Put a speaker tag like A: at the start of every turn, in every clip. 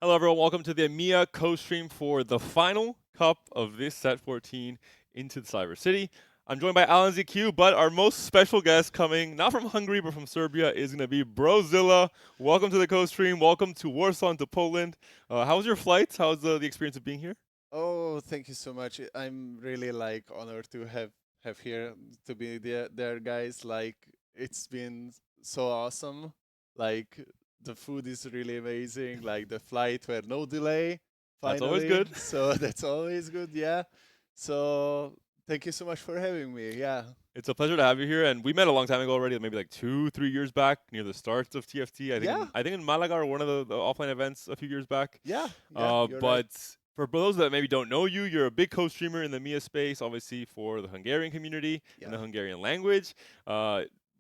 A: Hello, everyone. Welcome to the EMEA co-stream for the final cup of this Set 14 into the Cyber City. I'm joined by Alan ZQ, but our most special guest coming, not from Hungary, but from Serbia, is going to be Brozilla. Welcome to the co-stream. Welcome to Warsaw and to Poland. How was your flight? How was the experience of being here?
B: Oh, thank you so much. I'm really honored to have here to be there, guys. Like it's been so awesome. Like the food is really amazing. Like the flight were no delay
A: That's always
B: finally,
A: good.
B: so that's always good. Yeah. So thank you so much for having me. Yeah.
A: It's a pleasure to have you here, and we met a long time ago already, maybe like 2-3 years back, near the start of TFT.
B: Yeah.
A: I think in Malaga or one of the offline events a few years back.
B: Yeah. Yeah. You're right.
A: But for those that maybe don't know you, you're a big co-streamer in the MIA space, obviously for the Hungarian community and the
B: Yeah.
A: Hungarian language.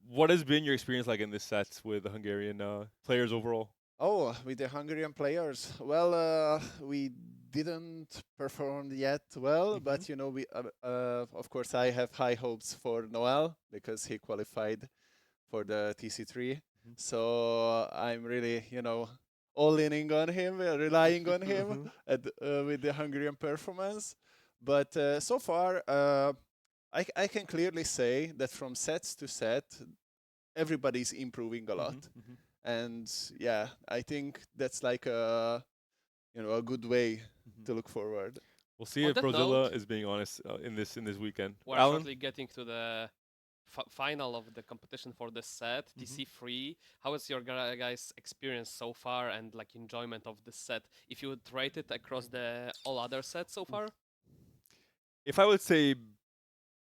A: What has been your experience like in this set with the Hungarian players overall?
B: Oh, with the Hungarian players. Well, we didn't perform yet well,
A: Mm-hmm.
B: but we of course I have high hopes for Noel because he qualified for the TC3. So I'm really, all leaning on him, relying on him with the Hungarian performance. But so far, I can clearly say that from sets to set, everybody's improving a lot.
A: Mm-hmm.
B: And yeah, I think that's like a good way
A: Mm-hmm.
B: to look forward.
A: We'll see
C: On
A: if
C: that note,
A: Brozilla is being honest in this weekend.
C: we're
A: Alan?
C: shortly getting to the final of the competition for this set, TC3. How is your guys' experience so far and like enjoyment of this set? If you would rate it across the all other sets so far?
A: If I would say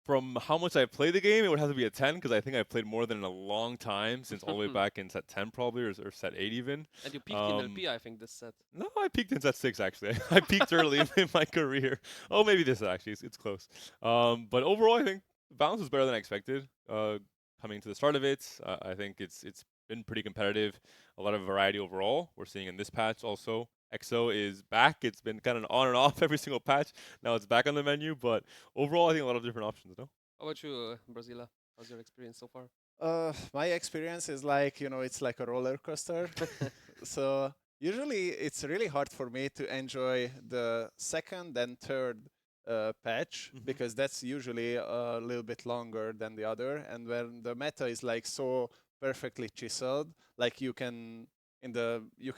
A: from how much I've played the game, it would have to be a 10 because I think I've played more than in a long time, since all the way back in set 10 probably, or set 8 even.
C: And you peaked in LP, I think, this set.
A: No, I peaked in set 6 actually. I peaked early in my career. Oh, maybe this actually, it's close. But overall, I think the balance was better than I expected. Coming to the start of it, I think it's been pretty competitive. A lot of variety overall. We're seeing in this patch also. EXO is back. It's been kind of on and off every single patch. Now it's back on the menu, but overall, I think a lot of different options, no?
C: How about you, Brazila? How's your experience so far?
B: My experience is like, it's like a roller coaster. So usually it's really hard for me to enjoy the second and third patch because that's usually a little bit longer than the other. And when the meta is like so perfectly chiseled, like you can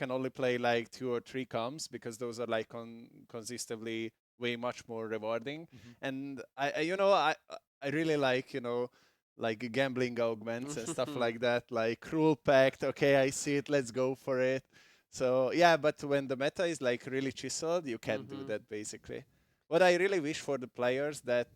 B: only play like 2 or 3 comps because those are like consistently way much more rewarding. And I really like like gambling augments and stuff like that, like cruel pact. Okay, I see it. Let's go for it. So yeah, but when the meta is like really chiseled, you can't do that basically. What I really wish for the players that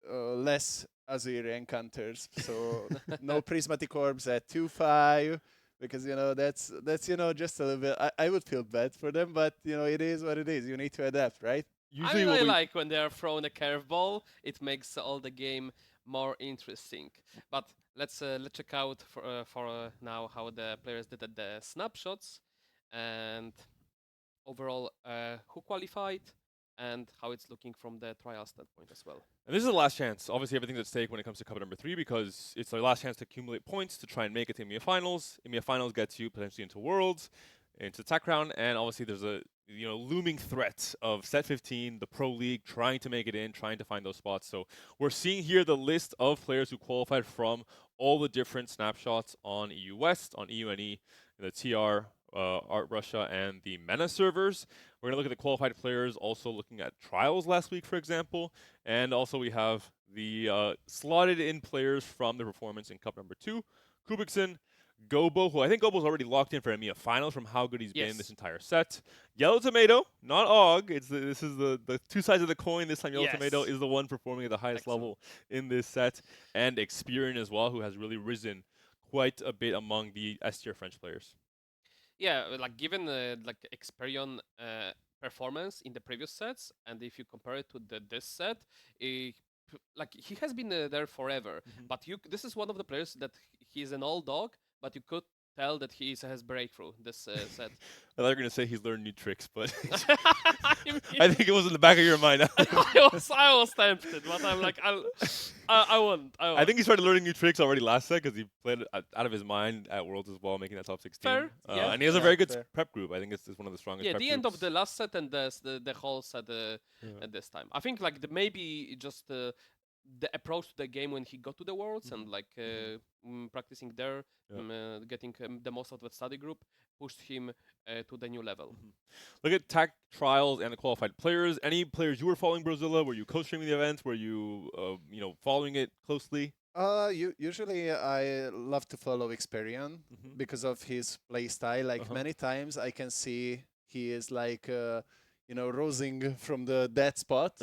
B: less Azir encounters, so no prismatic orbs at 2-5, because that's just a little bit. I would feel bad for them, but it is what it is. You need to adapt, right?
C: I
A: Usually
C: mean,
A: what
C: I
A: we
C: like when they are thrown a curveball. It makes all the game more interesting. But let's check out for now how the players did at the snapshots and overall who qualified and how it's looking from the trial standpoint as well.
A: And this is the last chance. Obviously, everything's at stake when it comes to Cup number 3 because it's their last chance to accumulate points to try and make it to EMEA Finals. EMEA Finals gets you potentially into Worlds, into Tech Round, and obviously there's a looming threat of Set 15, the Pro League, trying to make it in, trying to find those spots. So we're seeing here the list of players who qualified from all the different snapshots on EU West, on EUNE, the TR, Art Russia, and the MENA servers. We're going to look at the qualified players, also looking at trials last week, for example. And also we have the slotted in players from the performance in Cup number 2. Kubikson, Gobo, who I think Gobo's already locked in for EMEA Finals from how good he's been this entire set. Yellow Tomato, not Og. This is the two sides of the coin. This time Yellow Tomato is the one performing at the highest level in this set. And Experian as well, who has really risen quite a bit among the S tier French players.
C: Yeah, like given like Experion performance in the previous sets, and if you compare it to this set, like he has been there forever. But this is one of the players that he's an old dog, but you could tell that he has breakthrough this set.
A: I thought you were going to say he's learned new tricks, but
C: I
A: I think it was in the back of your mind.
C: I was tempted, but I'm like, I won't.
A: I think he started learning new tricks already last set because he played it out of his mind at Worlds as well, making that top 16.
C: Fair, yeah.
A: And he has a
B: Yeah,
A: very good
B: fair.
A: prep group. I think it's one of the strongest
C: Yeah,
A: prep
C: the
A: groups.
C: end of the last set and the whole set at this time. I think like maybe just the approach to the game when he got to the Worlds and like practicing there, getting the most out of the study group, pushed him to the new level.
A: Look at Tech Trials and the qualified players. Any players you were following, Brazilla? Were you co-streaming the events? Were you, following it closely?
B: Usually I love to follow Experian because of his play style. Like many times I can see he is like rosing from the dead spot,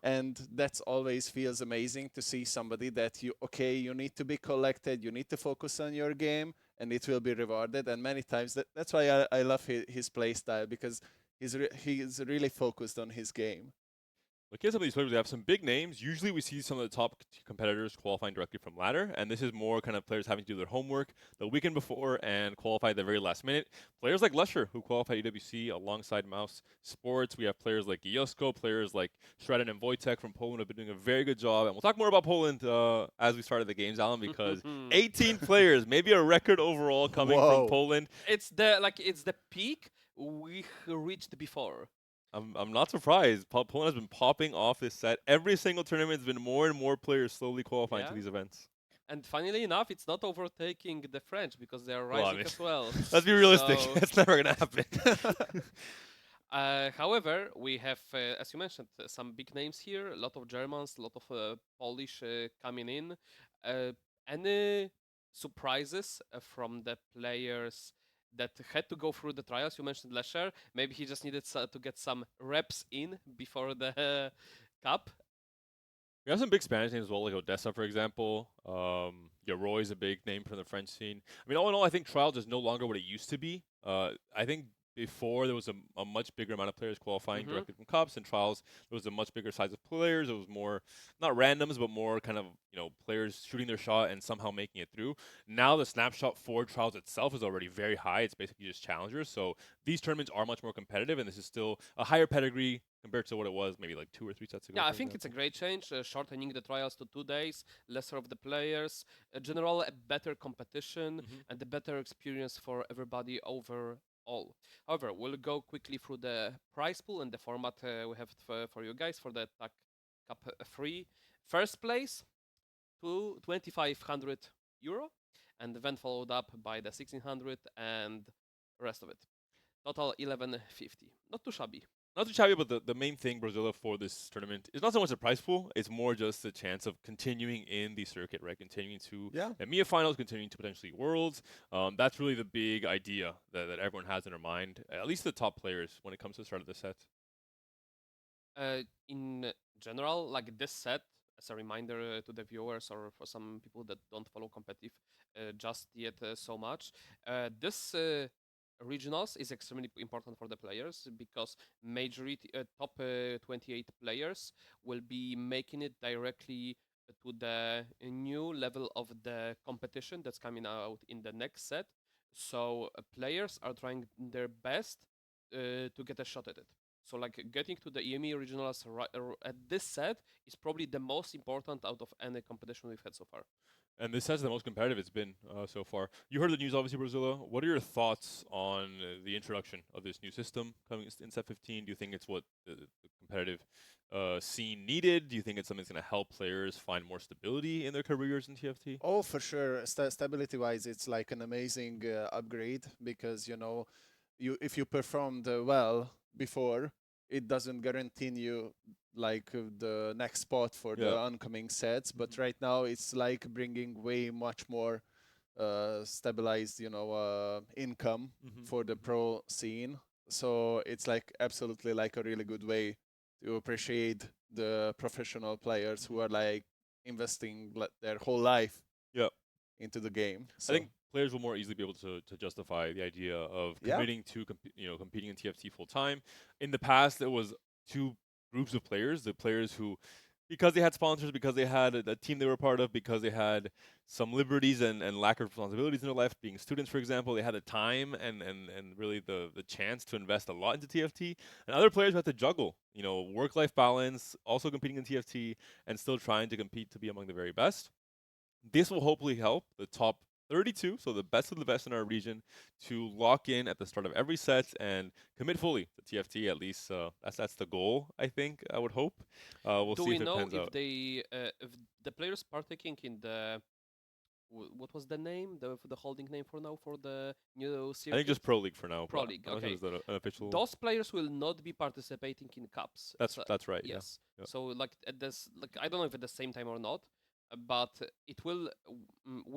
B: and that's always feels amazing to see somebody that you need to be collected, you need to focus on your game, and it will be rewarded. And many times that's why I love his play style, because he's really focused on his game.
A: Look at some of these players. We have some big names. Usually we see some of the top competitors qualifying directly from ladder, and this is more kind of players having to do their homework the weekend before and qualify at the very last minute. Players like Lusher, who qualified UWC alongside Mouse Sports. We have players like Josko, players like Shredden and Wojtek from Poland have been doing a very good job. And we'll talk more about Poland as we started the games, Alan, because 18 players, maybe a record overall coming from Poland.
C: It's the peak we reached before.
A: I'm not surprised. Poland has been popping off this set. Every single tournament has been more and more players slowly qualifying to these events.
C: And funnily enough, it's not overtaking the French because they are rising as well.
A: Let's be realistic. That's never going to happen.
C: However, we have, as you mentioned, some big names here. A lot of Germans, a lot of Polish coming in. Any surprises from the players that had to go through the trials? You mentioned Lesher. Maybe he just needed to get some reps in before the cup.
A: We have some big Spanish names as well, like Odessa, for example. Roy is a big name from the French scene. I mean, all in all, I think Trials is no longer what it used to be. I think before there was a much bigger amount of players qualifying
C: Mhm.
A: directly from cups and trials. There was a much bigger size of players. It was more not randoms, but more kind of players shooting their shot and somehow making it through. Now the snapshot for trials itself is already very high. It's basically just challengers. So these tournaments are much more competitive, and this is still a higher pedigree compared to what it was maybe like 2 or 3 sets ago.
C: Yeah, I
A: for
C: think it's a
A: example.
C: great change, shortening the trials to 2 days, lesser of the players, general a better competition,
A: Mhm.
C: and a better experience for everybody overall. However, we'll go quickly through the prize pool and the format we have for you guys for the TAC Cup 3. First place, 2,500 euro, and then followed up by the 1,600 and rest of it. Total 1150. Not too shabby.
A: Not too shabby, but the main thing Brazil for this tournament is not so much the prize pool. It's more just the chance of continuing in the circuit, right? Continuing to
B: Yeah.
A: EMEA finals, continuing to potentially Worlds. That's really the big idea that everyone has in their mind, at least the top players when it comes to the start of the set.
C: In general, like this set, as a reminder to the viewers or for some people that don't follow competitive just yet so much, this regionals is extremely important for the players because majority top 28 players will be making it directly to the new level of the competition that's coming out in the next set. So players are trying their best to get a shot at it. So like getting to the EMEA regionals at this set is probably the most important out of any competition we've had so far.
A: And this set's the most competitive it's been so far. You heard the news, obviously, Brazilla. What are your thoughts on the introduction of this new system coming in set 15? Do you think it's what the competitive scene needed? Do you think it's something that's going to help players find more stability in their careers in TFT?
B: Oh, for sure. Stability wise, it's like an amazing upgrade because you if you performed well before, it doesn't guarantee you like the next spot for the
A: Yeah.
B: oncoming sets. But
A: Mhm.
B: right now, it's like bringing way much more stabilized, income
A: Mhm.
B: for the
A: Mhm.
B: pro scene. So it's like absolutely like a really good way to appreciate the professional players who
A: Mhm.
B: are like investing their whole life
A: Yeah.
B: into the game.
A: I
B: So
A: think players will more easily be able to justify the idea of
B: yeah,
A: committing to competing in TFT full time. In the past, it was two groups of players: the players who, because they had sponsors, because they had a team they were part of, because they had some liberties and lack of responsibilities in their life, being students, for example, they had the time and really the chance to invest a lot into TFT. And other players who had to juggle, work-life balance, also competing in TFT, and still trying to compete to be among the very best. This will hopefully help the top 32, so the best of the best in our region, to lock in at the start of every set and commit fully to TFT. At least that's the goal. I think I would hope. We'll
C: Do
A: see
C: we
A: if it
C: know
A: pans out.
C: if the players partaking in the what was the name, the holding name for now for the new
A: I think
C: circuit?
A: just Pro League for now,
C: Pro
A: but
C: League.
A: I'm not sure
C: Okay,
A: if there's an official.
C: those players will not be participating in cups. So
A: That's right. Yeah.
C: yes,
A: Yeah.
C: so like at this, like I don't know if at the same time or not, but it will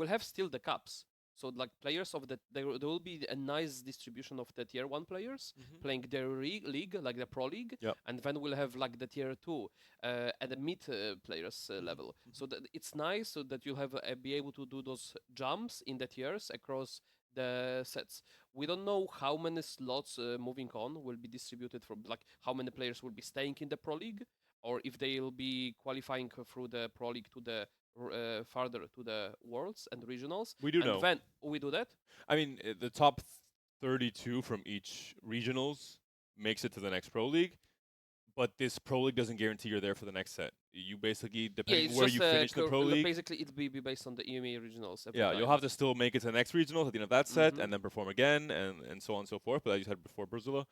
C: have still the cups. So like players of there will be a nice distribution of the tier 1 players
A: Hmm.
C: playing their league like the pro league,
A: Yeah.
C: and then we'll have like the tier 2 at the mid players
A: Hmm.
C: level.
A: Hmm.
C: So that it's nice so that you'll have be able to do those jumps in the tiers across the sets. We don't know how many slots moving on will be distributed from, like how many players will be staying in the pro league, or if they'll be qualifying through the pro league to the farther to the worlds and regionals,
A: We do
C: and
A: know.
C: then we do that.
A: I mean, the top 32 from each regionals makes it to the next Pro League. But this Pro League doesn't guarantee you're there for the next set. You basically,
C: Yeah,
A: depending
C: it's
A: where
C: just
A: you finish in the Pro League,
C: basically it'll be based on the EMEA regionals every
A: yeah, you'll
C: time.
A: have to still make it to the next regional at the end of that set
C: Hmm.
A: and then perform again and so on and so forth. But as you said before, Brazila,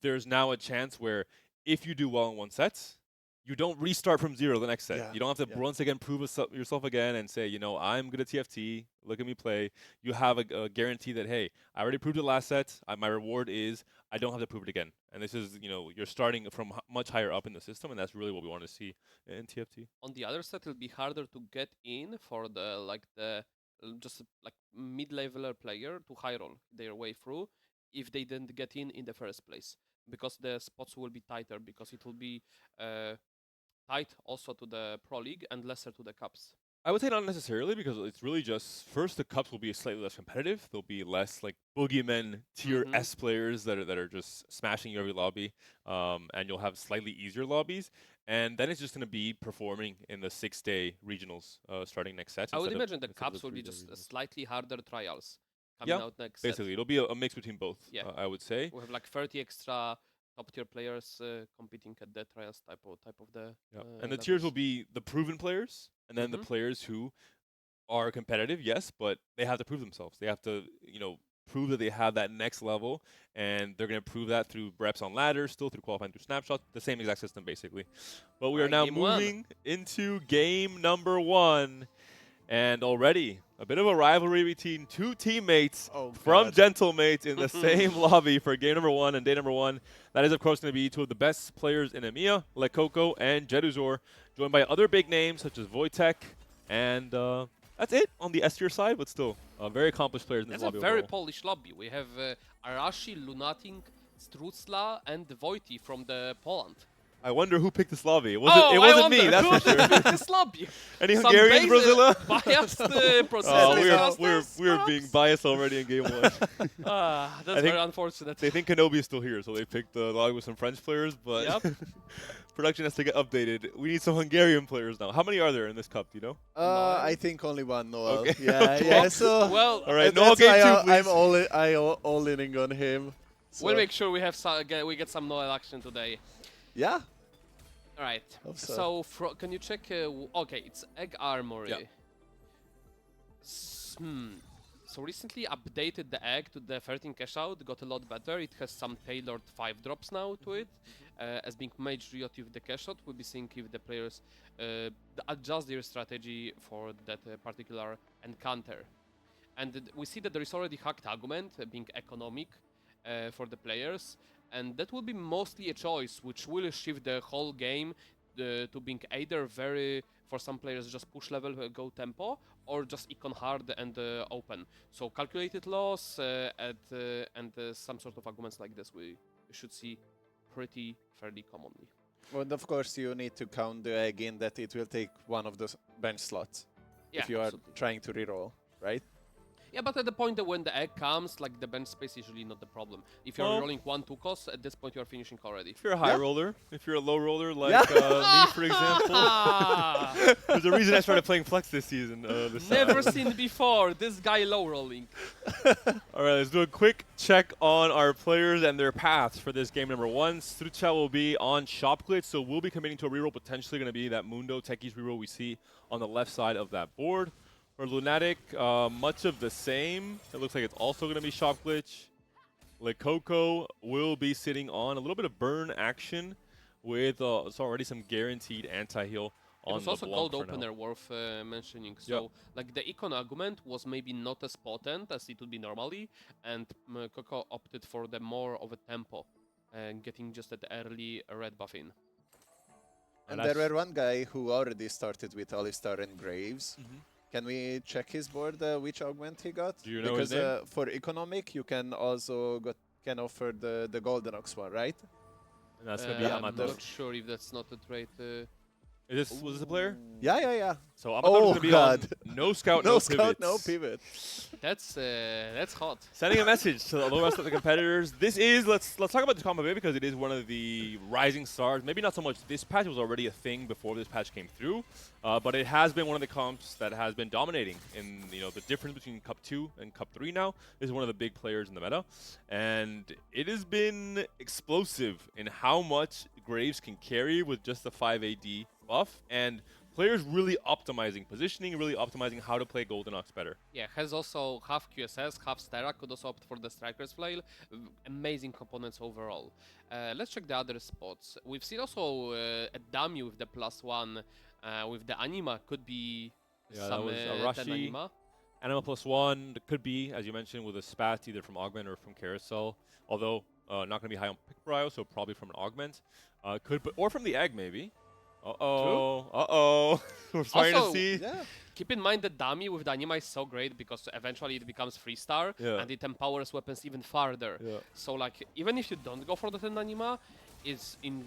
A: there's now a chance where if you do well in one set, you don't restart from zero the next set.
B: yeah,
A: You don't have to
B: yeah.
A: once again prove yourself again and say, I'm good at TFT. Look at me play. You have a guarantee that, hey, I already proved it last set. My reward is I don't have to prove it again. And this is, you're starting from much higher up in the system, and that's really what we want to see in TFT.
C: On the other side, it'll be harder to get in for the just like mid-leveler player to high roll their way through if they didn't get in the first place, because the spots will be tighter, because it will be uh, tight also to the pro league and lesser to the cups.
A: I would say not necessarily, because it's really just first the cups will be slightly less competitive. There'll be less like boogeymen tier
C: Mhm.
A: S players that are just smashing you every lobby, and you'll have slightly easier lobbies. And then it's just going to be performing in the 6-day regionals starting next set
C: I would
A: instead of
C: imagine the
A: instead of the
C: cups will be
A: 3-day
C: just
A: regionals.
C: slightly harder trials coming
A: Yeah,
C: out next set.
A: basically it'll be a mix between both.
C: Yeah.
A: I would say.
C: We have like 30 extra top tier players competing at the trials type of the
A: Yeah, and the tiers will be the proven players, and then the
C: Mhm.
A: players who are competitive, yes, but they have to prove themselves. They have to, prove that they have that next level, and they're going to prove that through reps on ladders, still through qualifying through snapshots, the same exact system basically. But we are
C: Alright,
A: now
C: game one.
A: moving into game number 1, and already a bit of a rivalry between two teammates
B: Oh
A: from
B: God.
A: Gentlemates in the same lobby for game number 1 and day number 1. That is, of course, going to be two of the best players in EMEA, Lekoko and Jeduzor, joined by other big names such as Wojtek, and that's it on the S tier side, but still very accomplished players in this
C: That's a
A: lobby
C: very
A: overall.
C: Polish lobby. We have Arashi, Lunatic, Strucla, and Wojty from the Poland.
A: I wonder who picked this lobby. It
C: I
A: wasn't me,
C: wonder,
A: that's
C: who
A: for sure.
C: picked this lobby?
A: Any
C: Some
A: Hungarians, Brazilla?
C: biased
A: Oh,
C: process.
A: we're being biased already in game 1.
C: That's
A: think
C: very unfortunate.
A: They think Kenobi is still here, so they picked the lobby with some French players, but
C: Yep.
A: production has to get updated. We need some Hungarian players now. How many are there in this cup, do you know?
B: I think only one Noel.
A: Okay.
B: Yeah, yeah. So
C: Well,
A: All right,
B: that's
A: Noel game
B: why
A: 2,
B: I'm
A: please.
B: all leaning on him. So,
C: we'll make sure we have we get some Noel action today.
B: yeah.
C: All right.
B: Hope so.
C: Can you check? Okay, it's Egg Armory.
A: Yeah.
C: So recently updated the egg to the 13 cash out, got a lot better. It has some tailored 5 drops now to it. As being majority of the cash out, we'll be seeing if the players adjust their strategy for that particular encounter. And we see that there is already hacked argument being economic for the players, and that will be mostly a choice which will shift the whole game to being either very, for some players, just push level, go tempo, or just econ hard and open. So calculated loss and some sort of arguments like this we should see pretty fairly commonly.
B: And of course, you need to count the egg in that it will take one of those bench slots
C: Yeah,
B: if you are
C: absolutely.
B: trying to reroll, right?
C: Yeah, but at the point that when the egg comes, like the bench space is usually not the problem. If you're
A: Well-
C: rolling 1-2 costs, at this point you're finishing already.
A: If you're a high
B: Yeah.
A: roller, if you're a low roller like
B: Yeah.
A: me, for example, there's a reason I started playing Flex this season.
C: Never seen before this guy low rolling.
A: All right, let's do a quick check on our players and their paths for this game number 1. Strucha will be on Shop Glitch, so we'll be committing to a reroll, potentially going to be that Mundo Techies reroll we see on the left side of that board. For Lunatic, much of the same. It looks like it's also going to be Shop Glitch. Lekoko will be sitting on a little bit of burn action with it's already some guaranteed anti-heal
C: It
A: on
C: was
A: the
C: also
A: Blanc
C: cold
A: for now.
C: opener worth mentioning. So, like the econ argument was maybe not as potent as it would be normally, and Coco opted for the more of a tempo and getting just that early red buff in.
B: And there were one guy who already started with Alistar and Graves.
A: Mhm.
B: Can we check his board, which augment he got?
A: Do you know his
B: because
A: name?
B: For economic, you can also can offer the Golden Ox one, right?
A: And that's going to be
B: Yeah,
C: I'm
A: Amato.
C: not sure if that's not a trait.
A: Was this a player?
B: Yeah.
A: So Amato's
B: Oh,
A: going to be
B: God.
A: on no scout,
B: No
A: no
B: scout,
A: pivots.
B: no pivot.
C: That's hot.
A: Sending a message to the rest of the competitors. This is let's talk about this combo a bit because it is one of the rising stars. Maybe not so much this patch. It was already a thing before this patch came through, but it has been one of the comps that has been dominating in the difference between Cup 2 and Cup 3 now. This is one of the big players in the meta, and it has been explosive in how much Graves can carry with just the 5 AD buff, and players really optimizing positioning, really optimizing how to play Golden Ox better.
C: Yeah, has also half QSS, half Stera, could also opt for the Striker's Flail. Amazing components overall. Let's check the other spots. We've seen also a dummy with the +1 with the Anima, could be
A: Yeah, that
C: some
A: was
C: 10
A: Arashi.
C: Anima.
A: Anima +1 could be, as you mentioned, with a spat either from Augment or from Carousel, although not going to be high on Pick Brio, so probably from an Augment. Or from the Egg, maybe. We're starting
C: Also,
A: to see.
B: Yeah.
C: Keep in mind the dummy with the Anima is so great because eventually it becomes 3-star
A: Yeah.
C: and it empowers weapons even farther.
A: Yeah.
C: So like even if you don't go for the 10 Anima, it's in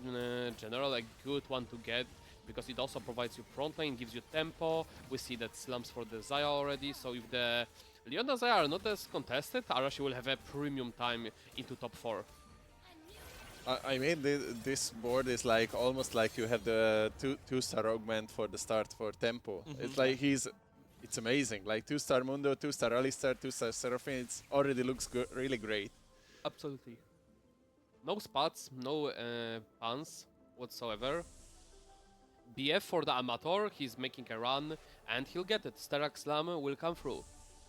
C: general a good one to get because it also provides you front lane, gives you tempo. We see that slumps for the Zaya already, so if the Leon and Zaya are not as contested, Arashi will have a premium time into top 4.
B: I mean, this board is like almost like you have the two-star augment for the start for tempo. It's like it's amazing. Like 2-star Mundo, 2-star Alistar, 2-star Seraphine. It already looks really great.
C: Absolutely. No spots, no puns whatsoever. BF for the Amateur, he's making a run, and he'll get it. Sterak Slam will come through.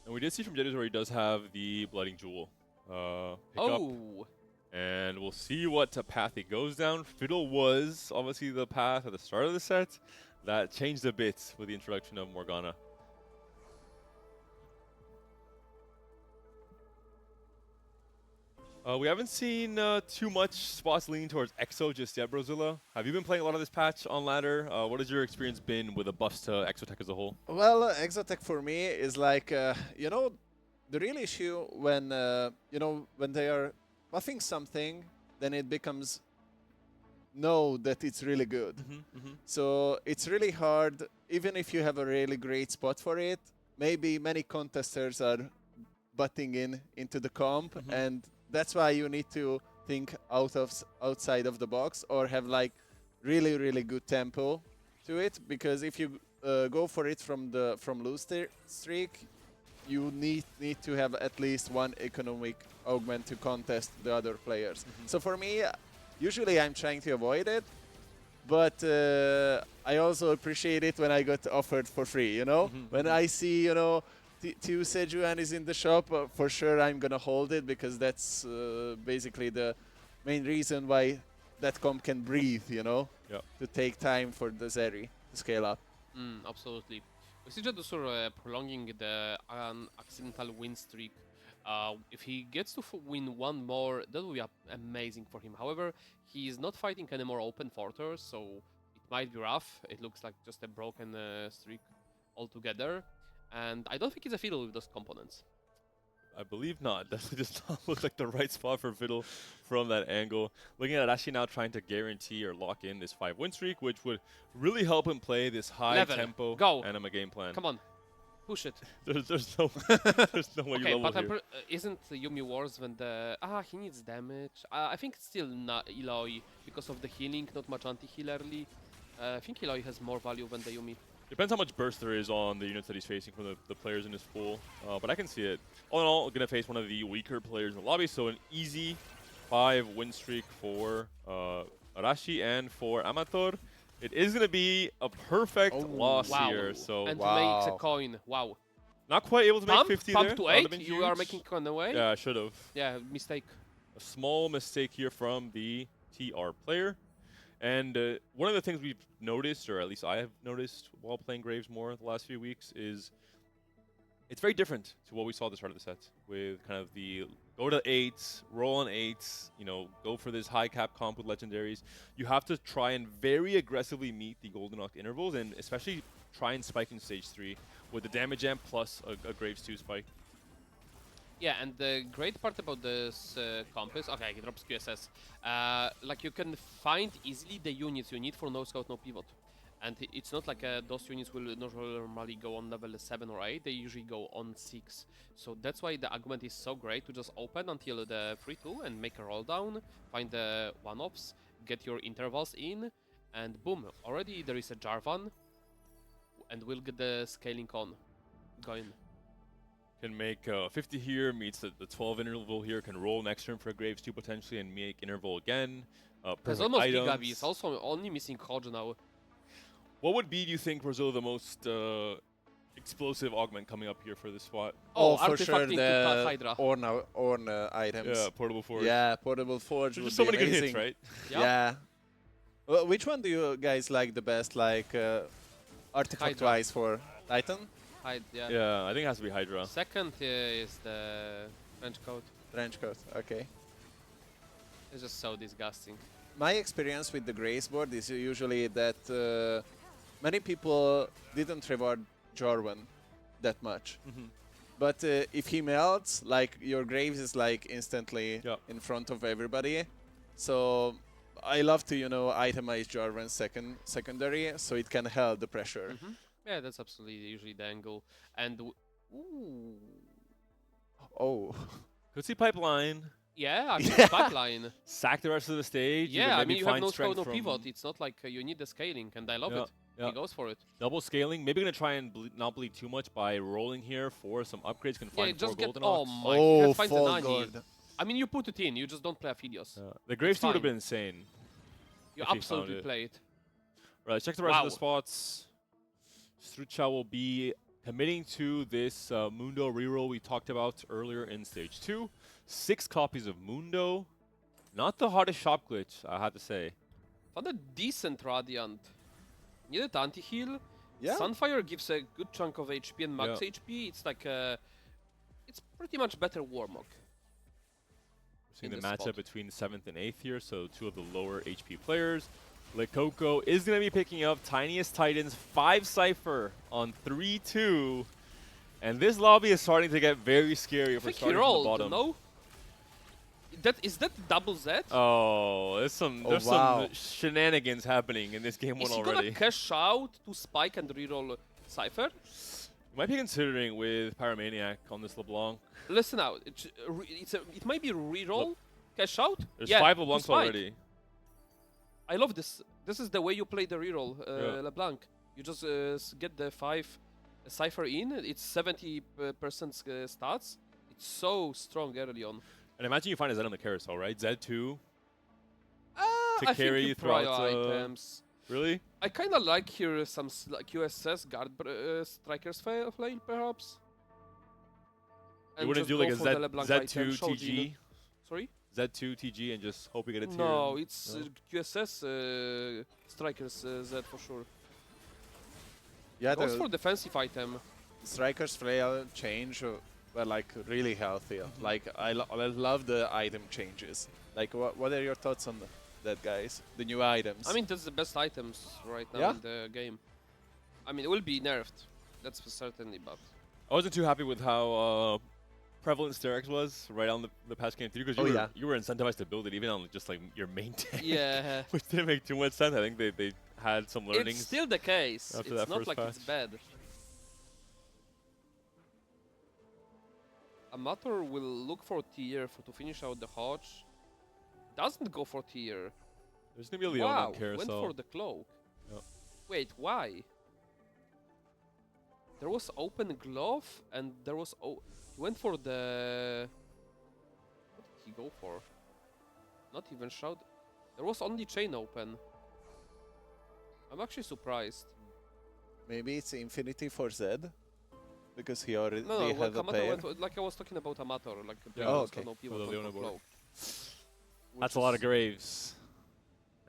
A: And we did see from Jedis where he does have the Blooding Jewel pick up.
C: Oh!
A: And we'll see what path he goes down. Fiddle was obviously the path at the start of the set. That changed a bit with the introduction of Morgana. We haven't seen too much spots leaning towards Exo just yet, Brozilla. Have you been playing a lot of this patch on ladder? What has your experience been with the buffs to Exotech as a whole?
B: Well, Exotech for me is like, you know, the real issue when, you know, when they are buffing something, then it becomes know that it's really good. So it's really hard, even if you have a really great spot for it, maybe many contesters are butting into the comp, and that's why you need to think outside of the box or have like really good tempo to it, because if you go for it from lose streak, you need to have at least one economic augment to contest the other players. So for me, usually I'm trying to avoid it, but I also appreciate it when I got offered for free, you know? When I see, you know, two Sejuan is in the shop, for sure I'm gonna hold it, because that's basically the main reason why that comp can breathe, you know? To take time for the Zeri to scale up.
C: Absolutely. We see Jedusur prolonging the accidental win streak. If he gets to win one more, that will be amazing for him. However, he is not fighting any more open forters, so it might be rough. It looks like just a broken streak altogether. And I don't think he's a Fiddle with those components.
A: I believe not. Definitely does not look like the right spot for Fiddle from that angle. Looking at Arashi now trying to guarantee or lock in this 5-win streak, which would really help him play this high tempo anima game plan.
C: Come on, push it.
A: there's no way you level here.
C: Isn't Yuumi worse when the... he needs damage. I think it's still not Eloy because of the healing, not much anti-heal early. I think Eloy has more value than the Yuumi.
A: Depends how much burst there is on the units that he's facing from the players in his pool, but I can see it. All in all, going to face one of the weaker players in the lobby, so an easy 5-win streak for Arashi and for Amateur. It is going to be a perfect loss here. So
C: and makes a coin. Wow.
A: Not quite able to make 50
C: pump
A: there.
C: To 8. You are making coin away.
A: Yeah, I should have.
C: Yeah, mistake.
A: A small mistake here from the TR player. And one of the things we've noticed, or at least I have noticed while playing Graves more the last few weeks, is it's very different to what we saw at the start of the set, with kind of the go to 8s, roll on 8s, you know, go for this high cap comp with legendaries. You have to try and very aggressively meet the Golden Oct intervals, and especially try and spike in stage 3 with the damage amp plus a Graves 2 spike.
C: Yeah, and the great part about this comp is, okay, he drops QSS. Like, you can find easily the units you need for no scout, no pivot. And it's not like those units will normally go on level 7 or 8, they usually go on 6. So that's why the argument is so great to just open until the 3-2 and make a roll down, find the 1-offs, get your intervals in, and boom, already there is a Jarvan, and we'll get the scaling on going.
A: Can make 50 here, meets the 12 interval here, can roll next turn for a Graves 2 potentially, and make interval again.
C: There's almost Giga V, it's also only missing Hodge now.
A: What would be, do you think, Brazil, the most explosive augment coming up here for this spot?
B: Oh, for sure, the Orn items.
A: Yeah, Portable Forge.
B: Yeah, Portable Forge would
A: just so
B: be
A: many
B: amazing.
A: good hits, right?
B: Yeah. Well, which one do you guys like the best, like artifact-wise for Titan?
C: Yeah,
A: I think it has to be Hydra.
C: Second is the trench coat.
B: Trench coat, okay.
C: It's just so disgusting.
B: My experience with the Grace board is usually that many people didn't reward Jarvan that much. But if he melts, like, your Graves is like instantly in front of everybody. So I love to, you know, itemize Jarvan's secondary so it can help the pressure.
C: Yeah, that's absolutely usually the angle. And ooh,
B: Oh,
A: Could see pipeline.
C: yeah, I mean
B: Yeah.
C: it's pipeline.
A: Sack the rest of the stage.
C: Yeah,
A: even
C: I
A: maybe
C: mean you have
A: find
C: no scope,
A: strength
C: no
A: from
C: pivot. It's not like you need the scaling, and I love
A: Yeah,
C: it.
A: yeah.
C: He goes for it.
A: double scaling. Maybe gonna try and not bleed too much by rolling here for some upgrades. Can
C: Yeah,
A: find
C: just
A: 4
C: get.
A: golden
C: Oh
A: ox.
C: my! He
B: oh,
C: has finds the
B: full
C: Nani.
B: gold.
C: I mean, you put it in. You just don't play Aphidios.
A: The grave steal would have
C: fine.
A: been insane.
C: You
A: if he found
C: absolutely
A: it.
C: play it.
A: Right, check the rest of
C: Wow.
A: the spots. Strucha will be committing to this Mundo reroll we talked about earlier in stage 2. 6 copies of Mundo. Not the hardest shop glitch, I have to say.
C: Found a decent Radiant. Needed anti-heal.
B: Yeah.
C: Sunfire gives a good chunk of HP and max
A: Yeah.
C: HP. It's like it's pretty much better Warmog.
A: Seeing the
C: in this
A: matchup
C: spot.
A: between 7th and 8th here, so 2 of the lower HP players. Lekoko is going to be picking up Tiniest Titans 5 Cypher on 3-2. And this lobby is starting to get very scary
C: I
A: for
C: think he
A: starting from the
C: rolled,
A: bottom.
C: no? Is that double Z?
A: Oh, there's
B: Oh, wow.
A: some shenanigans happening in this game
C: Is
A: 1
C: he
A: already.
C: gonna cash out to spike and reroll Cypher?
A: You might be considering with Pyromaniac on this LeBlanc.
C: Listen out. It might be reroll, cash out.
A: There's
C: yeah,
A: 5
C: to
A: LeBlancs
C: spike.
A: already.
C: I love this. This is the way you play the reroll,
A: Yeah.
C: LeBlanc. You just get the 5 Cypher in. It's 70% stats. It's so strong early on.
A: And imagine you find a Zed on the carousel, right? Zed 2.
C: I
A: carry
C: think
A: you
C: prior
A: throughout,
C: items.
A: Really?
C: I kind of like here some like QSS guard strikers flail perhaps.
A: You wouldn't
C: just
A: do like
C: go
A: a
C: for the LeBlanc item,
A: Z2
C: Shojin.
A: TG?
C: Sorry?
A: Z2 TG and just hope we get a tier?
C: No, it's
A: No?
C: QSS strikers Z for sure.
B: Yeah,
C: Goes
B: the
C: for defensive item.
B: Strikers flail change were like really healthy. Like I love the item changes. Like what are your thoughts on that, guys? The new items.
C: I mean, that's the best items right now
B: Yeah.
C: in the game. I mean, it will be nerfed. That's for certainly, but
A: I wasn't too happy with how prevalent Sterex was right on the past game 3 because you were incentivized to build it even on just like your main tank.
C: yeah.
A: Which didn't make too much sense. I think they had some learnings.
C: It's still the case.
A: after
C: It's
A: that
C: not
A: first
C: like it's
A: patch.
C: bad. Amateur will look for tier to finish out the Hodge. Doesn't go for tier.
A: There's gonna be a Leona
C: Wow,
A: on carousel.
C: went for the cloak.
A: Yep.
C: Wait, why? There was open glove and there was he went for the. What did he go for? Not even shout. There was only chain open. I'm actually surprised.
B: maybe it's Infinity for Zed because he already
C: No,
B: they
C: well,
B: have a
C: Amateur
B: player.
C: went for, like I was talking about Amateur, like
A: Yeah.
B: Oh,
C: was
B: okay.
C: no pivot
A: the
C: went
A: Leona
C: for
A: board.
C: cloak.
A: That's
C: Which
A: a lot
C: is-
A: of graves.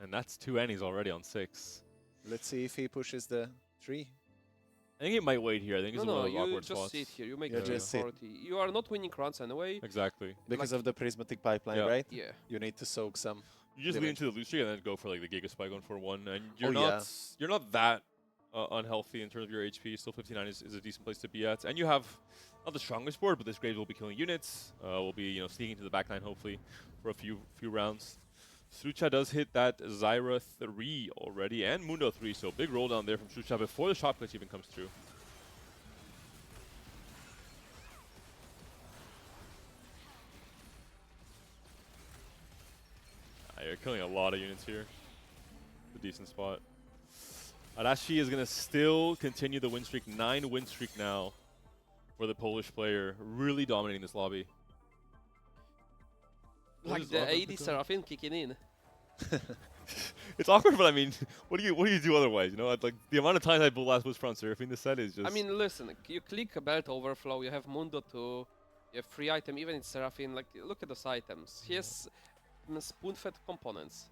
A: And that's 2 Annies already on 6.
B: Let's see if he pushes the 3.
A: I think it might wait here. I think it's
C: No,
A: one
C: no,
A: of the
C: you
A: awkward
C: just
A: spots.
C: sit here. You make
B: Yeah,
C: the
B: just sit.
C: authority. You are not winning runs anyway.
A: Exactly.
B: Because
C: Like-
B: of the prismatic pipeline,
A: Yeah.
B: right?
C: Yeah.
B: You need to soak some.
A: You just
B: Damage.
A: lean into the loose streak and then go for like the Giga Spike 1-4-1, and you're
B: Oh,
A: not
B: yeah.
A: you're not that unhealthy in terms of your HP. Still 59 is a decent place to be at, and you have not the strongest board, but this Graves will be killing units. Will be sneaking to the backline hopefully for a few rounds. Strucha does hit that Zyra 3 already and Mundo 3, so big roll down there from Strucha before the shot glitch even comes through. You're killing a lot of units here. A decent spot. Arashi is going to still continue the win streak. 9 win streak now for the Polish player. Really dominating this lobby. What
C: Like
A: is
C: the
A: awkward
C: 80
A: with that?
C: Seraphim kicking in.
A: It's awkward, but I mean, what do you do otherwise? You know, like the amount of times I pull last push front surfing this set is just.
C: I mean, listen, you click a belt overflow, you have Mundo 2, you have free item, even in Seraphim, like, look at those items. He has spoon-fed components.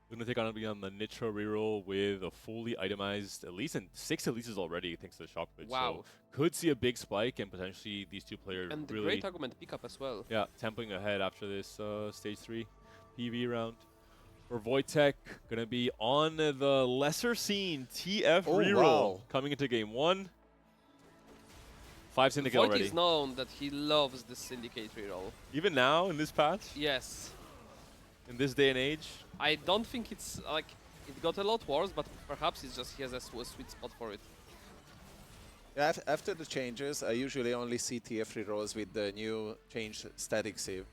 A: we're gonna take on the Nitro reroll with a fully itemized Elise and 6 Elises already thanks to the shop glitch.
C: Wow.
A: So could see a big spike and potentially these 2 players
C: And the
A: really
C: great argument pickup as well.
A: Yeah, templing ahead after this stage 3 PV round. For Wojtek, gonna be on the lesser seen TF
B: Oh,
A: reroll
B: wow.
A: coming into game 1. 5 syndicate
C: Void
A: already.
C: is known that he loves the syndicate reroll.
A: Even now in this patch,
C: Yes.
A: in this day and age.
C: I don't think it's like it got a lot worse, but perhaps it's just he has a sweet spot for it.
B: Yeah, after the changes, I usually only see TF3 rolls with the new changed static shiv.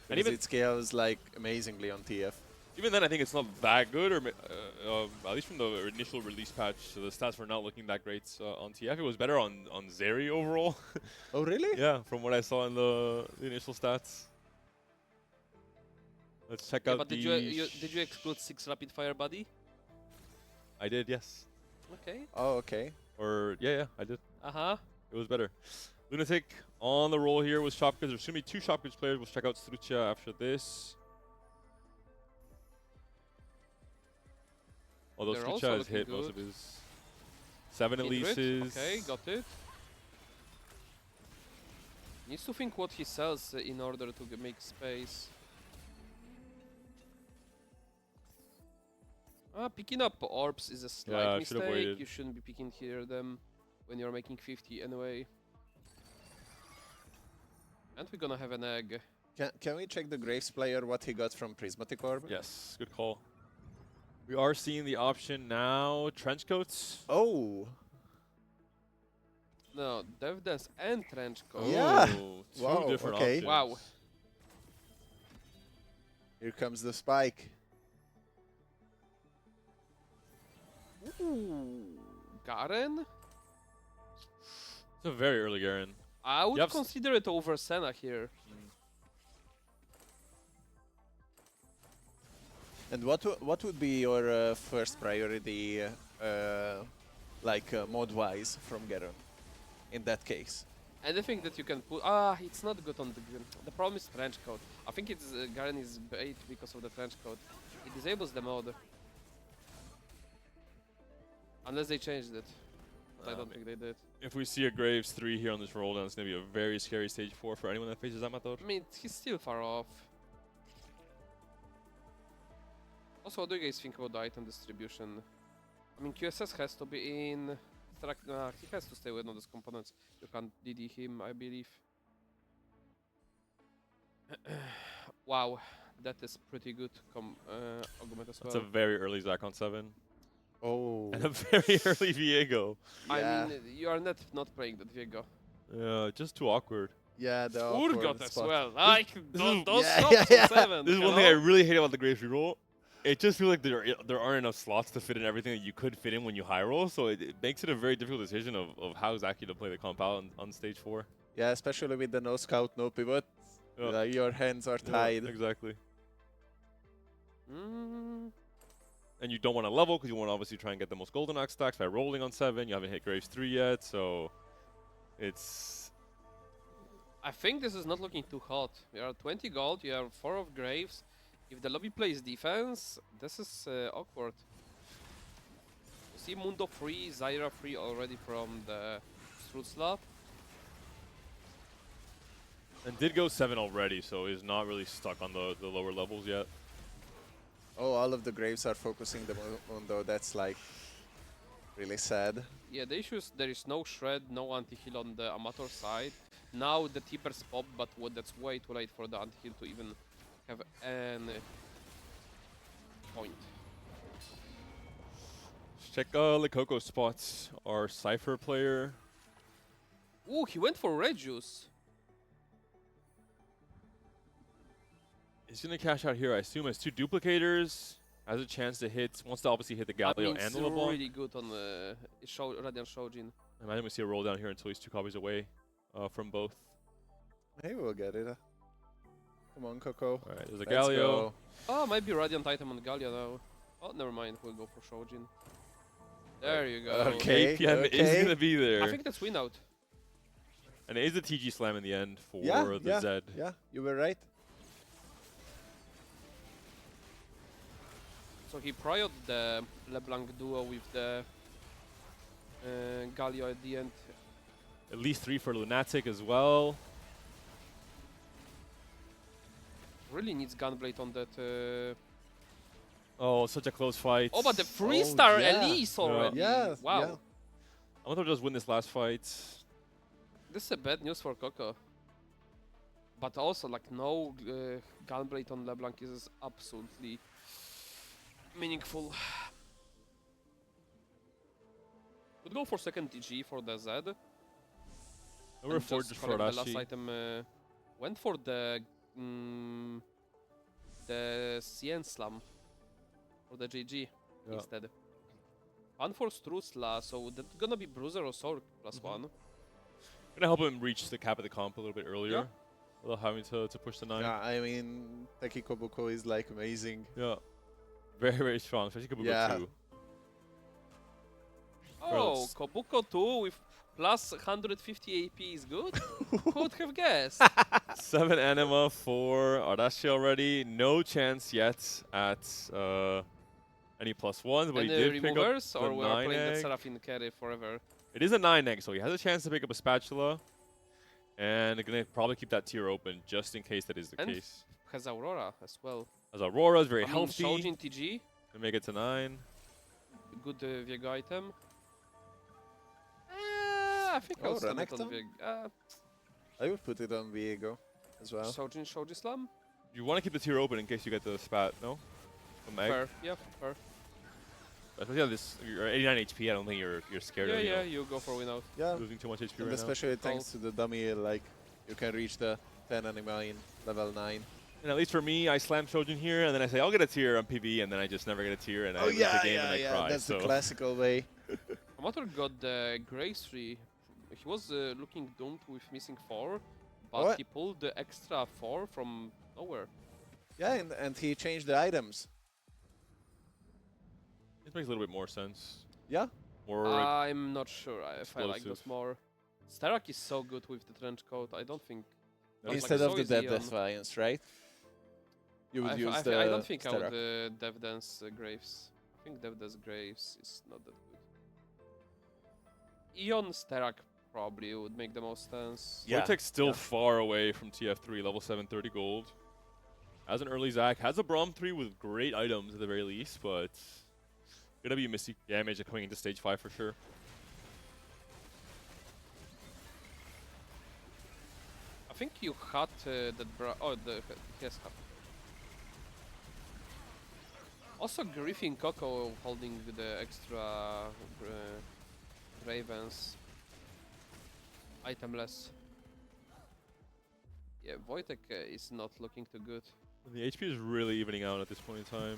B: Because
A: even-
B: it scales like amazingly on TF.
A: Even then, I think it's not that good, or at least from the initial release patch, so the stats were not looking that great on TF. It was better on Zeri overall.
B: Oh, really?
A: Yeah, from what I saw in the initial stats. Let's check
C: Yeah,
A: out
C: but
A: the...
C: did you exclude 6 rapid fire buddy?
A: I did, yes.
C: Okay.
B: Oh, okay.
A: Or, yeah, I did.
C: Uh-huh.
A: It was better. Lunatic on the roll here with Shopkids. There's going to be 2 Shopkids players. We'll check out Strucia after this. Although
C: They're also
A: Strucia has hit
C: looking
A: most of
C: good.
A: his 7
C: Kindred,
A: Elises.
C: okay, got it. Needs to think what he sells in order to make space. Picking up orbs is a slight
A: Yeah, I should've
C: mistake.
A: waited.
C: You shouldn't be picking here them when you're making 50 anyway. And we're gonna have an egg.
B: Can we check the Graves player, what he got from Prismatic Orb?
A: Yes, good call. We are seeing the option now. Trench coats.
B: Oh!
C: No, Dev Dance and Trench Coat.
B: Yeah.
A: Oh, 2
B: Wow,
A: different
B: okay.
A: options.
C: Wow.
B: Here comes the spike.
C: Ooh. Garen?
A: It's a very early Garen.
C: I would
A: Yep.
C: consider it over Senna here.
B: And what would be your first priority, mod-wise from Garen, in that case?
C: Anything that you can put. It's not good on the green. The problem is trench coat. I think it's Garen is bait because of the trench coat. It disables the mode. Unless they changed it. But I don't think they did.
A: If we see a Graves 3 here on this roll down, it's going to be a very scary stage 4 for anyone that faces Amatör.
C: I mean, he's still far off. Also, what do you guys think about the item distribution? I mean, QSS has to be in. He has to stay with one of those components. You can't DD him, I believe. Wow, that is pretty good augment as well.
A: That's a very early Zac on 7.
B: Oh.
A: And a very early Viego.
C: I
B: Yeah.
C: mean, you are not playing that Viego.
A: Yeah, just too awkward.
B: Yeah, the awkward
C: Urgot as
B: spot.
C: well. Like,
A: this
C: those
B: is-
C: stops
B: yeah,
C: on
B: yeah.
C: 7.
A: This is
C: you
A: one thing I
C: know?
A: really hate about the Graves reroll. It just feels like there aren't enough slots to fit in everything that you could fit in when you high roll, so it makes it a very difficult decision of how exactly to play the comp out on stage 4.
B: Yeah, especially with the no scout, no pivot.
A: Yeah.
B: Like your hands are
A: Yeah,
B: tied.
A: exactly.
C: Mm,
A: And you don't want to level because you want to obviously try and get the most golden ox stacks by rolling on 7. You haven't hit Graves 3 yet, so it's...
C: I think this is not looking too hot. You are 20 gold, you have 4 of Graves. If the lobby plays defense, this is awkward. You see Mundo free, Zyra free already from the Strut slot.
A: And did go 7 already, so is not really stuck on the lower levels yet.
B: Oh, all of the Graves are focusing the Mundo. That's like really sad.
C: Yeah, the issue is there is no shred, no anti-heal on the Amateur side. Now the Tippers pop, but that's way too late for the anti-heal to even have any point.
A: Let's check Likoko spots. Our Cypher player.
C: Ooh, he went for Red Juice.
A: He's going to cash out here, I assume, as 2 duplicators. Has a chance to hit, wants to obviously hit the
C: That
A: Galio
C: means
A: and the LeBlanc.
C: really good on the Radiant Shojin.
A: I imagine we see a roll down here until he's 2 copies away from both.
B: Maybe we'll get it. Come on, Coco.
A: Alright, there's a
B: Let's
A: Galio.
B: go.
C: Oh, might be Radiant item on Galio now. Oh, never mind. We'll go for Shojin. There you go.
B: Okay.
A: APM is
B: okay.
A: going to be there.
C: I think that's win out.
A: And it is a TG slam in the end for
B: Yeah,
A: the
B: yeah.
A: Zed.
B: Yeah, you were right.
C: So he priored the LeBlanc duo with the Galio at the end.
A: At least 3 for Lunatic as well.
C: Really needs Gunblade on that.
A: Oh, such a close fight.
C: Oh, but the Freestar
B: yeah.
C: Elise already.
B: Yeah.
C: Wow.
B: Yeah.
A: I want to just win this last fight.
C: This is a bad news for Coco. But also, like, no Gunblade on LeBlanc is absolutely meaningful. Could go for second TG for the Z.
A: Number
C: And
A: 4
C: just
A: just for
C: collect the last
A: Arashi.
C: item. Went for the CN Slam for the GG
A: Yeah.
C: instead. One for Strusla, so that's gonna be Bruiser or Sword +1.
A: Gonna help him reach the cap of the comp a little bit earlier.
C: Yeah.
A: Without having to push the 9.
B: Yeah, I mean, Teki Kobuko is like amazing.
A: Yeah. Very, very strong, especially Kabuko
B: Yeah.
A: 2.
C: Oh, Kobuko 2 with plus 150 AP is good? Who would have guessed?
A: 7 anima for Arashi already. No chance yet at any +1s, but he
C: Any
A: did pick up
C: removers,
A: the
C: or we are
A: 9
C: playing the
A: egg.
C: Seraphine carry forever?
A: It is a 9 egg, so he has a chance to pick up a spatula. And gonna probably keep that tier open just in case that is the
C: And
A: case.
C: has Aurora as well.
A: As Aurora's very
C: I mean,
A: healthy.
C: Shojin TG,
A: Gonna make it to 9.
C: good Viego item. I think I'll
B: Oh,
C: sell it on
B: Renekton?
C: Viego.
B: I would put it on Viego as well.
C: Shojin Slam?
A: You want to keep the tier open in case you get the spat, no? From egg.
C: Fair, yeah, fair.
A: Especially on this, you're 89 HP. I don't think you're scared
C: Yeah,
A: of
C: yeah, you go for win out.
B: Yeah,
A: losing too much HP
B: and
A: right
B: especially thanks to the dummy, like, you can reach the 10 anima in level 9.
A: now. And at least for me, I slam Shojin here, and then I say I'll get a tier on PV, and then I just never get a tier, and I lose the game and I cry.
B: that's
A: so
B: the classical way.
C: Amateur got the Grace 3. He was looking doomed with missing 4, but
B: What?
C: he pulled the extra 4 from nowhere.
B: Yeah, and he changed the items.
A: it makes a little bit more sense.
B: Yeah,
A: More
C: I'm not sure if I like those
A: explosive.
C: more. Sterak is so good with the trench coat. I don't think.
A: Like
B: instead
C: so
B: of the
C: is
B: Dead
C: Eon.
B: Defiance, right? You would use
C: I
B: the
C: don't think I
B: Sterak.
C: would Dev Dance Graves. I think Dev Dance Graves is not that good. Eon Sterak probably would make the most sense.
B: Yeah,
A: Wojtek's still
B: yeah.
A: far away from TF3, level 7, 30 gold. Has an early Zac, has a Braum 3 with great items at the very least, but gonna be missing damage coming into stage 5 for sure.
C: I think you had that yes, had. Also Griffin Coco holding the extra Ravens. Itemless. Yeah, Wojtek is not looking too good.
A: And the HP is really evening out at this point in time.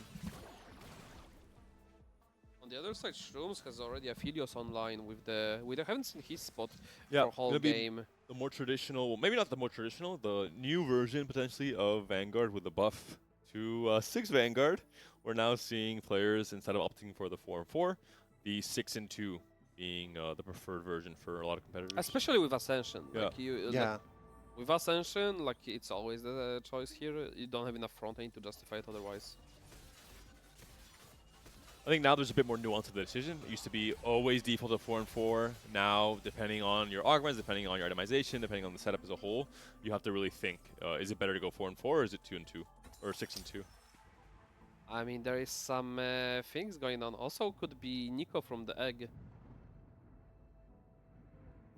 C: On the other side, Shrooms has already a Philios online with the... We haven't seen his spot
A: Yeah,
C: for whole
A: gonna be
C: game.
A: the more traditional, well, maybe not the more traditional, the new version potentially of Vanguard with the buff to 6 Vanguard. We're now seeing players, instead of opting for the 4 and 4, the 6 and 2 being the preferred version for a lot of competitors.
C: Especially with Ascension.
A: Yeah.
C: Like you,
B: Yeah,
C: like, with Ascension, like it's always the choice here. You don't have enough front end to justify it otherwise.
A: I think now there's a bit more nuance to the decision. It used to be always default to 4 and 4. Now, depending on your augments, depending on your itemization, depending on the setup as a whole, you have to really think, is it better to go 4 and 4 or is it 2 and 2? Or 6 and 2?
C: I mean, there is some things going on. Also, could be Nico from the egg.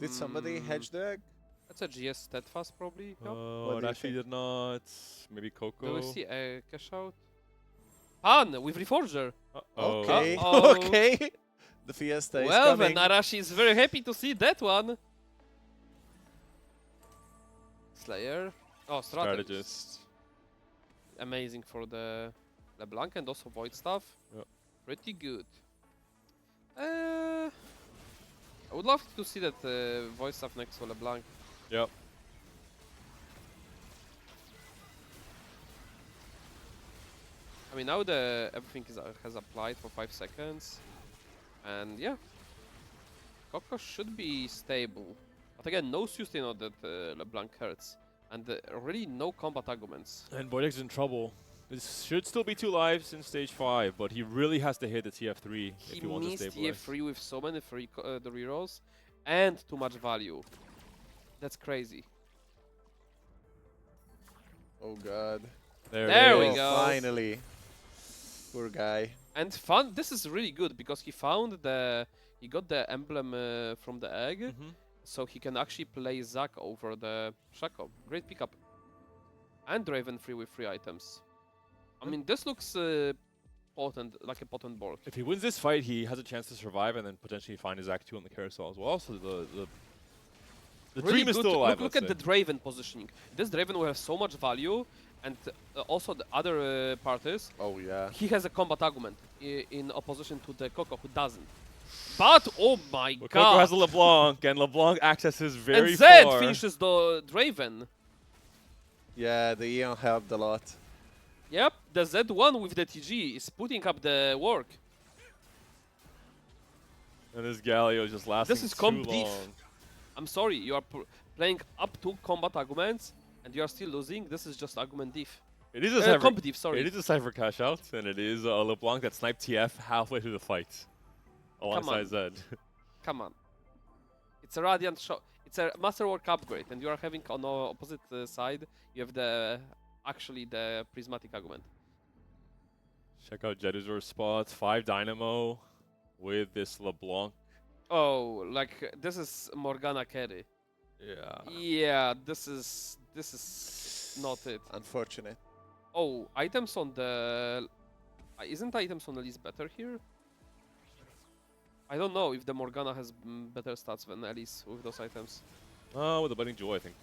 B: did somebody hedge the egg?
C: That's a GS steadfast probably. No?
B: What do you
A: Actually
B: think?
A: did not. Maybe Coco.
C: Do we see a cash out? Pan with Reforger.
A: Uh-oh.
B: Okay,
C: Uh-oh.
B: okay. The Fiesta is
C: Well,
B: coming.
C: then Arashi is very happy to see that one. Slayer. Oh, strategist.
A: Strategist.
C: Amazing for the LeBlanc and also Void stuff.
A: Yep.
C: Pretty good. I would love to see that Void stuff next to LeBlanc.
A: Yep.
C: I mean, now everything has applied for 5 seconds. And yeah. Coco should be stable. But again, no sustain on that LeBlanc hurts. And really no combat arguments.
A: And Wojtek's in trouble. This should still be 2 lives in stage 5, but he really has to hit the TF3 if
C: He
A: he wants to
C: missed
A: stabilize.
C: TF3 with so many the rerolls and too much value. That's crazy.
B: Oh god.
C: There
A: it
C: we
A: is.
C: go.
B: Finally. Poor guy.
C: And fun. This is really good because he got the emblem from the egg,
A: Mhm.
C: so he can actually play Zac over the Shaco. Great pickup. And Draven free with 3 items. I mean, this looks potent, like a potent board.
A: If he wins this fight, he has a chance to survive and then potentially find his Act 2 on the carousel as well. So the
C: Really
A: dream is
C: good.
A: still alive.
C: Look at the Draven positioning. This Draven will have so much value, and also the other parties.
B: Oh yeah.
C: He has a combat argument in opposition to the Coco, who doesn't. But oh my
A: But
C: god!
A: Coco has a LeBlanc, and LeBlanc accesses very
C: and Zed
A: far.
C: finishes the Draven.
B: Yeah, the Eon helped a lot.
C: Yep, the Z1 with the TG is putting up the work.
A: And this Galio is just lasting
C: is
A: too
C: comp diff.
A: long.
C: I'm sorry, you are playing up to combat arguments, and you are still losing. This is just argument diff.
A: It is a Cypher.
C: Comp diff, sorry.
A: It is a Cypher cash out, and it is LeBlanc that sniped TF halfway through the fight, alongside Zed.
C: Come on. It's a Radiant shot. It's a Masterwork upgrade, and you are having on the opposite side, you have the actually the prismatic argument.
A: Check out Jeduzor's spots. 5 Dynamo with this LeBlanc.
C: Oh, like this is Morgana carry.
A: Yeah.
C: Yeah, this is not it.
B: Unfortunate.
C: Oh, items on the isn't items on the list better here? I don't know if the Morgana has better stats than Elise with those items.
A: With the Budding Jewel, I think.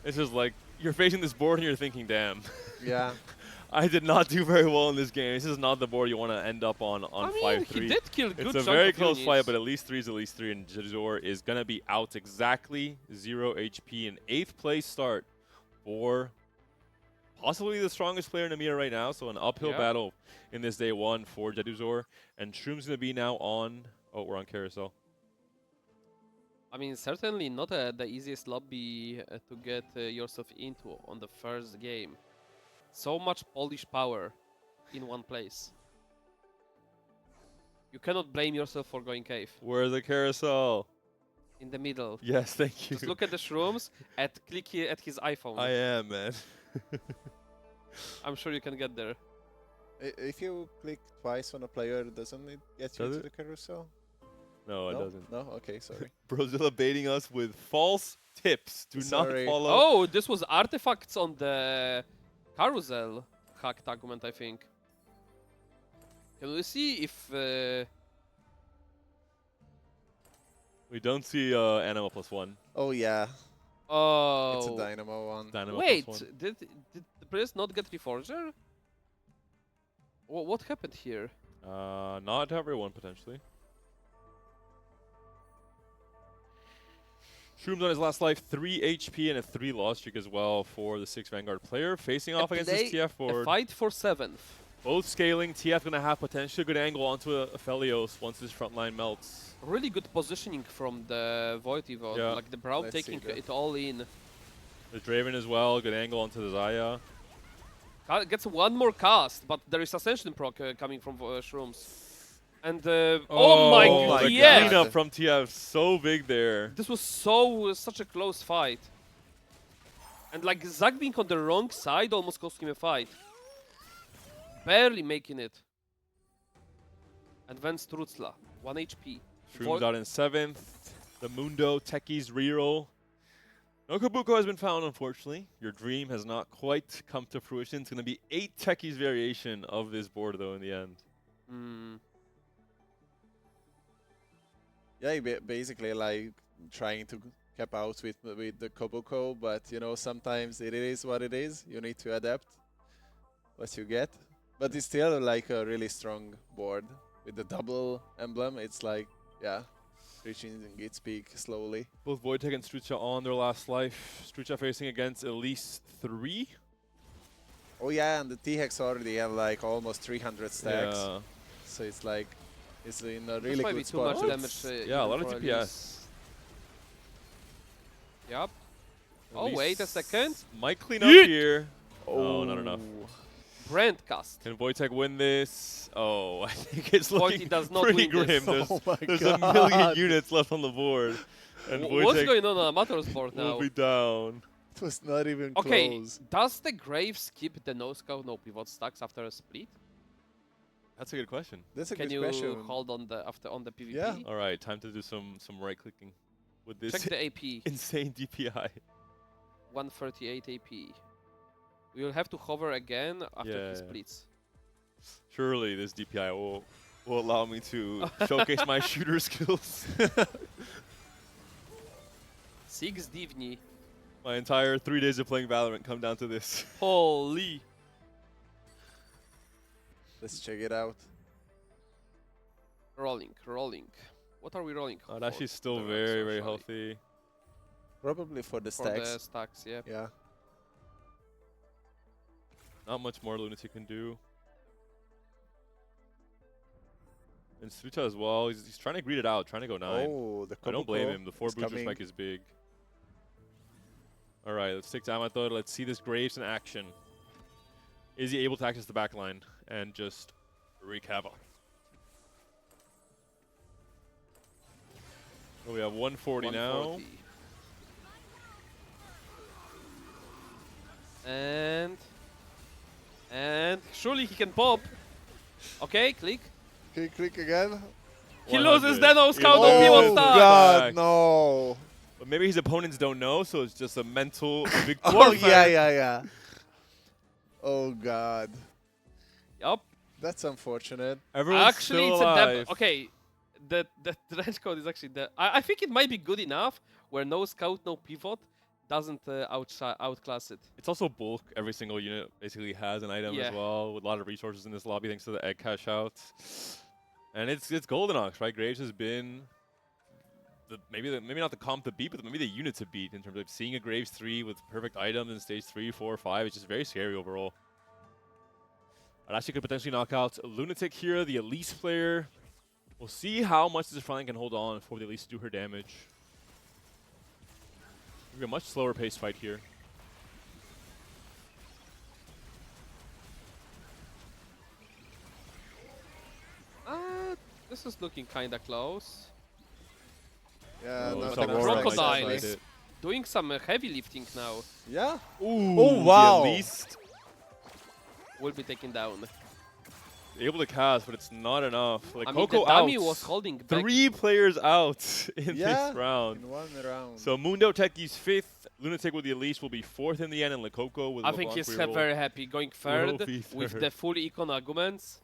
A: This is like, you're facing this board and you're thinking, damn.
B: Yeah.
A: I did not do very well in this game. This is not the board you want to end up on
C: I
A: 5-3.
C: mean, he did kill good
A: It's a
C: chunk
A: very
C: of
A: close
C: units.
A: fight, but at least 3 is at least 3, and Jeduzor is going to be out exactly 0 HP. An 8th place start for possibly the strongest player in EMEA right now, so an uphill battle in this day 1 for Jeduzor. And Shroom's going to be now on... Oh, we're on Carousel.
C: I mean, certainly not the easiest lobby to get yourself into on the first game. So much Polish power in one place. You cannot blame yourself for going cave.
A: Where's the Carousel?
C: In the middle.
A: Yes, thank you.
C: Just look at the shrooms and click here at his iPhone.
A: I am, man.
C: I'm sure you can get there.
B: If you click twice on a player, doesn't it get you
A: Does
B: to
A: it?
B: the carousel?
A: No, it doesn't.
B: No? Okay, sorry.
A: Brozilla baiting us with false tips. Do
B: Sorry.
A: not follow.
C: Oh, this was artifacts on the carousel hacked argument, I think. Can we see if...
A: We don't see Anima +1.
B: Oh yeah,
C: Oh...
B: it's a Dynamo one.
A: Dynamo
C: Wait,
A: +1.
C: did the players not get Reforger? What happened here?
A: Not to everyone, potentially. Shroom's on his last life, 3 HP and a 3 loss streak as well for the 6 Vanguard player. Facing off against this TF
C: A
A: board.
C: fight for 7th.
A: Both scaling. TF going to have potentially a good angle onto a Felios once his front line melts.
C: Really good positioning from the Void Evo.
A: Yeah.
C: Like the Brawl
B: Let's
C: taking
B: see that.
C: it all in.
A: The Draven as well, good angle onto the Zaya.
C: Gets one more cast, but there is Ascension proc coming from Shrooms. And oh my
B: my
C: god,
B: God.
C: yeah!
A: Cleanup from TF, so big there.
C: This was such a close fight. And like Zag being on the wrong side almost cost him a fight. Barely making it. And then Strutzla, 1 HP.
A: Shroom's out in 7th. The Mundo Techies reroll. No Kabuko has been found, unfortunately. Your dream has not quite come to fruition. It's going to be 8 Techies variation of this board, though, in the end.
C: Hmm.
B: Yeah, basically like trying to cap out with the Kobuko, but you know sometimes it is what it is. You need to adapt what you get, but it's still like a really strong board with the double emblem. It's like reaching its peak slowly.
A: Both Wojtek and Strucha on their last life. Strucha facing against Elise 3.
B: Oh yeah, and the T-Hex already have like almost 300 stacks,
A: Yeah,
B: so it's like it's in a
C: This
B: really
C: might be
B: good
C: too
B: spot.
C: much damage.
A: yeah, a lot of
C: for
A: DPS.
C: Elise. Yep. Oh, wait a second.
A: Might clean up
C: Yeet!
A: here. Oh, not enough.
C: Brand cast.
A: Can Wojtek win this? Oh, I think it's
C: Wojtek
A: looking
C: does not
A: pretty
C: win this.
A: grim. There's,
B: Oh my
A: there's a
B: God.
A: million units left on the board. And
C: What's
A: Wojtek
C: going on Amateur's board
A: will
C: now?
A: be down.
B: It was not even
C: Okay,
B: close.
C: does the Grave skip the no scout, no pivot stacks after a split?
A: That's a good question.
B: That's a
C: Can
B: good
C: you
B: question.
C: hold on the PvP?
B: Yeah.
A: All right, time to do some right clicking. with this
C: Check the AP.
A: insane DPI.
C: 138 AP. We will have to hover again after he
A: Yeah.
C: splits.
A: Surely this DPI will allow me to showcase my shooter skills.
C: 6 Divni.
A: My entire 3 days of playing Valorant come down to this.
C: Holy.
B: Let's check it out.
C: Rolling, rolling. What are we rolling?
A: Oh,
C: for?
A: Dashi's still
C: The
A: very,
C: runs,
A: very
C: sorry.
A: healthy.
B: Probably for the
C: For
B: stacks.
C: the stacks, yeah.
B: Yeah.
A: Not much more Lunatic can do. And Suta as well. He's trying to greet it out, trying to go 9.
B: Oh, the
A: I don't blame
B: Kobuko
A: him. The 4
B: is
A: booster
B: coming.
A: spike is big. All right, let's take Amator. Let's see this Graves in action. Is he able to access the back line and just wreak havoc? Oh, we have 140 now.
C: 140. And surely he can pop. Okay, click.
B: Can you click again?
C: He loses
A: 100.
C: Nano Scout on
B: Oh,
C: Pivot Star.
B: God, no.
A: But maybe his opponents don't know, so it's just a mental victory.
B: Oh, yeah. Oh, God.
C: Yup.
B: That's unfortunate.
A: Everyone's
C: Actually,
A: still
C: it's a
A: alive.
C: okay. The trench code is actually the. I think it might be good enough where no scout, no pivot doesn't outclass it.
A: It's also bulk. Every single unit basically has an item
C: Yeah.
A: as well, with a lot of resources in this lobby thanks to the egg cash out. And it's Goldenox, right? Graves has been maybe not the comp to beat, but maybe the unit to beat in terms of seeing a Graves 3 with perfect items in stage 3, 4, 5. It's just very scary overall. It actually could potentially knock out Lunatic here, the Elise player. We'll see how much this front line can hold on before the Elise do her damage. Maybe a much slower paced fight here.
C: This is looking kinda close.
B: Yeah,
A: Oh,
B: not
A: it's
C: the
A: a war like
C: crocodile
A: that,
C: is
A: right?
C: doing some heavy lifting now.
B: Yeah.
A: Ooh,
B: Oh, wow.
A: The Elise
C: Will be taken down.
A: able to cast, but it's not enough. Like
C: I mean,
A: Coco
C: the dummy
A: out.
C: was holding back.
A: 3 players out in
B: Yeah.
A: this round.
B: In one round.
A: So Mundo Techi's 5th, Lunatic with the Elise will be 4th in the end, and Lekoko with
C: I think
A: LeBlanc
C: he's
A: reroll
C: very happy going third
A: will be
C: with
A: third.
C: the full econ arguments.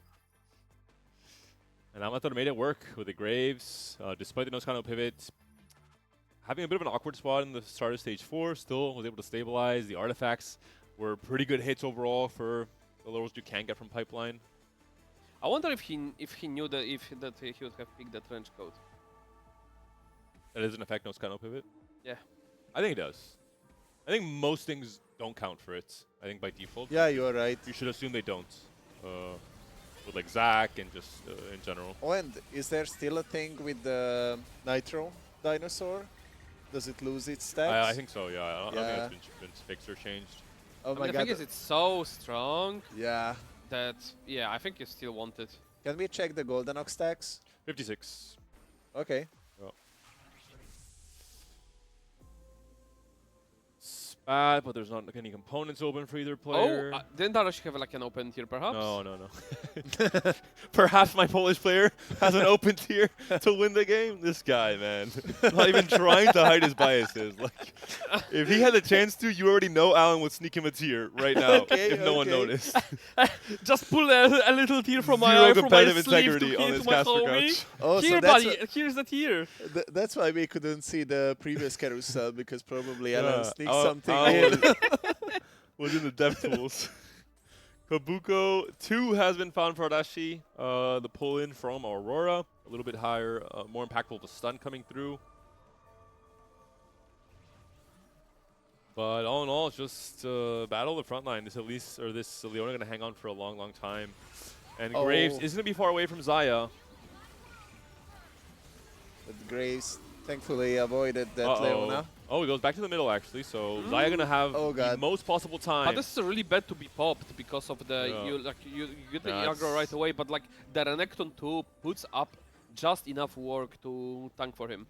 A: And Amator made it work with the Graves, despite the no kind of pivot. Having a bit of an awkward spot in the start of stage 4, still was able to stabilize. The artifacts were pretty good hits overall for the levels you can get from Pipeline.
C: I wonder if he knew that he would have picked the trench coat.
A: That doesn't affect no Scano pivot?
C: Yeah.
A: I think it does. I think most things don't count for it. I think by default.
B: Yeah, you're right.
A: You should assume they don't. With like Zac and just in general.
B: Oh, and is there still a thing with the Nitro dinosaur? Does it lose its stats?
A: I think so, yeah. I don't
B: Yeah.
A: think it's been fixed or changed.
B: Oh
C: I
B: my
C: mean, the
B: god.
C: thing is, it's so strong
B: Yeah.
C: that yeah, I think you still want it.
B: Can we check the Goldenox stacks?
A: 56.
B: Okay.
A: Spat, but there's not like, any components open for either player.
C: Oh, didn't Arash have like an open tier perhaps?
A: No. Perhaps my Polish player has an open tier to win the game. This guy, man, not even trying to hide his biases. Like, if he had a chance to, you already know Alan would sneak him a tier right now
B: Okay,
A: if no one
B: okay.
A: noticed.
C: Just pull a little tier from my
A: Zero
C: eye from my
A: competitive
C: sleeve
A: integrity
C: to
A: on
C: hit
A: this
C: my
A: Casper
C: homie.
A: couch.
B: Oh,
C: Here,
B: so that's,
C: buddy, here's the tier.
B: that's why we couldn't see the previous carousel, because probably Alan sneaked
A: I'll-
B: something
A: I'll-
B: in.
A: was in the dev tools. Kabuko 2 has been found for Adachi. The pull in from Aurora, a little bit higher, more impactful with the stun coming through. But all in all, it's just battle the front line. This Elise or this Leona gonna hang on for a long, long time. And
B: Oh.
A: Graves is gonna be far away from Zaya.
B: But Graves thankfully avoided that
A: Uh-oh.
B: Leona.
A: Oh, he goes back to the middle actually. So Zaya gonna have
B: Oh,
A: the
B: God.
A: most possible time.
C: But this is really bad to be popped because of the
A: Yeah.
C: you get the
A: Yeah,
C: aggro right
A: it's-
C: away, but like the Renekton 2 puts up just enough work to tank for him.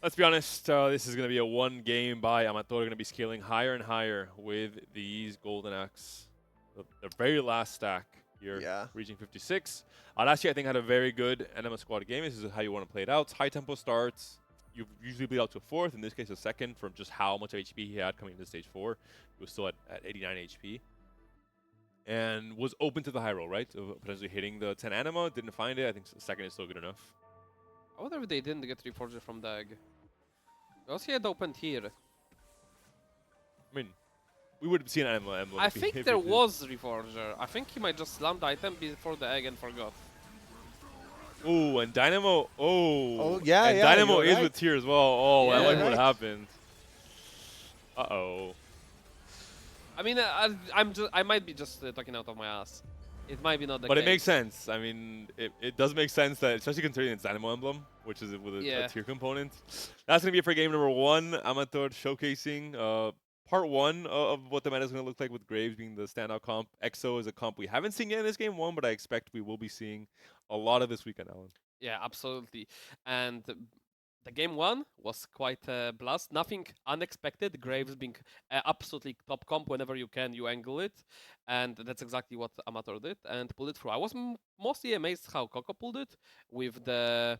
A: Let's be honest, this is going to be a one game by Amator. Going to be scaling higher and higher with these Golden Axe. The very last stack here,
B: Yeah.
A: reaching 56. Arashi, I think, had a very good Enema Squad game. This is how you want to play it out. High tempo starts. you usually bleed out to a fourth. In this case, a second from just how much HP he had coming into stage 4. He was still at 89 HP. And was open to the high roll, right? Of potentially hitting the 10 anima. Didn't find it. I think second is still good enough.
C: I wonder if they didn't get Reforger from the egg. Because he had opened here.
A: I mean, we would see an emblem.
C: I think there was Reforger. I think he might just slam the item before the egg and forgot.
A: Oh, and Dynamo.
B: Oh, yeah,
A: and
B: yeah,
A: Dynamo
B: you're
A: is
B: right.
A: with Tier as well. Oh, that
C: Yeah.
A: might be what
B: Right.
A: happened. Uh-oh.
C: I mean, I might be just talking out of my ass. It might be not the
A: But
C: case.
A: it makes sense. I mean, it does make sense that, especially considering it's Dynamo Emblem, which is with a
C: Yeah.
A: tier component. That's going to be it for game number 1. Amateur showcasing part 1 of what the meta is going to look like, with Graves being the standout comp. EXO is a comp we haven't seen yet in this game 1, but I expect we will be seeing a lot of this weekend, Alan.
C: Yeah, absolutely. And the game 1 was quite a blast. Nothing unexpected. Graves being absolutely top comp. Whenever you can, you angle it. And that's exactly what Amateur did and pulled it through. I was mostly amazed how Coco pulled it with the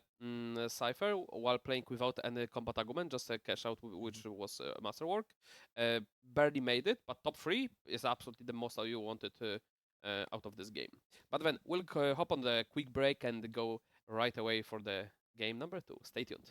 C: Cypher while playing without any combat argument, just a cash out, which was masterwork. Barely made it, but top 3 is absolutely the most you wanted out of this game. But then we'll hop on the quick break and go right away for the game number 2. Stay tuned.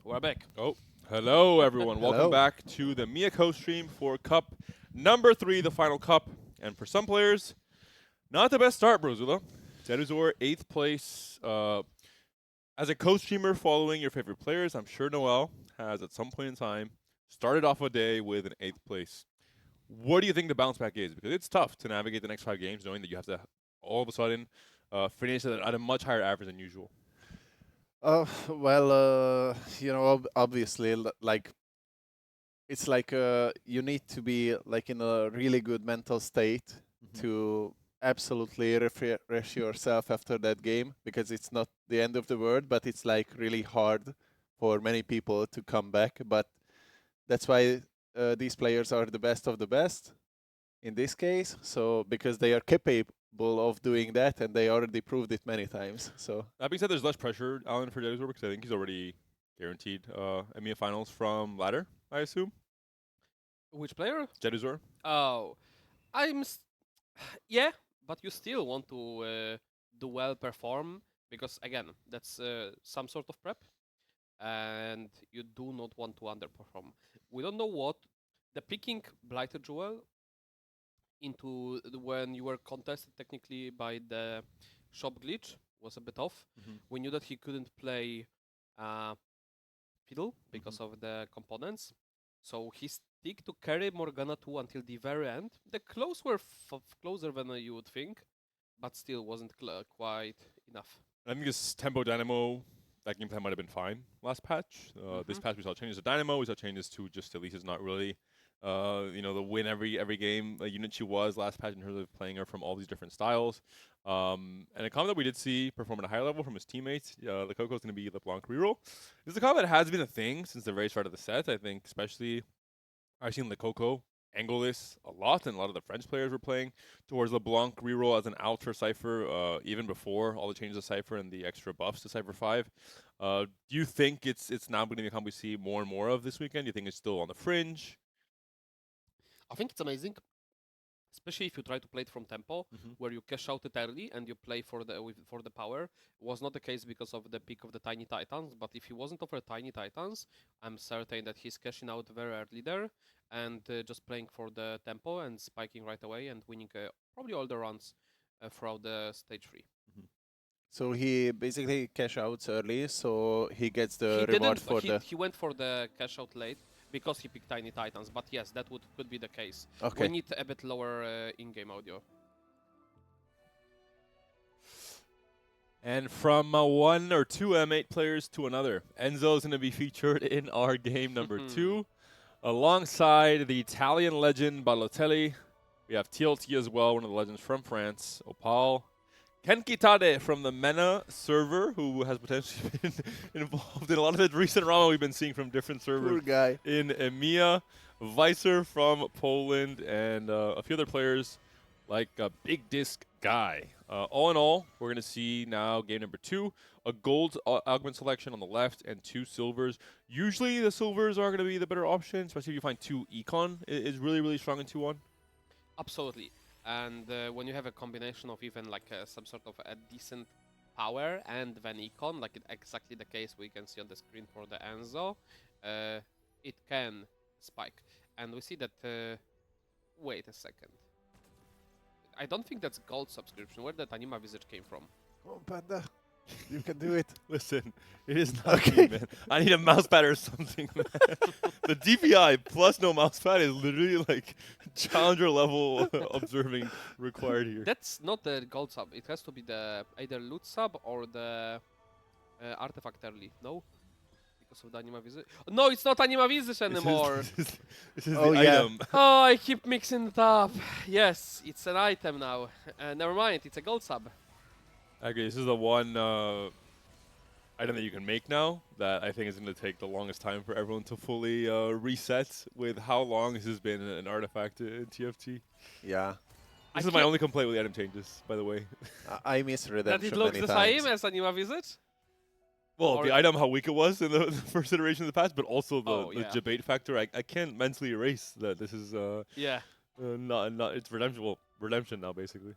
C: We're back.
A: Oh, hello everyone. Welcome
B: Hello.
A: back to the EMEA co-stream for Cup number 3, the final cup. And for some players, not the best start, Brozula. Deduzor, 8th place. As a co-streamer following your favorite players, I'm sure Noel has at some point in time started off a day with an 8th place. What do you think the bounce back is? Because it's tough to navigate the next 5 games knowing that you have to all of a sudden finish at a much higher average than usual.
B: Well, obviously, like it's like you need to be like in a really good mental state to absolutely refresh yourself after that game, because it's not the end of the world, but it's like really hard for many people to come back. But that's why these players are the best of the best in this case. So because they are capable of doing that, and they already proved it many times. So
A: That being said, there's less pressure, Alan, for Deduzor, because I think he's already guaranteed EMEA finals from ladder, I assume.
C: Which player?
A: Deduzor.
C: Oh, yeah, but you still want to do well, perform, because again, that's some sort of prep, and you do not want to underperform. We don't know what the picking Blighted Jewel into when you were contested technically by the shop glitch was a bit off. We knew that he couldn't play Fiddle because of the components, so he stick to carry Morgana 2 until the very end. The close were closer than you would think, but still wasn't quite enough.
A: I think this Tempo Dynamo, that game plan might have been fine last patch. This patch we saw changes to Dynamo, we saw changes to just Elisa's not really, the win every game unit she was last patch in terms of playing her from all these different styles. And a combo that we did see perform at a high level from his teammates, the Coco's going to be LeBlanc reroll. This is a combo that has been a thing since the very start of the set. I think especially I've seen Coco angle this a lot, and a lot of the French players were playing towards LeBlanc reroll as an out for Cypher, even before all the changes to Cypher and the extra buffs to Cypher 5. Do you think it's now going to become we see more and more of this weekend? Do you think it's still on the fringe?
C: I think it's amazing, especially if you try to play it from tempo, where you cash out it early and you play for the power. It was not the case because of the pick of the Tiny Titans, but if he wasn't offered Tiny Titans, I'm certain that he's cashing out very early there and just playing for the tempo and spiking right away and winning probably all the runs throughout the stage 3.
B: So he basically cash outs early, so he gets the
C: He
B: reward
C: didn't.
B: for the.
C: He went for the cash out late because he picked Tiny Titans. But yes, that could be the case.
B: Okay.
C: We need a bit lower in-game audio.
A: And from 1 or 2 M8 players to another, Enzo is going to be featured in our game number 2, alongside the Italian legend Balotelli. We have TLT as well, one of the legends from France, Opal. Ken Kitade from the MENA server, who has potentially been involved in a lot of the recent drama we've been seeing from different servers
B: Poor guy.
A: in EMEA. Vicer from Poland, and a few other players like Big Disc Guy. All in all, we're going to see now game number 2, a gold augment selection on the left and 2 silvers. Usually the silvers are going to be the better option, especially if you find 2 econ is really, really strong in 2-1.
C: Absolutely. And when you have a combination of even like some sort of a decent power and then econ, like exactly the case we can see on the screen for the Enzo, it can spike. And we see that, wait a second. I don't think that's gold subscription. Where that Anima Visage came from?
B: Come on, Panda. You can do it.
A: Listen, it is not me, man. I need a mouse pad or something, man. The DPI plus no mouse pad is literally like challenger level observing required here.
C: That's not the gold sub. It has to be the either loot sub or the artifact early. No? Because of the Anima Visage. No, it's not Anima Visage anymore.
A: This is
B: Oh,
A: the
B: yeah.
A: item.
C: Oh, I keep mixing it up. Yes, it's an item now. Never mind, it's a gold sub.
A: I agree. This is the one item that you can make now that I think is going to take the longest time for everyone to fully reset with how long this has been an artifact in TFT.
B: Yeah.
A: This is my only complaint with the item changes, by the way.
B: I miss
C: That
B: Redemption
C: it looks
B: many
C: the
B: times.
C: same as Anima Visage?
A: Well,
C: Or-
A: the item, how weak it was in the first iteration of the patch, but also the,
C: Oh,
A: the
C: yeah.
A: debate factor. I can't mentally erase that this is
C: Yeah.
A: not it's redemption. Well, redemption now, basically.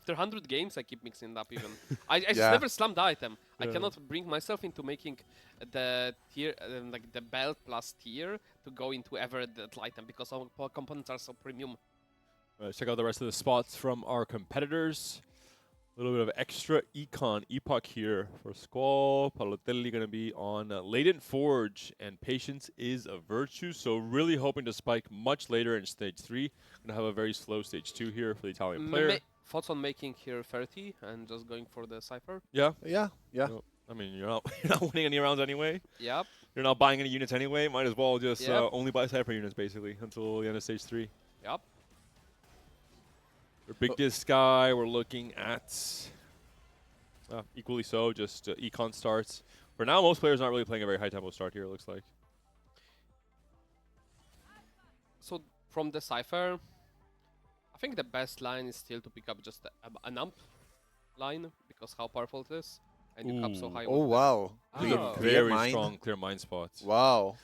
C: After 100 games, I keep mixing it up even. I just
B: Yeah.
C: never slammed the item. I
A: Yeah.
C: cannot bring myself into making the tier, like the belt plus tier, to go into ever that item because all components are so premium.
A: Check out the rest of the spots from our competitors. A little bit of extra econ epoch here for Squall. Palotelli going to be on Latent Forge, and Patience is a virtue. So really hoping to spike much later in stage 3. Going to have a very slow stage 2 here for the Italian player.
C: Thoughts on making here 30 and just going for the cipher?
A: Yeah.
B: Yeah.
A: No, I mean, you're not you're not winning any rounds anyway.
C: Yep.
A: You're not buying any units anyway. Might as well just
C: Yep.
A: only buy Cypher units basically until the end of stage 3.
C: Yep.
A: For Big Disc Guy, we're looking at equally so, just econ starts. For now, most players aren't really playing a very high tempo start here, it looks like.
C: So from the cipher, I think the best line is still to pick up just an amp line because how powerful it is, and you cap so
A: Ooh.
C: high.
B: Oh
C: with
B: wow.
A: These
C: Oh.
A: are
B: Clear
A: very
B: mind.
A: strong clear mind spots.
B: Wow.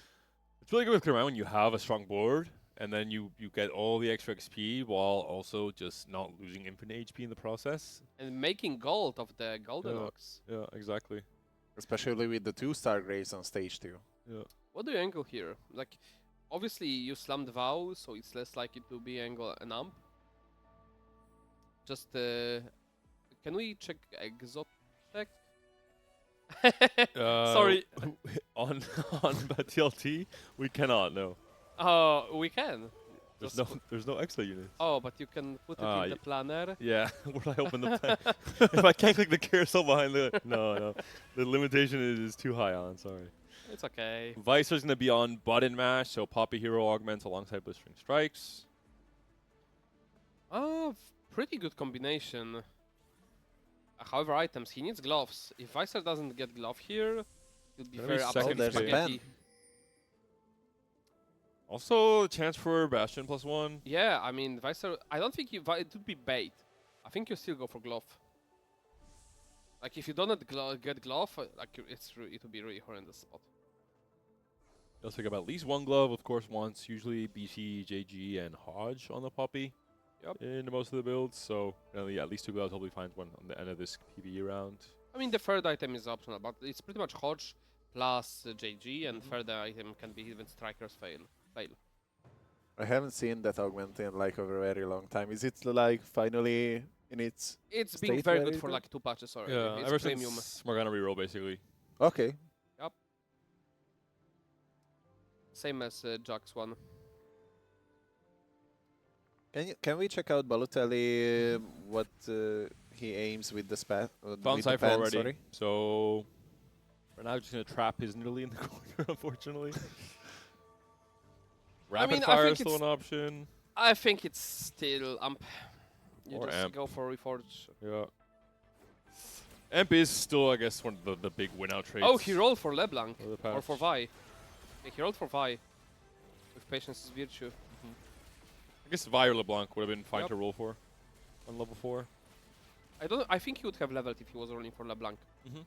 A: It's really good with clear mind when you have a strong board, and then you get all the extra XP while also just not losing infinite HP in the process.
C: and making gold of the golden
A: Yeah.
C: ox.
A: Yeah, exactly.
B: Especially with the 2-star graves on stage 2.
A: Yeah.
C: What do you angle here? Like, obviously you slammed Vow, so it's less likely to be angle an amp. Just can we check Exotech? Sorry.
A: On TLT, we cannot. No,
C: Oh, we can.
A: there's no extra units.
C: Oh, but you can put it in the
A: y-
C: planner.
A: Yeah, where do I open the plan? If I can't click the carousel behind the no, the limitation is too high on. Sorry.
C: It's okay.
A: Vicer's gonna be on button mash, so Poppy Hero augments alongside Blistering Strikes.
C: Pretty good combination. However, items, he needs gloves. If Vicer doesn't get glove here, he'll be
A: Very
C: very
A: second
C: upset.
B: there's a
A: phase.
B: pen.
A: Also, a chance for Bastion +1.
C: Yeah, I mean, Vicer, I don't think it would be bait. I think you still go for glove. Like, if you don't get glove, like, it would be really horrendous spot.
A: He'll pick up at least one glove, of course, once. Usually BC, JG, and Hodge on the Poppy.
C: Yep.
A: In most of the builds, so yeah, at least 2 gloves. Hopefully, finds one on the end of this PvE round.
C: I mean, the third item is optional, but it's pretty much Hodge plus JG, and third item can be even Striker's fail.
B: I haven't seen that augment in like over a very long time. Is it like finally in its...
C: It's been
B: State
C: very
B: ready
C: good for
B: to-
C: like 2 patches already.
A: Yeah,
C: It's
A: ever
C: premium.
A: since Morgana reroll, basically.
B: Okay.
C: Same as Jax one.
B: Can we check out Balotelli, what he aims with the spat?
A: Found Cypher already.
B: Sorry.
A: So we're now just gonna trap his Nidalee in the corner, unfortunately. Rapid
C: mean, I
A: fire
C: think
A: is still
C: it's-
A: an option.
C: I think it's still amp. You
A: Or
C: just
A: amp.
C: go for Reforge.
A: Yeah. Amp is still, I guess, one of the big win-out traits.
C: Oh, he rolled for LeBlanc.
A: for the
C: Or for
A: patch.
C: Vi. Yeah, he rolled for Vi. With Patience is Virtue.
A: I guess Vi or LeBlanc would have been fine
C: Yep.
A: to roll for on level 4.
C: I think he would have leveled if he was rolling for LeBlanc.
A: Mm-hmm.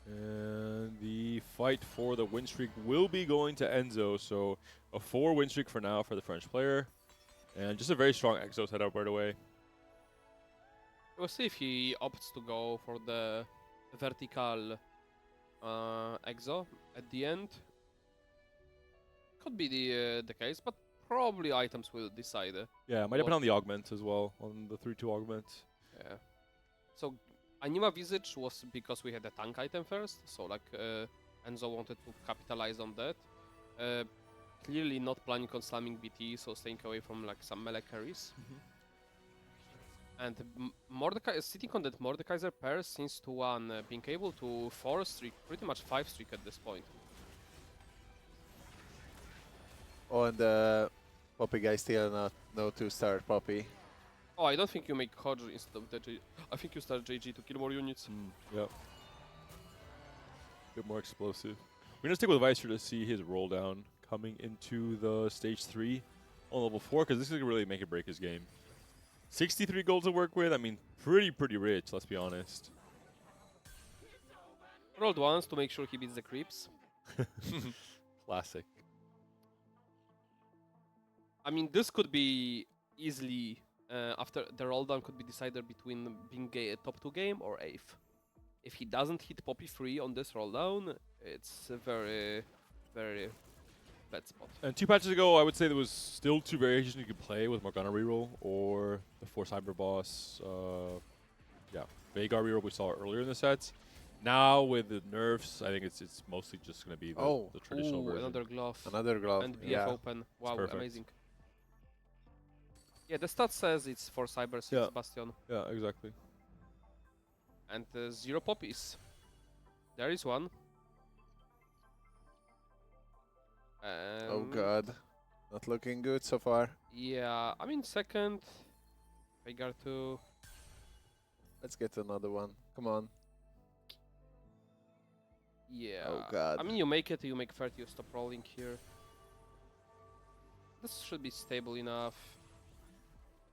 A: And the fight for the win streak will be going to Enzo. So a 4 win streak for now for the French player. And just a very strong Exo setup right away.
C: We'll see if he opts to go for the vertical exo at the end. Could be the case, but probably items will decide.
A: Yeah, it might depend on the augment as well, on the 3-2 augment.
C: Yeah. So Anima Visage was because we had a tank item first, so like Enzo wanted to capitalize on that. Clearly not planning on slamming BT, so staying away from like some melee carries. And Mordecai sitting on that Mordekaiser pair since to 1, being able to 4 streak, pretty much 5 streak at this point.
B: Oh, and the Poppy guy still not no 2-star Poppy.
C: Oh, I don't think you make Hodge instead of the J. I think you start JG to kill more units.
A: Yep. Bit more explosive. We're gonna stick with Vicer to see his roll down coming into the stage 3 on level 4, because this is gonna really make or break his game. 63 gold to work with. I mean, pretty rich. Let's be honest.
C: Rolled once to make sure he beats the creeps.
A: Classic.
C: I mean, this could be easily after the roll down could be decided between being a top 2 game or 8th. If he doesn't hit Poppy 3 on this roll down, it's a very, very bad spot.
A: And 2 patches ago, I would say there was still 2 variations you could play with Morgana reroll or the 4 Cyber Boss. Yeah, Veigar reroll we saw earlier in the sets. Now with the nerfs, I think it's mostly just going to be the traditional
C: Ooh,
A: version.
C: another glove.
B: Another glove.
C: And BF
B: Yeah.
C: open. Wow,
A: perfect.
C: amazing. Yeah, the stat says it's for Cyber 6
A: Yeah.
C: Bastion.
A: Yeah, exactly.
C: And 0 poppies. There is one.
B: Oh god. Not looking good so far.
C: Yeah, I mean second. Veigar 2.
B: Let's get another one. Come on.
C: Yeah.
B: Oh god.
C: I mean you make it, you make 30, you stop rolling here. This should be stable enough.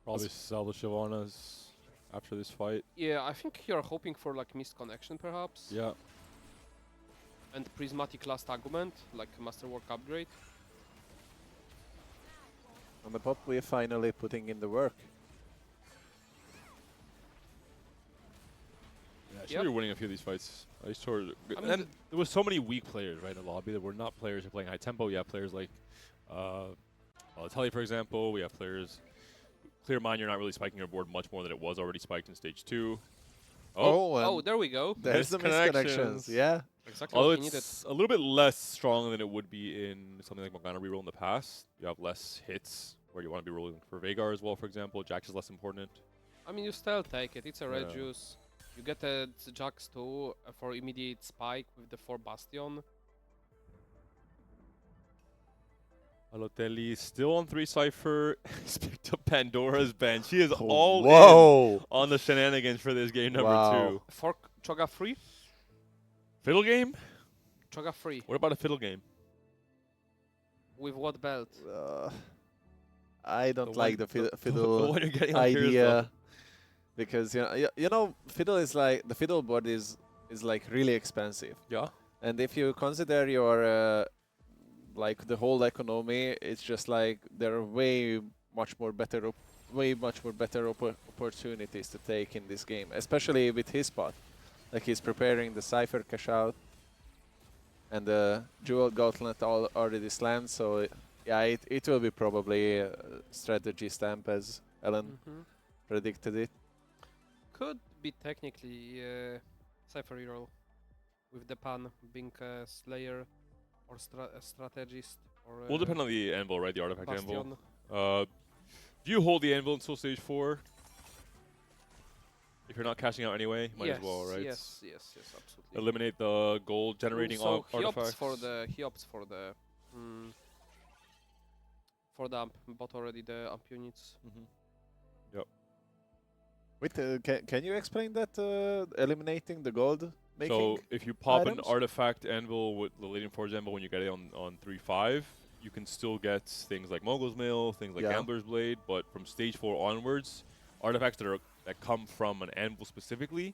A: Probably sell the Shyvanas after this fight.
C: Yeah, I think you're hoping for like missed connection perhaps.
A: Yeah.
C: And prismatic last argument, like Masterwork upgrade.
B: On the pop, we're finally putting in the work.
A: Yeah, should
C: Yep.
A: be winning a few of these fights. I sort of,
C: I mean,
A: and there was so many weak players right in the lobby that were not players who are playing high tempo. You have players like Telly, for example. We have players. Clear mind, you're not really spiking your board much more than it was already spiked in stage 2.
C: Oh, there we go.
B: there's the misconnections. Yeah.
C: Exactly
A: Although
C: what he needed.
A: it's a little bit less strong than it would be in something like Morgana reroll in the past. You have less hits where you want to be rolling for Veigar as well, for example. Jax is less important.
C: I mean, you still take it. It's a red
A: Yeah.
C: juice. You get a Jax too for immediate spike with the 4 Bastion.
A: Balotelli still on 3 Cypher. He's picked up Pandora's bench. He is all in
B: Whoa.
A: on the shenanigans for this game number
B: Wow.
A: 2.
C: Fork Choga free?
A: Fiddle game?
C: Choga free.
A: What about a fiddle game?
C: With what belt?
B: I don't
A: The
B: like
A: one-
B: the
A: the
B: fiddle
A: one you're getting on here is
B: idea because you know fiddle is like the fiddle board is like really expensive,
A: Yeah.
B: and if you consider your like the whole economy, it's just like there are way much more better opportunities to take in this game, especially with his spot. Like he's preparing the Cypher cash out, and the Jewel Gauntlet already slammed, so yeah, it will be probably a strategy stamp as Ellen predicted it.
C: Could be technically Cypher reroll with the pan being a Slayer or a strategist or
A: Will depend on the anvil, right? The artifact
C: Bastion.
A: anvil. Do you hold the anvil until stage 4? If you're not cashing out anyway, might as well, right?
C: Yes, absolutely.
A: Eliminate the gold generating
C: So he
A: artifacts.
C: opts for the amp, bought already the amp units.
A: Yep.
B: Wait, can you explain that eliminating the gold making?
A: So if you pop
B: items?
A: an artifact anvil with the Leading Forge anvil when you get it on 3-5, you can still get things like Mogul's Mill, things like
B: Yeah.
A: Gambler's Blade, but from stage 4 onwards, artifacts that come from an anvil specifically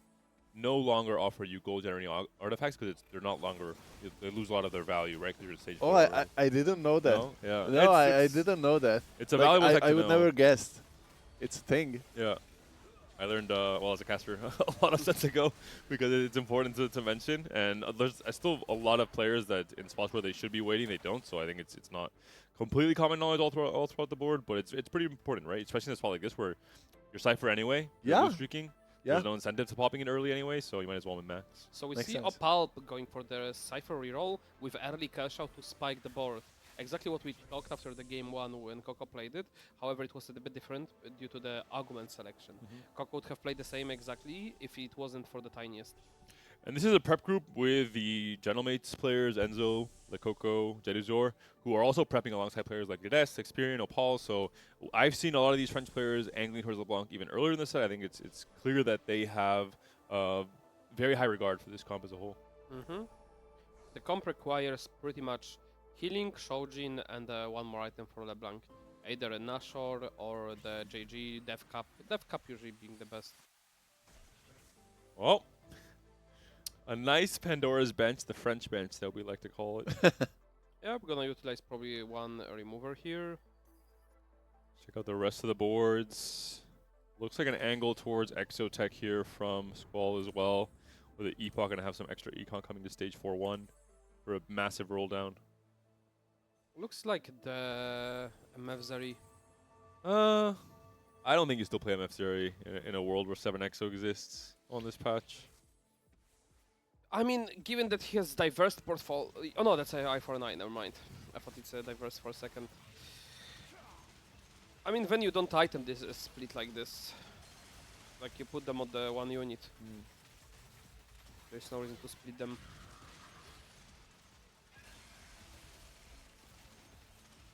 A: no longer offer you gold generating artifacts because they're not longer, they lose a lot of their value, right? Because you're at stage 4.
B: Oh, I didn't know that.
A: No? Yeah.
B: No, I
A: It's-
B: didn't know that.
A: It's a
B: Like,
A: valuable tech
B: I
A: to
B: would
A: know.
B: never guessed. It's a thing.
A: Yeah. I learned, well, as a caster, a lot of sets ago because it's important to mention. And there's still a lot of players that in spots where they should be waiting, they don't. So I think it's not completely common knowledge all throughout the board, but it's pretty important, right? Especially in a spot like this where you're Cypher anyway. You're
B: Yeah.
A: blue streaking.
B: Yeah.
A: There's no incentive to popping it early anyway, so you might as well win max.
C: So we
B: Makes
C: see
B: sense.
C: Opal going for the Cypher reroll with early cash out to spike the board. Exactly what we talked after the game 1 when Coco played it. However, it was a bit different due to the argument selection. Coco would have played the same exactly if it wasn't for the tiniest.
A: And this is a prep group with the Gentlemates players, Enzo, Lecoco, Jeduzor, who are also prepping alongside players like Gades, Experian, Opal. So I've seen a lot of these French players angling towards LeBlanc even earlier in the set. I think it's clear that they have very high regard for this comp as a whole.
C: The comp requires pretty much healing, Shojin, and one more item for LeBlanc. Either a Nashor or the JG Death Cup. Death Cup usually being the best.
A: Well, a nice Pandora's bench, the French bench that we like to call it.
C: Yeah, we're gonna utilize probably one remover here.
A: Check out the rest of the boards. Looks like an angle towards Exotech here from Squall as well. With an Epoch going to have some extra econ coming to stage 4-1 for a massive roll down.
C: Looks like the MF
A: I don't think you still play MF Zeri in a world where 7XO exists on this patch.
C: I mean, given that he has diverse portfolio. Oh no, that's a I49. Never mind. I thought it's a diverse for a second. I mean, when you don't item this split like this, like you put them on the one unit, there's no reason to split them.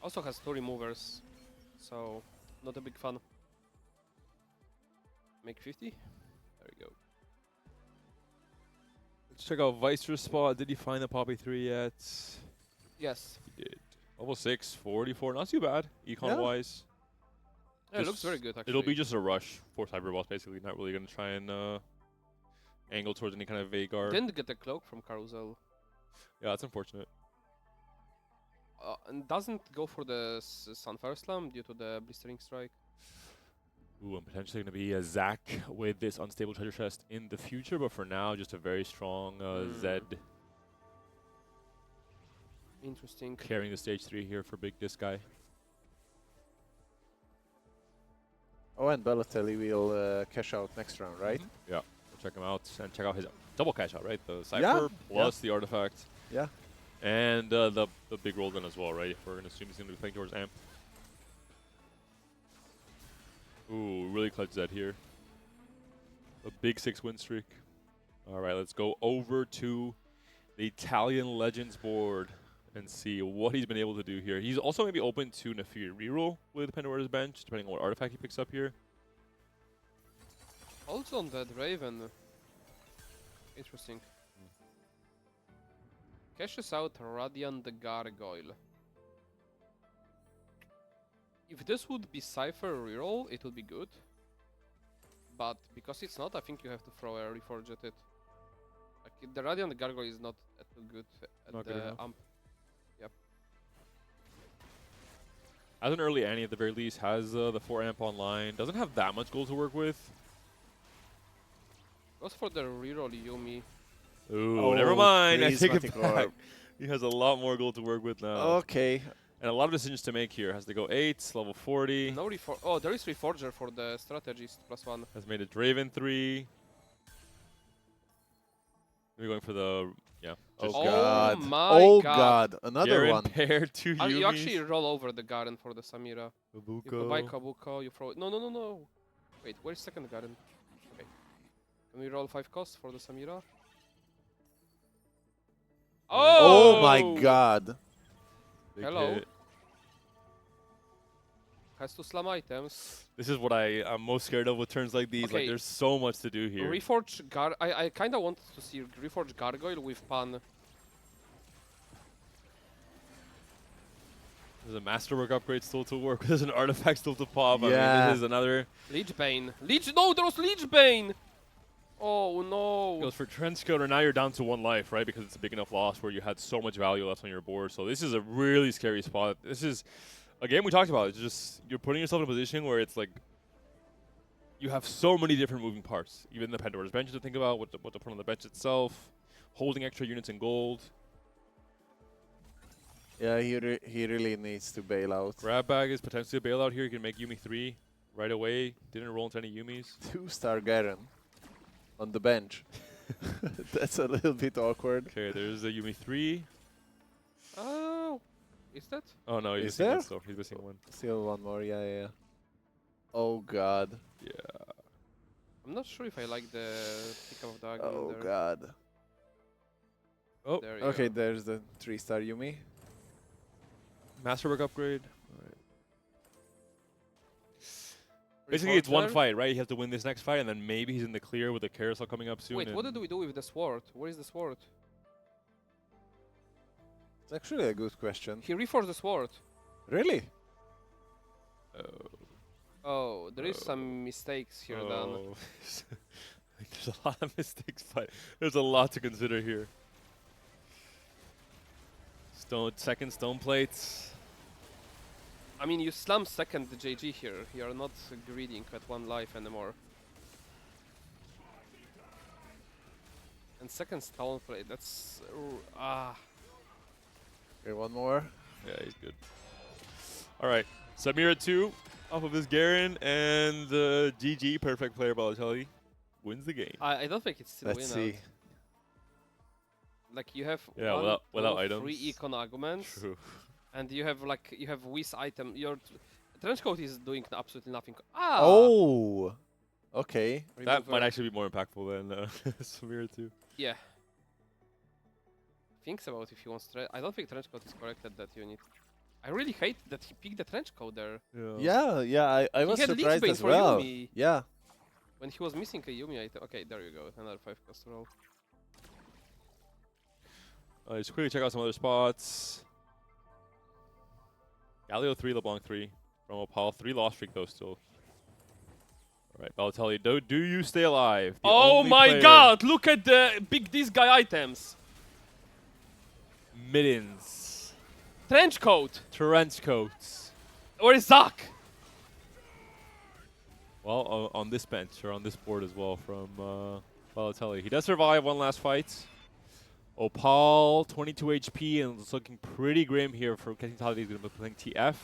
C: Also has 2 removers, so not a big fan. Make 50. There we go.
A: Let's check out Vicer's spot. Did he find the Poppy 3 yet?
C: Yes.
A: He did. Level 6, 44. Not too bad, econ-wise.
C: Yeah, it looks very good, actually.
A: It'll be just a rush for SuperBrawl, basically. Not really going to try and angle towards any kind of Vagar.
C: Didn't get a cloak from Carousel.
A: Yeah, that's unfortunate.
C: And doesn't go for the Sunfire Slam due to the Blistering Strike.
A: Ooh, and potentially going to be a Zac with this unstable treasure chest in the future, but for now, just a very strong Zed
C: Interesting.
A: carrying the stage 3 here for Big Disc Guy.
B: Oh, and Balotelli will cash out next round, right?
A: Yeah, we'll check him out and check out his double cash out, right? The Cypher plus the artifact.
B: Yeah.
A: And the big roll then as well, right? If we're going to assume he's going to be playing towards Amp. Ooh, really clutch Zed here. A big 6 win streak. All right, let's go over to the Italian Legends board and see what he's been able to do here. He's also maybe open to Nafir reroll with Pandora's Bench, depending on what artifact he picks up here.
C: Also on that Raven. Interesting. Cashes out Radiant the Gargoyle. If this would be Cypher reroll, it would be good. But because it's not, I think you have to throw a Reforge at it. Like, the Radiant Gargoyle is not too good at
A: Not good
C: the
A: enough.
C: amp. Yep.
A: As an early Annie, at the very least, has the 4 amp online. Doesn't have that much gold to work with.
C: Goes for the reroll Yumi.
A: Ooh,
B: Oh,
A: never mind. I
B: Prismatic
A: take it back.
B: Orb.
A: He has a lot more gold to work with now.
B: Okay.
A: And a lot of decisions to make here. Has to go 8, level 40.
C: No Reforge. Oh, there is Reforger for the strategist +1.
A: Has made a Draven 3. We're going for the, yeah.
B: Oh,
A: just
C: Oh
B: God.
C: my
B: Oh,
C: God.
B: God. Another
A: Garen
B: one.
A: pair 2
C: You
A: Yumis.
C: actually roll over the Garen for the Samira. You go buy Kabuko, you throw it. No. Wait, where's second Garen? Okay. Can we roll 5 costs for the Samira?
B: Oh, my God.
A: Big
C: Hello.
A: hit.
C: Has to slam items.
A: This is what I'm most scared of with turns like these. Like,
C: Okay.
A: there's so much to do here.
C: Reforge I kind of wanted to see Reforge Gargoyle with Pan.
A: There's a Masterwork upgrade still to work. There's an artifact still to pop. I mean,
B: Yeah.
A: this is another.
C: Leech Bane. No, there was Leech Bane! Oh no.
A: Goes for Trenchcoat, now you're down to 1 life, right? Because it's a big enough loss where you had so much value left on your board. So this is a really scary spot. This is a game we talked about. It's just you're putting yourself in a position where it's like you have so many different moving parts. Even the Pandora's Bench to think about, what to put on the bench itself, holding extra units in gold.
B: Yeah, he really needs to bail out.
A: Grab Bag is potentially a bailout here. You can make Yumi 3 right away. Didn't roll into any Yumis.
B: 2-star Garen on the bench. That's a little bit awkward.
A: Okay, there's a Yumi 3.
C: Oh, is that?
A: Oh no, he's
B: Is
A: missing one
B: there?
A: still. He's missing one.
B: Still one more, yeah. Oh, God.
A: Yeah.
C: I'm not sure if I like the pick of the
B: Oh,
C: argument there.
B: God.
A: Oh,
C: There you
B: Okay,
C: go.
B: there's the 3-star Yumi.
A: Masterwork upgrade. Alright. Basically, it's one
C: Reforger?
A: fight, right? He has to win this next fight, and then maybe he's in the clear with the carousel coming up soon.
C: Wait, what
A: and
C: did we do with the sword? Where is the sword?
B: It's actually a good question.
C: He reforged the sword.
B: Really?
C: Oh, there is
A: Oh.
C: some mistakes here done.
A: Oh. Like, there's a lot of mistakes, but there's a lot to consider here. Second stone plates.
C: I mean, you slam second the JG here. You're not greeding at 1 life anymore. And second stone play, that's...
B: Okay, one more.
A: Yeah, he's good. All right, Samira 2 off of his Garen, and GG, perfect player Balotelli, wins the game.
C: I don't think it's still
B: Let's
C: win
B: see.
C: out. Like you have
A: Yeah,
C: one,
A: without
C: two,
A: items.
C: 3 econ arguments,
A: True.
C: and you have whiz item. Your trench coat is doing absolutely nothing.
B: Oh! Okay.
A: That might
C: Remover.
A: actually be more impactful than Samira 2.
C: Yeah. Thinks about if he wants to. I don't think trench coat is correct at that unit. I really hate that he picked the trench coat there
B: Yeah, I was
C: had Leech
B: surprised
C: Bane
B: as
C: for
B: well.
C: Yuumi.
B: Yeah.
C: when he was missing a EUNE item. Okay, there you go. Another 5 cost roll.
A: Just quickly check out some other spots. Galio 3, LeBlanc 3. From Opal 3 loss streak though still. Alright, Balotelli, do you stay alive? The
C: Oh
A: only
C: my
A: player-
C: god! Look at the big this guy items.
A: Middens.
C: Trench coat.
A: Trench coats.
C: Where is Zach?
A: Well, on this bench, or on this board as well from Balotelli. He does survive one last fight. Opal, 22 HP, and it's looking pretty grim here for Kenny. He's going to be playing TF.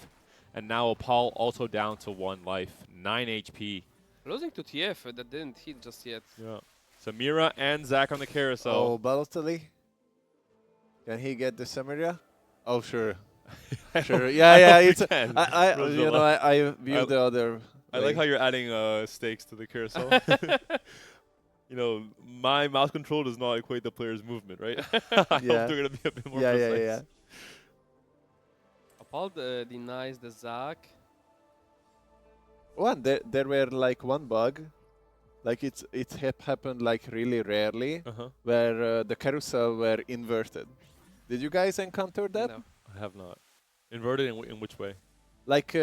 A: And now Opal also down to 1 life, 9 HP.
C: Losing to TF that didn't hit just yet.
A: Yeah. Samira and Zach on the carousel.
B: Oh, Balotelli. Can he get the Samaria? Oh, sure. Sure. Yeah, it's. I view the other.
A: I like how you're adding stakes to the carousel. You know, my mouse control does not equate the player's movement, right? I hope
B: Yeah.
A: they're going to be a bit more
B: Yeah.
A: precise.
C: Opal denies the Zach.
B: One, there were like one bug, like it happened like really rarely,
A: Uh-huh.
B: where the carousel were inverted. Did you guys encounter that?
C: No.
A: I have not. Inverted in which way?
B: Like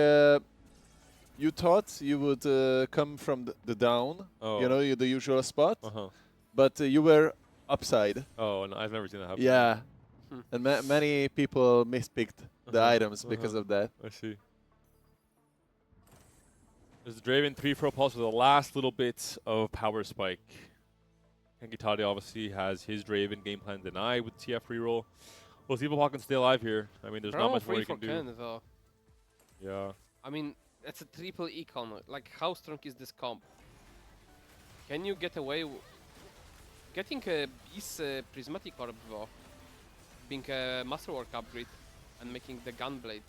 B: you thought you would come from the down,
A: Oh.
B: you know, the usual spot,
A: Uh-huh.
B: but you were upside.
A: Oh, no, I've never seen that happen.
B: Yeah,
C: Hmm.
B: and many people mispicked the
A: Uh-huh,
B: items because of that.
A: I see. There's Draven 3 for Pulse with the last little bit of power spike. Kenkitade obviously has his Draven game plan denied with TF reroll. Well, see if Opal can stay alive here. I mean, there's not much more
C: free
A: he
C: for
A: can do.
C: Ken though.
A: Yeah.
C: I mean, it's a triple econ. Like, how strong is this comp? Can you get away getting a Beast Prismatic Orb though? Being a Masterwork upgrade and making the Gunblade.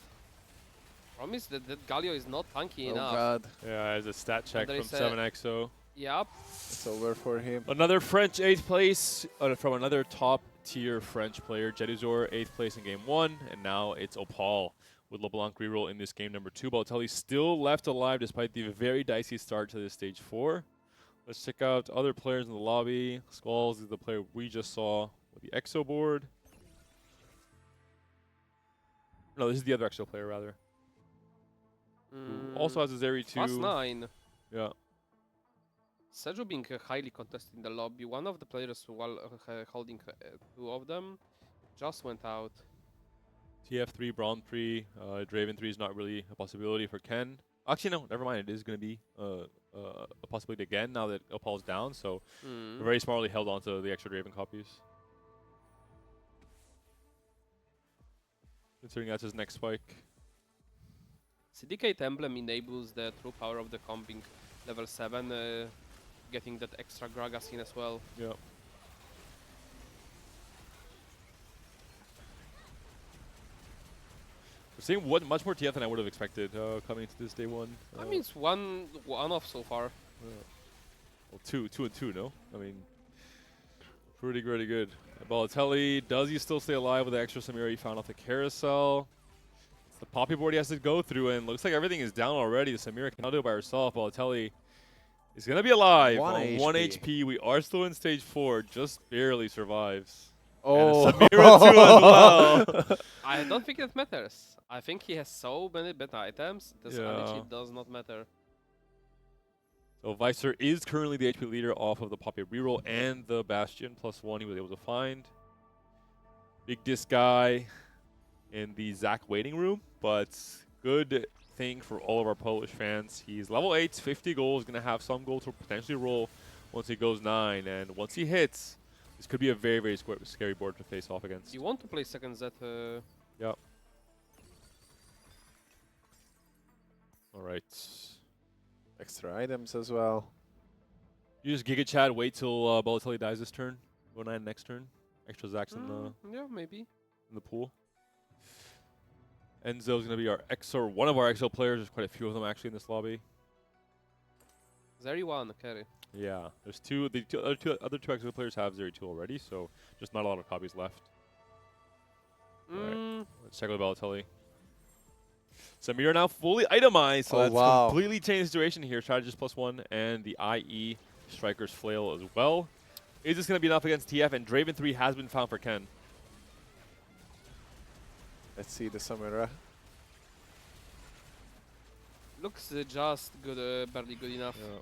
C: Promise that Galio is not tanky
B: Oh
C: enough.
B: God,
A: Yeah, as a stat check
C: there
A: from
C: is a-
A: 7XO.
C: Yep.
B: it's over for him.
A: Another French 8th place from another top-tier French player. Jeduzor 8th place in game 1, and now it's Opal with LeBlanc reroll in this game number 2. Balotelli still left alive despite the very dicey start to this stage 4. Let's check out other players in the lobby. Skulls is the player we just saw with the EXO board. No, this is the other EXO player, rather. Who also has a Zeri 2.
C: +9.
A: Yeah.
C: Seju being highly contested in the lobby. One of the players while holding 2 of them just went out.
A: TF3, Braun 3, Draven 3 is not really a possibility for Ken. Actually, no, never mind. It is going to be a possibility again now that Opal's down. So very smartly held on to the extra Draven copies. Considering that's his next spike.
C: Syndicate Emblem enables the true power of the comp being level 7, getting that extra Gragas in as well.
A: Yeah. We're seeing much more TF than I would have expected coming into this day 1.
C: I mean, it's one off so far.
A: Well, two and two, no? I mean, pretty good. Balotelli, does he still stay alive with the extra Samira he found off the carousel? It's the poppy board he has to go through, and looks like everything is down already. The Samira cannot do it by herself. Balotelli is going to be alive on 1 HP. We are still in stage 4, just barely survives.
B: Oh,
A: And a Samira too as well.
C: I don't think it matters. I think he has so many better items. This
A: Yeah.
C: does not matter.
A: So Vicer is currently the HP leader off of the Poppy reroll and the Bastion +1 he was able to find. Big disc guy in the Zac waiting room, but good thing for all of our Polish fans. He's level 8, 50 goals, going to have some goals to potentially roll once he goes 9. And once he hits, this could be a very, very scary board to face off against.
C: You want to play second Z?
A: Yep. All right.
B: Extra items as well.
A: You just Giga Chat, wait till Balotelli dies this turn. Go 9 next turn. Extra Zacks
C: Yeah, maybe.
A: in the pool. Enzo's going to be our XO, one of our XO players. There's quite a few of them actually in this lobby.
C: Zeri 1 carry.
A: Yeah, there's two. The other two XO players have Zeri 2 already, so just not a lot of copies left. Alright, let's check with Balotelli. Samir now fully itemized, so
B: Oh,
A: that's
B: wow.
A: completely changed the situation here. Strategist +1 and the IE Striker's Flail as well. Is this going to be enough against TF? And Draven 3 has been found for Ken.
B: Let's see the Samura.
C: Looks just good, barely good enough.
A: Yeah.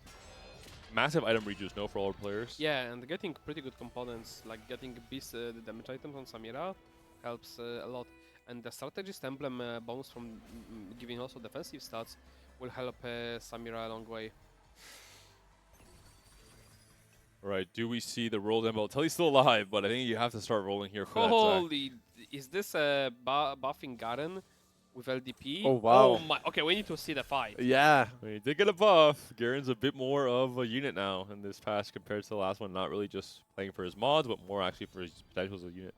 A: Massive item reduce, no, for all our players.
C: Yeah, and getting pretty good components, like getting the damage items on Samira helps a lot. And the strategist emblem bonus from giving also defensive stats will help Samira a long way.
A: All right, do we see the roll then? Balotelli's still alive, but I think you have to start rolling here for that.
C: Holy, is this buffing Garen with LDP?
B: Oh, wow.
C: Oh my, okay, we need to see the fight.
B: Yeah.
A: He did get a buff. Garen's a bit more of a unit now in this patch compared to the last one. Not really just playing for his mods, but more actually for his potential as a unit.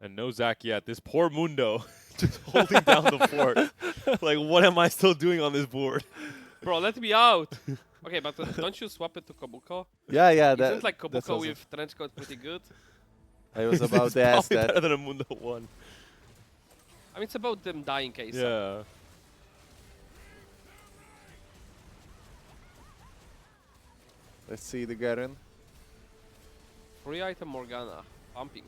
A: And no Zac yet. This poor Mundo just holding down the fort. Like, what am I still doing on this board?
C: Bro, let me out. Okay, but don't you swap it to Kobuko?
B: Yeah, yeah.
C: Isn't like
B: that's
C: Kobuko
B: awesome.
C: with trench coat pretty good?
B: I was about
A: It's
B: to ask
A: probably
B: that.
A: better than a Mundo 1.
C: I mean, it's about them dying case.
A: Yeah.
B: Let's see the Garen.
C: Free item Morgana, pumping.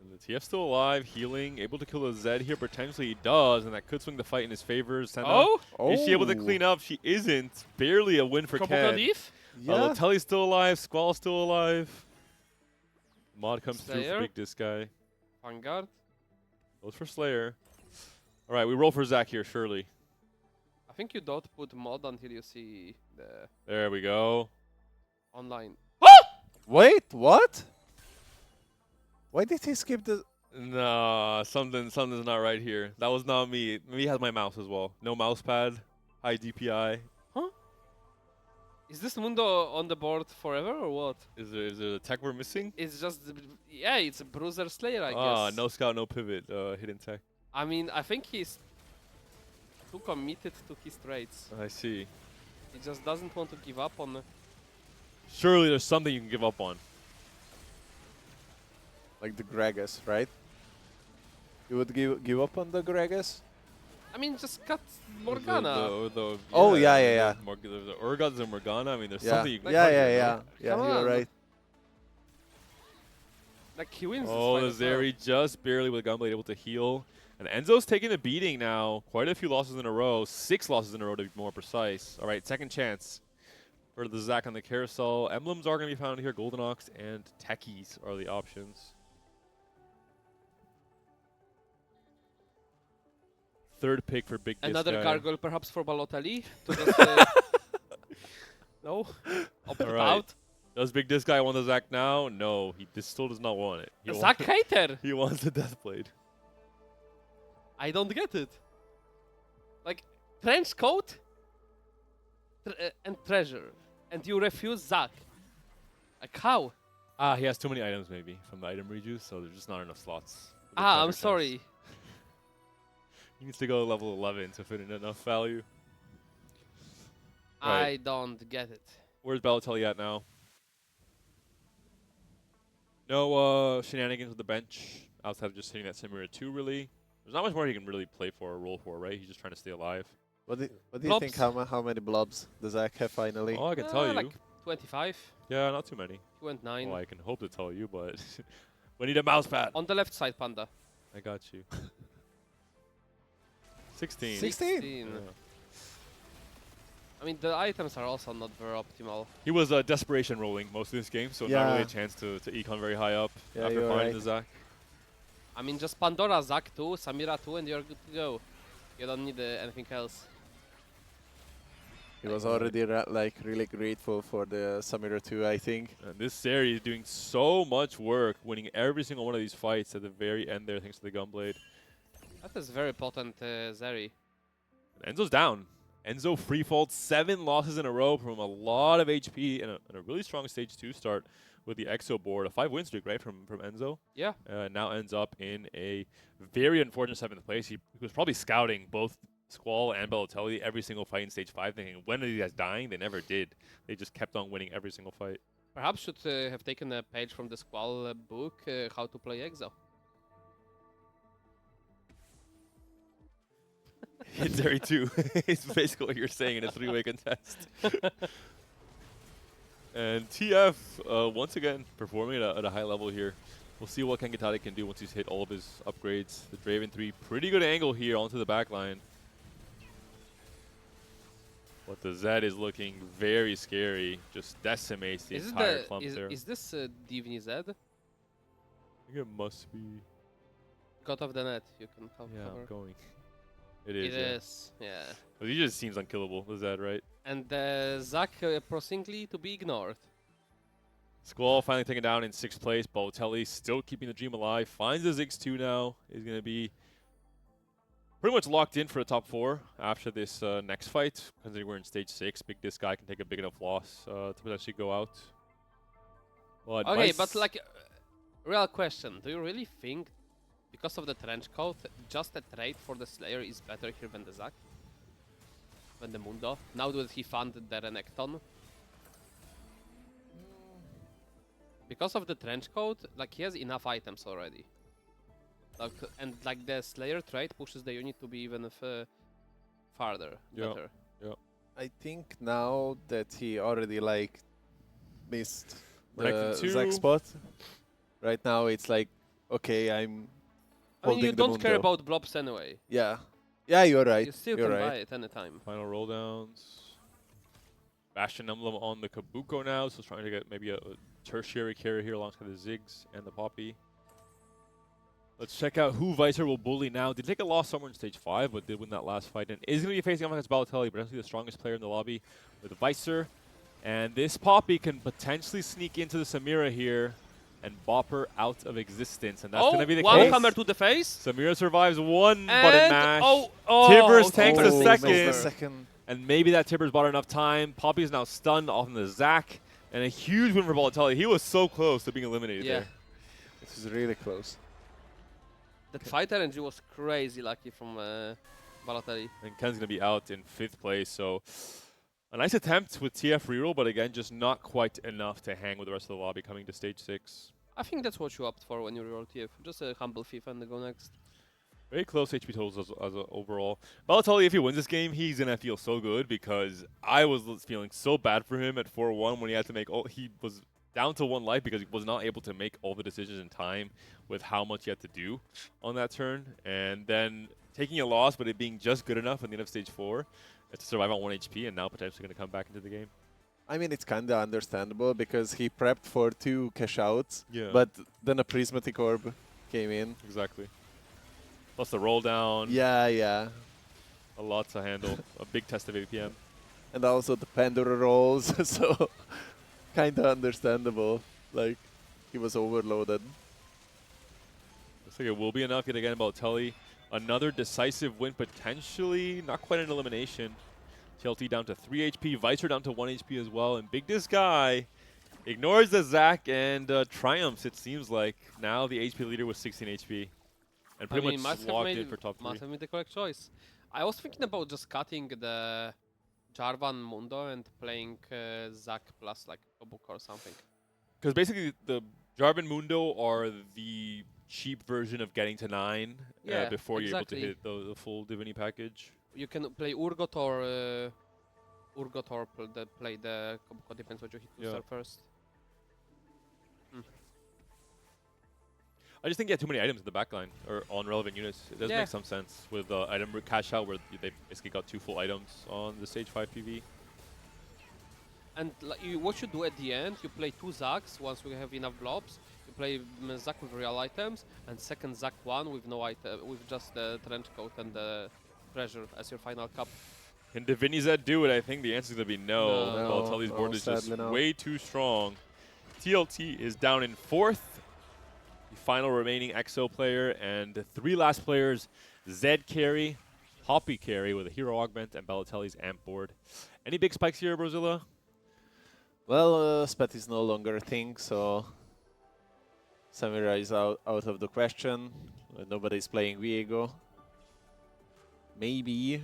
A: And the TF still alive, healing, able to kill the Zed here. Potentially he does, and that could swing the fight in his favor. Senna,
C: Oh,
A: is she able to clean up? She isn't. Barely a win for
C: Kobuko
A: Ken.
C: leaf?
B: Yeah.
A: Balotelli's still alive. Squall's still alive. Mod comes through
C: Slayer.
A: for Big Disc guy.
C: Vanguard.
A: Goes for Slayer. All right, we roll for Zac here, surely.
C: I think you don't put mod until you see the
A: There we go.
C: online.
B: Wait, what? Why did he skip the...
A: Nah, something's not right here. That was not me. Me has my mouse as well. No mouse pad. High DPI.
C: Is this Mundo on the board forever or what?
A: Is there a tech we're missing?
C: It's just, yeah, it's a Bruiser Slayer, I
A: Ah,
C: guess.
A: no scout, no pivot. Hidden tech.
C: I mean, I think he's too committed to his traits.
A: I see.
C: He just doesn't want to give up on.
A: Surely there's something you can give up on.
B: Like the Gragas, right? You would give up on the Gragas?
C: I mean, just cut Morgana.
B: Oh, yeah.
A: The Urgots and Morgana. I mean, there's
B: Yeah.
A: something you can
B: Yeah,
A: cut
B: yeah,
A: here,
B: yeah.
A: no?
B: Yeah,
C: Come
B: you're
C: on.
B: right.
C: Like, he wins
A: Oh, the
C: this fight as well.
A: Zeri just barely with Gunblade able to heal. And Enzo's taking a beating now. Quite a few losses in a row. 6 losses in a row to be more precise. All right, second chance for the Zac on the carousel. Emblems are going to be found here. Golden Ox and Techies are the options. Third pick for Big Disc
C: Another
A: guy.
C: gargoyle, perhaps for Balotelli. To just, no? Opt
A: All right.
C: out.
A: Does Big Disc guy want the Zac now? No, he still does not want it. He
C: Zac hater!
A: He wants the Deathblade.
C: I don't get it. Like, trench coat and treasure. And you refuse Zac. Like, how?
A: Ah, he has too many items maybe from the item rejuice, so there's just not enough slots. for the
C: Ah,
A: treasure
C: I'm
A: chest.
C: sorry.
A: He needs to go level 11 to fit in enough value.
C: I
A: Right.
C: don't get it.
A: Where's Balotelli at now? No shenanigans with the bench outside of just hitting that Samira 2, really. There's not much more he can really play for or roll for, right? He's just trying to stay alive.
B: What do you think?
C: Blobs.
B: How many blobs does Zac have finally?
A: Oh, I can tell you.
C: Like 25.
A: Yeah, not too many.
C: He went 9.
A: Well, I can hope to tell you, but we need a mouse pad.
C: On the left side, Panda.
A: I got you. 16.
B: 16?
A: Yeah.
C: I mean, the items are also not very optimal.
A: He was desperation rolling most of this game, so not
B: Yeah.
A: really a chance to econ very high up
B: Yeah,
A: after
B: you're
A: finding
B: right.
A: the Zac.
C: I mean, just Pandora, Zac 2, Samira 2, and you're good to go. You don't need anything else.
B: He was already like really grateful for the Samira 2, I think.
A: And this series is doing so much work, winning every single one of these fights at the very end there, thanks to the Gunblade.
C: That is very potent, Zeri.
A: Enzo's down. Enzo free-falled 7 losses in a row from a lot of HP and a really strong stage 2 start with the Exo board. A 5-win streak, right, from Enzo?
C: Yeah.
A: Now ends up in a very unfortunate 7th place. He was probably scouting both Squall and Balotelli every single fight in stage 5, thinking, when are these guys dying? They never did. They just kept on winning every single fight.
C: Perhaps should have taken a page from the Squall book, how to play Exo.
A: It's Zeri 2. It's basically what you're saying in a 3-way contest. And TF, once again, performing at a high level here. We'll see what Kengatari can do once he's hit all of his upgrades. The Draven 3, pretty good angle here onto the back line. But the Zed is looking very scary. Just decimates the entire clump there.
C: Is this Divni Z?
A: I think it must be.
C: God of the net, you can cover.
A: Yeah, I'm going. It
C: It
A: is.
C: is, yeah.
A: But he just seems unkillable, the Zed, right?
C: And Zac proceedingly to be ignored.
A: Squall finally taken down in 6th place. Balotelli still keeping the dream alive. Finds the Ziggs 2 now. Is going to be pretty much locked in for the top 4 after this next fight. Considering we're in stage 6, Big Disc guy can take a big enough loss to potentially go out. But
C: Okay, but like, real question. Do you really think, because of the trench coat, just a trade for the Slayer is better here than the Zac? Than the Mundo? Now that he funded the Renekton? Because of the trench coat, like he has enough items already. Like, and like the Slayer trade pushes the unit to be even farther, better.
B: I think now that he already like missed the
A: Renekton 2.
B: Zac spot, right now it's like, okay, I'm
C: I mean,
B: holding
C: you
B: the
C: don't care
B: Mundo.
C: about blobs anyway.
B: Yeah. Yeah, you're right.
C: You still
B: you're
C: can
B: right.
C: buy it anytime.
A: Final roll downs. Bastion Emblem on the Kabuko now, so trying to get maybe a tertiary carry here alongside the Ziggs and the Poppy. Let's check out who Vicer will bully now. Did take a loss somewhere in stage 5, but did win that last fight. And is going to be facing off against Balotelli, potentially the strongest player in the lobby with Vicer. And this Poppy can potentially sneak into the Samira here and bop her out of existence. And that's going to be the
C: one
A: case.
C: hammer to the face.
A: Samira survives one
C: And
A: button mash.
C: Tibbers
A: tanks
C: Tibbers
A: a
C: takes
A: second.
C: over.
B: second.
A: And maybe that Tibbers bought enough time. Poppy is now stunned off in the Zac. And a huge win for Balotelli. He was so close to being eliminated
C: Yeah.
A: there.
B: This is really close.
C: That fight RNG was crazy lucky from Balotelli.
A: And Ken's going to be out in 5th place. So a nice attempt with TF reroll, but again, just not quite enough to hang with the rest of the lobby coming to stage 6.
C: I think that's what you opt for when you reroll TF. Just a humble FIFA and go next.
A: Very close HP totals as a overall. Balotelli, if he wins this game, he's going to feel so good because I was feeling so bad for him at 4-1 when he had to make he was down to 1 life because he was not able to make all the decisions in time with how much he had to do on that turn. And then taking a loss, but it being just good enough at the end of stage 4 to survive on 1 HP and now potentially going to come back into the game.
B: I mean, it's kind of understandable because he prepped for 2 cash outs,
A: Yeah.
B: but then a prismatic orb came in.
A: Exactly. Plus the roll down.
B: Yeah, yeah.
A: A lot to handle. A big test of APM.
B: And also the Pandora rolls, so kind of understandable. Like, he was overloaded.
A: Looks like it will be enough yet again. Balotelli, another decisive win potentially. Not quite an elimination. TLT down to 3 HP. Vicer down to 1 HP as well. And Big Disc guy ignores the Zac and triumphs, it seems like. Now the HP leader with 16 HP. And pretty much locked in for top 3.
C: Must have made the correct choice. I was thinking about just cutting the Jarvan Mundo and playing Zac plus like Kabuko or something.
A: Because basically the Jarvan Mundo are the cheap version of getting to 9 before you're able to hit the full Divini package.
C: You can play Urgot or play the Kabuko, depends what you hit to start first.
A: I just think you have too many items in the backline or on relevant units. It does make some sense with item cash out where they basically got 2 full items on the stage 5 PV.
C: And like, what you do at the end, you play 2 Zacs once we have enough blobs. You play Zac with real items, and second Zac 1 with no item, with just the trench coat and the treasure as your final cup.
A: Can Divini Z do it? I think the answer is going to be no.
C: No.
A: Balotelli's board is just
B: sadly no.
A: way too strong. TLT is down in 4th. The final remaining EXO player, and the 3 last players, Zed carry, Hoppy carry with a hero augment, and Balotelli's amp board. Any big spikes here, Brozilla?
B: Well, Spat is no longer a thing, so Samira is out of the question. Nobody's playing Viego. Maybe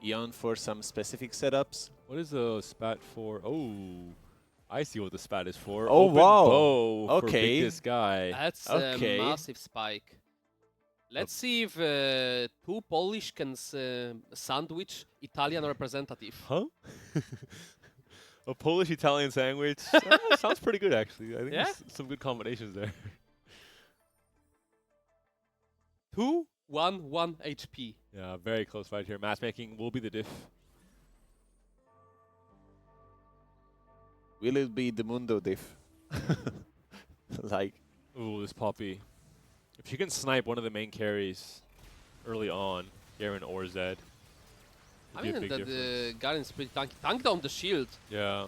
B: EUNE for some specific setups.
A: What is the spat for? Oh, I see what the spat is for.
B: Oh,
A: Open
B: wow.
A: bow for
B: Okay.
A: Big This Guy.
C: That's
B: Okay.
C: a massive spike. Let's see if 2 Polish can sandwich Italian representative.
A: Huh? A Polish-Italian sandwich? Sounds pretty good, actually. I think
C: Yeah?
A: there's some good combinations there.
C: 2, 1, 1 HP.
A: Yeah, very close fight here. Matchmaking will be the diff.
B: Will it be the Mundo diff? Like,
A: Ooh, this Poppy. If she can snipe one of the main carries early on, Garen or Zed,
C: I
A: it'd be a
C: mean,
A: big
C: that
A: difference.
C: Garen's pretty tanky. Tank down the shield.
A: Yeah.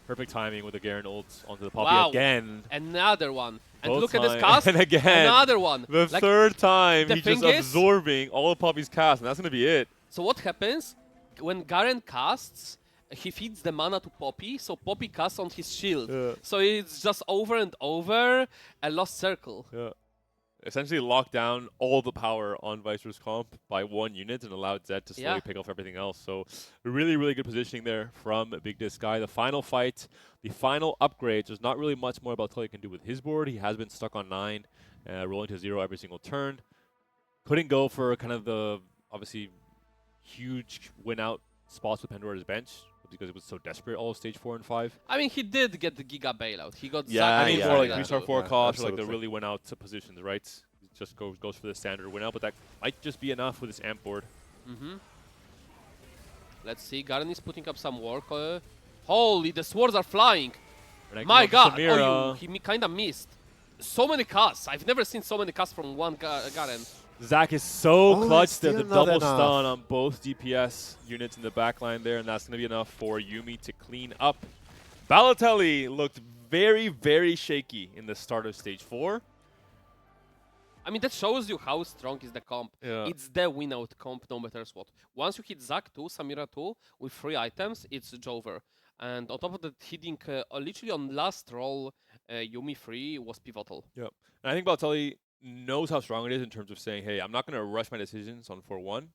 A: Perfect timing with the Garen ult onto the Poppy
C: Wow.
A: again.
C: Another one. And
A: Both
C: look at this
A: time-
C: cast.
A: And again.
C: Another one.
A: The
C: Like,
A: third time,
C: the
A: he's just
C: thing is-
A: absorbing all of Poppy's cast, and that's going to be it.
C: So what happens when Garen casts? He feeds the mana to Poppy, so Poppy casts on his shield.
A: Yeah.
C: So it's just over and over a lost circle.
A: Yeah. Essentially locked down all the power on Vicer's comp by 1 unit and allowed Zed to slowly
C: Yeah.
A: pick off everything else. So really, really good positioning there from Big Disc Guy. The final fight, the final upgrades, there's not really much more about Tully can do with his board. He has been stuck on 9, rolling to 0 every single turn. Couldn't go for kind of the, obviously, huge win-out spots with Pandora's bench because it was so desperate all of stage 4 and 5.
C: I mean, he did get the Giga bailout. He got
B: Yeah,
C: Zac
A: I mean,
B: yeah,
A: more like
B: yeah.
A: 3-star 4
B: Yeah,
A: cost or like the
B: absolutely.
A: really win-out positions, right? It just goes for the standard win-out, but that might just be enough with this amp board.
C: Let's see. Garen is putting up some work. Holy, the swords are flying.
A: Renekton
C: My
A: onto
C: god.
A: Samira.
C: Oh, he kind of missed. So many casts. I've never seen so many casts from one Garen.
A: Zach is so
B: Oh,
A: clutch
B: it's
A: there. The
B: still not
A: double
B: enough.
A: stun on both DPS units in the backline there, and that's going to be enough for Yuumi to clean up. Balotelli looked very, very shaky in the start of stage 4.
C: I mean, that shows you how strong is the comp.
A: Yeah.
C: It's the win-out comp no matter what. Once you hit Zac 2, Samira 2 with 3 items, it's Jover. And on top of that, hitting literally on last roll, Yuumi 3 was pivotal.
A: Yep. And I think Balotelli knows how strong it is in terms of saying, hey, I'm not going to rush my decisions on 4-1.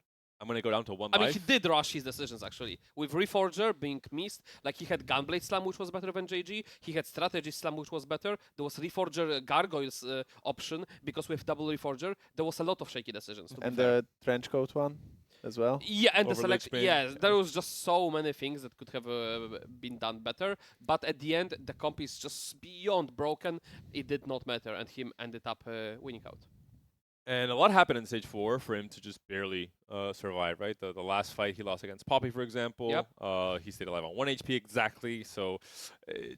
A: I'm going to go down to 1
C: I mean,
A: life.
C: he did rush his decisions, actually. With Reforger being missed, like he had Gunblade Slam, which was better than JG. He had Strategy Slam, which was better. There was Reforger Gargoyles option, because with double Reforger, there was a lot of shaky decisions, to be
B: and
C: fair.
B: the trench coat one as well.
C: Yeah, and the
A: Overlay
C: selection.
A: Spain.
C: Yeah, there was just so many things that could have been done better. But at the end, the comp is just beyond broken. It did not matter, and him ended up winning out.
A: And a lot happened in stage 4 for him to just barely survive, right? The last fight he lost against Poppy, for example.
C: Yep.
A: He stayed alive on 1 HP exactly. So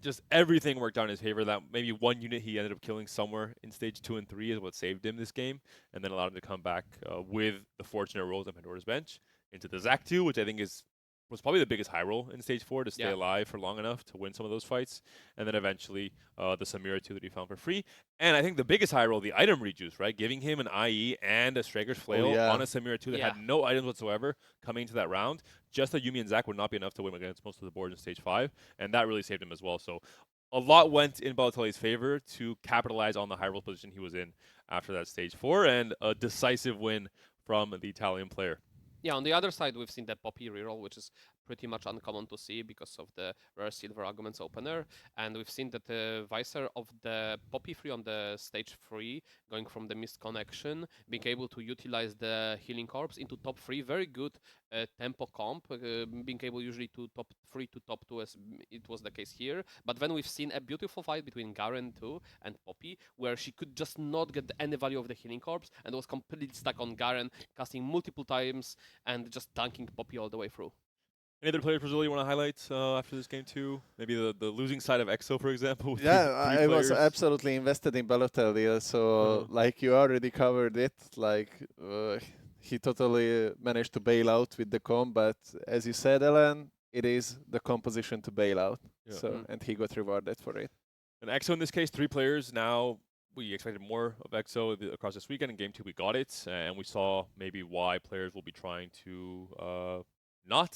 A: just everything worked out in his favor. That maybe 1 unit he ended up killing somewhere in stage 2 and 3 is what saved him this game, and then allowed him to come back with the fortunate rolls on Pandora's bench into the Zac 2, which I think was probably the biggest high roll in stage 4 to stay
C: Yeah.
A: alive for long enough to win some of those fights. And then eventually the Samira 2 that he found for free. And I think the biggest high roll, the item rejuice, right? Giving him an IE and a Strager's Flail
B: yeah.
A: on a Samira 2 that
C: Yeah.
A: had no items whatsoever coming into that round. Just that Yuumi and Zac would not be enough to win against most of the boards in stage 5. And that really saved him as well. So a lot went in Balotelli's favor to capitalize on the high roll position he was in after that stage 4. And a decisive win from the Italian player.
C: Yeah, on the other side, we've seen the Poppy reroll, which is pretty much uncommon to see because of the rare silver arguments opener. And we've seen that the Vicer of the Poppy 3 on the stage 3, going from the missed connection, being able to utilize the healing corpse into top 3, very good tempo comp, being able usually to top 3 to top 2 as it was the case here. But then we've seen a beautiful fight between Garen 2 and Poppy, where she could just not get any value of the healing corpse and was completely stuck on Garen, casting multiple times and just tanking Poppy all the way through.
A: Any other players Brazil you want to highlight after this game too? Maybe the losing side of EXO, for example. With
B: Yeah,
A: three
B: I was
A: players.
B: absolutely invested in Balotelli. So, like you already covered it, like he totally managed to bail out with the comp. But as you said, Ellen, it is the composition to bail out.
A: Yeah.
B: So, and he got rewarded for it.
A: And EXO in this case, 3 players. Now we expected more of EXO across this weekend. In game 2, we got it, and we saw maybe why players will be trying to not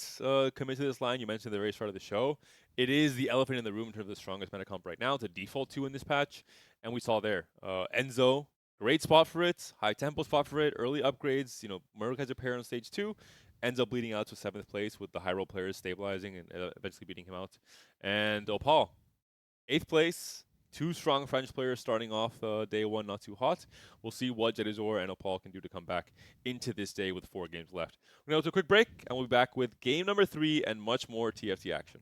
A: commit to this line. You mentioned at the very start of the show. It is the elephant in the room in terms of the strongest meta comp right now. It's a default 2 in this patch, and we saw there. Enzo, great spot for it, high tempo spot for it, early upgrades. You know, Murk has a pair on stage 2. Ends up bleeding out to 7th place with the high roll players stabilizing and eventually beating him out. And Opal, 8th place, 2 strong French players starting off day 1 not too hot. We'll see what Jedizor and Opal can do to come back into this day with 4 games left. We're going to go to a quick break, and we'll be back with game number 3 and much more TFT action.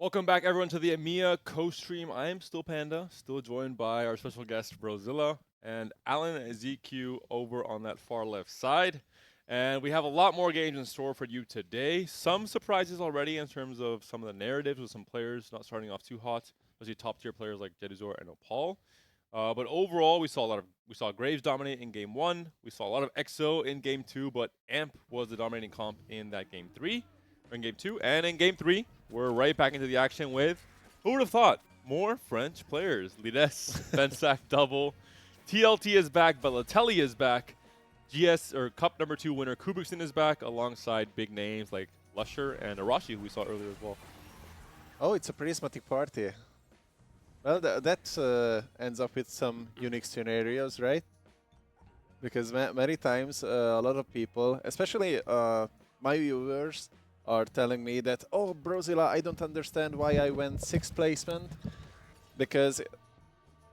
A: Welcome back, everyone, to the EMEA co-stream. I am still Panda, still joined by our special guest, Brozilla, and Alan ZQ over on that far left side. And we have a lot more games in store for you today. Some surprises already in terms of some of the narratives with some players not starting off too hot, especially top-tier players like Jeduzor and Opal. But overall, we saw Graves dominate in game 1. We saw a lot of EXO in game 2, but Amp was the dominating comp in that game 3. In game 2, and in game 3, we're right back into the action with, who would have thought, more French players. Lides, Bensac double, TLT is back, Balotelli is back, GS or Cup number 2 winner Kubrickson is back, alongside big names like Lusher and Arashi, who we saw earlier as well.
B: Oh, it's a prismatic party. Well, that ends up with some unique scenarios, right? Because many times a lot of people, especially my viewers, are telling me that, oh, Brozilla, I don't understand why I went 6th placement. Because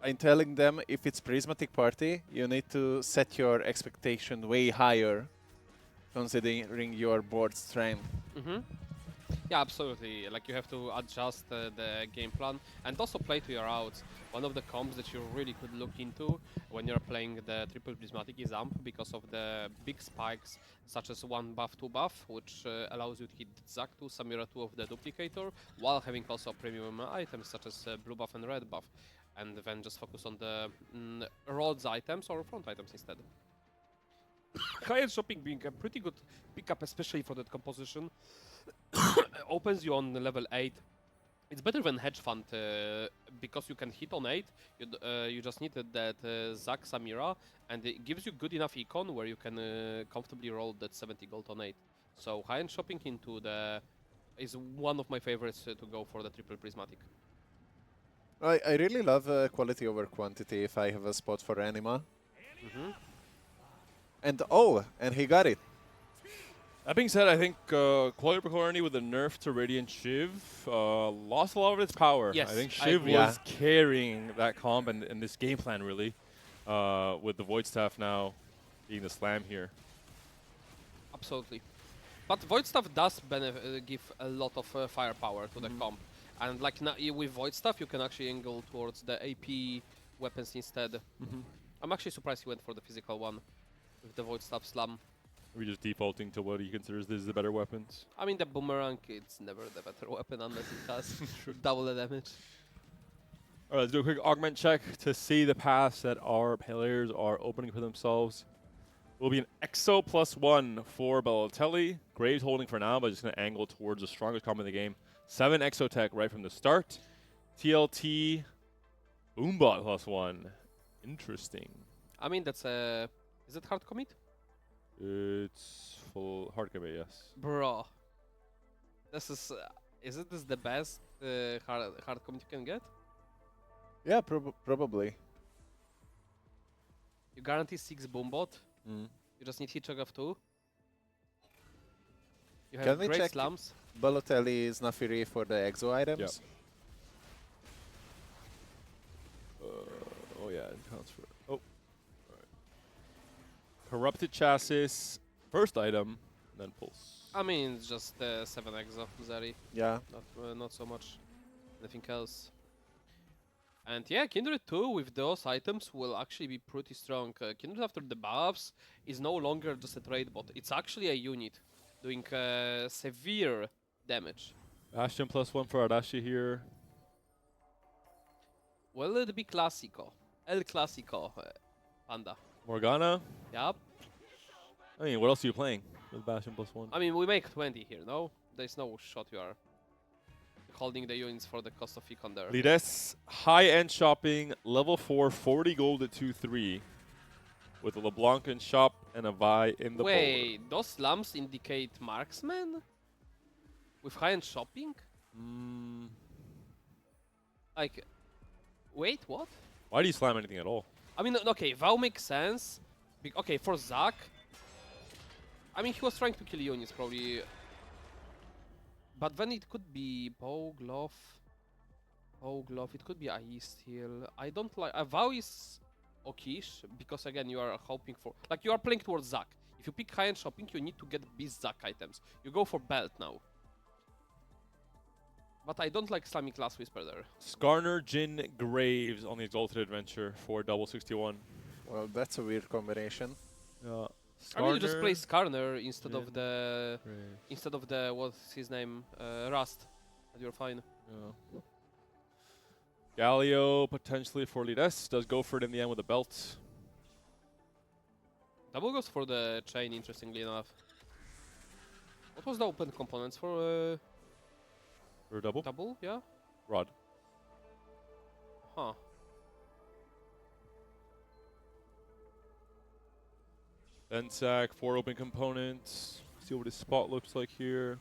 B: I'm telling them, if it's prismatic party, you need to set your expectation way higher, considering your board strength.
C: Yeah, absolutely. Like, you have to adjust the game plan and also play to your outs. One of the comps that you really could look into when you're playing the triple prismatic is Amp, because of the big spikes such as 1 buff, 2 buff, which allows you to hit Zac 2, Samira 2 of the duplicator, while having also premium items such as blue buff and red buff, and then just focus on the Rhodes items or front items instead. High-end shopping being a pretty good pickup, especially for that composition. Opens you on level 8. It's better than Hedge Fund because you can hit on 8. You just need that Zac Samira, and it gives you good enough econ where you can comfortably roll that 70 gold on 8. So high-end shopping into the is one of my favorites to go for the triple prismatic.
B: I really love quality over quantity if I have a spot for Anima. And oh, and he got it.
A: That being said, I think Quality over Quantity with the nerf to Radiant Shiv lost a lot of its power.
C: Yes,
A: I think
C: I
A: Shiv
C: agree.
A: was carrying that comp and this game plan really, with the Void Staff now being the slam here.
C: Absolutely. But Void Staff does give a lot of firepower to the comp. And like now, with Void Staff, you can actually angle towards the AP weapons instead. I'm actually surprised he went for the physical one with the Void Staff slam.
A: We're just defaulting to what he considers this the better weapons.
C: I mean, the boomerang, it's never the better weapon unless it has double the damage.
A: All right, let's do a quick augment check to see the paths that our players are opening for themselves. Will be an EXO +1 for Balotelli. Graves holding for now, but just going to angle towards the strongest comp in the game. 7 EXO tech right from the start. TLT, Boombot +1. Interesting.
C: I mean, that's a... Is it hard commit?
A: It's full hard commit, yes.
C: Bro. This is... isn't this the best hard commit you can get?
B: Yeah, probably.
C: You guarantee 6 Boombot.
A: Mm.
C: You just need Hitchhog of 2. You
B: Can
C: have
B: we
C: great
B: check
C: slams.
B: Balotelli's Nafiri for the exo items?
A: Oh yeah, it counts for... Oh. Alright. Corrupted Chassis, first item, then Pulse.
C: I mean, it's just 7 exo, Zeri.
B: Yeah.
C: Not so much anything else. And yeah, Kindred 2 with those items will actually be pretty strong. Kindred after the buffs is no longer just a trade bot. It's actually a unit doing severe damage.
A: Bastion +1 for Arashi here.
C: Will it be Classico? El Clasico, Panda.
A: Morgana.
C: Yup.
A: I mean, what else are you playing with Bastion +1?
C: I mean, we make 20 here, no? There's no shot you are holding the units for the cost of econ there.
A: Lides, high-end shopping, level 4, 40 gold at 2-3. With a LeBlanc in shop and a Vi in the
C: Wait, those slams indicate marksman? With high-end shopping? Like, wait, what?
A: Why do you slam anything at all?
C: I mean, okay, Vow makes sense. Okay, for Zac, I mean, he was trying to kill units, probably. But then it could be Bow Glove. It could be Ice Steel. I don't like... Vow is okish, because again, you are hoping for... Like, you are playing towards Zac. If you pick high-end shopping, you need to get beast Zac items. You go for Belt now. But I don't like slamming Class Whisper there.
A: Skarner, Jin, Graves on the Exalted Adventure for double 61.
B: Well, that's a weird combination.
A: Yeah.
C: I mean, you just play Skarner
A: Graves.
C: instead of the what's his name, Rust, and you're fine.
A: Yeah. Galio potentially for lead S. Does go for it in the end with a belt.
C: Double goes for the chain, interestingly enough. What was the open components for
A: For a double?
C: double? Yeah?
A: Rod.
C: Huh.
A: Then sack, 4 open components. See what his spot looks like here.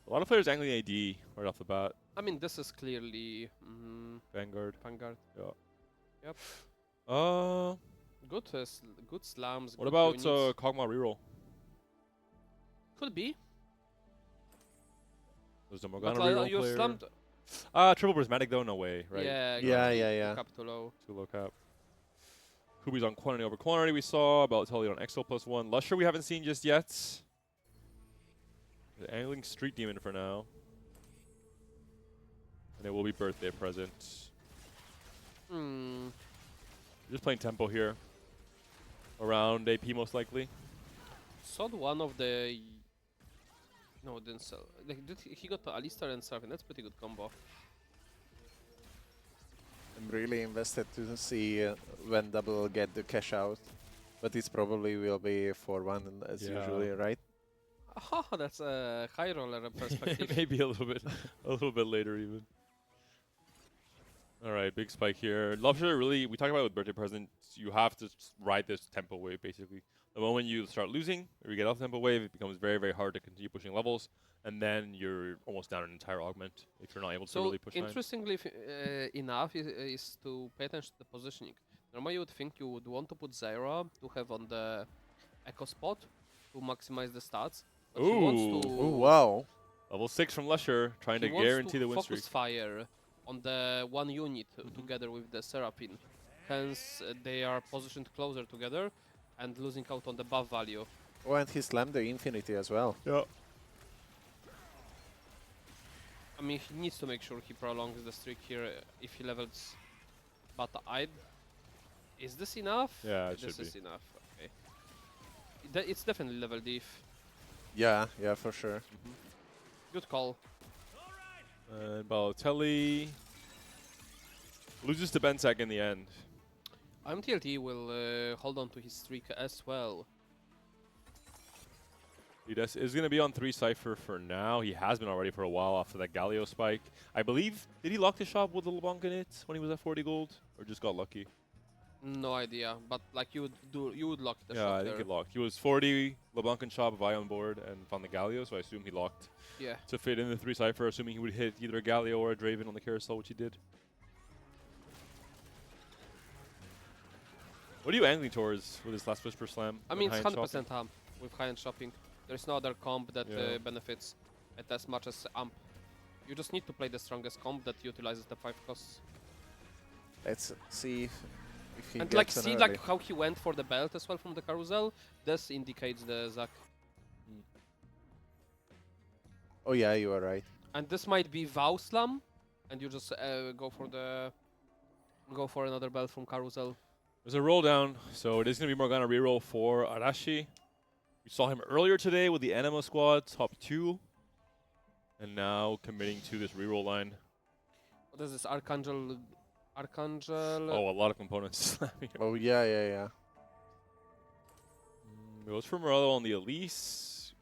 A: A lot of players angling AD right off the bat.
C: I mean, this is clearly
A: Vanguard.
C: Vanguard.
A: Yeah.
C: Yep. Good, good slams.
A: What
C: good
A: about
C: units.
A: Kog'Maw reroll?
C: Could be.
A: Does the
C: But
A: Morgana
C: like,
A: reroll
C: you
A: player?
C: slammed.
A: Triple prismatic though, no way, right?
C: Yeah.
B: Yeah,
C: exactly.
B: yeah, yeah.
C: Cap too low.
A: Too low cap. Kubi's on quantity over quantity we saw. Balotelli on Exo +1. Lusher we haven't seen just yet. The angling Street Demon for now. And it will be birthday present.
C: Hmm.
A: Just playing tempo here. Around AP most likely.
C: Sod one of the. No, didn't sell. Like, he got Alistar and Sarkhan. That's pretty good combo.
B: I'm really invested to see when double will get the cash out. But it probably will be 4-1 as
A: Yeah.
B: usually, right?
C: Oh, that's a high roller perspective.
A: Maybe a little bit later even. All right, big spike here. Lusher really, we talked about it with birthday presents. You have to ride this tempo wave basically. The moment you start losing or you get off the tempo wave, it becomes very, very hard to continue pushing levels, and then you're almost down an entire augment if you're not able to
C: So
A: really push.
C: interestingly enough is to pay attention to the positioning. Normally you would think you would want to put Zyra to have on the echo spot to maximize the stats. But he wants to
A: Ooh.
B: Oh, wow.
A: Level 6 from Lusher, trying
C: he
A: to
C: wants
A: guarantee
C: to
A: the win
C: focus
A: streak.
C: fire on the one unit together with the Seraphine. Hence they are positioned closer together and losing out on the buff value.
B: Oh, and he slammed the Infinity as well.
A: Yeah.
C: I mean, he needs to make sure he prolongs the streak here if he levels. But is this enough?
A: Yeah, it
C: this
A: should
C: is
A: be.
C: enough. Okay. It's definitely level diff.
B: Yeah, yeah, for sure.
C: Good call.
A: And Balotelli loses to Bensak in the end.
C: TLT will hold on to his streak as well.
A: Lides is going to be on 3 Cypher for now. He has been already for a while after that Galio spike. I believe, did he lock the shop with the LeBlanc in it when he was at 40 gold? Or just got lucky?
C: No idea, but like you would lock the
A: Yeah,
C: shot
A: I
C: there.
A: think he locked. He was 40 LeBlanc and shop, Vi on board, and found the Galio, so I assume he locked
C: Yeah.
A: to fit in the 3 Cypher, assuming he would hit either a Galio or a Draven on the carousel, which he did. What are you angling towards with this last Whisper Slam?
C: I
A: with
C: mean, it's
A: high-end
C: 100%
A: shopping?
C: ham with high-end shopping. There's no other comp that
A: Yeah.
C: benefits it as much as amp. You just need to play the strongest comp that utilizes the 5 costs.
B: Let's see if he
C: And
B: gets
C: like
B: an
C: see
B: early.
C: like how he went for the belt as well from the carousel. This indicates the Zac.
B: Oh yeah, you are right.
C: And this might be Vow Slam, and you just go for another belt from carousel.
A: There's a roll down, so it is going to be Morgana reroll for Arashi. We saw him earlier today with the Anima squad, top 2. And now committing to this reroll line.
C: What is this? Archangel.
A: Oh, a lot of components slamming him.
B: Oh yeah, yeah, yeah.
A: Goes for Morello on the Elise.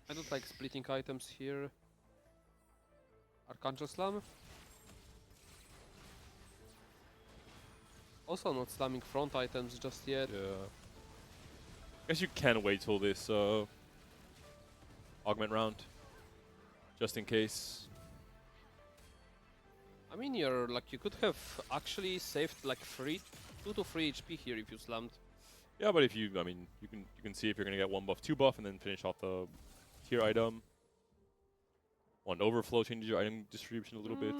C: I don't like splitting items here. Archangel Slam. Also not slamming front items just yet.
A: Yeah. Guess you can wait till this augment round. Just in case.
C: I mean, you could have actually saved like 2 to 3 HP here if you slammed.
A: Yeah, but if you, I mean, you can see if you're gonna get 1 buff, 2 buff, and then finish off the tier item. 1 overflow changes your item distribution a little bit.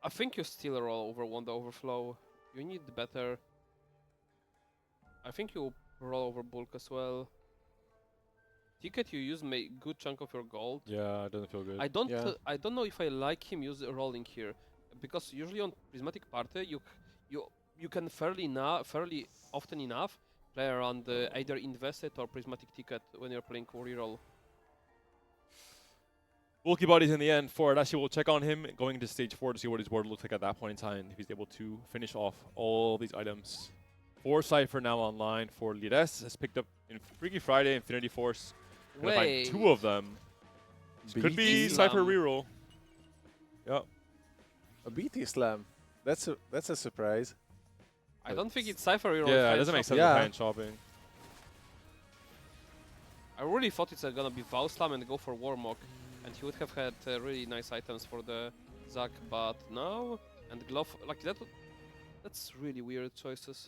C: I think you still roll over 1 the overflow. You need better. I think you roll over bulk as well. Ticket you use make good chunk of your gold.
A: Yeah, it doesn't feel good.
C: I don't
B: Yeah.
C: I don't know if I like him use rolling here, because usually on prismatic party you can fairly often enough play around either invested or prismatic ticket when you're playing reroll.
A: Bulky Bodies in the end for it. Actually, we'll check on him going into stage 4 to see what his board looks like at that point in time, if he's able to finish off all these items. For Cypher now online for Lides has picked up in Freaky Friday, Infinity Force. Gonna find
C: Wait.
A: 2 of them. This could be
B: BT
A: Cypher
C: Slam.
A: reroll. Yep.
B: A BT slam. That's a surprise.
C: I don't think it's Cypher reroll.
A: Yeah, it
C: hand
A: doesn't make
C: shop.
A: sense
B: Yeah.
A: with hand shopping.
C: I really thought it's gonna be Vow Slam and go for Warmog, and he would have had really nice items for the Zac, but no. And Glove, like that. That's really weird choices.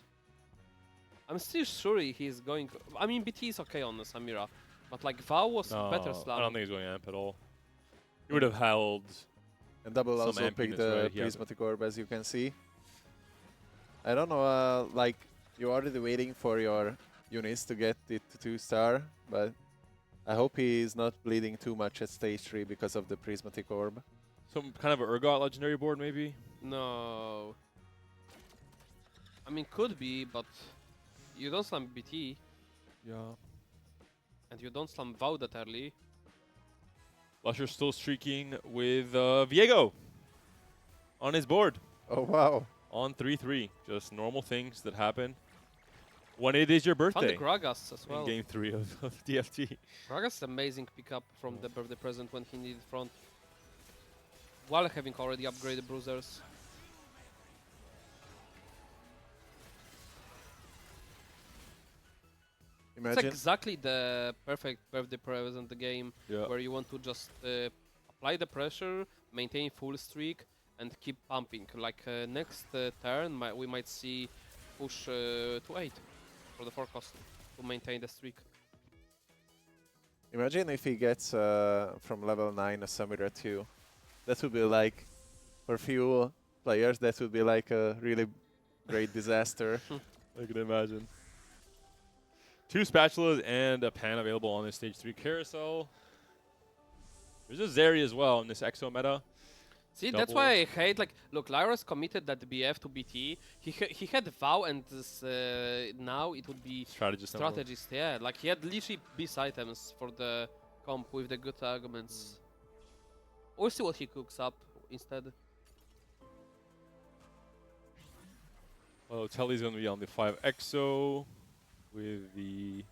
C: I'm still sure he's going. I mean, BT is okay on the Samira, but like Vow was
A: No,
C: better slam.
A: I don't think he's going amp at all. He would have held.
B: And Double
A: Some
B: also
A: amp
B: picked
A: units,
B: the
A: right? Yeah.
B: Prismatic Orb, as you can see. I don't know, like, you're already waiting for your units to get it to 2-star, but I hope he is not bleeding too much at stage 3 because of the Prismatic Orb.
A: Some kind of an Urgot legendary board, maybe?
C: No. I mean, could be, but you don't slam BT,
A: Yeah.
C: and you don't slam Vow that early.
A: Lusher still streaking with Viego on his board.
B: Oh, wow.
A: On 3-3. Just normal things that happen when it is your
C: Found the
A: birthday.
C: Gragas as
A: In
C: well.
A: game 3 of TFT.
C: Gragas is amazing pickup from the birthday present when he needed front, while having already upgraded bruisers.
B: Imagine.
C: It's exactly the perfect birthday present the game,
A: Yeah.
C: where you want to just apply the pressure, maintain full streak, and keep pumping. Like next turn, we might see push to 8 for the forecast to maintain the streak.
B: Imagine if he gets from level 9 a Samira 2. That would be like, for few players, that would be like a really great disaster.
A: I can imagine. 2 spatulas and a pan available on this stage 3 carousel. There's a Zeri as well in this Exo meta.
C: See, that's why I hate, like, look, Lyra's committed that BF to BT. He had Vow, and this, now it would be
A: Strategist.
C: Strategist, yeah. Like, he had literally beast items for the comp with the good arguments. We'll see what he cooks up instead.
A: Well, Telly's going to be on the 5 Exo with the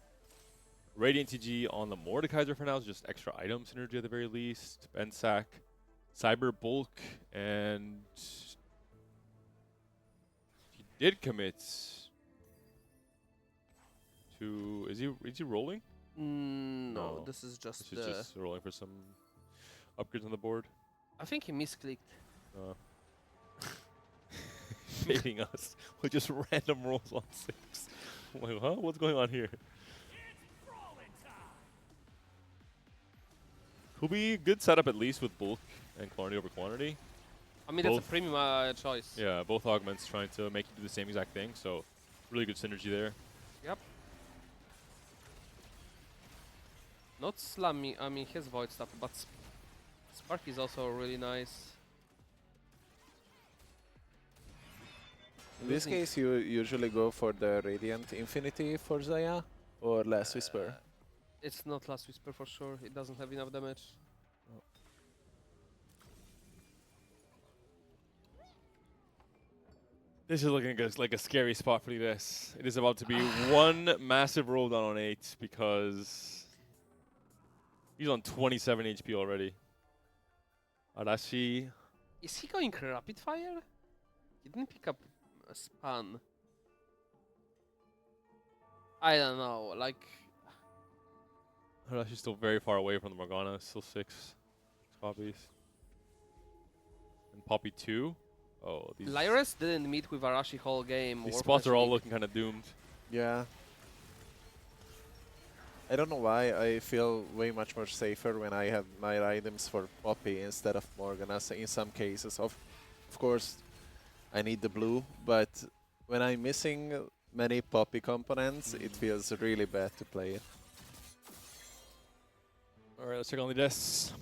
A: Radiant TG on the Mordekaiser for now. It's just extra item synergy at the very least. Bensack, Cyber Bulk, and he did commit to. Is he rolling?
C: No,
A: No,
C: this is just
A: This is just rolling for some upgrades on the board.
C: I think he misclicked.
A: Baiting us with just random rolls on 6. I'm like, huh? What's going on here? Could be a good setup at least with bulk and quantity over quantity.
C: I mean, that's
A: Both.
C: a premium choice.
A: Yeah, both augments trying to make you do the same exact thing, so really good synergy there.
C: Yep. Not Slammy, I mean, his Void stuff, but Spark is also really nice.
B: In this case, you usually go for the Radiant Infinity for Zaya or Last Whisper.
C: It's not Last Whisper for sure, it doesn't have enough damage.
A: This is looking like a scary spot for this. It is about to be one massive roll down on 8 because he's on 27 HP already. Arashi.
C: Is he going Rapid Fire? He didn't pick up a Span. I don't know, like...
A: Arashi's still very far away from the Morgana. Still 6 copies. And Poppy 2. Oh, these
C: Lyris didn't meet with Arashi whole game.
A: these
C: War
A: spots are all
C: Fletching.
A: looking kind of doomed.
B: Yeah. I don't know why I feel way much more safer when I have my items for Poppy instead of Morgana. So in some cases, of course, I need the blue, but when I'm missing many Poppy components, it feels really bad to play it.
A: All right, let's check on the desk.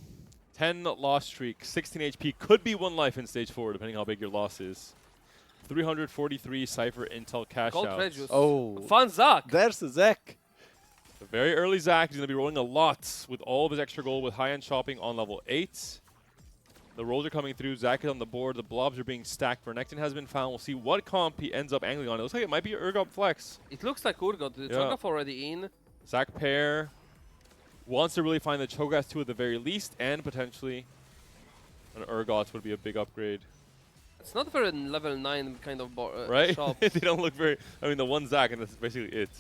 A: 10 loss streak, 16 HP, could be 1 life in stage 4, depending how big your loss is. 343 Cypher Intel cash
C: Gold
A: outs.
C: Regius.
B: Oh,
C: Fun Zach.
B: there's a Zach.
A: A very early Zach is going to be rolling a lot with all of his extra gold with high-end shopping on level 8. The rolls are coming through. Zach is on the board. The blobs are being stacked. Vernekton has been found. We'll see what comp he ends up angling on. It looks like it might be Urgot Flex.
C: It looks like Urgot. The
A: Yeah.
C: Cho'Gath already in.
A: Zach pair wants to really find the Cho'Gath 2 at the very least, and potentially an Urgot would be a big upgrade.
C: It's not very level 9 kind of
A: Right?
C: shop.
A: They don't look very... I mean, the one Zach, and that's basically it.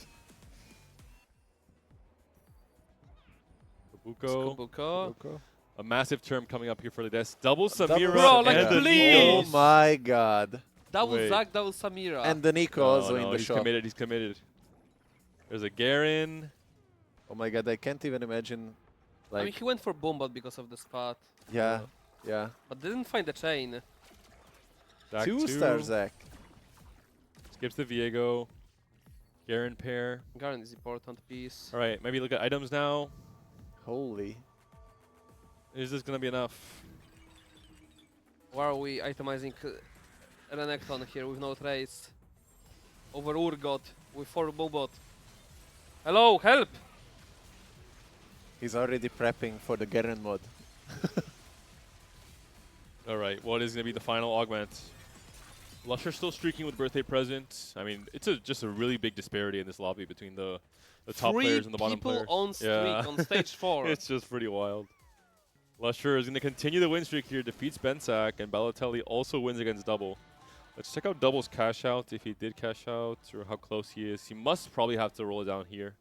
A: Kabuko.
C: Skubuko.
A: A massive term coming up here for the desk. Double
B: Double
A: Samira
C: Bro, like,
A: and the
C: please!
B: Oh
A: Nico.
B: my god.
C: Double
A: Wait.
C: Zach, double Samira.
B: And the Nico also in the
A: he's
B: shop.
A: committed. He's committed. There's a Garen.
B: Oh my god, I can't even imagine.
C: I mean,
B: Like,
C: he went for Bombot because of the spot.
B: yeah, yeah.
C: But didn't find the chain.
A: Zach
B: 2-star Zach.
A: Skips the Viego. Garen pair.
C: Garen is important piece.
A: All right, maybe look at items now.
B: Holy.
A: Is this going to be enough?
C: Why are we itemizing Renekton here with no trace? Over Urgot with 4 Bombot. Hello, help!
B: He's already prepping for the Garen mod.
A: All right, what is going to be the final augment? Lusher still streaking with birthday present. I mean, it's just a really big disparity in this lobby between the top
C: 3
A: players and the bottom
C: people
A: players.
C: on streak
A: Yeah.
C: on stage 4.
A: It's just pretty wild. Lusher is going to continue the win streak here, defeats Bensak, and Balotelli also wins against Double. Let's check out Double's cash out, if he did cash out, or how close he is. He must probably have to roll it down here.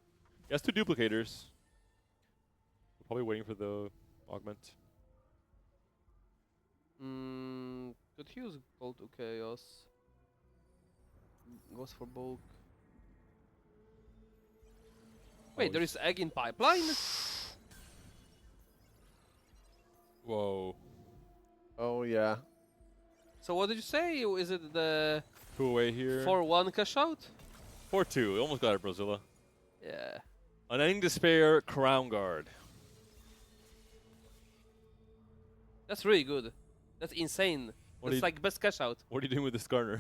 A: He has 2 duplicators. We're probably waiting for the augment.
C: Could he use Gold to Chaos? Goes for bulk. Wait, there is egg in pipeline?
A: Whoa.
B: Oh yeah.
C: So what did you say? Is it the
A: 2 away here.
C: 4-1 cash out?
A: 4-2. Almost got it, Brozilla.
C: Yeah.
A: Unending Despair, Crown Guard.
C: That's really good. That's insane.
A: What
C: That's
A: do you-
C: like best cash out.
A: What are you doing with this Skarner?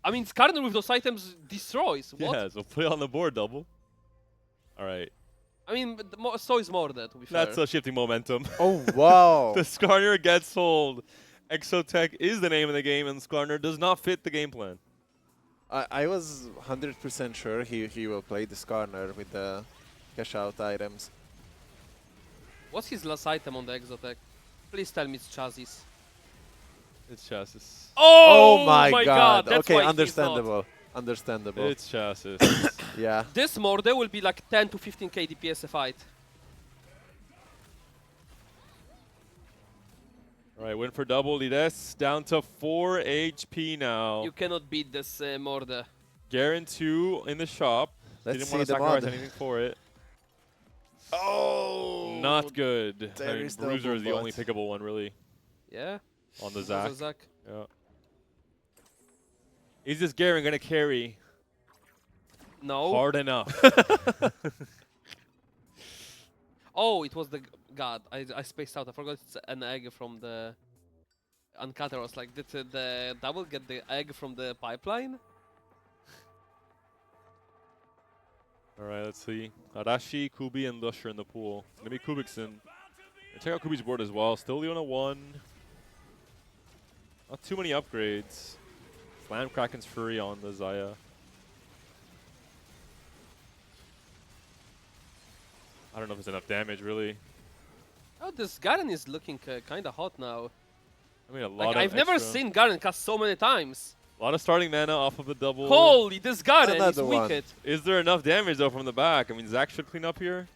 C: I mean, Skarner with those items destroys. What?
A: Yeah, so play on the board, Double. All right.
C: I mean, but so is more that, to be fair.
A: That's a shifting momentum.
B: Oh wow.
A: The Skarner gets sold. Exotech is the name of the game, and Skarner does not fit the game plan.
B: I was 100% sure he will play the Skarner with the cash out items.
C: What's his last item on the Exotech? Please tell me it's chassis.
A: It's chassis.
C: Oh,
B: my god.
C: That's
B: Okay,
C: why he's not.
B: understandable. Understandable.
A: It's chassis.
B: Yeah.
C: This Morde will be like 10 to 15k DPS a fight.
A: All right, win for Double. Lides down to 4 HP now.
C: You cannot beat this Morde.
A: Garen 2 in the shop.
B: Let's
A: Didn't
B: see
A: want to
B: the
A: sacrifice
B: mod.
A: anything for it.
B: Oh.
A: Not good.
B: there
A: I mean,
B: is no
A: Bruiser is the
B: Bombot.
A: only pickable one, really,
C: Yeah?
A: on the
C: Also
A: Zac.
C: Zac.
A: Yeah. Is this Garen going to carry
C: No.
A: hard enough?
C: Oh, it was the god. I spaced out. I forgot it's an egg from the uncutter. I was like, did the double get the egg from the pipeline?
A: All right, let's see. Arashi, Kubi, and Lusher in the pool. Maybe Kubikson. And check out Kubi's board as well. Still Leona 1. Not too many upgrades. Slam Kraken's Fury on the Zaya. I don't know if it's enough damage, really.
C: Oh, this Garen is looking kind of hot now.
A: I mean, a lot
C: Like,
A: of
C: I've never
A: extra-
C: seen Garen cast so many times.
A: A lot of starting mana off of the double.
C: Holy, this Garen is
B: Another one.
C: wicked.
A: Is there enough damage, though, from the back? I mean, Zac should clean up here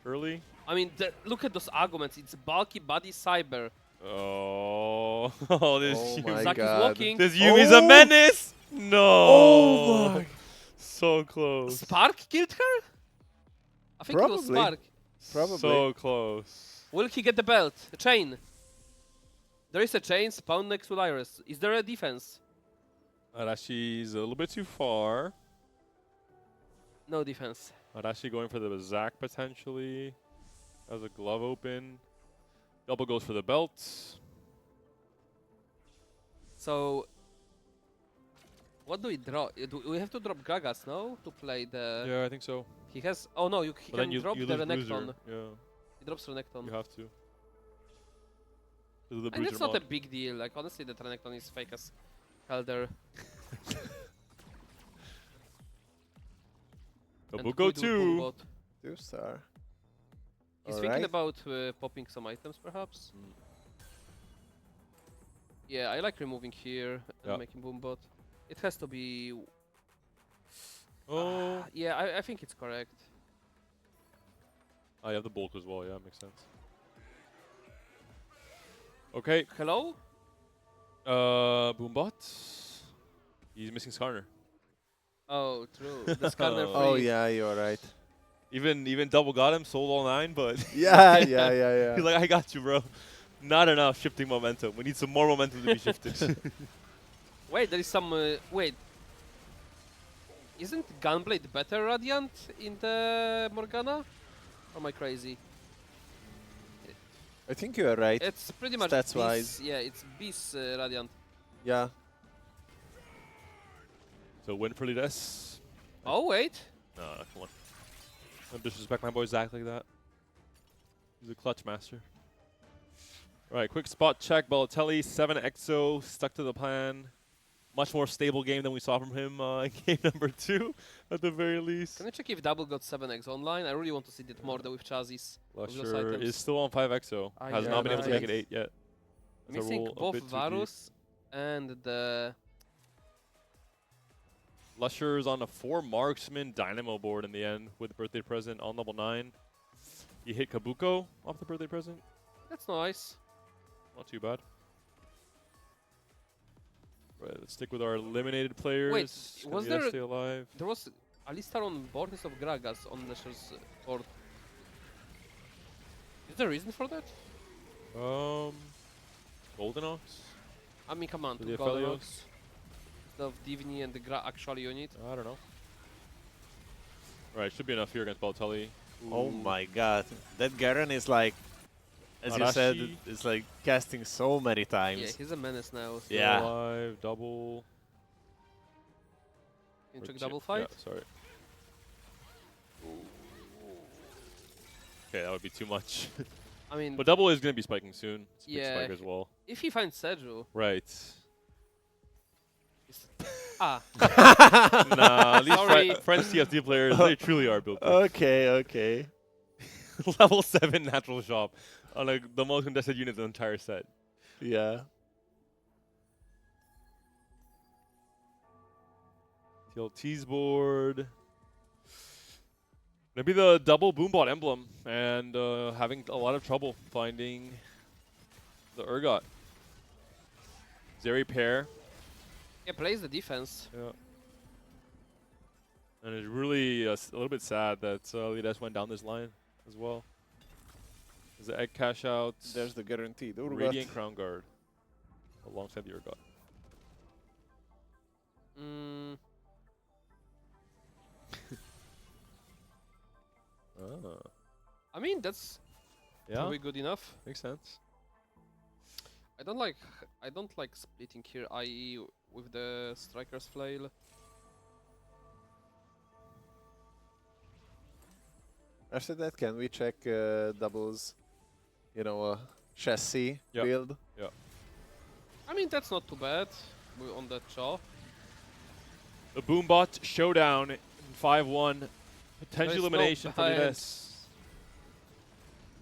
A: early.
C: I mean, look at those arguments. It's bulky body cyber.
A: Oh, oh this
B: Oh
A: Yuumi.
B: my
C: Zac is
B: god.
C: walking.
A: This Yumi's a
B: Oh!
A: menace! No!
B: Oh my.
A: So close.
C: Spark killed her? I think it was
B: Probably.
C: Spark.
B: Probably.
A: So close.
C: Will he get the belt? A chain. There is a chain spawned next to Lyris. Is there a defense?
A: Arashi's a little bit too far.
C: No defense.
A: Arashi going for the Zac potentially. That was a glove open. Double goes for the belt.
C: So, what do we draw? Do we have to drop Gragas, no? To play the...
A: Yeah, I think so.
C: He has... Oh no, he
A: But then
C: can
A: you
C: drop
A: you
C: the
A: lose
C: Renekton.
A: bruiser. Yeah,
C: He drops Renekton.
A: you have to. This is the
C: And
A: bruiser
C: it's not
A: mod.
C: a big deal. Like, honestly, the Renekton is fake as hell there. And
A: Kabuko
C: good with
A: 2.
C: Boombot.
B: 2-star.
C: He's
B: Alright.
C: thinking about popping some items, perhaps.
A: Mm.
C: Yeah, I like removing here and
A: Yeah.
C: making Boombot. It has to be...
A: Oh.
C: Yeah, I think it's correct.
A: I have the bulk as well. Yeah, makes sense. Okay.
C: Hello?
A: Boombot. He's missing Skarner.
C: Oh, true. The scanner free.
B: Oh yeah, you're right.
A: Even double got him, sold all 9, but
B: Yeah, yeah.
A: he's like, I got you, bro. Not enough shifting momentum. We need some more momentum to be shifted.
C: Wait, there is some... wait. Isn't Gunblade better Radiant in the Morgana? Or am I crazy?
B: I think you're right.
C: It's pretty much
B: Stats-wise.
C: Beast, yeah, it's Beast Radiant.
B: Yeah.
A: So win for Lides.
C: Oh, wait.
A: No, come on. Don't disrespect my boy Zach like that. He's a clutch master. Alright, quick spot check. Balotelli, 7 EXO, stuck to the plan. Much more stable game than we saw from him in game number 2, at the very least.
C: Can I check if Double got 7x online? I really want to see that more with Chazis. With those
A: Lusher
C: items.
A: is still on 5 EXO.
C: Ah,
A: Has
C: yeah,
A: not been able to make
B: right.
A: it 8 yet. That's a
C: Missing
A: roll a
C: both
A: bit too deep.
C: Varus and the...
A: Lusher's on a 4 marksman dynamo board in the end with the birthday present on level 9. He hit Kabuko off the birthday present.
C: That's nice.
A: Not too bad. Right, let's stick with our eliminated players.
C: Wait, was
A: Can Lides
C: there-
A: stay alive?
C: There was Alistar on board instead of Gragas on Lusher's board. Is there a reason for that?
A: Golden Ox?
C: I mean, come on,
A: For
C: two
A: the
C: Golden
A: Aphelios?
C: Ox instead of Divini and the actual unit.
A: I don't know. Alright, should be enough here against Balotelli.
B: Oh
A: Ooh.
B: my god. That Garen is like, as you said,
A: Arashi.
B: it's like casting so many
C: Yeah,
B: times.
C: he's a menace now. So
A: Still
B: Yeah.
A: alive, double.
C: Can you
A: Or
C: check
A: chi-
C: double fight?
A: Yeah, sorry. Okay, that would be too much.
C: I mean,
A: But double is going to be spiking soon. It's a big
C: Yeah.
A: spike as well.
C: if he finds Seju,
A: Right.
C: ah,
A: Nah, these
C: Sorry.
A: French TFT players, they truly are built.
B: Okay.
A: Level 7 natural shop on the most contested unit in the entire set.
B: Yeah.
A: TLT's board. Maybe the double Boombot emblem and having a lot of trouble finding the Urgot. Zeri pair.
C: yeah, plays the defense.
A: Yeah. And it's really a little bit sad that Lides went down this line as well. There's the egg cash out.
B: There's the guaranteed Urgot.
A: Radiant Crown Guard alongside the Urgot.
C: Mm,
A: Ah.
C: I mean, that's
A: Yeah,
C: probably good enough.
A: makes sense.
C: I don't like splitting here, i.e. with the Striker's Flail.
B: After that, can we check doubles, chassis
A: Yep.
B: build?
C: I mean, that's not too bad on that jaw.
A: The Boombot showdown in 5-1. Potential
C: There's no
A: elimination for
C: bias.
A: Lides.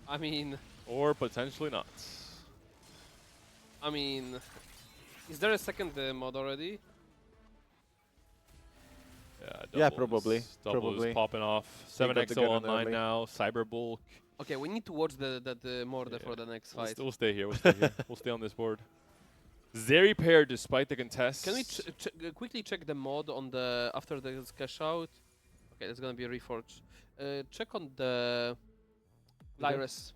C: I mean,
A: Or potentially not.
C: is there a second mod already?
B: Yeah,
A: double
B: probably,
A: is- Double
B: probably.
A: is popping off.
B: They got the
A: 7XO
B: gun
A: online
B: early.
A: now. Cyber Bulk.
C: Okay, we need to watch the mod
A: Yeah.
C: for the next
A: We'll,
C: fight.
A: we'll stay here. We'll stay here. We'll stay on this board. Zeri pair despite the contest.
C: Can we quickly check the mod on the after the cash out? Okay, it's gonna be a reforge. Check on the
A: Okay.
C: Lyris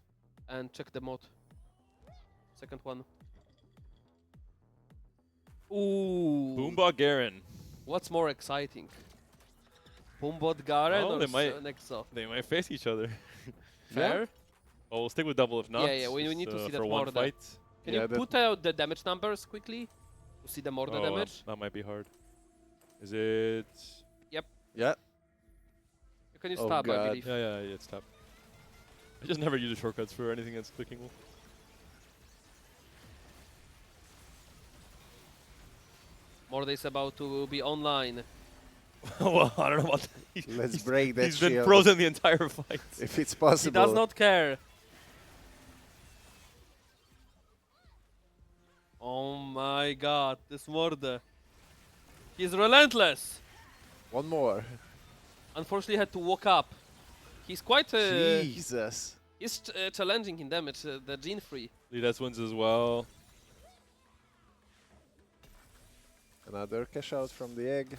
C: and check the mod. Second one. Ooh.
A: Boombot Garen.
C: What's more exciting? Boombot Garen
A: Oh,
C: or
A: they might-
C: Nexo?
A: They might face each other.
C: Fair.
A: Well, we'll stick with double if not.
C: Yeah, we
A: just,
C: need to see that
A: for one
C: Morda.
A: fight.
C: Can
B: Yeah,
C: you
B: that-
C: put the damage numbers quickly to see the Morda
A: Oh,
C: damage?
A: that might be hard. Is it?
B: Yeah.
C: You can use
B: Oh,
C: tab, I
B: God.
C: believe.
A: Yeah, it's tap. I just never use the shortcuts for anything that's clickable.
C: Morda is about to be online.
A: Well, I don't know about that.
B: Let's break that
A: He's been
B: shield.
A: frozen the entire fight.
B: If it's
C: He
B: possible.
C: does not care. Oh my god, this Morda. He's relentless.
B: One more.
C: Unfortunately, had to walk up. He's quite
B: Jesus.
C: he's challenging in damage. The gene free.
A: Lides wins as well.
B: Another cash out from the egg.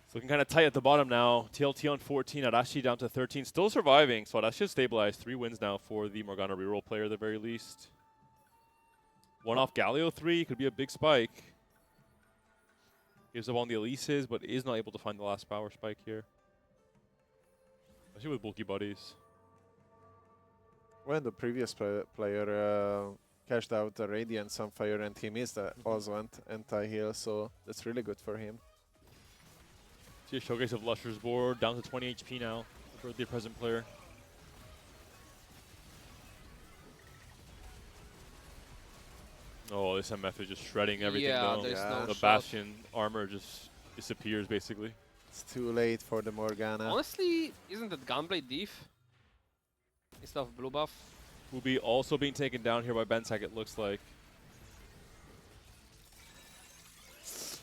A: It's looking kind of tight at the bottom now. TLT on 14, Arashi down to 13. Still surviving, so Arashi has stabilized. 3 wins now for the Morgana reroll player at the very least. One off Galio 3, could be a big spike. Gives up on the Elises, but is not able to find the last power spike here. Especially with bulky buddies.
B: When the previous player cashed out the Radiant Sunfire and he missed also anti-heal, so that's really good for him.
A: See a showcase of Lusher's board, down to 20 HP now for the present player. Oh, this MF is just shredding everything
C: Yeah,
A: though.
C: there's no
A: The
C: shot.
A: Bastion armor just disappears basically.
B: It's too late for the Morgana.
C: Honestly, isn't that Gunblade diff? Instead of blue buff?
A: Will be also being taken down here by Bensak, it looks like.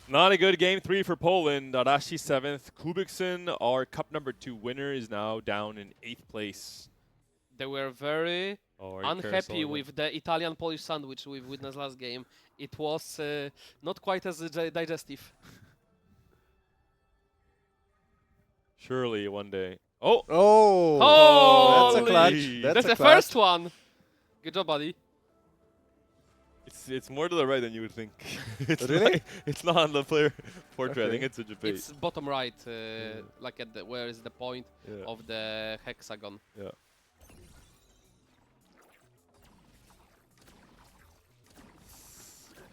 A: Not a good game 3 for Poland. Arashi 7th. Kubikson, our cup number 2 winner, is now down in 8th place.
C: They were very
A: Oh,
C: unhappy with the Italian-Polish sandwich we've witnessed last game. It was not quite as digestive.
A: Surely one day. Oh!
B: Oh! That's a clutch.
A: Holy!
B: That's
C: That's
B: a
C: the
B: clutch.
C: first one! Good job, buddy.
A: It's more to the right than you would think. It's
B: Really?
A: like- it's not on the player portrait. I think
B: Okay.
A: it's a debate.
C: It's bottom right, like at the where is the point
A: Yeah.
C: of the hexagon.
A: Yeah.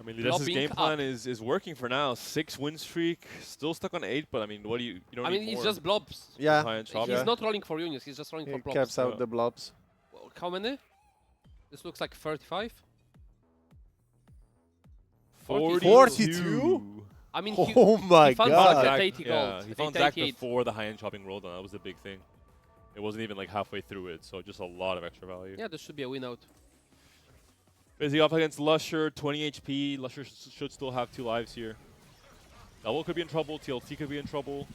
A: I mean, Lides's
C: Lobbing
A: game
C: up.
A: plan is working for now. 6 win streak, still stuck on 8, but I mean, what do you don't
C: I
A: need
C: mean, it's
A: more.
C: just blobs.
B: Yeah.
A: High end chop.
C: He's
B: Yeah.
C: not rolling for units, he's just rolling
B: He
C: for blobs.
B: caps out
A: Yeah.
B: the blobs.
C: Well, how many? This looks like 35.
B: 42?
C: I mean,
B: Oh my
C: he found
B: god.
C: Zac
A: Zach-
C: at 80
A: yeah,
C: gold.
A: he found
C: 88.
A: Zach before the high end chopping rolled, and that was the big thing. It wasn't even like halfway through it, so just a lot of extra value.
C: Yeah, this should be a win out.
A: Busy off against Lusher, 20 HP. Lusher should still have 2 lives here. Double could be in trouble. TLT could be in trouble.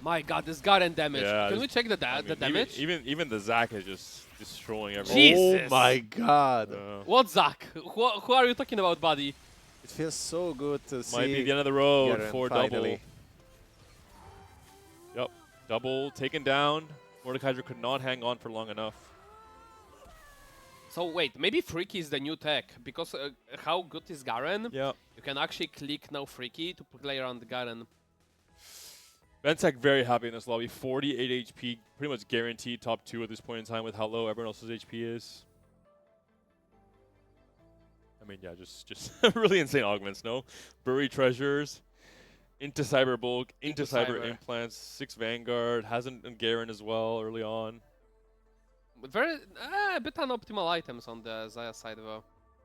C: My god, this Garen damage.
A: Yeah,
C: Can
A: this-
C: we check the,
A: I
C: the
A: mean,
C: damage?
A: Even the Zac is just destroying everything.
C: Jesus.
B: Oh my god.
C: What Zach? Who are you talking about, buddy?
B: It feels so good to see.
A: Might be the end of the road
B: Garen
A: for
B: finally.
A: double. Yep, double taken down. Mordekaiser could not hang on for long enough.
C: So wait, maybe Freaky is the new tech, because how good is Garen?
A: Yeah.
C: You can actually click now Freaky to play around Garen.
A: Bensak very happy in this lobby. 48 HP, pretty much guaranteed top 2 at this point in time with how low everyone else's HP is. I mean, yeah, just really insane augments, no? Bury Treasures, into Cyber Bulk, into Cyber
C: Cyber.
A: Implants, 6 Vanguard, hasn't been Garen as well early on.
C: But very a bit unoptimal items on the Zaya side though.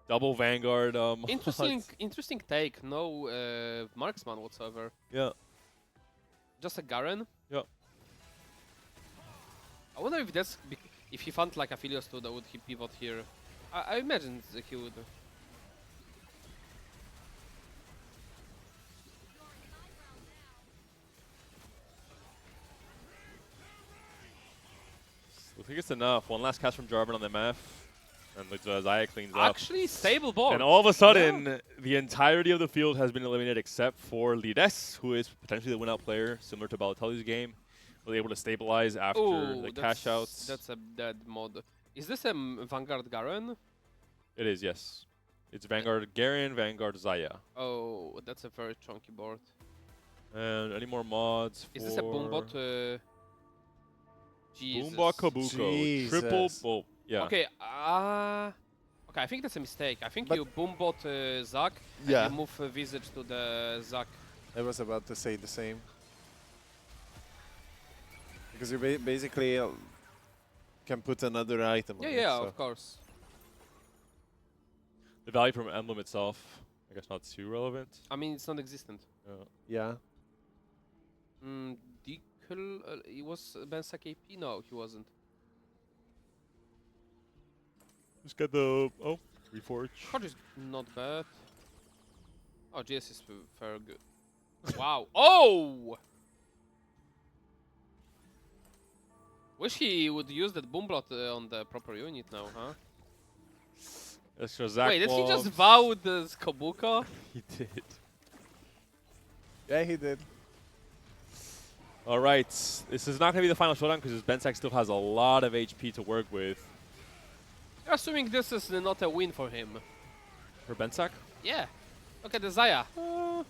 A: Double Vanguard.
C: Interesting take. No marksman whatsoever.
A: Yeah.
C: Just a Garen.
A: Yeah.
C: I wonder if that's if he found like Aphelios too, that would he pivot here? I imagine that he would.
A: I think it's enough. One last cast from Jarvan on the MF. And Zaya cleans up.
C: Actually, stable board.
A: And all of a sudden, the entirety of the field has been eliminated except for Lides, who is potentially the win-out player, similar to Balotelli's game. Was able to stabilize after
C: Ooh,
A: the cash outs.
C: That's a dead mod. Is this a Vanguard Garen?
A: It is, yes. It's Vanguard Garen, Vanguard Zaya.
C: Oh, that's a very chunky board.
A: And any more mods
C: Is this a Boombot? Jesus.
A: Boomba Kabuko. Triple.
B: Jesus.
A: Well, yeah.
C: Okay, okay, I think that's a mistake. I think
B: But-
C: you boombot Zac and
B: Yeah.
C: you move Visage to the Zac.
B: I was about to say the same. Because you basically can put another item
C: Yeah,
B: on
C: yeah,
B: it. So.
C: of course.
A: The value from emblem itself, I guess not too relevant.
C: I mean, it's non-existent.
B: Yeah.
C: Decal, he was Bensak AP? No, he wasn't.
A: Just get the reforge.
C: Hodge is not bad. Oh, GS is fair good. Wow. Oh! Wish he would use that boomblot on the proper unit now, huh?
A: Extra Zac
C: Wait, did he just
A: Wolves.
C: vow with the Kabuka?
A: He did.
B: Yeah, he did.
A: All right, this is not going to be the final showdown because Bensak still has a lot of HP to work with.
C: You're assuming this is not a win for him.
A: For Bensak?
C: Yeah. Look at the Zaya.
A: I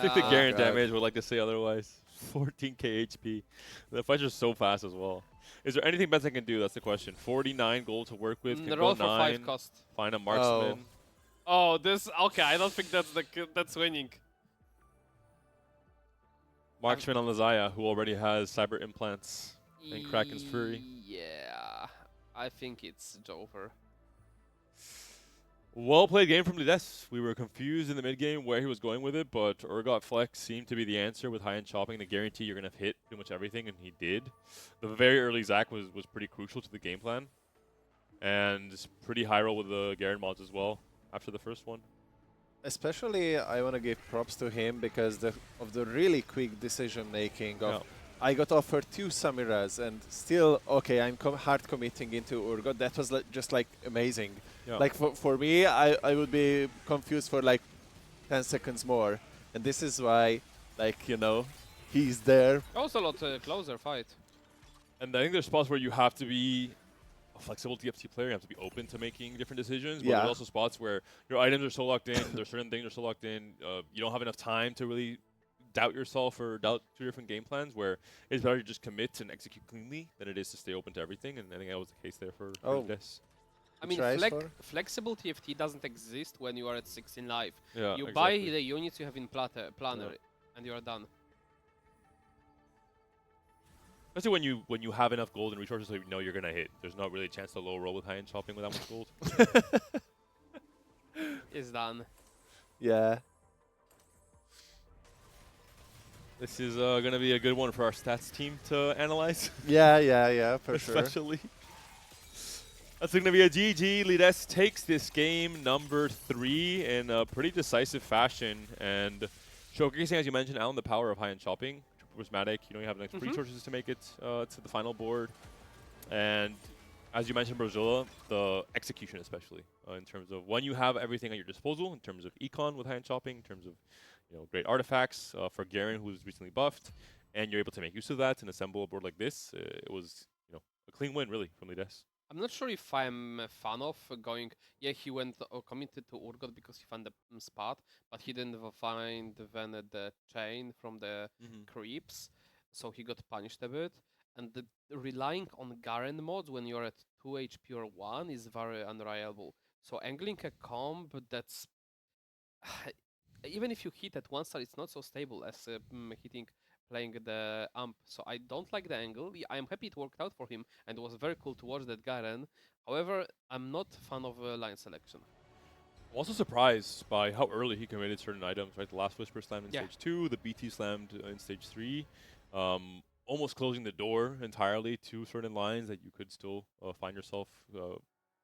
A: think the Garen
B: God.
A: damage would like to say otherwise. 14k HP. The fights are so fast as well. Is there anything Bensak can do? That's the question. 49 gold to work with. Can
C: Roll
A: go
C: for 5
A: 9.
C: cost.
A: Find a marksman.
C: Oh, this. Okay, I don't think that's winning.
A: Marksman on the Zaya, who already has cyber implants and Kraken's Fury.
C: Yeah. I think it's over.
A: Well played game from Lides. We were confused in the mid game where he was going with it, but Urgot Flex seemed to be the answer with high-end chopping to guarantee you're going to hit pretty much everything, and he did. The very early Zac was pretty crucial to the game plan, and pretty high roll with the Garen mods as well after the first one.
B: Especially, I want to give props to him because of the really quick decision making.
A: Yeah.
B: I got offered 2 Samiras and still, okay, I'm hard committing into Urgot. That was just like amazing.
A: Yeah.
B: Like for me, I would be confused for like 10 seconds more. And this is why, like, you know, he's there.
C: Also a lot closer fight.
A: And I think there's spots where you have to be a flexible TFT player. You have to be open to making different decisions. But
B: Yeah.
A: there's also spots where your items are so locked in, there's certain things are so locked in, you don't have enough time to really doubt yourself or doubt 2 different game plans, where it's better to just commit and execute cleanly than it is to stay open to everything. And I think that was the case there for this.
C: I mean,
B: Tries for?
C: flexible TFT doesn't exist when you are at 16 live.
A: Yeah,
C: You
A: exactly.
C: buy the units you have in planner,
A: Yeah.
C: and you are done.
A: Especially when you have enough gold and resources, so you know you're gonna hit. There's not really a chance to low roll with high-end chopping with that much gold.
C: It's done.
B: Yeah.
A: This is gonna be a good one for our stats team to analyze.
B: Yeah, for sure.
A: Especially. That's going to be a GG. Lides takes this game number 3 in a pretty decisive fashion, and showcasing, as you mentioned, Alan, the power of high-end chopping. Prismatic, you know, you have enough resources to make it to the final board. And as you mentioned, Brazilla, the execution especially, in terms of when you have everything at your disposal, in terms of econ with high-end chopping, in terms of, you know, great artifacts for Garen, who was recently buffed, and you're able to make use of that and assemble a board like this. It was, you know, a clean win, really, from Lides.
C: I'm not sure if I'm a fan of going. Yeah, he went committed to Urgot because he found the spot, but he didn't find then the chain from the creeps, so he got punished a bit. And the relying on Garen mods when you're at 2 HP or 1 is very unreliable. So angling a comb that's even if you hit at 1 star, it's not so stable as playing the amp. So I don't like the angle. I am happy it worked out for him, and it was very cool to watch that Garen. However, I'm not a fan of line selection.
A: I'm also surprised by how early he committed certain items, right? The last Whisper slammed in
C: Yeah.
A: stage 2, the BT slammed in stage 3, almost closing the door entirely to certain lines that you could still find yourself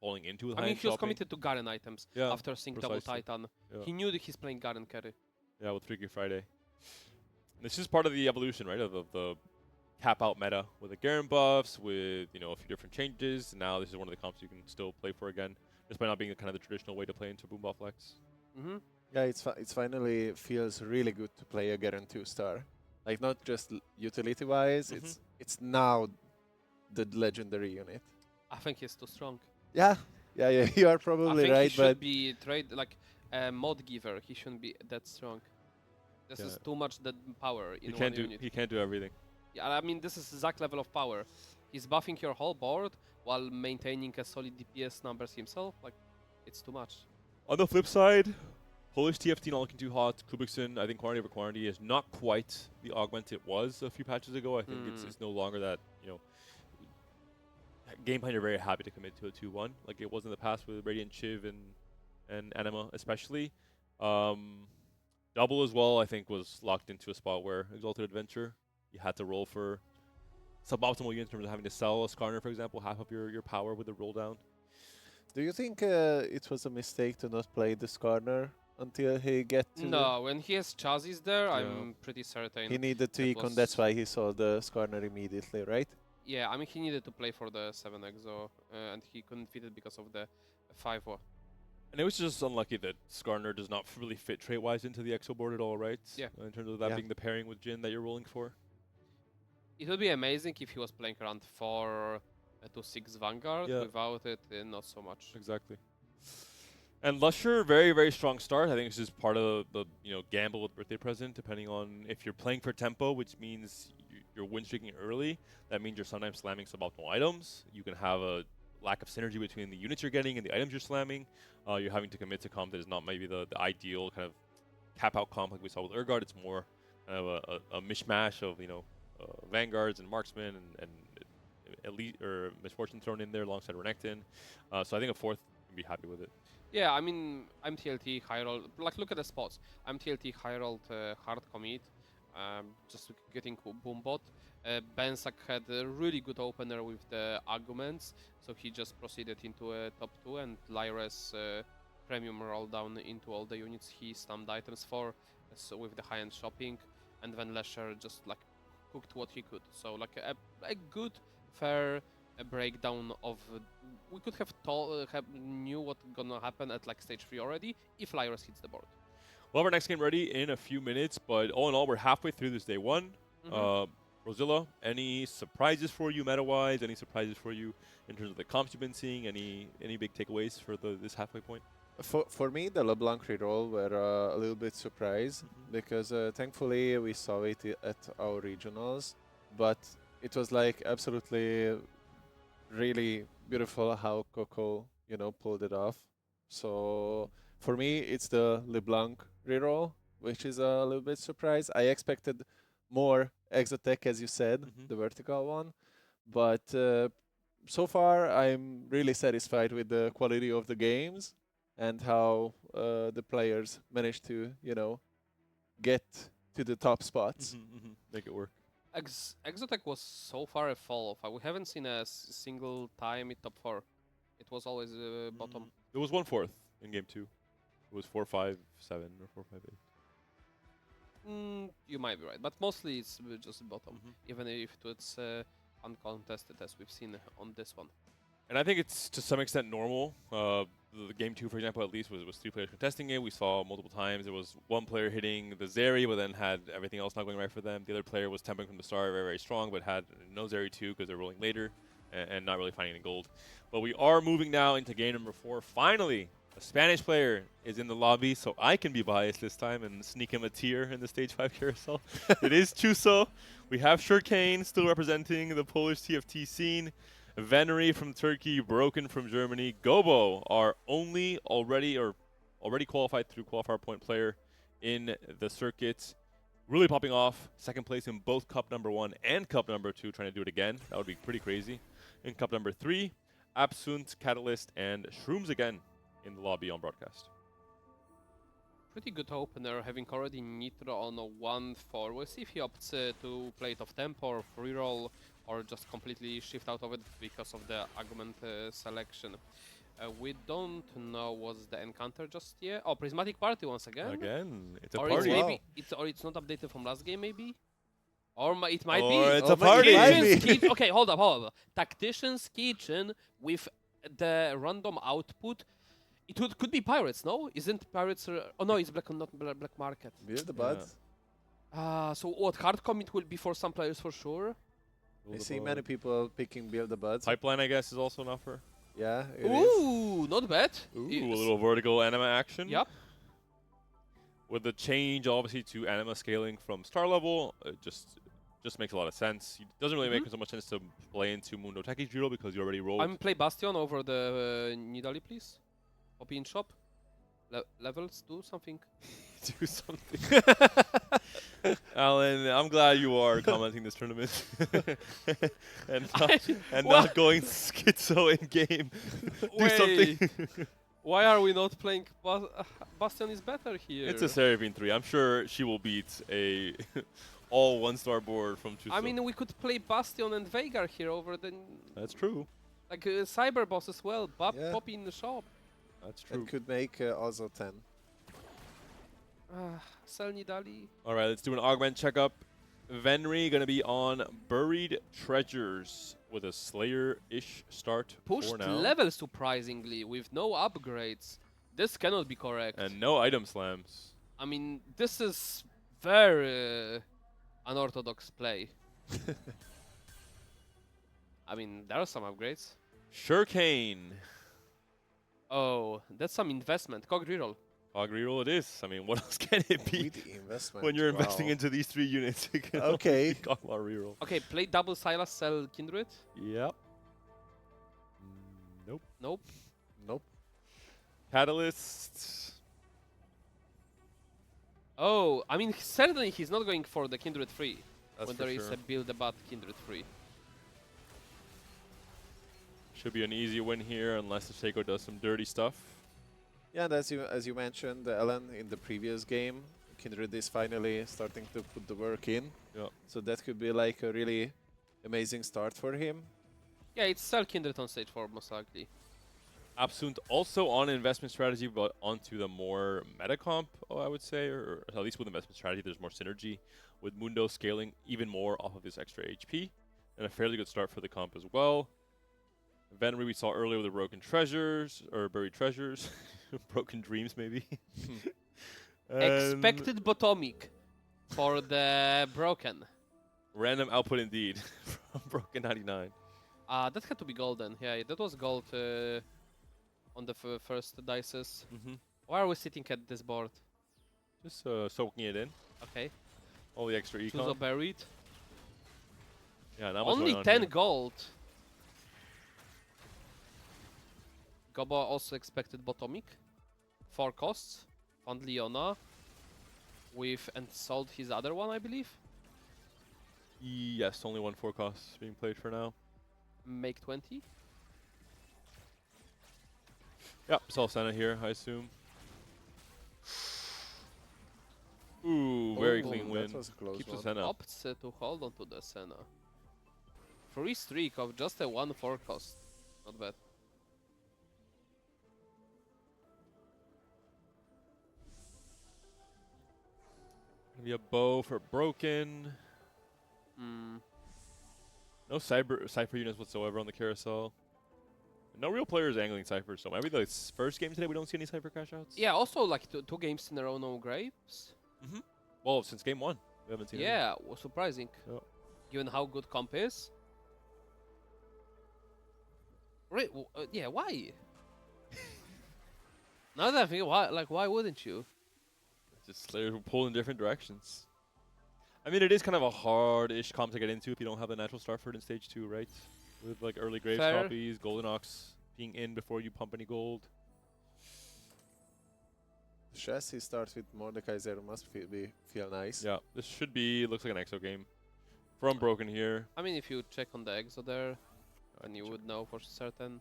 A: falling into with
C: I mean,
A: high-end
C: he was
A: chopping.
C: committed to Garen items
A: Yeah,
C: after Sync Double
A: precisely.
C: Titan.
A: Yeah.
C: He knew that he's playing Garen carry.
A: Yeah, with Freaky Friday. This is part of the evolution, right, of the cap-out meta with the Garen buffs, with, you know, a few different changes. Now this is one of the comps you can still play for again, despite not being kind of the traditional way to play into Boomba Flex.
B: Yeah, it's finally feels really good to play a Garen 2-star. Like, not just utility-wise, it's now the legendary unit.
C: I think he's too strong.
B: Yeah, you are
C: I
B: probably
C: think
B: right,
C: he
B: but
C: should be trade like a mod giver. He shouldn't be that strong. This is too much that power in one unit.
A: He can't do everything.
C: Yeah, I mean, this is Zac level of power. He's buffing your whole board while maintaining a solid DPS numbers himself. Like, it's too much.
A: On the flip side, Polish TFT not looking too hot. Kubikson, I think quantity over quantity is not quite the augment it was a few patches ago. I think it's no longer that, game plan you're very happy to commit to a 2-1 like it was in the past with Radiant Chiv and Anima especially. Double as well, I think, was locked into a spot where Exalted Adventure, you had to roll for suboptimal units in terms of having to sell a Skarner, for example, half of your power with the roll down.
B: Do you think it was a mistake to not play the Skarner until he get to
C: No, when he has chassis there,
A: Yeah.
C: I'm pretty certain.
B: He needed to
C: it
B: econ, that's
C: was-
B: why he saw the Skarner immediately, right?
C: Yeah, I mean, he needed to play for the 7 exo, and he couldn't fit it because of the 5 war.
A: And it was just unlucky that Skarner does not really fit trait-wise into the Exo board at all, right?
C: Yeah.
A: In terms of that
B: Yeah.
A: being the pairing with Jin that you're rolling for.
C: It would be amazing if he was playing around 4 to 6 Vanguard.
A: Yeah.
C: Without it, not so much.
A: Exactly. And Lusher, very, very strong start. I think it's just part of the gamble with birthday present, depending on if you're playing for tempo, which means you're win streaking early. That means you're sometimes slamming suboptimal items. You can have a lack of synergy between the units you're getting and the items you're slamming. You're having to commit to comp that is not maybe the ideal kind of cap out comp like we saw with Urgard. It's more kind of a mishmash of Vanguards and Marksmen and Elite or Misfortune thrown in there alongside Renekton. So I think a fourth can be happy with it.
C: Yeah, I mean, I'm TLT, high roll. Like, look at the spots. I'm TLT, high rolled, hard commit. Just getting Boombot. Bensak had a really good opener with the arguments, so he just proceeded into a top 2, and Lyra's premium roll down into all the units he stumped items for, so with the high-end shopping, and then Lesher just like cooked what he could. So like a good, fair breakdown of. We could have knew what's gonna happen at like stage 3 already if Lyras hits the board.
A: We'll have our next game ready in a few minutes, but all in all, we're halfway through this day one. Rosilla, any surprises for you meta-wise? Any surprises for you in terms of the comps you've been seeing? Any big takeaways for this halfway point?
B: For me, the LeBlanc reroll were a little bit surprised because thankfully we saw it at our regionals, but it was like absolutely really beautiful how Coco, pulled it off. So for me, it's the LeBlanc reroll, which is a little bit surprised. I expected more Exotech, as you said, the vertical one, but so far I'm really satisfied with the quality of the games and how the players managed to, get to the top spots.
A: Make it work.
C: Exotech was so far a fall off. We haven't seen a single time in top 4. It was always bottom.
A: It was 1/4 in game 2. It was 4-5-7 or 4-5-8.
C: You might be right, but mostly it's just bottom, even if it's uncontested as we've seen on this one.
A: And I think it's to some extent normal. The game 2, for example, at least was 3 players contesting it. We saw multiple times there was one player hitting the Zeri, but then had everything else not going right for them. The other player was temping from the start, very, very strong, but had no Zeri too because they're rolling later and not really finding any gold. But we are moving now into game number 4. Finally, a Spanish player is in the lobby, so I can be biased this time and sneak him a tier in the Stage 5 carousel. It is Chuso. We have Shurkane still representing the Polish TFT scene. Venery from Turkey, Broken from Germany. Gobo, our already qualified through qualifier point player in the circuit. Really popping off. Second place in both Cup number 1 and Cup number 2. Trying to do it again. That would be pretty crazy. In Cup number 3, Absunt, Catalyst, and Shrooms again in the lobby on broadcast.
C: Pretty good opener, having already Nitro on a 1-4. We'll see if he opts to play it off tempo or free roll, or just completely shift out of it because of the argument selection. We don't know what's the encounter just yet. Oh, Prismatic Party once again.
A: Again, it's a
C: Or
A: party.
C: it's maybe it's not updated from last game maybe. Or it might be.
A: Or it's a
B: Or
A: party.
B: maybe.
C: Okay, hold up. Tactician's Kitchen with the random output. It could be Pirates, no? Isn't Pirates? Oh no, it's Black, not Black Market.
B: Build the buds.
C: So what? Hard commit will be for some players for sure.
B: I see many people picking Build the buds.
A: Pipeline, I guess, is also an offer.
B: Yeah, it is.
C: Ooh, not bad.
A: Ooh, a little vertical anima action.
C: Yep.
A: With the change, obviously, to anima scaling from star level, just just makes a lot of sense. It doesn't really make so much sense to play into Mundo Tactician Trials because you already rolled.
C: I'm play Bastion over the Nidali, please. Copy in shop. Levels, do something.
A: Do something. Alan, I'm glad you are commenting this tournament and not going schizo in game. Do something.
C: Why are we not playing Bastion is better here?
A: It's a Seraphine 3. I'm sure she will beat a all 1-star board from Chuso.
C: I mean, we could play Bastion and Veigar here over the...
A: That's true.
C: Like Cyber Boss as well.
B: Yeah.
C: Pop in the shop.
A: That's true.
B: It could make also 10.
C: Sell Nidali.
A: All right, let's do an augment checkup. Venry going to be on Buried Treasures with a Slayer-ish start
C: Pushed
A: for now.
C: level surprisingly with no upgrades. This cannot be correct.
A: And no item slams.
C: I mean, this is very unorthodox play. I mean, there are some upgrades.
A: Surecane.
C: Oh, that's some investment. Cog reroll.
A: Cog reroll it is. I mean, what else can it be
B: With investment.
A: when you're investing
B: wow.
A: into these 3 units? It can
B: Okay.
A: only be Cogmar reroll.
C: Okay, play double Silas, sell Kindred.
A: Yep. Nope.
C: Nope.
B: Nope.
A: Catalyst.
C: Oh, I mean, certainly he's not going for the Kindred 3
A: That's
C: when
A: for
C: there is
A: sure.
C: a build about Kindred 3.
A: Should be an easy win here unless the Seiko does some dirty stuff.
B: Yeah, and as you mentioned, Alan, in the previous game, Kindred is finally starting to put the work in.
A: Yeah.
B: So that could be like a really amazing start for him.
C: Yeah, it's sell Kindred on stage 4 most likely.
A: Absunt also on investment strategy, but onto the more meta comp, I would say, or at least with investment strategy, there's more synergy with Mundo scaling even more off of this extra HP, and a fairly good start for the comp as well. Venry we saw earlier with the Broken Treasures, or Buried Treasures, Broken Dreams maybe.
C: Expected Botomic for the Broken.
A: Random output indeed from Broken 99.
C: That had to be golden. Yeah, that was gold on the first dices. Why are we sitting at this board?
A: Just soaking it in.
C: Okay.
A: All the extra econ.
C: Chuzo buried.
A: Yeah, not much
C: Only
A: going on
C: 10
A: here.
C: gold. Gobo also expected Botomic. 4 costs. Found Leona. And sold his other one, I believe.
A: Yes, only 1 forecast being played for now.
C: Make 20.
A: Yep, Sol Senna here, I assume. Ooh, very clean win.
B: That was a close
A: Keeps the
B: one.
A: Senna.
C: Opts to hold on to the Senna. Free streak of just a 1 forecast. Not bad.
A: Maybe a bow for Broken. No Cypher units whatsoever on the carousel. No real players angling Cypher, so maybe the first game today we don't see any Cypher crash outs.
C: Yeah, also like 2 games in a row, no grapes.
A: Well, since game 1, we haven't seen any.
C: Yeah, was surprising.
A: Yep.
C: Given how good comp is. Right? Yeah, why? Now that I think, why wouldn't you?
A: Just Slayers will pull in different directions. I mean, it is kind of a hard-ish comp to get into if you don't have the natural Starford in stage 2, right? With like early Graves
C: Fair.
A: copies, Golden Ox being in before you pump any gold.
B: Chassis starts with Mordekaiser, must feel nice.
A: Yeah, this should be, looks like an EXO game. From Broken here.
C: I mean, if you check on the EXO there, then you would know for certain.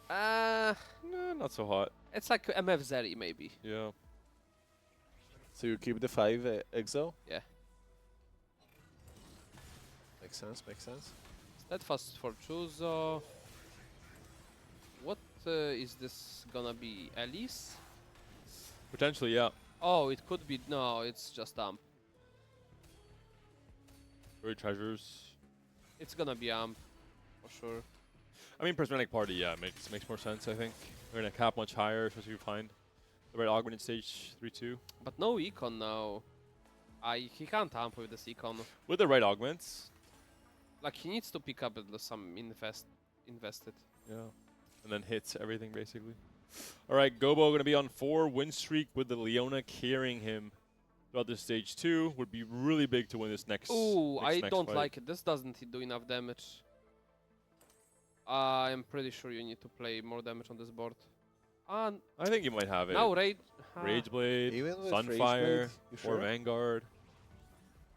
A: Nah, not so hot.
C: It's like MF Zeri maybe.
A: Yeah.
B: So you keep the 5 exo?
C: Yeah.
B: Makes sense, makes sense.
C: Steadfast for Chuzo. What is this gonna be? Elise?
A: Potentially, yeah.
C: Oh, it could be. No, it's just Amp.
A: Buried Treasures.
C: It's gonna be Amp for sure.
A: I mean, Prismatic Party, yeah, makes more sense, I think. We're going to cap much higher, especially if you find the right augment in stage 3-2.
C: But no econ now. He can't amp with this econ.
A: With the right augments.
C: Like he needs to pick up some invested.
A: Yeah. And then hits everything, basically. All right, Gobo going to be on 4 win streak with the Leona carrying him. throughout this stage 2 would be really big to win this next.
C: Ooh, I
A: next
C: don't
A: fight.
C: like it. This doesn't do enough damage. I'm pretty sure you need to play more damage on this board. And
A: I think you might have it.
C: now Rage.
A: Rage Blade,
B: Even with Rage
A: Sunfire,
B: Blade, you
A: or
B: sure?
A: Vanguard,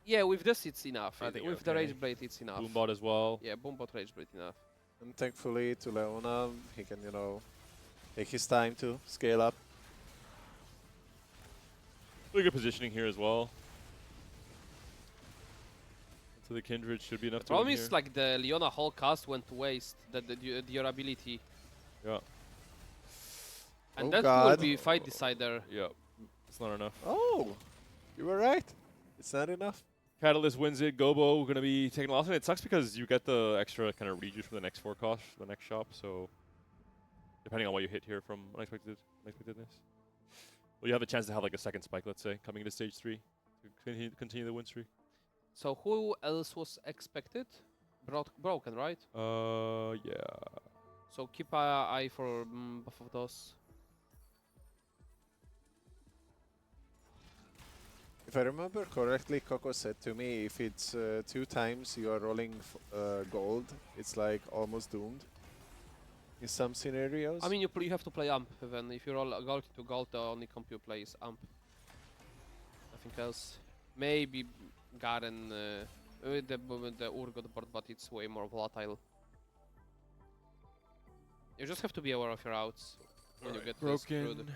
C: Yeah, with this it's enough.
A: I think
C: With the
A: okay.
C: Rage Blade it's enough.
A: Boombot as well.
C: Yeah, Boombot Rage Blade enough.
B: And thankfully to Leona, he can, you know, take his time to scale up.
A: Really good positioning here as well. So the Kindred should be enough
C: The
A: to win
C: problem is
A: here.
C: like the Leona whole cast went to waste. The durability.
A: Yeah,
C: And
B: Oh
C: that
B: God.
C: will be fight decider.
A: yeah. It's not enough.
B: Oh, you were right. It's not enough.
A: Catalyst wins it. Gobo going to be taking a loss. And it sucks because you get the extra kind of rejuice from the next 4 cost, the next shop. So depending on what you hit here from unexpectedness. Well, you have a chance to have like a second spike, let's say, coming into stage 3 to continue the win streak.
C: So who else was expected? Broken, right?
A: Yeah.
C: So keep an eye for both of those.
B: If I remember correctly, Coco said to me, if it's 2 times you are rolling gold, it's like almost doomed. In some scenarios.
C: I mean, you have to play Amp then. If you roll a gold to gold, the only comp you play is Amp. Nothing else. Maybe Garen with the Urgot board, but it's way more volatile. You just have to be aware of your outs when you get screwed.
A: Broken.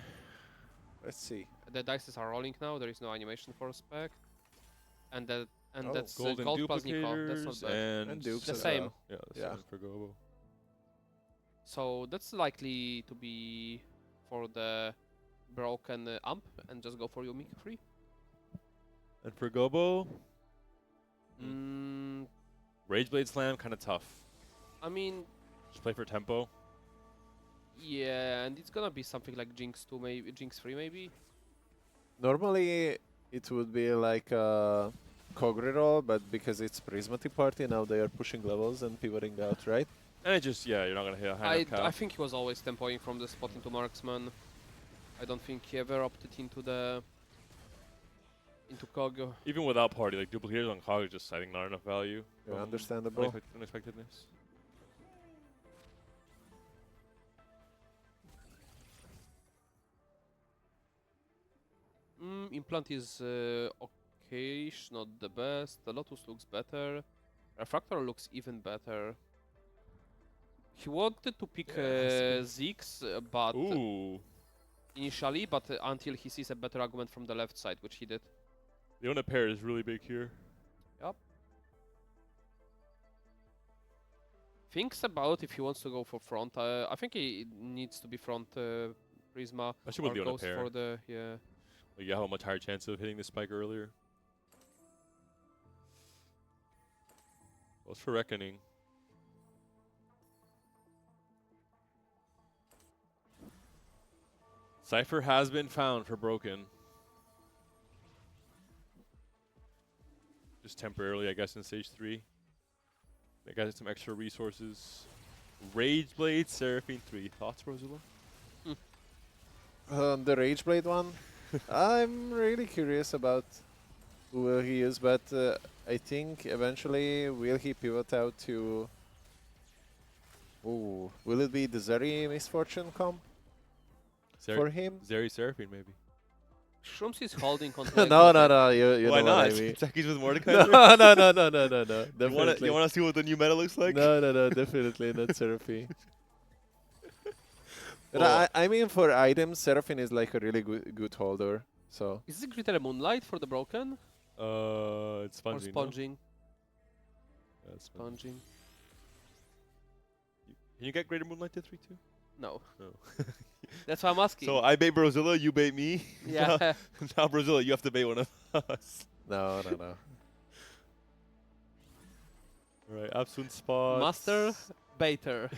B: Let's see.
C: The dices are rolling now. There is no animation for spec, and
B: Oh,
C: that's
A: Golden
C: gold plus Nico. That's not
A: duplicators
C: bad.
A: and
B: dupes
C: The
B: as
C: same.
B: well.
A: Yeah, the
B: Yeah.
A: same for Gobo.
C: So that's likely to be for the broken Amp, and just go for your Mickey free.
A: And for Gobo,
C: Mm,
A: Rage Blade Slam, kind of tough.
C: I mean,
A: Just play for tempo.
C: yeah, and it's gonna be something like Jinx 2, maybe Jinx 3, maybe.
B: Normally it would be like a cog reroll, but because it's Prismatic Party, now they are pushing levels and pivoting out, right?
A: And it just, yeah, you're not going to hit a high enough
C: I
A: cap.
C: think he was always tempoing from the spot into Marksman. I don't think he ever opted into Cog.
A: Even without party, like duplicators on COG is just, I think, not enough value.
B: Yeah,
A: from
B: understandable.
A: Unexpectedness.
C: Implant is okay, not the best. The Lotus looks better. Refractor looks even better. He wanted to pick Ziggs, but
A: Ooh.
C: initially, but until he sees a better argument from the left side, which he did.
A: The EUNE pair is really big here.
C: Yup. Thinks about if he wants to go for front. I think he needs to be front Prisma.
A: Especially with
C: Or
A: the EUNE
C: goes
A: pair.
C: for the
A: Like, you have a much higher chance of hitting the spike earlier. Goes for Reckoning. Cypher has been found for Broken. Just temporarily, I guess, in stage 3. They got some extra resources. Rage Blade, Seraphine 3. Thoughts, Rosula?
B: The Rage Blade one, I'm really curious about who will he use, but I think eventually will he pivot out to... Ooh, will it be the Zeri Misfortune comp for him?
A: Zeri Seraphine, maybe.
C: Shrooms is holding on.
B: No, you
A: Why
B: know what I
A: not?
B: mean.
A: Techies with Mordecai?
B: No, no,
A: You want to see what the new meta looks like?
B: No, definitely not Seraphine. But
A: Well-
B: I mean, for items, Seraphine is like a really good holder. So
C: Is it Greater Moonlight for the Broken?
A: It's
C: Or
A: sponging. no?
C: Sponging?
A: Yeah, it's sponging.
C: Sponging.
A: Can you get Greater Moonlight to 3 too?
C: No.
A: No.
C: That's why I'm asking.
A: So I bait Brozilla, you bait me.
C: yeah.
A: Now Brozilla, you have to bait one of us.
B: no.
A: Alright, Absolute Spot.
C: Master Baiter.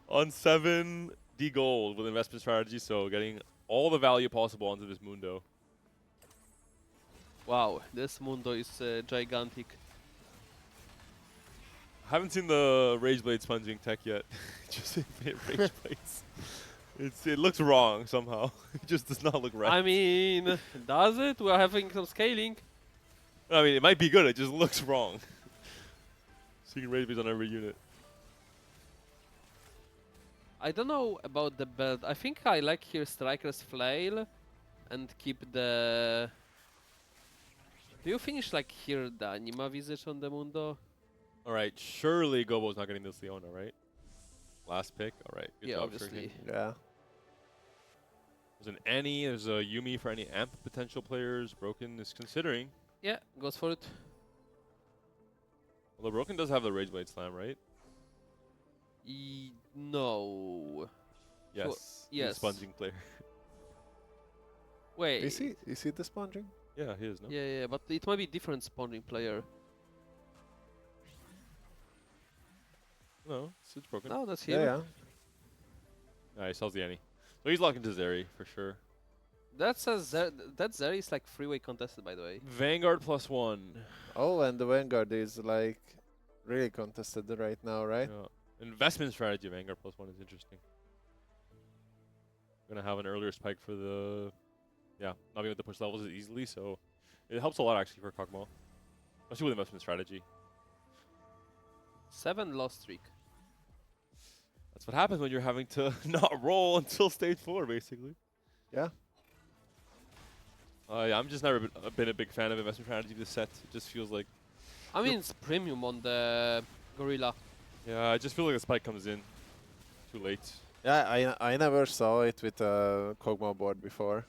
A: On 7, D gold with investment strategy, so getting all the value possible onto this Mundo.
C: Wow, this Mundo is gigantic.
A: Haven't seen the Rage Blade sponging tech yet. Just infinite Rage Blades. It looks wrong somehow. It just does not look right.
C: I mean, does it? We're having some scaling.
A: I mean, it might be good. It just looks wrong. Secret raid on every unit.
C: I don't know about the build. I think I like here Striker's Flail and keep the... Do you finish like here the Anima Visage on the Mundo?
A: All right, surely Gobo's not getting this Leona, right? Last pick. All right, good
C: Yeah,
A: job,
C: obviously.
A: Shuriken.
B: Yeah.
A: There's an Annie. There's a Yumi for any amp potential players. Broken is considering.
C: Yeah, goes for it.
A: Although Broken does have the Rage Blade Slam, right?
C: No.
A: Yes. He's
C: yes.
A: a sponging player.
C: Wait.
B: Is he the sponging?
A: Yeah, he is, no?
C: Yeah, but it might be different spawning player.
A: No, it's Broken.
C: No, that's
B: Yeah,
C: him.
B: yeah.
A: Nah, he sells the Annie. So he's locked into Zeri for sure.
C: That's a that Zeri is like freeway contested, by the way.
A: Vanguard +1.
B: Oh, and the Vanguard is like really contested right now, right?
A: Yeah. Investment strategy Vanguard +1 is interesting. We're gonna have an earlier spike for the, not being able to push levels as easily, so it helps a lot actually for Kog'Maw, especially with investment strategy.
C: 7 loss streak.
A: That's what happens when you're having to not roll until stage 4, basically.
B: Yeah.
A: Yeah, I'm just never been a big fan of investment strategy this set. It just feels like,
C: I mean, it's premium on the Gorilla.
A: yeah, I just feel like the spike comes in too late.
B: Yeah, I never saw it with a Kog'Maw board before.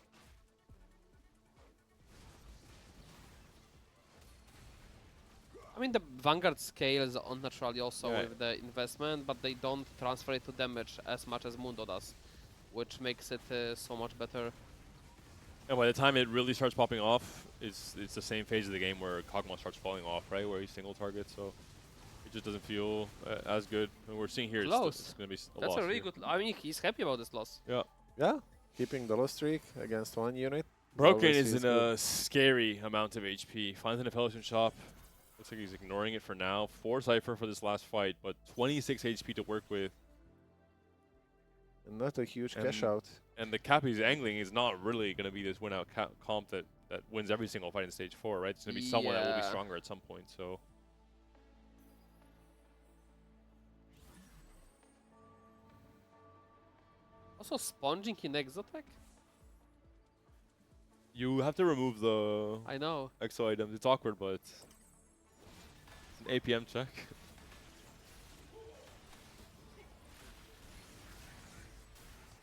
C: I mean, the Vanguard scales unnaturally also
A: Right.
C: with the investment, but they don't transfer it to damage as much as Mundo does, which makes it so much better.
A: And by the time it really starts popping off, it's the same phase of the game where Kog'Maw starts falling off, right? Where he's single target, so it just doesn't feel as good. And we're seeing here it's going to be a
C: That's
A: loss
C: a really
A: here.
C: good. I mean, he's happy about this loss.
A: Yeah.
B: Yeah, keeping the low streak against one unit.
A: Broken
B: always
A: is
B: feels
A: in
B: good.
A: a scary amount of HP. Finds an Intelligent Shop. Looks like he's ignoring it for now. 4 Cypher for this last fight, but 26 HP to work with.
B: And not a huge
A: And-
B: cash out.
A: And the cap he's angling is not really going to be this win-out comp that wins every single fight in stage 4, right? It's going to be someone that will be
C: Yeah.
A: stronger at some point, so...
C: Also, sponging in Exotech?
A: You have to remove the
C: I know.
A: exo items. It's awkward, but it's an APM check.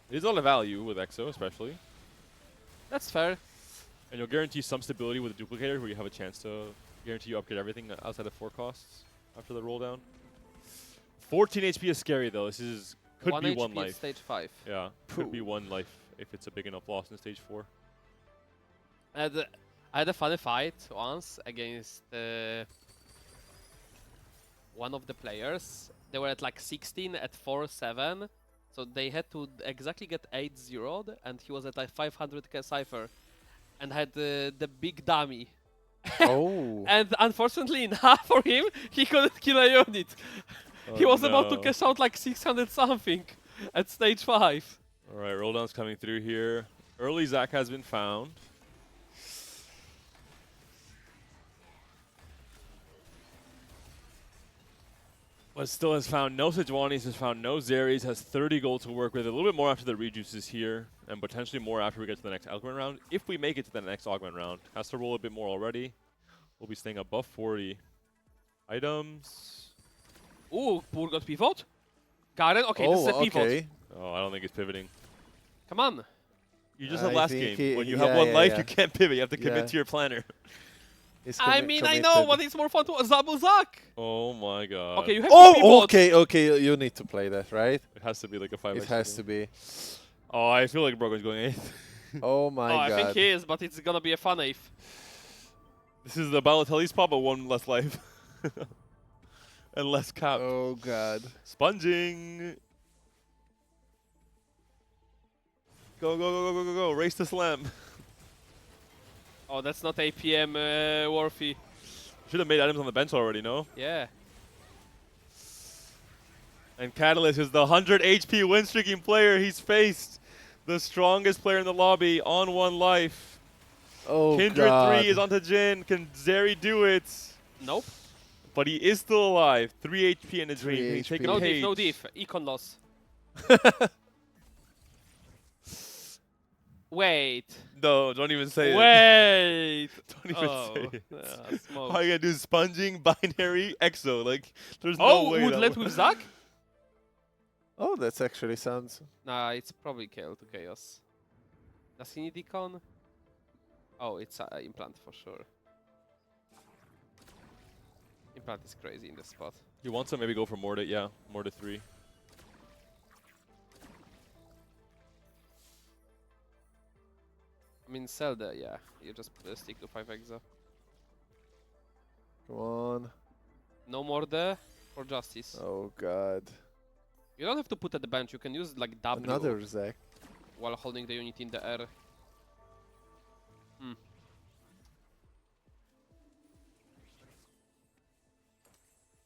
A: It is a lot of value with exo, especially.
C: That's fair.
A: And you'll guarantee some stability with a duplicator where you have a chance to guarantee you upgrade everything outside of 4 costs after the roll down. 14 HP is scary though. This is could be
C: HP
A: 1
C: at
A: life.
C: stage 5.
A: Yeah, could be
B: Phew.
A: 1 life if it's a big enough loss in stage 4.
C: I had a funny fight once against one of the players. They were at like 16 at 4-7. So they had to exactly get 8-0'd, and he was at like 500k cipher and had the big dummy.
B: Oh.
C: And unfortunately enough for him, he couldn't kill a unit. He was about to cash out like 600 something at stage 5.
A: Alright, roll down's coming through here. Early Zac has been found. But still has found no Sejuanis, has found no Zeris, has 30 gold to work with. A little bit more after the rejuices here, and potentially more after we get to the next augment round. If we make it to the next augment round, has to roll a bit more already. We'll be staying above 40. Items.
C: Ooh, Poor got pivot. Garen, okay, this is a pivot.
B: okay.
A: Oh, I don't think it's pivoting.
C: Come on.
A: You just had
B: I
A: last
B: think
A: game. When
B: he-
A: you have
B: yeah,
A: 1
B: yeah,
A: life,
B: yeah.
A: you can't pivot. You have to commit
B: Yeah.
A: to your planner.
B: He's
C: I mean, I know,
B: committed.
C: but it's more fun to Zabuzak.
A: Oh my god.
C: Okay, you have to
B: Oh,
C: pivot.
B: okay. You need to play that, right?
A: It has to be like a 5x.
B: It has to be.
A: Oh, I feel like Brogan's going 8th.
B: Oh my
C: Oh, I
B: god.
C: think he is, but it's gonna be a fun 8th.
A: This is the Balotelli spot, but 1 less life. And less cap.
B: Oh god.
A: Sponging. Go, go, go, go, go, go, go. Race to slam.
C: Oh, that's not APM worthy.
A: Should have made items on the bench already, no?
C: Yeah.
A: And Catalyst is the 100 HP win streaking player. He's faced the strongest player in the lobby on 1 life.
B: Oh
A: Kindred
B: god.
A: 3 is onto Jin. Can Zeri do it?
C: Nope.
A: But he is still alive. 3 HP in a dream.
B: 3
A: Can he take a
B: HP.
C: No
A: page?
C: diff, no diff. Econ loss. Wait.
A: No, don't even say it.
C: Wait.
A: Don't even say it.
C: Smoke.
A: All you gotta do is sponging, binary, exo. Like, there's no
C: Oh,
A: way.
C: would let with Zac?
B: Oh, that's actually sounds.
C: Nah, it's probably KO to Chaos. Does he need Econ? Oh, it's Implant for sure. Implant is crazy in this spot.
A: You want to maybe go for Mordit, yeah. Mordit 3.
C: I mean, Zelda, yeah. You just stick to 5 Exa.
B: Come on.
C: No more there for Justice.
B: Oh god.
C: You don't have to put at the bench. You can use like W
B: Another Zac.
C: while holding the unit in the air. Hmm.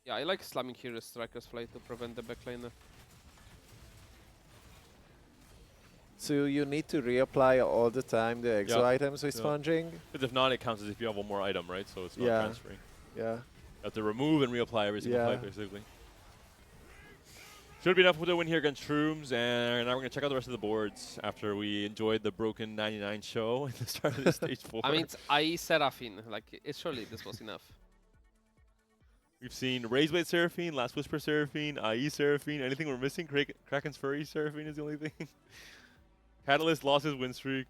C: Yeah, I like slamming here Striker's Flight to prevent the backlane.
B: So you need to reapply all the time the exo
A: Yeah.
B: items with
A: Yeah.
B: sponging?
A: Because if not, it counts as if you have one more item, right? So it's not
B: Yeah.
A: transferring.
B: Yeah.
A: You have to remove and reapply every single
B: Yeah.
A: fight, basically. Should be enough with a win here against Shrooms, and now we're going to check out the rest of the boards after we enjoyed the broken 99 show at the start of the stage 4.
C: I mean, it's IE Seraphine. Like, surely this was enough.
A: We've seen Razorblade Seraphine, Last Whisper Seraphine, IE Seraphine. Anything we're missing? Kraken's Furry Seraphine is the only thing. Catalyst lost his win streak.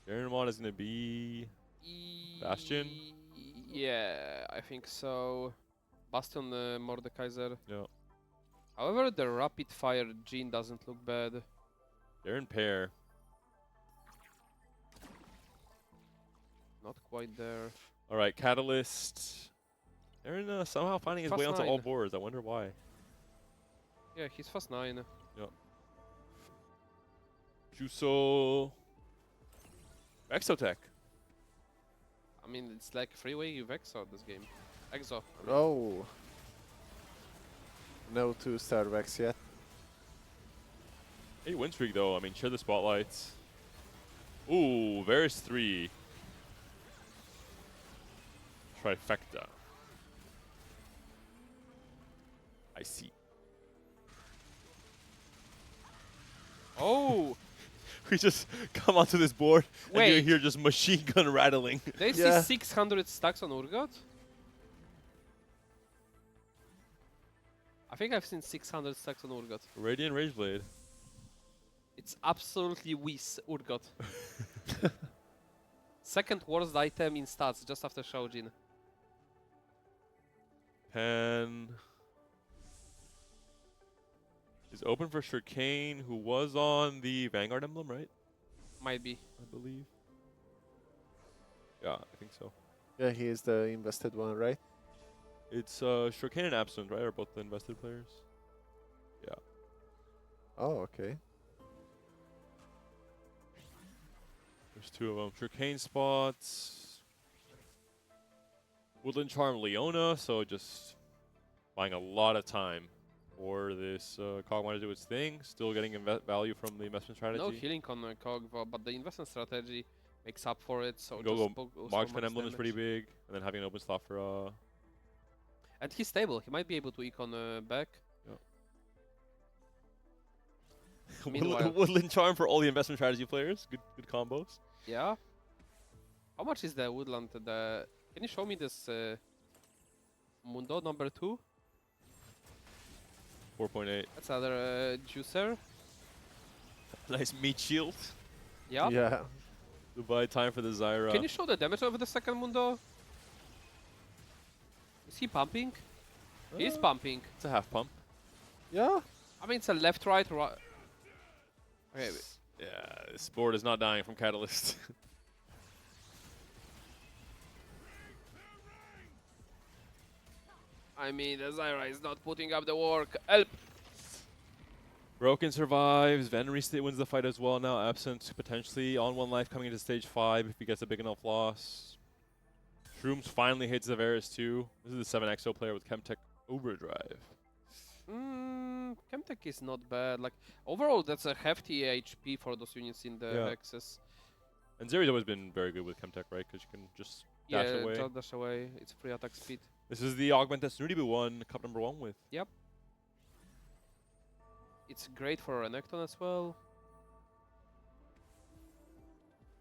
A: Jarenmon is going to be Bastion?
C: Yeah, I think so. Bastion, Mordekaiser.
A: Yeah.
C: However, the rapid fire Jean doesn't look bad.
A: They're in pair.
C: Not quite there.
A: All right, Catalyst. They're in, somehow finding his way
C: Fast
A: onto all
C: 9.
A: boards. I wonder why.
C: Yeah, he's fast 9.
A: Juso. Exotech.
C: I mean, it's like freeway you Exo this game. Exo. I mean.
B: Oh. No 2-star Vex yet.
A: Hey, win streak though. I mean, share the spotlights. Ooh, Varus 3. Trifecta. I see.
C: Oh!
A: We just come onto this board and you
C: Wait.
A: hear just machine gun rattling.
C: They
B: Yeah.
C: see 600 stacks on Urgot? I think I've seen 600 stacks on Urgot.
A: Radiant Rageblade.
C: It's absolutely Whis Urgot. Second worst item in stats just after Shoujin.
A: Pen is open for Shurikane, who was on the Vanguard emblem, right?
C: Might be.
A: I believe. Yeah, I think so.
B: Yeah, he is the invested one, right?
A: It's Shurikane and Absent, right? Are both the invested players? Yeah.
B: Oh, okay.
A: There's 2 of them. Shurikane spots. Woodland Charm Leona, so just buying a lot of time for this Cogmine to do its thing. Still getting value from the investment strategy.
C: No healing on Cog, but the investment strategy makes up for it. So
A: Go
C: just
A: go.
C: so
A: Marksman
C: much
A: emblem is pretty
C: damage.
A: big, and then having an open slot for
C: And he's stable. He might be able to econ back. Meanwhile-
A: Woodland Charm for all the investment strategy players. Good combos.
C: Yeah. How much is the woodland? Can you show me this Mundo number 2?
A: 4.8.
C: That's another juicer.
A: Nice meat shield.
C: Yeah.
B: Yeah.
A: To buy time for the Zyra.
C: Can you show the damage of the second Mundo? Is he pumping? He's pumping.
A: It's a half pump.
B: Yeah.
C: I mean, it's a left, right, right. Okay.
A: Yeah, this board is not dying from Catalyst.
C: I mean, the Zyra is not putting up the work. Help!
A: Broken survives. Venery wins the fight as well now. Absent potentially on 1 life coming into stage 5 if he gets a big enough loss. Shrooms finally hits the Varus 2. This is the 7 EXO player with Chemtech Overdrive.
C: Chemtech is not bad. Like overall, that's a hefty HP for those units in the
A: Yeah.
C: Hexes.
A: And Zeri's always been very good with Chemtech, right? Because you can just dash
C: Yeah,
A: away.
C: just dash away. It's free attack speed.
A: This is the augment that Snooty won cup number 1 with.
C: It's great for Renekton as well.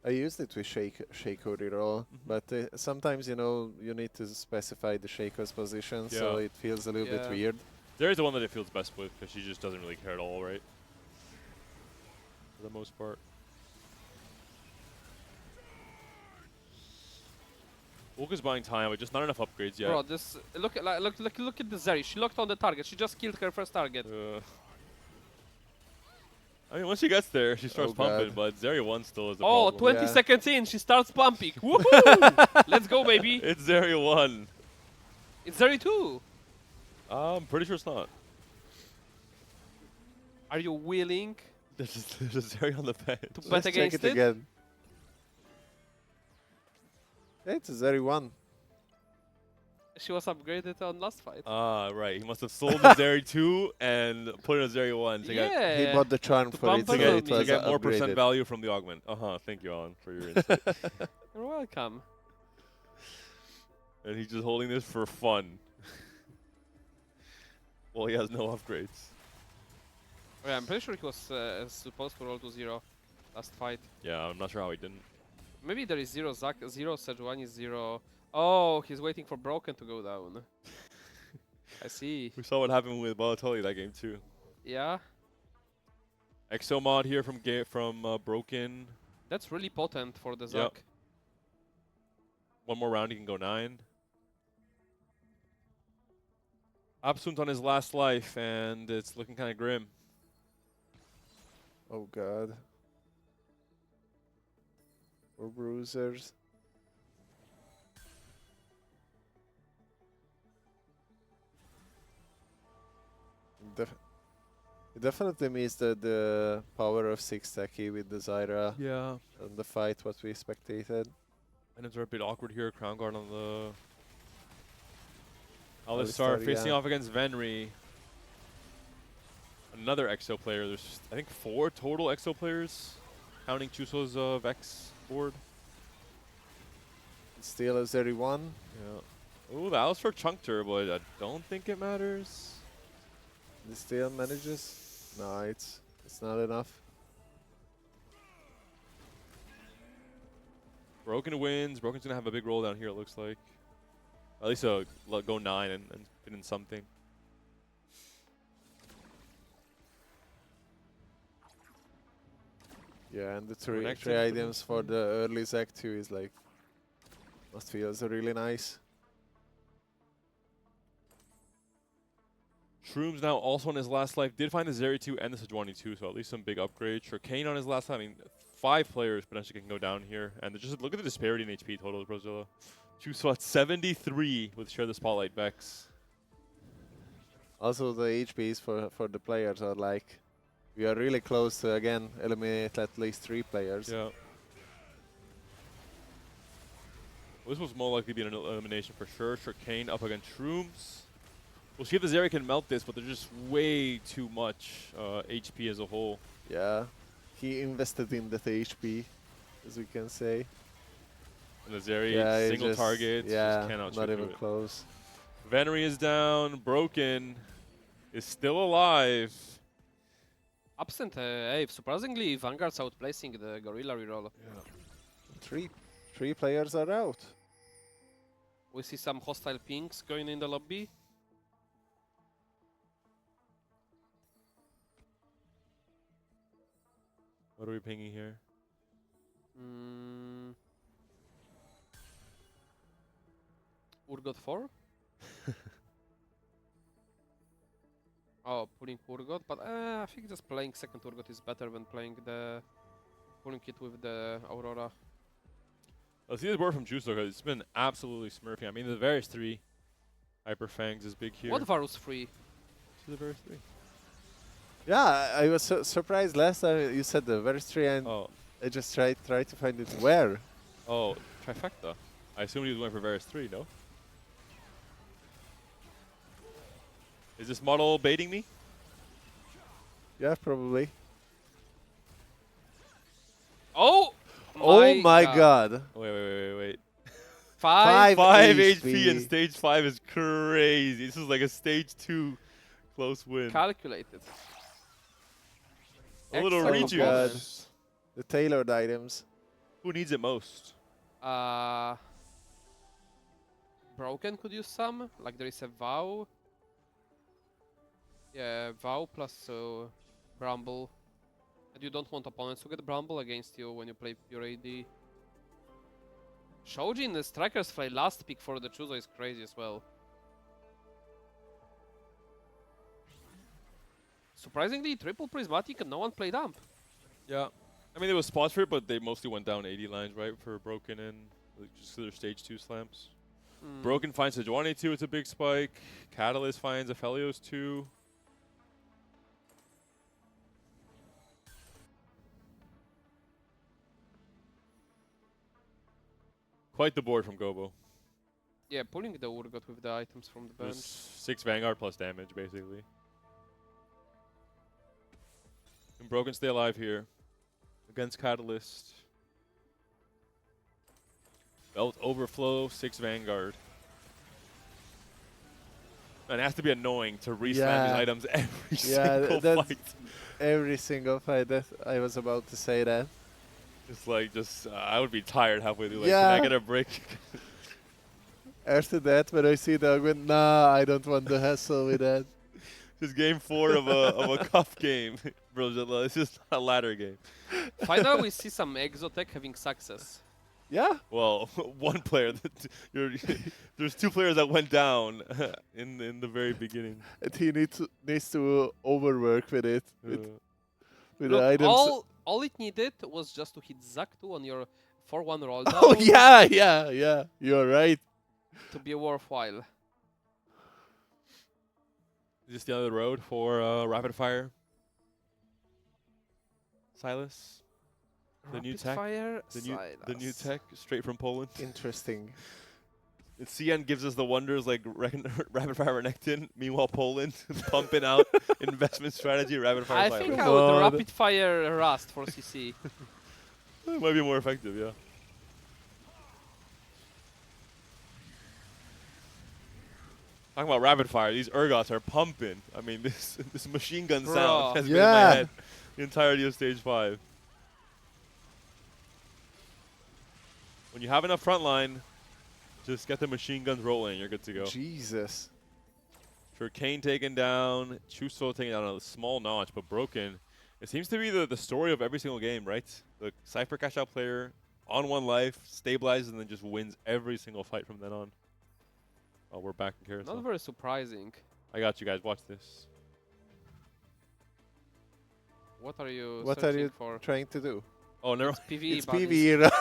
B: I used it with Shaco reroll, but sometimes, you know, you need to specify the Shaco's position, so
A: Yeah.
B: it feels a little bit
C: Yeah.
B: weird.
A: Zeri's the one that it feels best with because she just doesn't really care at all, right? For the most part. Wolka's buying time, but just not enough upgrades yet.
C: Bro, this look at look at the Zeri. She locked on the target. She just killed her first target.
A: I mean, once she gets there, she starts
B: Oh,
A: pumping,
B: God.
A: but Zeri 1 still is a
C: Oh,
A: problem.
C: 20
B: Yeah.
C: seconds in, she starts pumping. Woohoo! Let's go, baby.
A: It's Zeri 1.
C: It's Zeri 2.
A: I'm pretty sure it's not.
C: Are you willing
A: There's a Zeri on the bench.
C: to bet
B: Let's check
C: against
B: it
C: it?
B: again. Yeah, it's a Zeri 1.
C: She was upgraded on last fight.
A: Ah, right. He must have sold the Zeri 2 and put in a Zeri 1 to get,
C: Yeah.
B: He bought the charm
C: To
B: for
C: bump
B: it,
C: her
B: so
C: up.
B: it
A: to
B: was
A: get more percent
B: upgraded.
A: value from the augment. Thank you, Alan, for your insight.
C: You're welcome.
A: And he's just holding this for fun. Well, he has no upgrades.
C: Oh, yeah, I'm pretty sure he was supposed to roll to 0 last fight.
A: Yeah, I'm not sure how he didn't.
C: Maybe there is 0 Zach, 0 Sejuani, 0. Oh, he's waiting for Broken to go down. I see.
A: We saw what happened with Balotelli that game too.
C: Yeah,
A: Exo mod here from Broken.
C: that's really potent for the
A: Yep.
C: Zach.
A: One more round, he can go 9. Absunt on his last life, and it's looking kind of grim.
B: Oh, God. Or bruisers. It definitely means that the power of 6 Techie with the Zyra
A: Yeah.
B: and the fight what we spectated.
A: And it's a bit awkward here. Crown Guard on the
B: Alistar,
A: Alistar facing
B: yeah.
A: off against Venry. Another EXO player. There's, I think, 4 total EXO players, counting Chuso's Vex board.
B: Still a Zeri 1.
A: Yeah. Ooh, the Alistar chunked her, but I don't think it matters.
B: It still manages. No, it's not enough.
A: Broken wins. Broken's gonna have a big roll down here, it looks like. At least go 9 and fit in something.
B: Yeah, and the three
A: Connected
B: three
A: to
B: items
A: this
B: for
A: one.
B: the early Zac 2 is like must feel so really nice.
A: Shrooms now also on his last life. Did find the Zeri 2 and the Sejuani 2, so at least some big upgrades. Shurkane on his last life. I mean, 5 players potentially can go down here. And just look at the disparity in HP total, Brozilla. Chuso at 73 with Share the Spotlight Vex.
B: Also, the HPs for the players are like we are really close to again eliminate at least 3 players.
A: Yeah. Well, this was more likely to be an elimination for sure. Shurkane up against Shrooms. We'll see if the Zeri can melt this, but there's just way too much HP as a whole.
B: Yeah, he invested in that HP, as we can say.
A: And the Zeri
B: Yeah,
A: single
B: just,
A: targets
B: yeah,
A: just cannot
B: not
A: shoot
B: even
A: through it.
B: close.
A: Venry is down. Broken is still alive.
C: Absent, hey, surprisingly, Vanguard's outplacing the Gorilla reroll.
B: Three players are out.
C: We see some hostile pings going in the lobby.
A: What are we pinging here?
C: Urgot 4? Oh, pulling Urgot, but I think just playing second Urgot is better than playing pulling it with the Aurora.
A: Let's see this board from Juicer, because it's been absolutely smurfing. I mean, the Varus 3 Hyper Fangs is big here.
C: What Varus free?
A: See the Varus 3?
B: Yeah, I was surprised last time you said the Varus 3 and
A: Oh,
B: I just tried to find it where.
A: oh, Trifecta. I assumed he was going for Varus 3, no? Is this model baiting me?
B: Yeah, probably.
C: Oh!
B: Oh my god.
A: Wait.
C: Five.
A: 5
B: HP.
A: HP in stage 5 is crazy. This is like a stage 2 close win.
C: Calculated.
A: A little
C: Excellent
B: Oh god.
A: rejuice.
B: The tailored items.
A: Who needs it most?
C: Broken could use some. Like there is a Vow. Yeah, Vow plus Bramble. And you don't want opponents to get Bramble against you when you play pure AD. Shoji in the Strikers play last pick for the Chuzo is crazy as well. Surprisingly, triple Prismatic and no one played Amp.
A: Yeah. I mean, there was spots for it, but they mostly went down 80 lines, right, for Broken and just their stage 2 slams. Broken finds Sejuani 2, it's a big spike. Catalyst finds Aphelios 2. Quite the board from Gobo.
C: Yeah, pulling the Urgot with the items from the bench.
A: Just 6 Vanguard plus damage, basically. And Broken stay alive here against Catalyst. Belt Overflow, 6 Vanguard. And it has to be annoying to re-slam these
B: Yeah.
A: items every
B: Yeah,
A: single
B: that's
A: fight.
B: every single fight. That I was about to say that.
A: I would be tired halfway through. Like,
B: Yeah.
A: can I get a break?
B: After that, when I see the argument, nah, I don't want the hassle with that.
A: Just game 4 of a cup game, bro. It's just not a ladder game.
C: Finally, we see some Exotech having success.
B: Yeah.
A: Well, one player. There's 2 players that went down in the very beginning.
B: And he needs to overwork with it. With the
C: Look,
B: items.
C: all it needed was just to hit Zac2 on your 4-1 roll down
B: Oh yeah. You're right.
C: to be worthwhile.
A: Is this the other road for Rapid Fire? Silas? The new
C: Rapid
A: tech?
C: Fire,
A: The new tech, straight from Poland.
B: Interesting.
A: And CN gives us the wonders like Rapid Fire Renekton. Meanwhile, Poland pumping out investment strategy, Rapid Fire
C: I
A: Silas.
C: think
B: Come
C: I would
B: on.
C: Rapid Fire Rust for CC.
A: It might be more effective, yeah. Talking about Rapid Fire, these Urgots are pumping. I mean, this machine gun
C: Bro.
A: sound has been in my
B: Yeah.
A: head the entirety of Stage 5. When you have enough front line, just get the machine guns rolling. You're good to go.
B: Jesus.
A: Sure, Kane taken down, Chuso taken down a small notch, but Broken. It seems to be the story of every single game, right? The Cypher cash out player on 1 life, stabilizes, and then just wins every single fight from then on. Oh, we're back in Carousel.
C: Not very surprising.
A: I got you guys. Watch this.
C: What are you
B: What are
C: searching
B: you
C: for?
B: trying to do?
A: Oh, never.
C: PvE
B: It's
C: buddies.
B: PvE.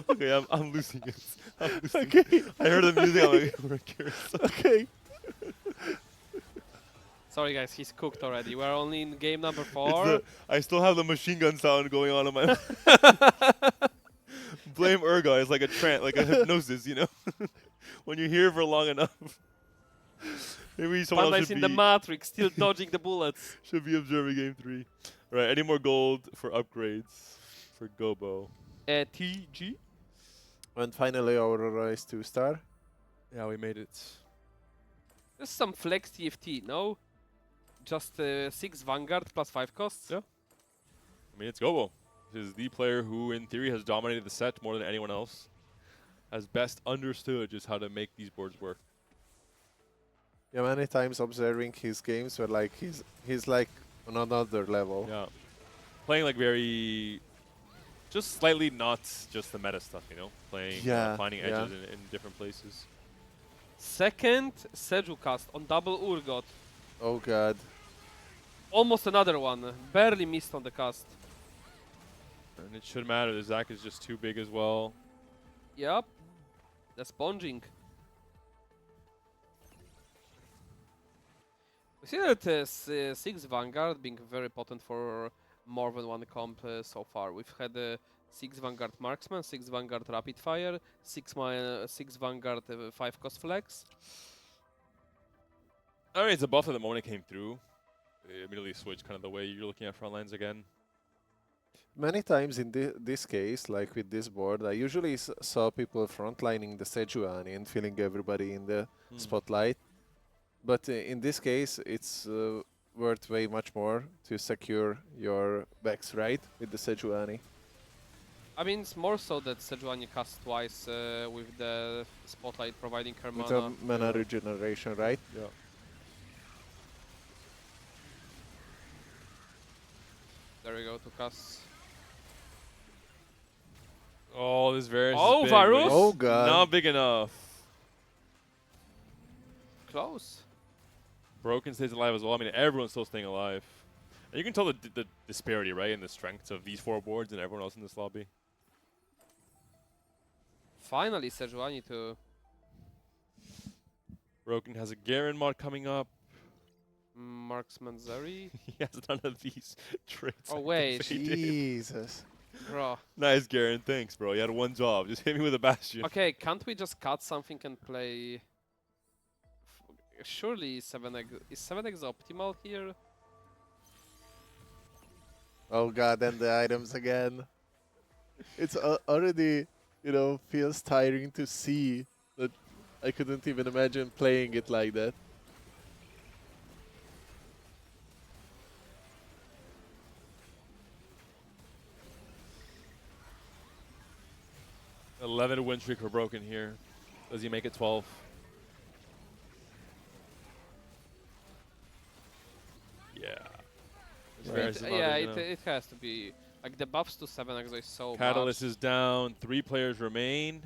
A: Okay, I'm losing it. I'm losing it.
B: Okay.
A: I heard the music. I'm like, we're in Carousel.
B: Okay.
C: Sorry guys, he's cooked already. We're only in game number
A: It's
C: 4.
A: I still have the machine gun sound going on in my. Blame Urga. It's like a trance, like a hypnosis, you know. When you hear for long enough, maybe someone
C: Panda
A: else
C: is
A: should
C: in the
A: be,
C: Matrix, still dodging the bullets.
A: should be observing game 3. Right. Any more gold for upgrades for Gobo?
C: TG.
B: And finally, our rise 2-star.
A: Yeah, we made it.
C: There's some flex TFT, no? Just 6 Vanguard plus 5 costs?
A: Yeah. I mean, it's Gobo. This is the player who, in theory, has dominated the set more than anyone else. Has best understood just how to make these boards work.
B: Yeah, many times observing his games were like he's like on another level.
A: Yeah. Playing like very, just slightly not just the meta stuff, you know? Playing,
B: Yeah,
A: finding
B: yeah.
A: edges in different places.
C: Second Seju cast on double Urgot.
B: Oh god.
C: Almost another one. Barely missed on the cast.
A: And it should matter. The Zac is just too big as well.
C: Yep. The sponging. We see that 6 Vanguard being very potent for more than one comp so far. We've had 6 Vanguard Marksman, 6 Vanguard Rapid Fire, 6 Vanguard 5 cost flex.
A: I mean, it's a buff at the moment it came through. It immediately switched kind of the way you're looking at front lines again.
B: Many times in this case, like with this board, I usually saw people frontlining the Sejuani and feeling everybody in the spotlight. But in this case, it's worth way much more to secure your backs, right, with the Sejuani.
C: I mean, it's more so that Sejuani casts twice with the spotlight providing her
B: With
C: mana.
B: a mana regeneration, right?
A: Yeah.
C: There we go to cast.
A: Oh, this variance
C: Oh,
A: is big, but
C: Varus!
A: it's
B: Oh, God.
A: not big enough.
C: Close.
A: Broken stays alive as well. I mean, everyone's still staying alive. And you can tell the disparity, right, in the strengths of these 4 boards and everyone else in this lobby.
C: Finally, Sejuani to
A: Broken has a Garen mod coming up.
C: Marksman Zeri.
A: He has none of these traits.
C: Oh, wait.
A: activated.
B: Jesus.
C: Bro.
A: Nice, Garen. Thanks, bro. You had one job. Just hit me with a bastion.
C: Okay, can't we just cut something and play... Surely 7x... Is 7x optimal here?
B: Oh god, and the items again. It's already, you know, feels tiring to see that I couldn't even imagine playing it like that.
A: A 11 win streak for Broken here. Does he make it 12? Yeah. This Varus is not
C: Yeah,
A: big enough.
C: it has to be. Like, the buffs to 7x are so
A: Catalyst
C: much.
A: is down. 3 players remain.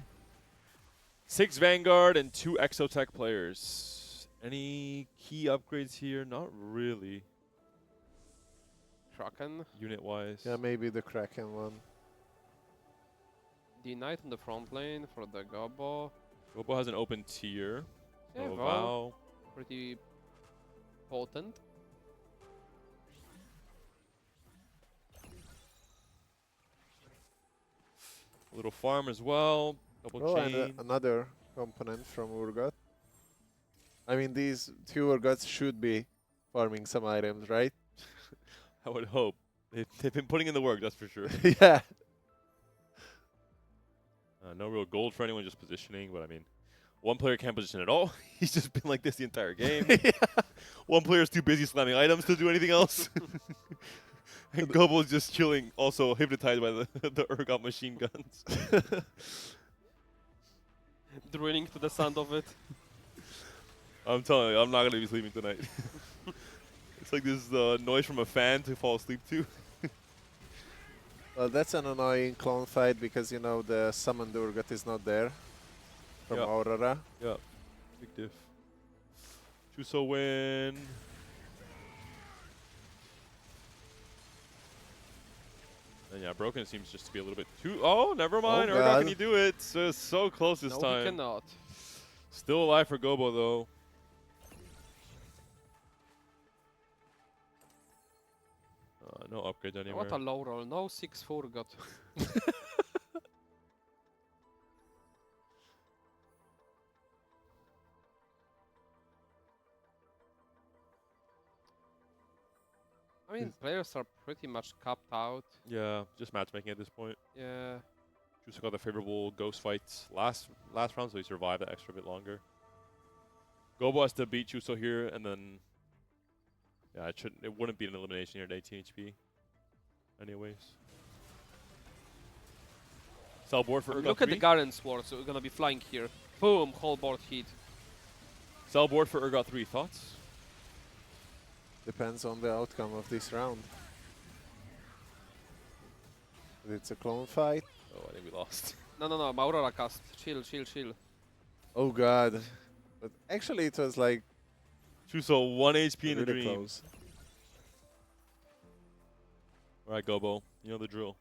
A: 6 Vanguard and 2 Exotech players. Any key upgrades here? Not really,
C: Kraken.
A: unit-wise.
B: Yeah, maybe the Kraken one.
C: The Knight on the front lane for the Gobbo.
A: Gobo has an open tier.
C: Yeah,
A: So
C: well,
A: Val.
C: pretty potent.
A: A little farm as well. Double
B: Oh, and
A: chain.
B: another component from Urgot. I mean, these 2 Urgots should be farming some items, right?
A: I would hope. They've been putting in the work, that's for sure.
B: Yeah.
A: No real gold for anyone, just positioning. But I mean, one player can't position at all. He's just been like this the entire game.
B: Yeah.
A: One player's too busy slamming items to do anything else. And Gobo's just chilling, also hypnotized by the Urgot machine guns.
C: Drilling to the sound of it.
A: I'm telling you, I'm not going to be sleeping tonight. It's like this noise from a fan to fall asleep to.
B: Well, that's an annoying clone fight because, you know, the summoned Urgot is not there from
A: Yeah.
B: Aurora.
A: Yeah, big diff. Chuso win. And yeah, Broken seems just to be a little bit too... Oh, never mind.
B: Oh,
A: Urgot,
B: God.
A: can you do it? So close this
C: No,
A: time.
C: he cannot.
A: Still alive for Gobo, though. No upgrades anywhere.
C: What a low roll. No 6-4 got. I mean, players are pretty much capped out.
A: Yeah, just matchmaking at this point.
C: Yeah.
A: Chuso got the favorable ghost fights last round, so he survived that extra bit longer. Gobo has to beat Chuso here, and then yeah, it wouldn't be an elimination here at 18 HP. Anyways. Sell board for Urgot
C: Look at
A: 3.
C: the Garen swords. We're gonna be flying here. Boom, whole board hit.
A: Sell board for Urgot 3. Thoughts?
B: Depends on the outcome of this round. It's a clone fight.
A: Oh, I think we lost.
C: No, Aurora cast. Chill.
B: Oh god. But actually it was like
A: Chuso 1 HP in the
B: really
A: dream.
B: close.
A: Alright, Gobo. You know the drill.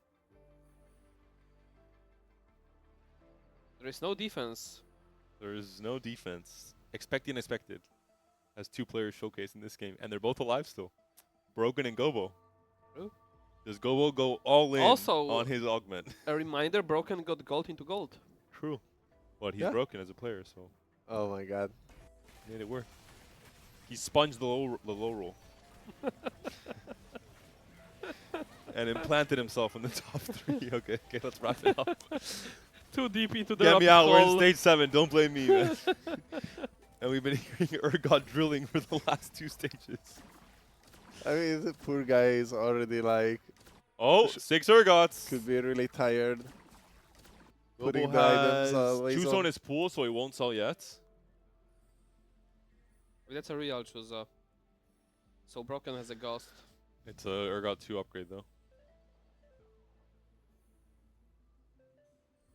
C: There is no defense.
A: There is no defense. Expect the unexpected. Has 2 players showcased in this game, and they're both alive still. Broken and Gobo.
C: True.
A: Does Gobo go all in
C: Also-
A: on his augment?
C: A reminder, Broken got gold into gold.
A: True. But he's
B: Yeah.
A: broken as a player, so
B: Oh my god.
A: made it work. He sponged the low roll. And implanted himself in the top 3. Okay, let's wrap it up.
C: Too deep into the
A: Get me
C: rabbit
A: out. We're in
C: hole.
A: stage 7. Don't blame me, man. And we've been hearing Urgot drilling for the last 2 stages.
B: I mean, the poor guy is already like,
A: Oh, 6 Urgots.
B: could be really tired. Putting
A: Gobo
B: the items
A: has
B: always
A: Chuzo
B: on.
A: in his pool, so he won't sell yet.
C: That's a real Chuzo. So Broken has a ghost.
A: It's a Urgot 2 upgrade, though.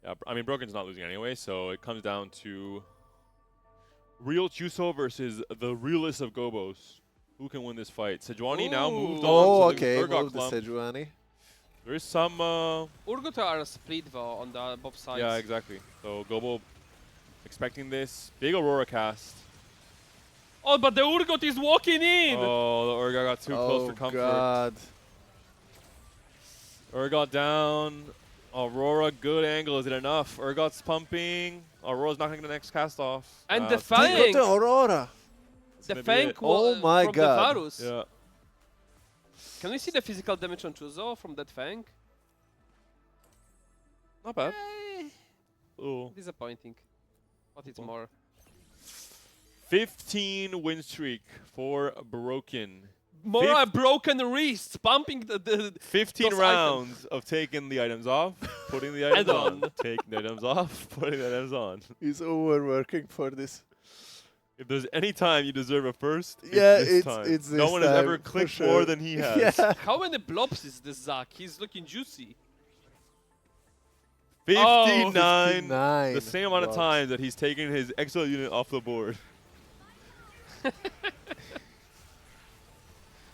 A: Yeah, I mean, Broken's not losing anyway, so it comes down to real Chuso versus the realest of Gobos. Who can win this fight? Sejuani now moved
B: Oh,
A: on to
B: okay,
A: the Urgot
B: move the
A: clump.
B: Sejuani.
A: There is some...
C: Urgot are split though on the both sides.
A: yeah, exactly. So Gobo expecting this. Big Aurora cast.
C: Oh, but the Urgot is walking in!
A: Oh, the Urgot got too close for comfort.
B: God.
A: Urgot down. Aurora, good angle. Is it enough? Urgot's pumping. Aurora's not going to get the next cast off.
C: And the
A: it's
B: They got
C: Fang!
B: the Aurora.
C: The
A: gonna be it.
C: Fang
B: Oh my
C: from
B: God.
C: the Varus.
A: Yeah.
C: Can we see the physical damage on Chuzo from that Fang?
A: Not bad.
C: Eh,
A: Ooh.
C: disappointing. But it's more.
A: 15 win streak for Broken.
C: More a broken wrist, pumping the
A: 15
C: those
A: rounds of taking the items off, putting the items
C: And
A: on,
C: on.
A: taking the items off, putting the items on.
B: He's overworking for this.
A: If there's any time you deserve a first,
B: Yeah,
A: it's this time.
B: it's
A: No
B: this
A: one has ever
B: time, for
A: clicked
B: sure.
A: more than he has.
B: Yeah.
C: How many blobs is this Zac? He's looking juicy.
A: 59.
B: 59
A: The same amount of
B: blocks.
A: time that he's taken his exile unit off the board.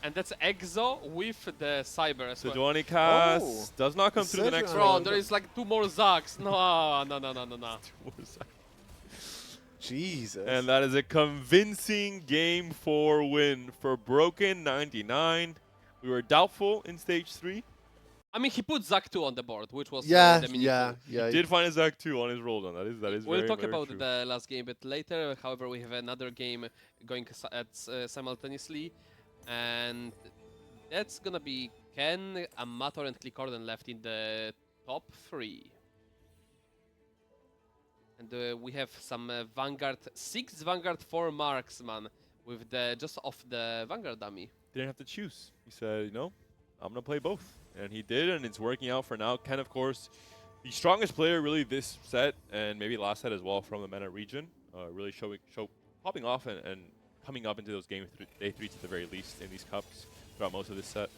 C: And that's Exo with the Cyber as well.
A: Sejuani cast
B: Oh.
A: does not come through the next
B: Sejuani.
C: Bro,
A: round.
C: there is like 2 more Zacs. No.
B: Jesus.
A: And that is a convincing Game 4 win for Broken 99. We were doubtful in Stage 3.
C: I mean, he put Zac 2 on the board, which was
B: yeah,
C: the mini
B: yeah,
C: coup.
B: yeah.
A: He did find his Zac 2 on his roll down. That is
C: We'll
A: very,
C: talk
A: very
C: about
A: true.
C: the last game a bit later. However, we have another game going simultaneously. And that's gonna be Ken, Amator, and Clickorden left in the top 3. And we have some Vanguard, 6 Vanguard, 4 Marksman with the just off the Vanguard dummy.
A: Didn't have to choose. He said, you know, I'm going to play both. And he did, and it's working out for now. Ken, of course, the strongest player really this set, and maybe last set as well from the MENA region. Really popping off and coming up into those day 3s at the very least in these cups throughout most of this set.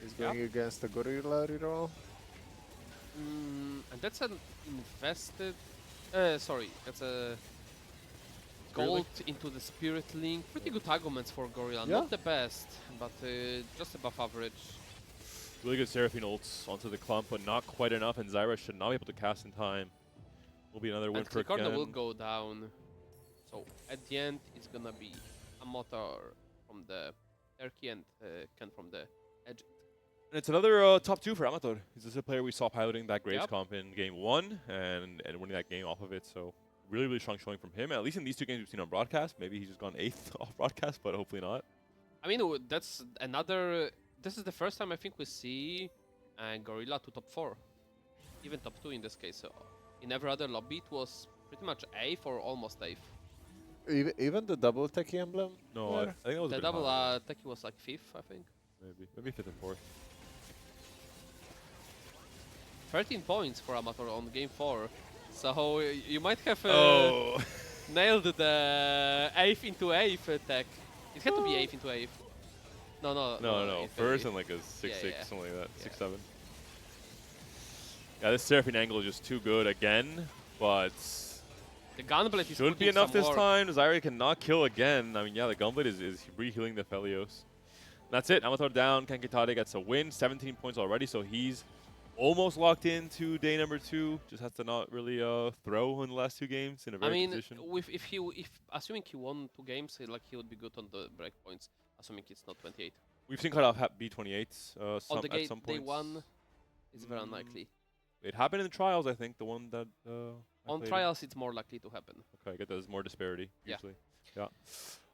B: He's going against the Gorilla reroll.
C: And that's an invested... sorry, that's a gold into the Spirit Link. Pretty good arguments for Gorilla.
B: Yeah.
C: Not the best, but just above average.
A: Really good Seraphine ults onto the clump, but not quite enough, and Zyra should not be able to cast in time. Will be another win
C: And
A: for
C: Clickorden
A: Ken.
C: will go down. So at the end, it's gonna be a motor from the Turkey and Ken from the edge.
A: And it's another top 2 for Amator. He's just a player we saw piloting that Graves
C: Yep.
A: comp in Game 1 and winning that game off of it. So really, really strong showing from him. At least in these 2 games we've seen on broadcast. Maybe he's just gone 8th off broadcast, but hopefully not.
C: I mean, that's another... This is the first time I think we see Gorilla to top 4. Even top 2 in this case. So in every other lobby, it was pretty much 8th or almost 8th.
B: Even the double techie emblem?
A: No, I
B: there?
A: think that was a
C: The
A: bit
C: double
A: higher.
C: Techie was like 5th, I think.
A: Maybe 5th and 4th.
C: 13 points for Amator on game 4. So you might have nailed the 8th into 8th tech. It had to be 8th into 8th. No.
A: First and like a 6-6,
C: yeah.
A: something like that.
C: Yeah.
A: 6-7. Yeah, this Seraphine angle is just too good again, but
C: The Gunblade is
A: shouldn't be
C: putting
A: enough
C: some
A: this
C: work.
A: time. Zyra cannot kill again. I mean, yeah, the Gunblade is re-healing the Felios. That's it. Amator down. Kankitade gets a win. 17 points already, so he's almost locked into day number 2. Just has to not really throw in the last 2 games in a very good position.
C: if assuming he won 2 games, like he would be good on the breakpoints. Assuming it's not 28.
A: We've seen cutoff B28s
C: On the
A: at some
C: day
A: points.
C: 1, it's very unlikely.
A: It happened in trials, I think. The one that I
C: On
A: played.
C: trials, it's more likely to happen.
A: Okay, I get there's more disparity
C: Yeah.
A: usually. Yeah.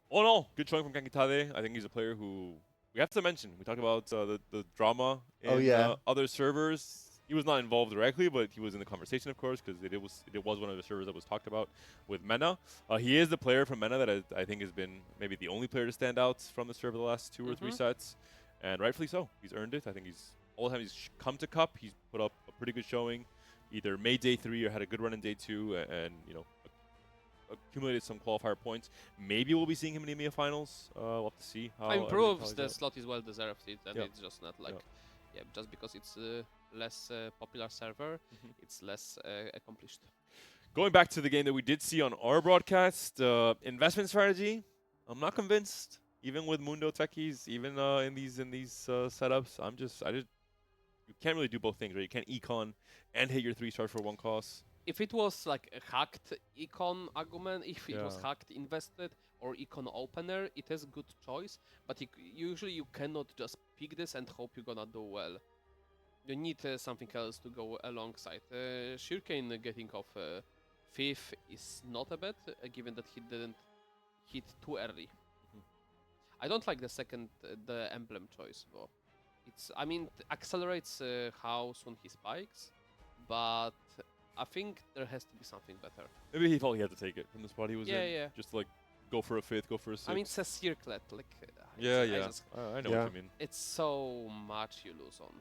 A: All in all, good showing from Kankitade. I think he's a player who we have to mention. We talked about the drama
B: Oh,
A: in
B: yeah.
A: other servers. He was not involved directly, but he was in the conversation, of course, because it was one of the servers that was talked about with MENA. He is the player from MENA that I think has been maybe the only player to stand out from the server the last 2 or 3 sets, and rightfully so. He's earned it. I think all the time he's come to Cup, he's put up a pretty good showing, either made day 3 or had a good run in day 2, and accumulated some qualifier points. Maybe we'll be seeing him in the EMEA finals. We'll have to see how everything
C: Improves
A: plays
C: the
A: out.
C: slot is well deserved. And
A: Yeah.
C: it's just not like, just because it's less popular server, it's less accomplished.
A: Going back to the game that we did see on our broadcast, investment strategy, I'm not convinced. Even with Mundo techies, even in these setups, you can't really do both things, right? You can't econ and hit your 3 stars for 1 cost.
C: If it was like a hacked econ argument, if it was
A: Yeah.
C: hacked invested or econ opener, it is a good choice. But usually you cannot just pick this and hope you're gonna do well. You need something else to go alongside. Shurikane getting off 5th is not a bad, given that he didn't hit too early. I don't like the second, the emblem choice though. I mean, it accelerates how soon he spikes, but I think there has to be something better.
A: Maybe he felt he had to take it from the spot he was in.
C: Yeah.
A: Just to, like, go for a 5th, go for a 6th.
C: I mean, it's a circlet, like.
A: Yeah. I know
B: Yeah.
A: what you mean.
C: It's so much you lose on.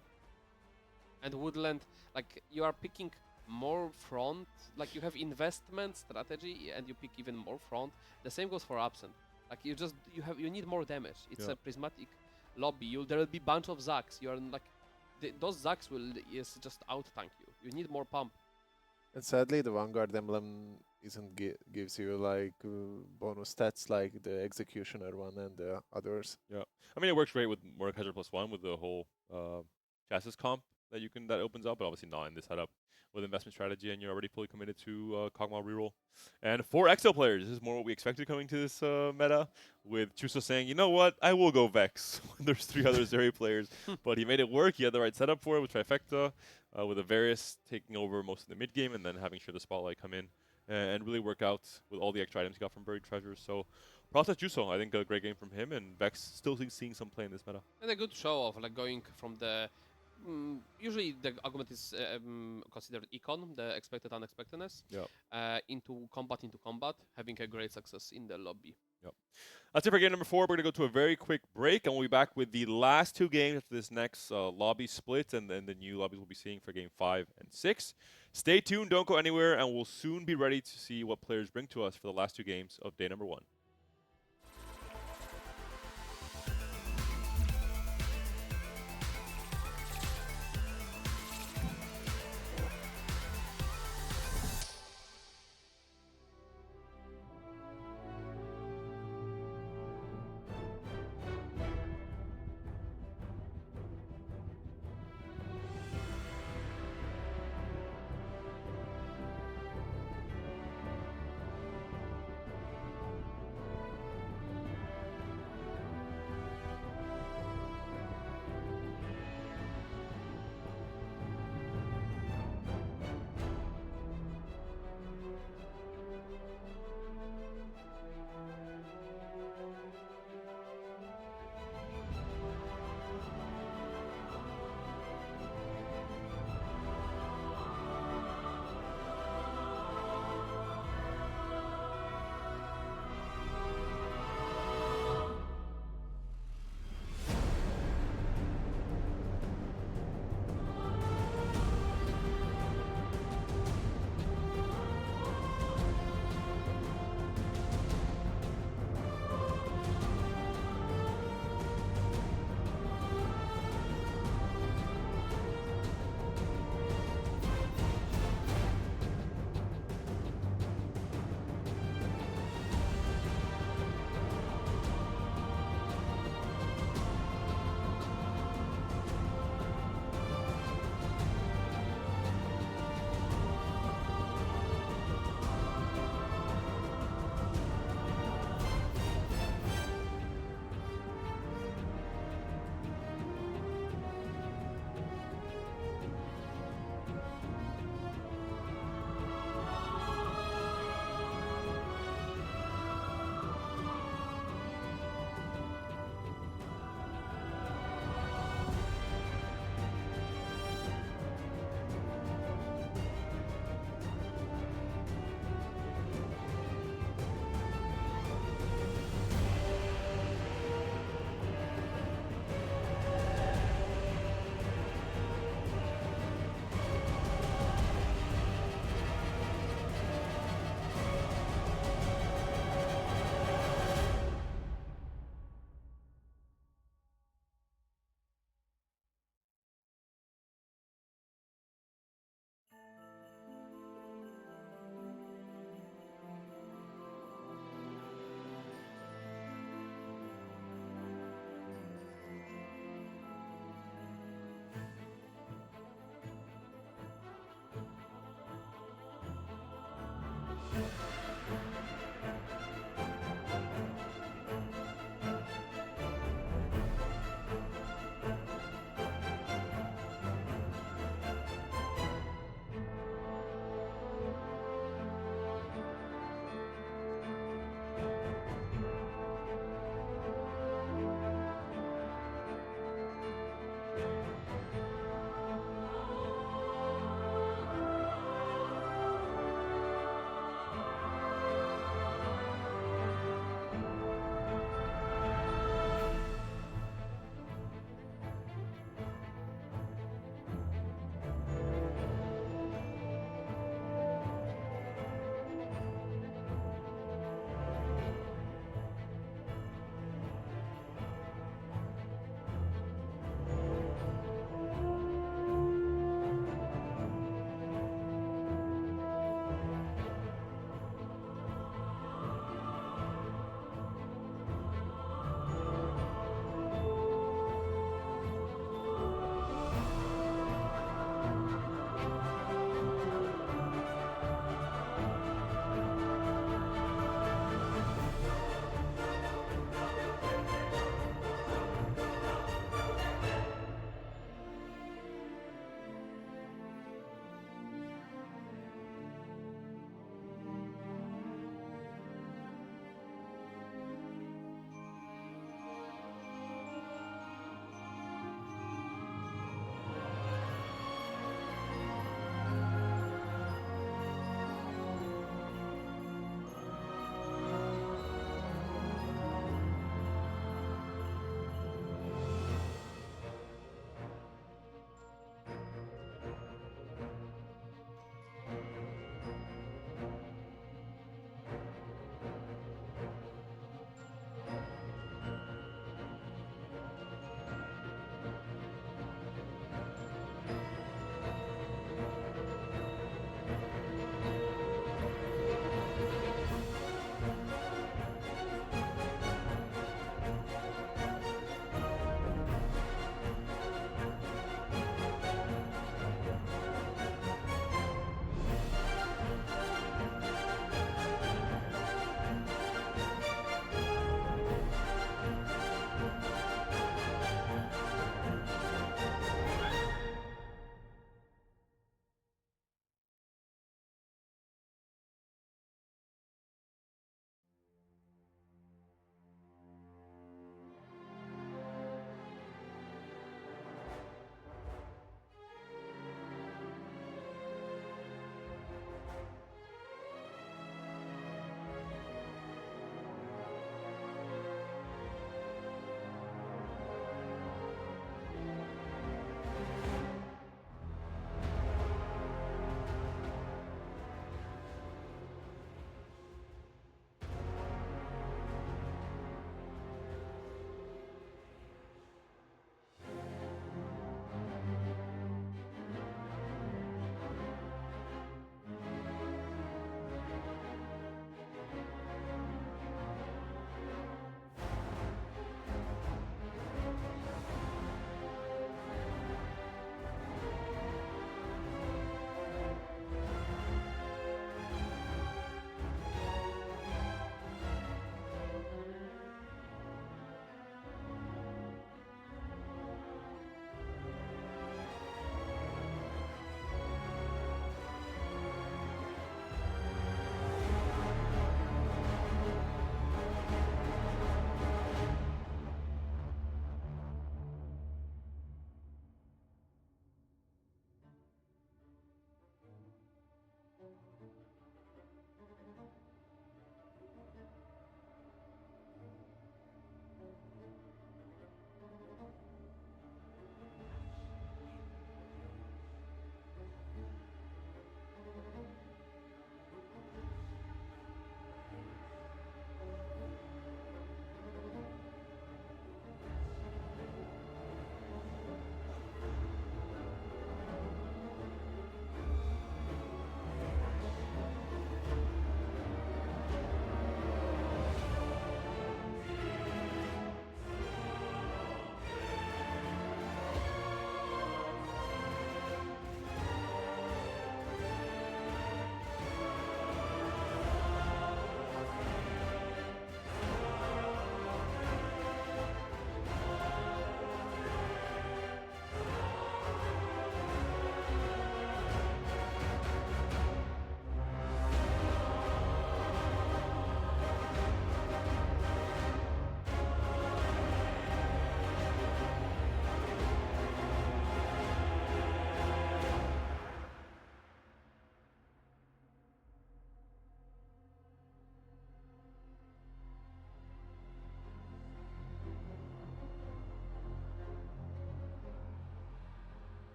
C: And Woodland, like, you are picking more front, like you have investment strategy and you pick even more front. The same goes for Absent. Like you need more damage. It's
A: Yeah.
C: a prismatic lobby. There will be bunch of Zags. You are like, those Zags will just out tank you. You need more pump.
B: And sadly, the Vanguard emblem isn't gives you like bonus stats like the Executioner one and the others.
A: I mean, it works great with Mordekaiser +1 with the whole chassis comp that opens up, but obviously not in this setup with investment strategy, and you're already fully committed to Kog'Maw reroll. And for Exo players, this is more what we expected coming to this meta, with Chuso saying, you know what, I will go Vex when there's 3 other Zeri players, but he made it work. He had the right setup for it with Trifecta, with the Varus taking over most of the mid game, and then having sure the Spotlight come in and really work out with all the extra items he got from Buried Treasures. So props to Juso. I think a great game from him, and Vex still seeing some play in this meta.
C: And a good show of like going from the usually the argument is considered econ, the expected unexpectedness, into combat, having a great success in the lobby.
A: That's it for game number 4. We're going to go to a very quick break, and we'll be back with the last 2 games after this next lobby split, and then the new lobbies we'll be seeing for game 5 and 6. Stay tuned, don't go anywhere, and we'll soon be ready to see what players bring to us for the last 2 games of day number 1.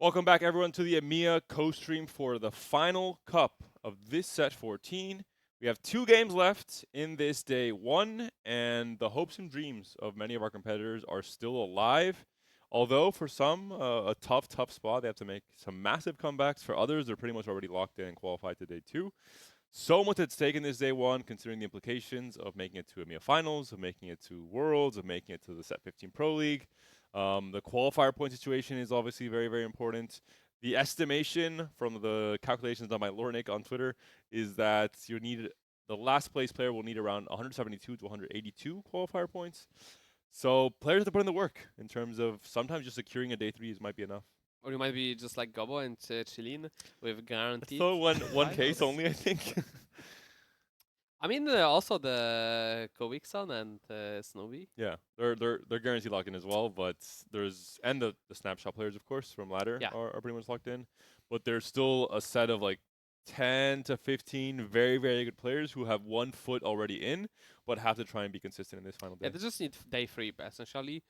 A: Welcome back, everyone, to the EMEA co-stream for the final cup of this set 14. We have 2 games left in this day 1, and the hopes and dreams of many of our competitors are still alive. Although for some, a tough spot, they have to make some massive comebacks. For others, they're pretty much already locked in and qualified to day 2. So much at stake in this day 1, considering the implications of making it to EMEA finals, of making it to Worlds, of making it to the Set 15 Pro League. The qualifier point situation is obviously very, very important. The estimation from the calculations done by Lornik on Twitter is that the last place player will need around 172 to 182 qualifier points. So players have to put in the work in terms of sometimes just securing a day 3 might be enough.
C: Or you might be just like Gobo and Chilin with guaranteed.
A: So one case
C: finals.
A: only, I think.
C: I mean, also the Kovixon and Snowy.
A: Yeah, they're guaranteed locked in as well, but the snapshot players, of course, from ladder
C: Yeah.
A: are pretty much locked in. But there's still a set of like 10 to 15 very, very good players who have 1 foot already in, but have to try and be consistent in this final day.
C: Yeah, they just need day 3 essentially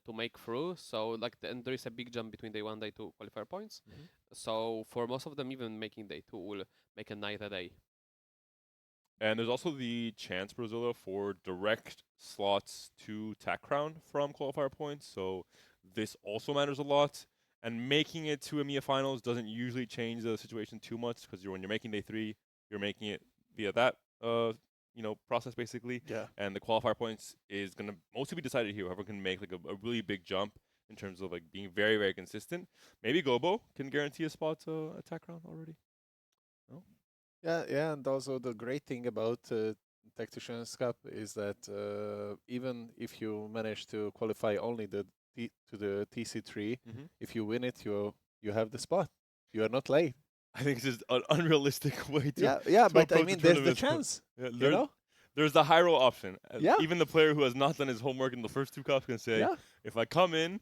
C: to make through. So and there is a big jump between day 1, day 2 qualifier points. So for most of them, even making day 2 will make a night a day.
A: And there's also the chance, Brazilla, for direct slots to Tech Crown from qualifier points. So this also matters a lot. And making it to EMEA finals doesn't usually change the situation too much, because when you're making day 3, you're making it via that process basically.
B: Yeah.
A: And the qualifier points is gonna mostly be decided here. Whoever can make like a really big jump in terms of like being very, very consistent. Maybe Gobo can guarantee a spot to a Tech Crown already. No?
B: Yeah, and also the great thing about Tacticians Cup is that even if you manage to qualify only to the TC3, if you win it, you have the spot. You are not late.
A: I think it's just an unrealistic way to
B: yeah,
A: to
B: but I
A: approach
B: mean,
A: the
B: there's the
A: tournament.
B: chance.
A: Yeah,
B: You know?
A: there's the high roll option.
B: Yeah.
A: Even the player who has not done his homework in the first 2 cups can say,
B: Yeah.
A: if I come in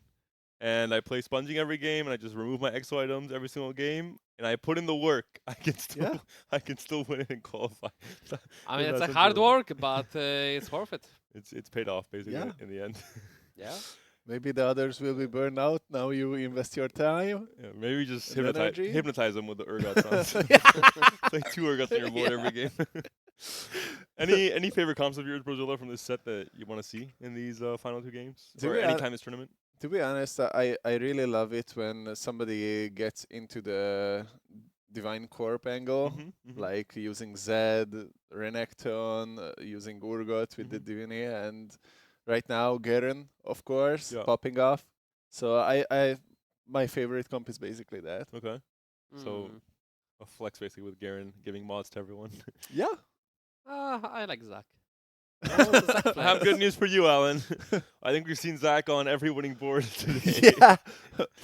A: and I play sponging every game and I just remove my exo items every single game and I put in the work, I can still win it and qualify.
C: I mean,
A: In
C: it's
A: that
C: a
A: sense,
C: hard work, but it's worth it.
A: It's paid off basically
B: Yeah.
A: in the end.
C: Yeah.
B: Maybe the others will be burned out. Now you invest your time.
A: Yeah, maybe just
B: And energy.
A: hypnotize them with the Urgot sounds. Play 2 Urgots on your board every game. Any favorite comps of yours, Brazilla, from this set that you want to see in these final 2 games?
B: To
A: Or
B: be
A: anytime this tournament?
B: To be honest, I really love it when somebody gets into the Divine Corp angle, like using Zed, Renekton, using Urgot with the Divine, and right now Garen, of course, popping off. So my favorite comp is basically that.
A: Okay. So a flex basically with Garen giving mods to everyone.
B: Yeah.
C: I like Zach.
A: I have good news for you, Alan. I think we've seen Zach on every winning board today.
B: Yeah.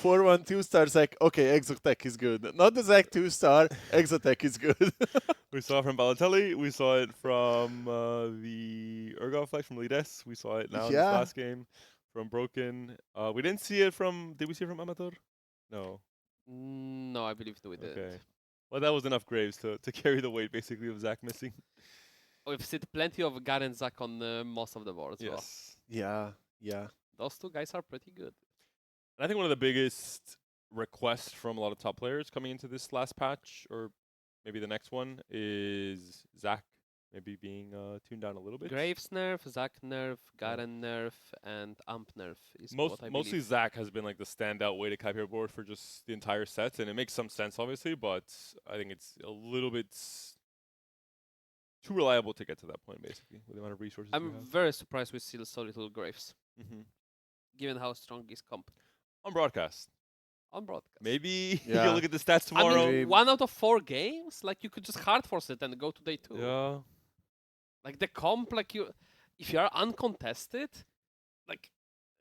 B: 4-1 2-star Zach. Okay, Exotech is good. Not the Zach 2-star. Exotech is good.
A: We saw it from Balotelli. We saw it from the Urgot flex from Lides. We saw it now in this last game from Broken. We didn't see it from. Did we see it from Amateur? No.
C: No, I believe we did.
A: Okay. Well, that was enough Graves to carry the weight basically of Zach missing.
C: We've seen plenty of Garen Zach on most of the boards.
A: Yes.
B: Yeah.
C: Those 2 guys are pretty good.
A: And I think one of the biggest requests from a lot of top players coming into this last patch, or maybe the next one, is Zach maybe being tuned down a little bit.
C: Graves nerf, Zach nerf, Garen nerf, and Amp nerf is what I
A: mostly
C: believe.
A: Zach has been like the standout way to cap your board for just the entire set, and it makes some sense obviously, but I think it's a little bit too reliable to get to that point basically with the amount of resources.
C: I'm very surprised we still so little Graves, given how strong his comp.
A: On broadcast. Maybe you'll look at the stats tomorrow.
C: I mean, 1 out of 4 games, like you could just hard force it and go to day 2.
A: Yeah.
C: Like the comp, like if you are uncontested, like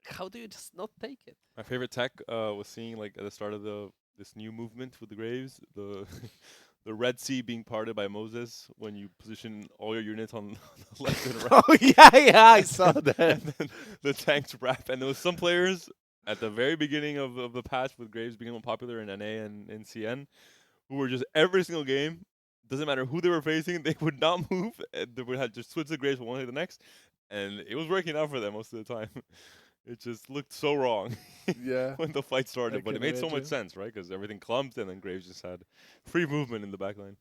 C: how do you just not take it?
A: My favorite tech was seeing like at the start of this new movement with the Graves, the the Red Sea being parted by Moses when you position all your units on the left and right.
B: Oh yeah, I saw that.
A: And then the tanks wrap, and there was some players at the very beginning of the patch with Graves becoming popular in NA and in CN, who were just every single game, doesn't matter who they were facing, they would not move. And they would have just switch the Graves from one to the next, and it was working out for them most of the time. It just looked so wrong
B: Yeah.
A: when the fight started, but it
B: can
A: made so much
B: imagine.
A: sense, right? Because everything clumped, and then Graves just had free movement in the back line.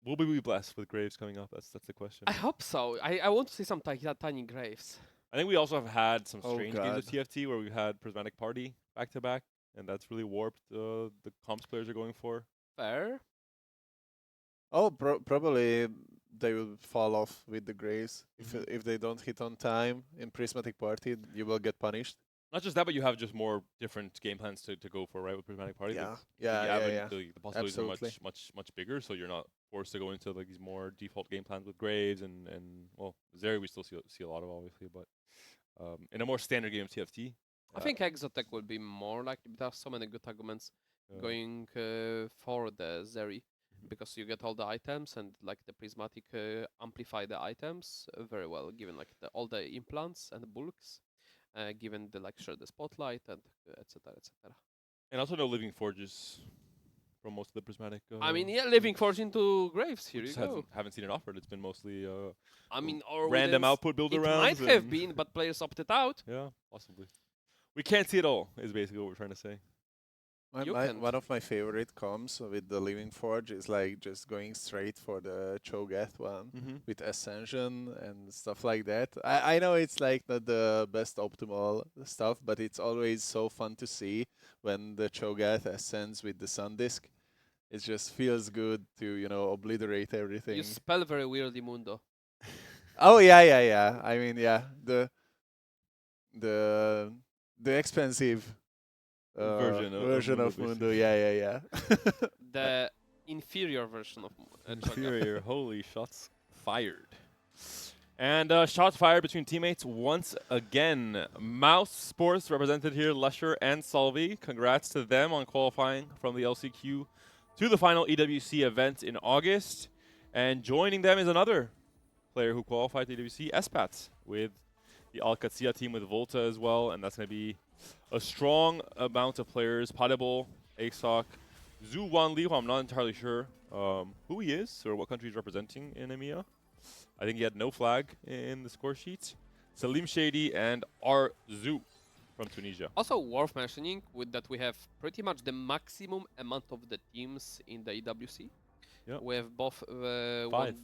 A: Will we be blessed with Graves coming up? That's the question.
C: I hope so. I want to see some tiny Graves.
A: I think we also have had some
B: Oh,
A: strange games of
B: God.
A: TFT where we had Prismatic Party back to back, and that's really warped the comps players are going for.
C: Fair.
B: Oh, probably they will fall off with the Graves.
A: Mhm.
B: If they don't hit on time in Prismatic Party, you will get punished.
A: Not just that, but you have just more different game plans to go for, right? With Prismatic Party,
B: Yeah.
A: the
B: Yeah, yeah.
A: the possibilities
B: Absolutely.
A: are much bigger, so you're not forced to go into like these more default game plans with Graves and well, Zeri we still see a lot of obviously, but in a more standard game of TFT,
C: I think Exotech will be more like there are so many good arguments going for the Zeri because you get all the items and like the prismatic amplify the items very well given like all the implants and the bulks given the like share the spotlight and etc etc.
A: and also no living forges from most of the Prismatic.
C: I mean, yeah, living forge into graves.
A: We
C: Here you
A: just
C: go.
A: haven't seen it offered. It's been mostly
C: I mean, or
A: random
C: wouldn't
A: output builder
C: it
A: rounds.
C: might have
A: and-
C: been, but players opted out.
A: Yeah, possibly. We can't see it all. Is basically what we're trying to say.
C: You can't.
B: One of my favorite comms with the Living Forge is like just going straight for the Cho'Gath one
A: Mm-hmm.
B: with Ascension and stuff like that. I know it's like not the best optimal stuff, but it's always so fun to see when the Cho'Gath ascends with the Sun Disk. It just feels good to, obliterate everything.
C: You spell very weirdly, Mundo.
B: Oh yeah. I mean, yeah, the expensive
A: Version of Mundo,
B: Mundo. Yeah.
C: The inferior version of Cho'Gath.
A: Inferior. Holy shots fired. And shots fired between teammates once again. Mouse Sports represented here, Lusher and Salvi. Congrats to them on qualifying from the LCQ to the final EWC event in August. And joining them is another player who qualified to EWC, Espats, with the Alcatia team with Volta as well. And that's going to be a strong amount of players. Padable, Aesok, Zhu Wanli, who I'm not entirely sure who he is or what country he's representing in EMEA. I think he had no flag in the score sheet. Salim Shady and Arzu from Tunisia.
C: Also worth mentioning with that we have pretty much the maximum amount of the teams in the EWC.
A: Yep.
C: We have both
A: Five.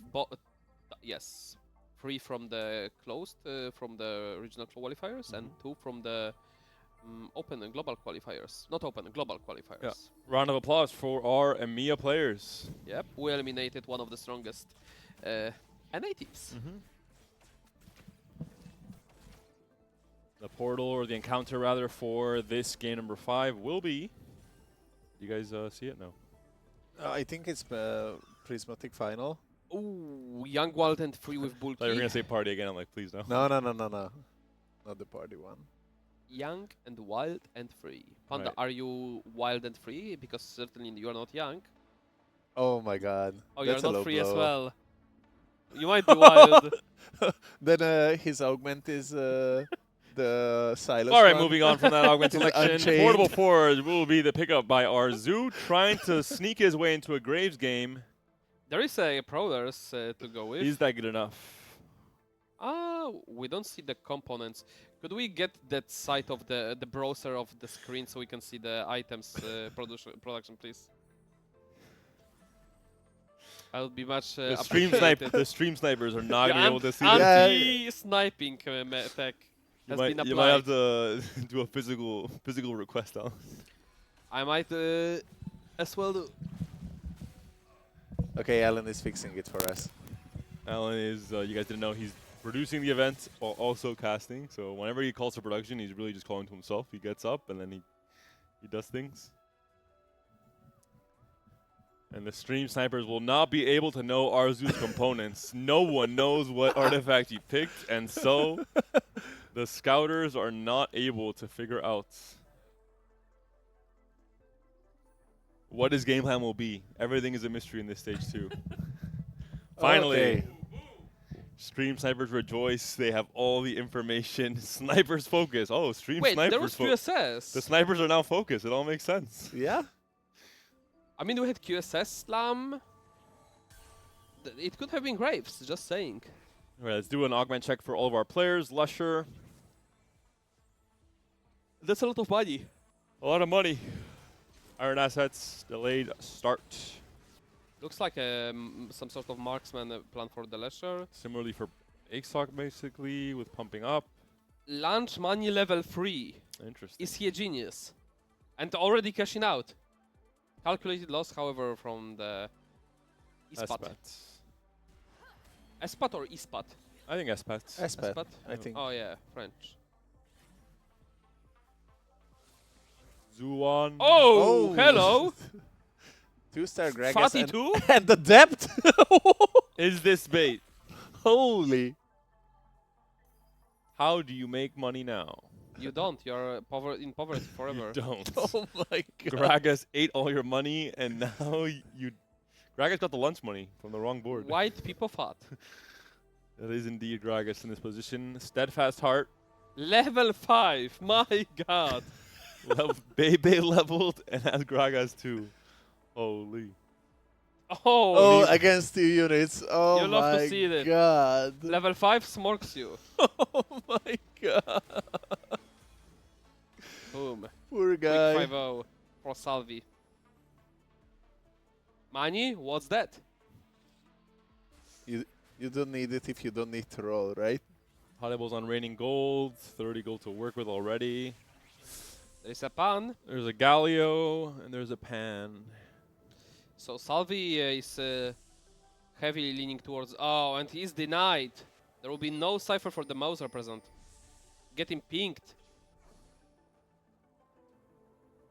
C: yes, 3 from the closed from the regional qualifiers and 2 from the open and global qualifiers. Not open, global qualifiers.
A: Yeah. Round of applause for our EMEA players.
C: Yep, we eliminated one of the strongest NA teams.
A: The portal, or the encounter rather, for this game number 5 will be... You guys see it? No.
B: I think it's Prismatic Final.
C: Ooh, Young Wild and Free with
A: I thought you were
C: Bulky.
A: going to say party again. I'm like, please no.
B: No. Not the party one.
C: Young and Wild and Free. Panda,
A: Right.
C: are you Wild and Free? Because certainly you are not young.
B: Oh my god.
C: Oh,
B: That's a
C: you're not
B: low
C: free as
B: blow.
C: well. You might be wild.
B: Then his augment is the Silas
A: All right,
B: one.
A: moving on from that augment
B: Is
A: selection.
B: Unchained.
A: Portable Forge will be the pickup by Arzu, trying to sneak his way into a Graves game.
C: There is a Prowlers to go with.
A: Is that good enough?
C: We don't see the components. Could we get that side of the browser of the screen so we can see the items production, please? I would be much
A: The stream snipers are not going to be able to see this.
C: Anti-sniping tech has been applied.
A: You might have to do a physical request out.
C: I might as well do.
B: Okay, Alan is fixing it for us.
A: Alan is, you guys didn't know, he's producing the event while also casting. So whenever he calls for production, he's really just calling to himself. He gets up and then he does things. And the stream snipers will not be able to know Arzu's components. No one knows what artifact he picked, and so the scouters are not able to figure out what his game plan will be. Everything is a mystery in this stage too. Finally,
B: Okay.
A: stream snipers rejoice. They have all the information. Snipers focus. Oh, stream
C: Wait,
A: snipers.
C: there was QSS.
A: The snipers are now focused. It all makes sense.
B: Yeah?
C: I mean, we had QSS Slam. It could have been Graves, just saying.
A: All right, let's do an augment check for all of our players. Lusher,
C: That's a lot of money.
A: A lot of money. Iron assets, delayed start.
C: Looks like some sort of marksman plan for the leisure.
A: Similarly for ASOC basically, with pumping up.
C: Launch money level 3.
A: Interesting.
C: Is he a genius? And already cashing out. Calculated loss, however, from the Ispat.
A: Espat.
C: Espat or Ispat?
A: I think Espat.
B: Espat, I think.
C: Oh yeah, French.
A: Zuan.
C: Oh, hello!
B: 2-star Gragas
C: Fatty
B: and,
C: too?
B: and the depth.
A: Is this bait?
B: Holy.
A: How do you make money now?
C: You don't. You're in poverty forever.
A: You don't.
B: Oh my god.
A: Gragas ate all your money, and now you... Gragas got the lunch money from the wrong board.
C: White people fat.
A: That is indeed Gragas in this position. Steadfast Heart.
C: Level 5. My god.
A: Bebe leveled and has Gragas too. Holy.
C: Oh,
B: Oh, against 2 units. Oh
C: You love to
B: my
C: see it.
B: god.
C: level 5 smorks you.
B: Oh my god.
C: Boom.
B: Poor
C: Quick
B: guy.
C: 5-0 for Salvi. Money? What's that?
B: You don't need it if you don't need to roll, right?
A: Pottable's on raining gold. 30 gold to work with already.
C: There's a pan.
A: There's a Galio and there's a Pan.
C: So Salvi is heavily leaning towards... Oh, and he's denied. There will be no cipher for the Mauser present. Getting pinked.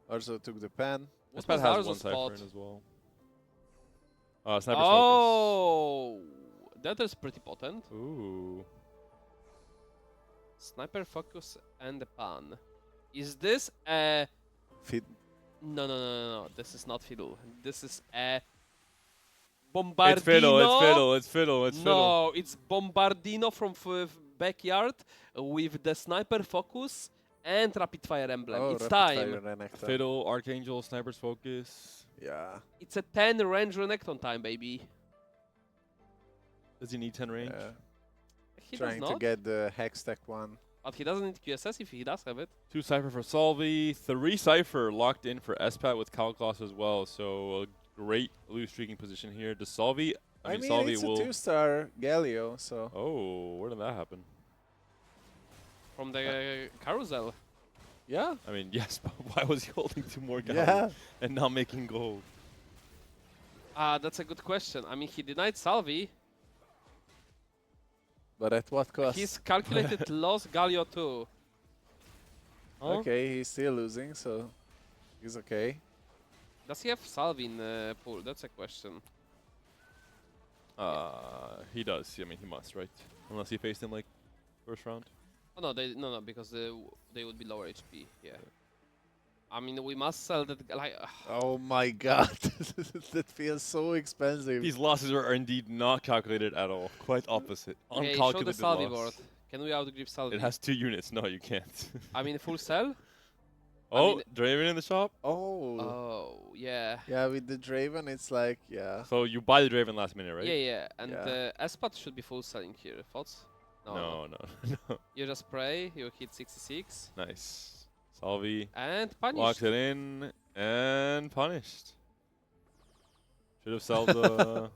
B: Also took the pen.
C: What
A: Espat
C: was
A: has
C: Arzo's
A: one
C: spot?
A: cipher in as well. Sniper's
C: Oh, that is pretty potent.
A: focus. Ooh.
C: Sniper focus and the pan. Is this a...
B: Fit.
C: No. This is not fiddle. This is a... Bombardino.
A: It's fiddle, it's fiddle, it's fiddle, it's fiddle.
C: No, it's Bombardino from backyard with the sniper focus and rapid fire emblem.
B: Oh,
C: It's
B: rapid
C: time.
B: fire Renekton.
A: Fiddle, Archangel, Sniper's focus.
B: Yeah.
C: It's a 10 range Renekton time, baby.
A: Does he need 10 range?
B: Yeah.
C: He
B: Trying
C: does
B: to
C: not,
B: get the Hextech one.
C: but he doesn't need QSS if he does have it.
A: 2 Cypher for Solvi. 3 Cypher locked in for Espat with Calcloss as well. So a great loose streaking position here. Does Solvi...
B: I mean,
A: Solvi
B: it's a
A: will...
B: 2-star Galio, so...
A: Oh, where did that happen?
C: From the carousel.
B: Yeah.
A: I mean, yes, but why was he holding 2 more guys
B: Yeah.
A: and not making gold?
C: That's a good question. I mean, he denied Salvi.
B: But at what cost?
C: His calculated loss Galio too. Huh?
B: Okay, he's still losing, so he's okay.
C: Does he have Salvi in pool? That's a question.
A: He does. I mean, he must, right? Unless he faced him like first round.
C: Oh no, no, because they would be lower HP. Yeah. I mean, we must sell that. Like,
B: Oh my god, that feels so expensive.
A: These losses are indeed not calculated at all. Quite opposite.
C: okay, show the
A: Uncalculated
C: Salvi
A: loss.
C: board. Can we outgrip Salvi?
A: It has 2 units. No, you can't.
C: I mean, full sell?
A: Oh,
C: mean-
A: Draven in the shop.
B: Oh.
C: Oh, yeah.
B: Yeah, with the Draven, it's like, yeah.
A: So you buy the Draven last minute, right?
C: Yeah. And
B: Yeah.
C: Espat should be full selling here. Thoughts?
A: No.
C: You just pray, you hit 66,
A: Nice. Salvi
C: and
A: locks
C: punished.
A: it in and punished. Should have sold the.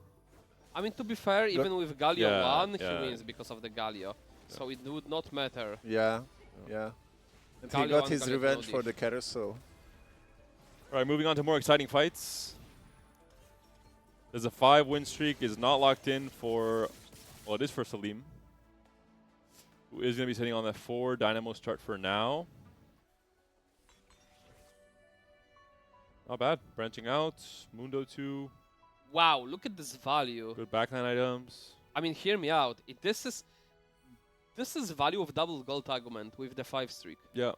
C: I mean, to be fair, even with Galio
A: Yeah,
C: 1,
A: yeah.
C: he wins because of the Galio. So it would not matter.
B: Yeah, yeah. And he
C: Galio
B: got
C: and
B: his
C: Galio
B: revenge
C: Lodi.
B: for the carousel.
A: All right, moving on to more exciting fights. There's a 5-win streak. Is not locked in for. Well, it is for Salim, who is going to be sitting on that 4 Dynamo start for now. Not bad. Branching out. Mundo 2.
C: Wow, look at this value.
A: Good backline items.
C: I mean, hear me out. This is value of double gold argument with the 5 streak.
A: Yeah.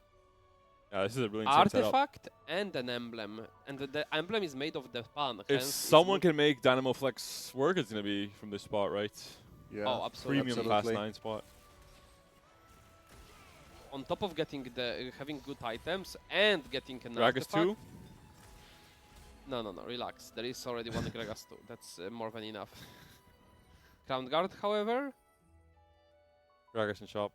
A: Yeah, this is a really insane setup.
C: Artifact and an emblem. And the emblem is made of the pan.
A: If
C: hence it's
A: someone
C: mo-
A: can make Dynamo Flex work, it's going to be from this spot, right?
B: Yeah.
C: Oh, absolutely.
A: Premium
B: Absolutely.
A: class 9 spot.
C: On top of getting having good items and getting an
A: Gragas
C: artifact.
A: 2.
C: No, relax. There is already one Gragas 2. That's more than enough. Crown Guard, however,
A: Gragas in shop.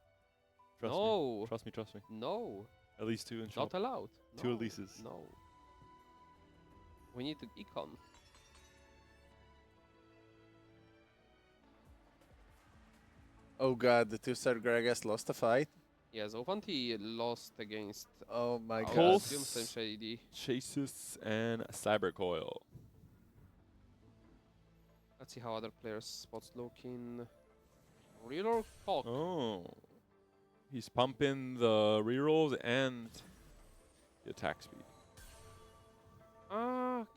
A: Trust me.
C: no,
A: Trust me, trust me.
C: no.
A: At least 2 in shop.
C: Not allowed.
A: 2
C: No,
A: Elises.
C: No. We need to econ.
B: Oh god, the 2-star Gragas lost a fight.
C: Yes, Ovanti lost against
B: Oh my
C: our
B: god.
A: Pulse.
C: Doomsday Shady.
A: Chasis and Cybercoil.
C: Let's see how other players' spots looking. Real Cock.
A: Oh. He's pumping the rerolls and the attack speed.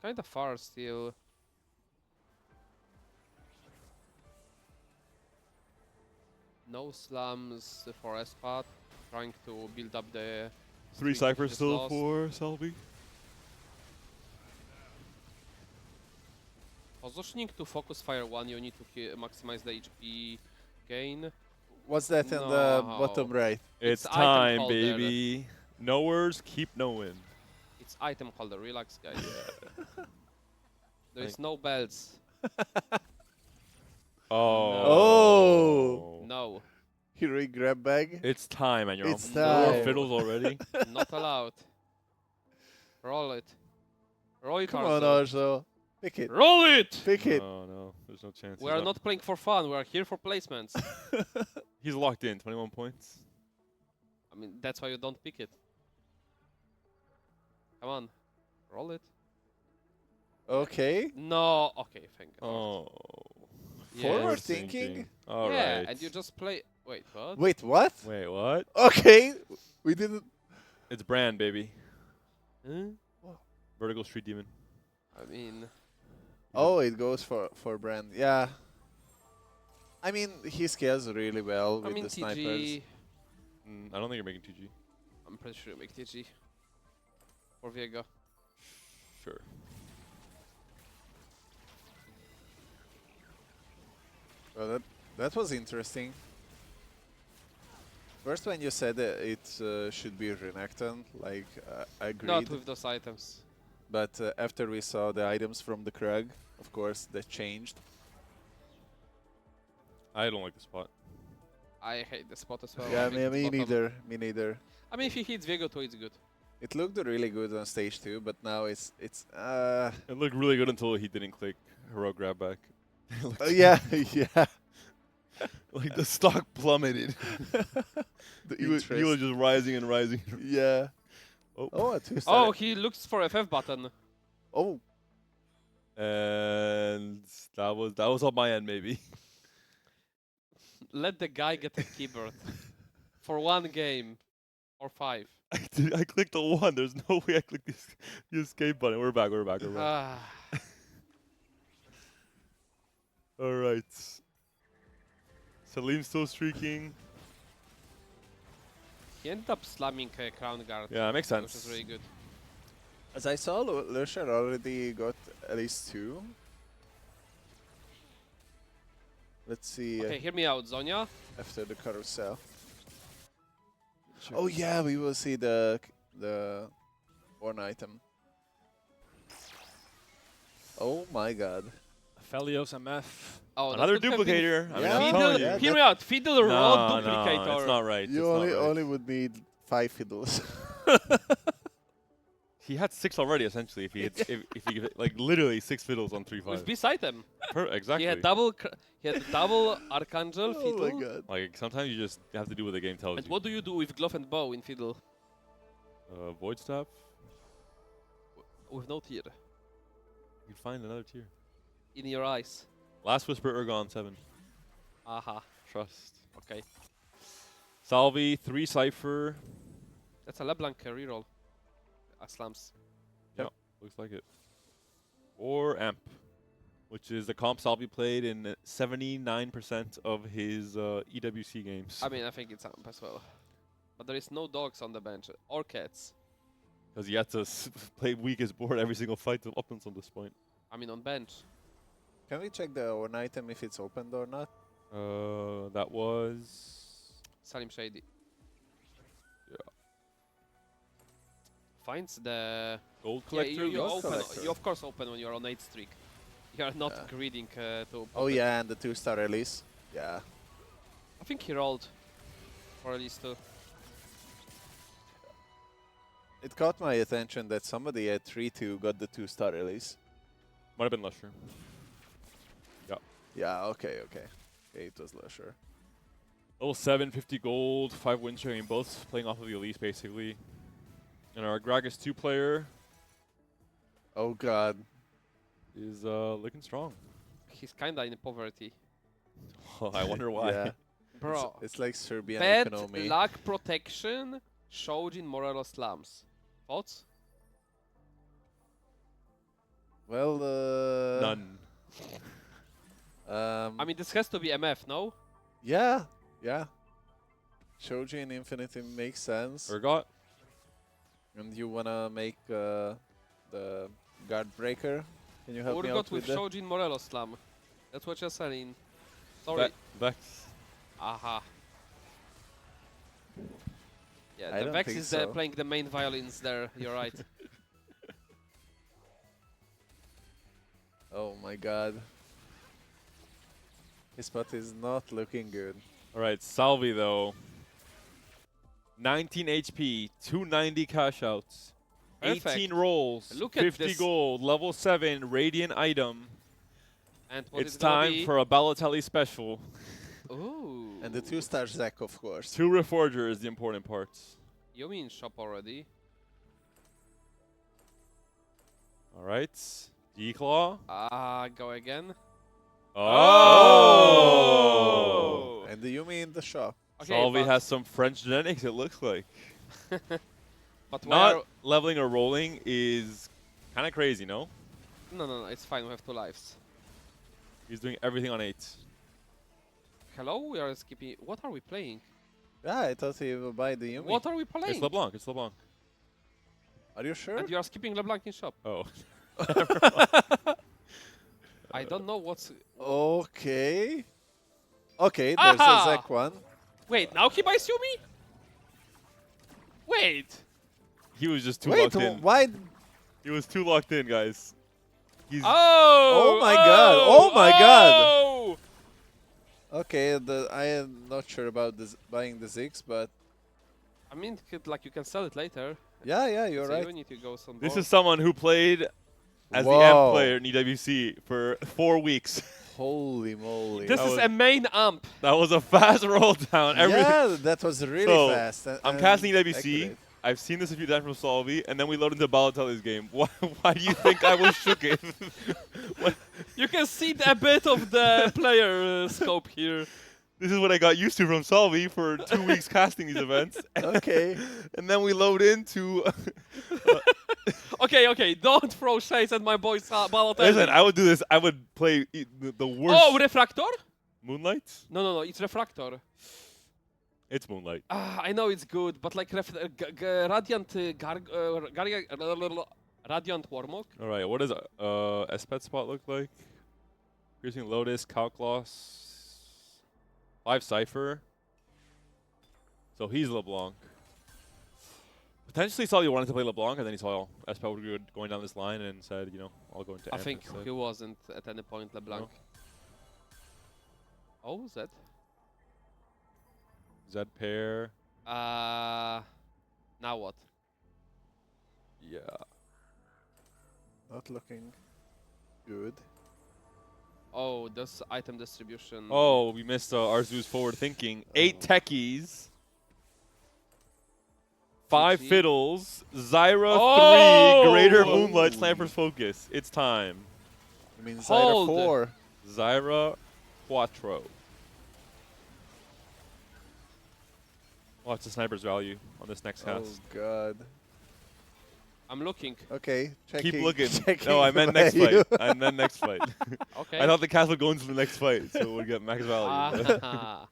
C: Kinda far still. No slams for Espat. Trying to build up the
A: 3
C: streak he
A: ciphers
C: just
A: still
C: lost.
A: for Selby.
C: Positioning to focus fire 1, you need to maximize the HP gain.
B: What's that in the
C: No.
B: bottom right?
A: It's
C: item
A: time,
C: holder.
A: baby. Knowers keep knowing.
C: It's item holder, relax guys. There is no belts.
A: Oh.
C: No,
B: Heroic grab bag.
A: It's time, and you're
B: It's
A: on 4
B: time.
A: fiddles already.
C: not allowed. Roll it. Roll it,
B: Come on,
C: Arzo.
B: Arzo. Pick it.
C: Roll it!
B: Pick it.
A: No, no, there's no chance.
C: We are not playing for fun, we are here for placements.
A: He's locked in, 21 points.
C: I mean, that's why you don't pick it. Come on. Roll it.
B: Okay.
C: No. Okay, thank God.
A: Oh.
B: Forward
C: Yes.
B: thinking.
A: All
C: yeah,
A: right.
C: and you just play. Wait, what?
B: Wait, what?
A: Wait, what?
B: Okay. We didn't.
A: It's Brand, baby.
C: Huh?
A: Vertical Street Demon.
C: I mean,
B: Oh, it goes for Brand. Yeah. I mean, he scales really well
C: I
B: with
C: mean
B: the snipers.
C: TG.
A: I don't think you're making 2G.
C: I'm pretty sure you make TG. For Viego.
A: Sure.
B: Well, that was interesting. First, when you said that it should be Renekton, like, I agreed.
C: Not with those items.
B: But after we saw the items from the Krug, of course, that changed.
A: I don't like the spot.
C: I hate the spot as well.
B: Yeah,
C: I think
B: me
C: it's bottom.
B: neither. Me neither.
C: I mean, if he hits Viego 2, it's good.
B: It looked really good on stage 2, but now it's
A: It looked really good until he didn't click Heroic Grab Back. It looked
B: yeah, yeah.
A: like the stock plummeted.
B: The
A: he was
B: interest.
A: just rising and rising.
B: Yeah.
A: Oh.
B: Oh, a 2-star.
C: Oh, he looks for FF button.
B: Oh,
A: And that was on my end, maybe.
C: Let the guy get a keyboard. For 1 game. Or 5.
A: I clicked the 1. There's no way I clicked the escape button. We're back.
C: Ah.
A: All right. Salim's still streaking.
C: He ended up slamming Crown Guard.
A: Yeah, makes sense.
C: Which is really good.
B: as I saw, Lucian already got at least 2. Let's see
C: Okay, hear me out, Zonia.
B: after the carousel. Oh yeah, we will see the one item. Oh my god.
D: Felios MF.
C: Oh, that
A: Another
C: could have been
A: duplicator. I mean,
B: Yeah.
A: I'm
C: Fiddle,
A: telling
B: yeah,
A: you.
C: hear me out. Fiddle raw
A: No,
C: duplicator.
A: it's not right.
B: You
A: it's not right.
B: only would need 5 fiddles.
A: He had 6 already, essentially. If he had, if he give it, like literally 6 fiddles on 3-5.
C: With this item.
A: Exactly.
C: He had double Archangel,
B: Oh
C: Fiddle.
B: my god.
A: Like sometimes you just have to do what the game tells
C: And
A: you.
C: what do you do with Glove and Bow in Fiddle?
A: Void Staff.
C: With no tier.
A: You can find another tier.
C: In your eyes.
A: Last Whisper Urgon 7.
C: Aha.
A: Trust.
C: Okay.
A: Salvi 3 Cypher.
C: That's a LeBlanc reroll. Slams.
A: Looks like it. Or Amp, which is the comp Salvi played in 79% of his EWC games.
C: I mean, I think it's Amp as well. But there is no dogs on the bench. Or cats.
A: Because he had to play weakest board every single fight up until this point.
C: I mean, on bench.
B: Can we check the one item if it's opened or not?
A: That was...
C: Salim Shady.
A: Yeah.
C: Finds the...
A: Gold
C: Yeah,
A: Collector?
C: you
B: Gold
C: open.
B: Collector.
C: You of course open when you're on 8 streak. You are not
B: Yeah.
C: greeding to...
B: Oh
C: open.
B: yeah, and the 2-star release. Yeah.
C: I think he rolled. For at least 2.
B: It caught my attention that somebody at 3-2 got the 2-star release.
A: Might have been Lusher.
B: Yeah, okay. Okay, it was Lusher.
A: Level 7, 50 gold, 5 win streak. I mean, both playing off of the Elise, basically. And our Gragas 2 player
B: Oh god.
A: is looking strong.
C: He's kinda in poverty.
A: I wonder why.
B: Yeah.
C: Bro,
B: It's like Serbian
C: bad
B: economy.
C: luck protection, Shojin Morelos slams. Thoughts?
B: Well,
A: None.
C: I mean, this has to be MF, no?
B: yeah. Shoji in Infinity makes sense.
A: Urgot?
B: And you wanna make the guard breaker? Can you help me out
C: Urgot with
B: with that?
C: Shojin Morelos slam. That's what you're selling. Sorry.
A: Vex.
C: Aha. Yeah,
B: I
C: the
B: don't
C: Vex
B: think
C: is
B: so.
C: playing the main violins there. You're right.
B: Oh my god. His spot is not looking good.
A: Alright, Salvi though. 19 HP, 290 cash outs, 18
C: Perfect.
A: rolls,
C: Look at
A: 50
C: this.
A: gold, level 7, radiant item.
C: And what
A: It's
C: is gonna
A: time
C: be?
A: for a Balotelli special.
C: Ooh.
B: And the 2-star Zac, of course.
A: 2 Reforger is the important parts.
C: You mean shop already?
A: Alright, D-Claw.
C: Go again.
A: Oh!
B: And the Yumi in the shop.
C: Okay,
A: Salvi
C: but,
A: has some French genetics, it looks like.
C: but
A: Not
C: where?
A: leveling or rolling is kind of crazy, no?
C: No, it's fine. We have 2 lives.
A: He's doing everything on 8.
C: Hello, we are skipping. What are we playing?
B: Yeah, I thought he would buy the Yumi.
C: What are we playing?
A: It's LeBlanc, it's LeBlanc.
B: Are you sure?
C: And you are skipping LeBlanc in shop.
A: Oh.
C: I don't know what's.
B: Okay. Okay, there's
C: Aha!
B: a Zac one.
C: Wait, now he buys Yumi? Wait.
A: He was just too
B: Wait,
A: locked in.
B: why?
A: He was too locked in, guys. He's
C: Oh!
B: Oh my god, oh my god.
C: Oh!
B: Okay, I am not sure about this buying the Ziggs, but
C: I mean, like you can sell it later.
B: yeah, you're
C: so
B: right.
C: you need to go some.
A: This
C: more.
A: is someone who played as the
B: Whoa.
A: amp player in EWC for 4 weeks.
B: Holy moly.
C: This
A: That
C: is
A: was-
C: a main amp.
A: That was a fast roll down.
B: Yeah, that was really
A: So,
B: fast.
A: I'm
B: and
A: casting EWC.
B: accurate.
A: I've seen this a few times from Salvi, and then we load into Balotelli's game. Why do you think I was shook it?
C: You can see a bit of the player scope here.
A: This is what I got used to from Salvi for 2 weeks casting these events.
B: Okay.
A: And then we load into...
C: Okay, don't throw shades at my boy's Balotelli.
A: Listen, I would do this. I would play the worst...
C: Oh, Refractor?
A: Moonlight?
C: No, it's Refractor.
A: It's Moonlight.
C: I know it's good, but like Radiant Radiant Warmog.
A: All right, what does Espet spot look like? Piercing Lotus, Calcloss, 5 Cypher. So he's LeBlanc. Potentially Sully wanted to play LeBlanc, and then he saw Espet would be going down this line and said, you know, I'll go into
C: I
A: Amp
C: think
A: instead.
C: he wasn't at any point LeBlanc.
A: No.
C: Oh, is that?
A: Zed pair.
C: Now what?
A: Yeah.
B: Not looking good.
C: Oh, this item distribution.
A: Oh, we missed Arzu's forward thinking. 8 techies. 5
C: GG.
A: fiddles. Zyra
C: Oh!
A: 3. Greater Moonlight Sniper's Focus. It's time.
B: I mean,
C: Hold.
B: Zyra 4.
A: Zyra Quattro. Watch the sniper's value on this next
B: Oh
A: cast.
B: god.
C: I'm looking.
B: Okay, checking.
A: Keep looking.
B: Checking
A: No, I
B: the
A: meant next
B: value.
A: fight. I meant next fight.
C: Okay.
A: I thought the cast would go into the next fight, so it would get max value.
C: Ah.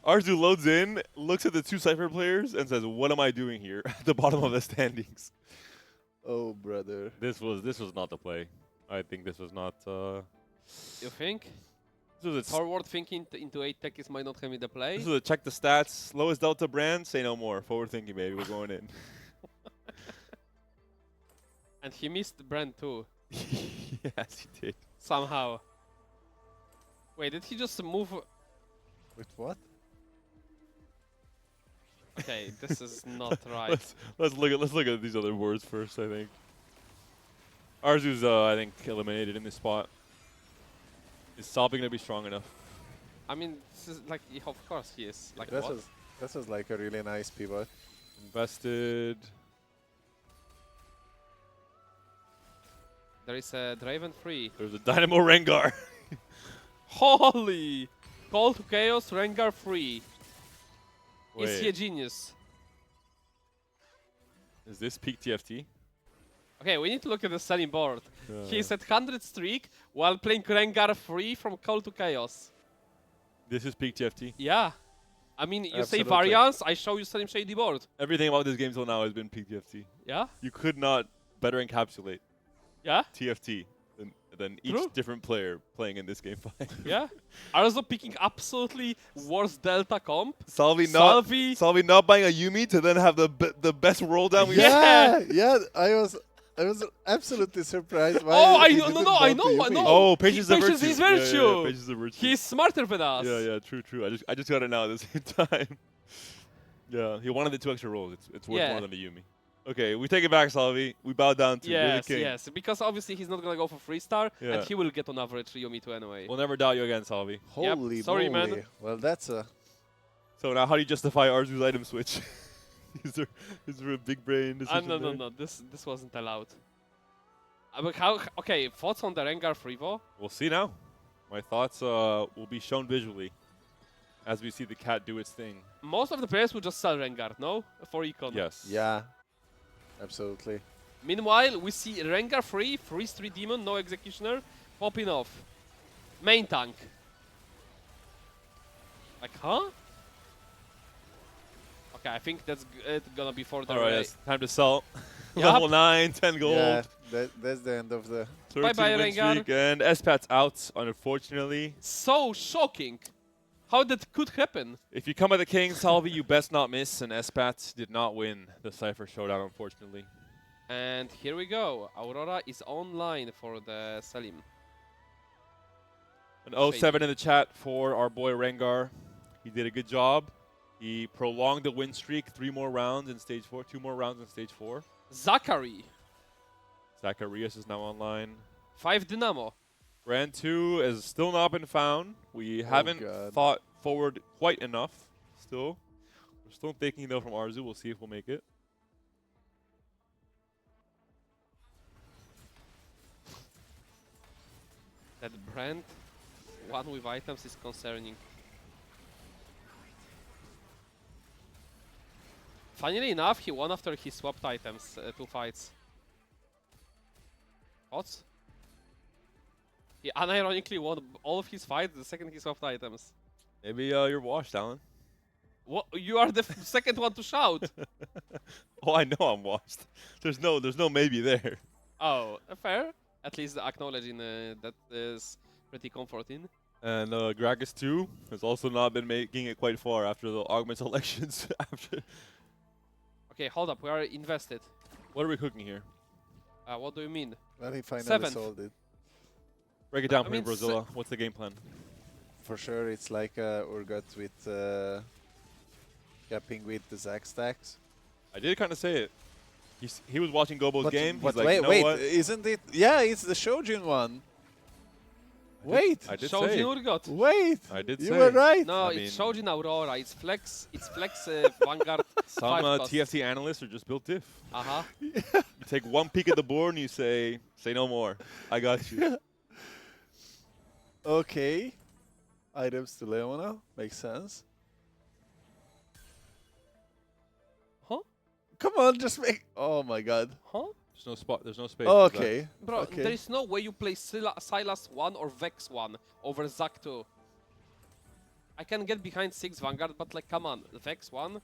A: Arzu loads in, looks at the 2 Cypher players, and says, "What am I doing here?" At the bottom of the standings.
B: Oh, brother.
A: This was not the play. I think this was not.
C: You think?
A: This was a
C: Forward thinking into 8 techies might not have me the play.
A: this was a check the stats. Lowest delta brand. Say no more. Forward thinking, baby. We're going in.
C: And he missed the brand too,
A: Yes, he did.
C: somehow. Wait, did he just move?
B: With what?
C: Okay, this is not right.
A: Let's look at these other boards first. I think Arzu's I think eliminated in this spot. Is Salvi gonna be strong enough?
C: I mean, this is like, of course he is. Like
B: This
C: what?
B: was like a really nice pivot.
A: Invested.
C: There is a Draven free.
A: There's a Dynamo Rengar.
C: Holy! Call to Chaos, Rengar free. Is he a
A: Wait,
C: genius?
A: is this peak TFT?
C: Okay, we need to look at the selling board.
A: Uh,
C: He's at 100 streak while playing Rengar free from Call to Chaos.
A: This is peak TFT.
C: Yeah. I mean, you say
B: Absolutely.
C: variance, I show you Slim Shady board.
A: Everything about this game till now has been peak TFT.
C: Yeah?
A: You could not better encapsulate
C: Yeah?
A: TFT than each
C: True.
A: different player playing in this game fight.
C: Yeah? Also picking absolutely worst Delta comp.
A: Salvi
C: Salvi.
A: not buying a Yumi to then have the best roll down we've
C: Yeah.
B: Yeah. I was absolutely surprised. Why
C: Oh, I
B: he
C: know,
B: didn't
C: no, I
B: bump
C: know, I
B: Yuumi.
C: know.
A: Oh, patience of
C: Patience
A: virtue.
C: is
A: Yeah, yeah,
C: virtue.
A: patience of virtue.
C: He's smarter than us.
A: Yeah, true. I just got it now at the same time. Yeah, he wanted the 2 extra rolls. It's worth
C: Yeah.
A: more than a Yumi. Okay, we take it back, Salvi. We bow down to you're the
C: Yes,
A: king.
C: yes. Because obviously he's not gonna go for 3-star,
A: Yeah.
C: and he will get on average Yomi 2 anyway.
A: We'll never doubt you again, Salvi.
B: Holy
C: Sorry,
B: moly.
C: man.
B: Well, that's a...
A: So now, how do you justify Arzu's item switch? is there a big brain decision
C: No,
A: there?
C: no. This wasn't allowed. But how? Okay, thoughts on the Rengar Freevo?
A: We'll see now. My thoughts will be shown visually as we see the cat do its thing.
C: Most of the players will just sell Rengar, no? For Econ.
A: Yes.
B: Yeah. Absolutely.
C: Meanwhile, we see Rengar free, freeze 3 demon, no executioner, popping off. Main tank. Like, huh? Okay, I think that's gonna be for the
A: All right,
C: Ray.
A: it's time to sell.
C: Yup.
A: Level 9, 10 gold.
B: Yeah, that's the end of the...
A: 13
C: Bye-bye,
A: win
C: Rengar.
A: streak, and Espat's out, unfortunately.
C: So shocking! How that could happen?
A: If you come at the king, Salvi, you best not miss, and Espat did not win the Cypher Showdown, unfortunately.
C: And here we go. Aurora is online for the Salim.
A: An 07 in the chat for our boy Rengar. He did a good job. He prolonged the win streak, 3 more rounds in stage 4, 2 more rounds in stage 4.
C: Zachary.
A: Zacharias is now online.
C: 5 Dynamo.
A: Brand 2 has still not been found. We haven't
B: God.
A: thought forward quite enough still. We're still thinking though from Arzu. We'll see if we'll make it.
C: That brand, one with items, is concerning. Funnily enough, he won after he swapped items, 2 fights. Thoughts? He unironically won all of his fights the second he swapped items.
A: Maybe you're washed, Alan.
C: What? You are the second one to shout.
A: Oh, I know I'm washed. There's no maybe there.
C: Oh, fair. At least acknowledging that is pretty comforting.
A: And Gragas 2 has also not been making it quite far after the augment elections.
C: Okay, hold up. We are invested.
A: What are we cooking here?
C: What do you mean?
B: Well, he finally
C: Seventh.
B: solved it.
A: Break it down
C: I
A: for me,
C: mean,
A: Brazilla. What's the game plan?
B: For sure, it's like Urgot with capping with the Zac stacks.
A: I did kind of say it. He was watching Gobo's game.
B: But
A: He's like,
B: wait,
A: you know
B: wait,
A: what?
B: isn't it? Yeah, it's the Shojin one. Wait,
A: I did
C: Shoujin
A: say.
C: Urgot.
B: wait.
A: I did
B: You
A: say.
B: were right.
C: No,
A: I
C: it's
A: mean-
C: Shoujin Aurora. It's Flex. It's Flex Vanguard.
A: Some
C: 5 cost.
A: TFT analysts are just built diff.
C: Uh-huh.
A: You take one peek at the board and you say no more. I got you.
B: Okay. Items to Leona. Makes sense.
C: Huh?
B: Come on, just make... Oh my god.
C: Huh?
A: There's no spot. There's no space. for Zach.
B: Okay.
C: Bro,
B: okay.
C: there is no way you play Silas 1 or Vex 1 over Zac 2. I can get behind 6 Vanguard, but like, come on. Vex 1?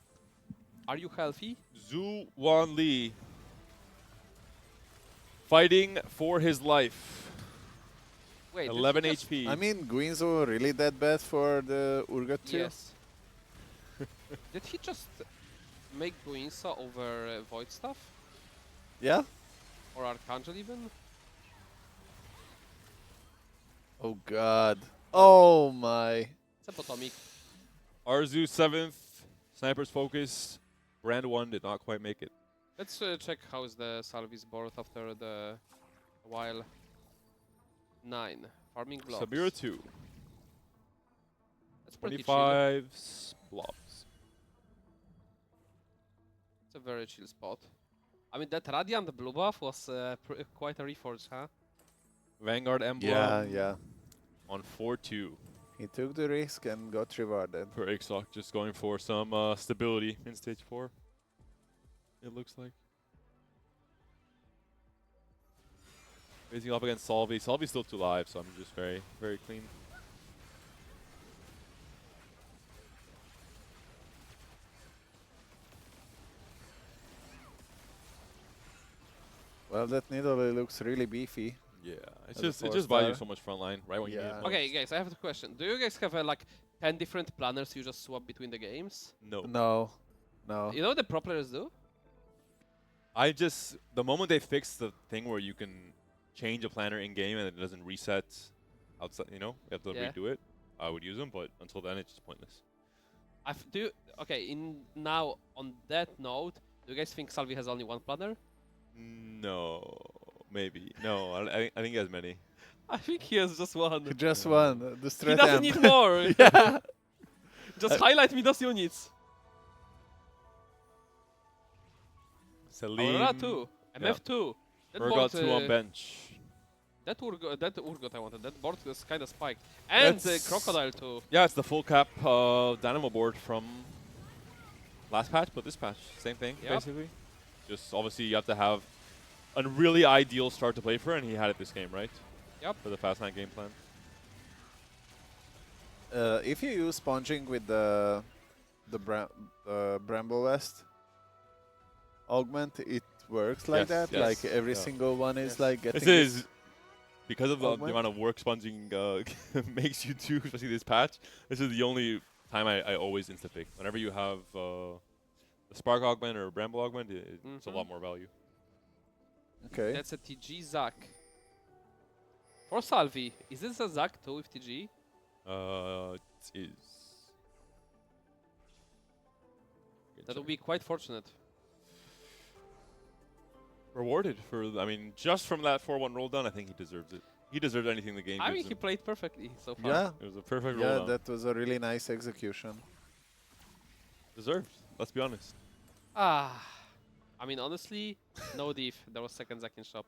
C: Are you healthy?
A: Zhu Wan Li fighting for his life.
C: Wait, did he
A: 11
C: just-
A: HP.
B: I mean, Guinzo really that bad for the Urgot too?
C: Yes. Did he just make Guinsa over Void stuff?
B: Yeah?
C: Or Archangel even?
B: Oh god. Oh my.
C: It's a Potomic.
A: Arzu 7th. Sniper's focus. Brand 1 did not quite make it.
C: Let's check how is the Salvi's board after the while. 9 farming blocks.
A: Samira 2.
C: That's pretty chill.
A: 25 blobs.
C: It's a very chill spot. I mean, that Radiant blue buff was quite a reforge, huh?
A: Vanguard Emblem
B: Yeah.
A: on 4-2
B: He took the risk and got rewarded.
A: for Ixok, just going for some stability in stage 4. It looks like. Facing up against Salvi. Salvi's still 2 live, so I'm just very, very clean.
B: Well, that Nidalee looks really beefy.
A: Yeah, it's
B: As a
A: just it just buys you
B: 4-star.
A: so much front line, right when you need
B: Yeah.
A: it.
C: Okay,
A: most.
C: guys, I have a question. Do you guys have like 10 different planners you just swap between the games?
A: No.
B: No.
C: You know what the pro players do?
A: I just the moment they fix the thing where you can change a planner in game and it doesn't reset outside, you know, you have to
C: Yeah.
A: redo it. I would use them, but until then, it's just pointless.
C: Okay, now on that note, do you guys think Salvi has only one planner?
A: No, maybe no. I think he has many.
C: I think he has just one.
B: He just
A: Yeah.
B: won the
C: He
B: strat
C: doesn't
B: amp.
C: need more.
B: Yeah.
C: Just highlight me those units.
A: Salim,
C: Aurora 2, MF 2. That
A: Urgot
C: board,
A: 2 on bench.
C: that Urgot I wanted. That board was kind of spiked. And
A: That's-
C: Crocodile 2.
A: Yeah, it's the full cap Dynamo board from last patch, but this patch, same thing
C: Yep.
A: basically. Just obviously you have to have a really ideal start to play for, and he had it this game, right?
C: Yep.
A: For the Fast 9 game plan.
B: If you use sponging with the Bramble West augment, it works like
A: Yes,
B: that.
A: yes,
B: Like every
A: yeah.
B: single one is
C: Yes.
B: like getting.
A: This is because of the
B: augment?
A: amount of work sponging makes you do, especially this patch. This is the only time I always insta pick. Whenever you have a Spark augment or a Bramble augment, it's a lot more value.
B: Okay.
C: That's a TG Zac. For Salvi, is this a Zac too with TG?
A: It is.
C: That would be quite fortunate.
A: Rewarded for, I mean, just from that 4-1 roll down, I think he deserves it. He deserves anything the game
C: I
A: gives
C: mean, he
A: him.
C: played perfectly so far.
B: Yeah.
A: It was a perfect roll
B: Yeah,
A: down.
B: that was a really nice execution.
A: Deserved, let's be honest.
C: Ah, I mean, honestly, no diff. There was second Zac in shop.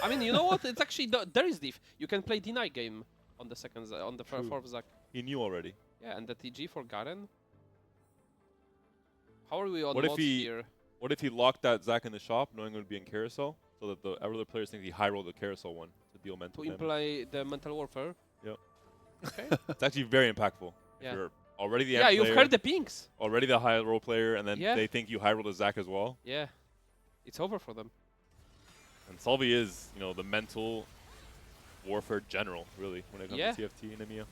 C: I mean, you know what? It's actually there is diff. You can play deny game on the second on the
A: True.
C: fourth Zac.
A: He knew already.
C: Yeah, and the TG for Garen. How are we on
A: What if
C: mods
A: he-
C: here?
A: What if he locked that Zac in the shop, knowing it would be in carousel, so that the other players think he high rolled the carousel one to deal mental
C: To
A: damage?
C: imply the mental warfare.
A: Yep.
C: Okay.
A: It's actually very impactful.
C: Yeah.
A: If you're already the
C: Yeah,
A: amp
C: you've
A: player,
C: heard the pings.
A: already the high roll player, and then
C: Yeah.
A: they think you high rolled a Zac as well.
C: Yeah, it's over for them.
A: And Salvi is, you know, the mental warfare general, really, when it comes
C: Yeah.
A: to TFT and EMEA.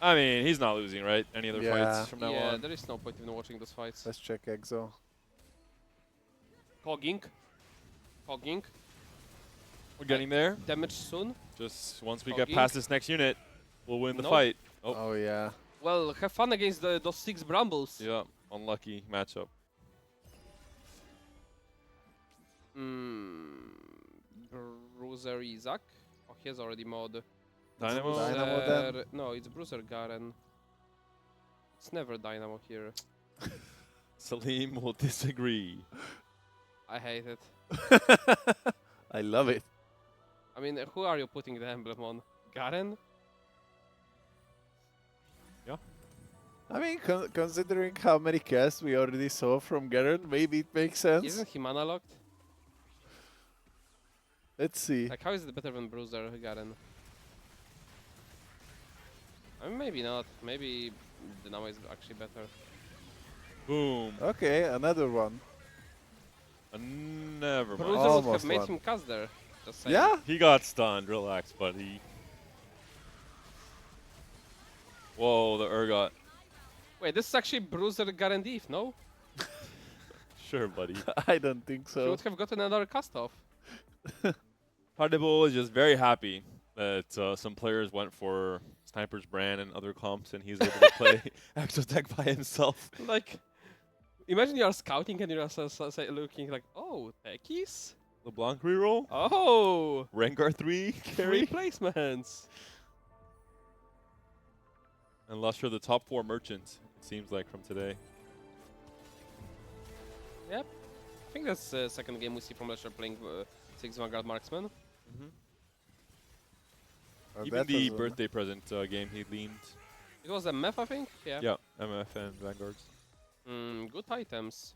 A: I mean, he's not losing, right? Any other
B: Yeah.
A: fights from now
C: Yeah,
A: on?
C: there is no point in watching those fights.
B: Let's check Exo.
C: Cogging. Cogging.
A: We're getting there.
C: Damage soon.
A: Just once we
C: Oh,
A: get
C: Gink?
A: past this next unit, we'll win the
C: Nope.
A: fight. Oh,
B: Oh yeah.
C: Well, have fun against those 6 brambles.
A: yeah, unlucky matchup.
C: Bruiser Isaac. Oh, he has already mod.
A: Dynamo?
B: Dynamo then?
C: Bruiser- No, it's Bruiser Garen. It's never Dynamo here.
A: Salim will disagree.
C: I hate it.
B: I love it.
C: I mean, who are you putting the emblem on? Garen?
B: I mean, considering how many casts we already saw from Garen, maybe it makes sense.
C: Isn't he mana locked?
B: Let's see.
C: Like, how is it better than Bruiser Garen? I mean, maybe not. Maybe Dynamo is actually better.
A: Boom.
B: Okay, another one.
A: Never mind.
C: Bruiser would have
B: Almost
C: made
B: one.
C: him cast there. Just saying.
B: Yeah?
A: He got stunned. Relax, buddy. Whoa, the Urgot.
C: Wait, this is actually Bruiser Garen Div, no?
A: Sure, buddy.
B: I don't think
C: He
B: so.
C: would have gotten another cast off.
A: Partible is just very happy that some players went for Sniper's brand and other comps, and he's able to play Exotech by himself.
C: Like, imagine you are scouting and you are looking like, oh, techies?
A: LeBlanc reroll,
C: Oh,
A: Rengar 3
C: three
A: carry,
C: placements.
A: and Lusher the top 4 merchants, it seems like, from today.
C: Yep. I think that's the second game we see from Lusher playing 6 Vanguard Marksman.
A: Even the birthday present game, he leaned.
C: It was MF, I think? Yeah.
A: Yeah, MF and Vanguards.
C: Good items.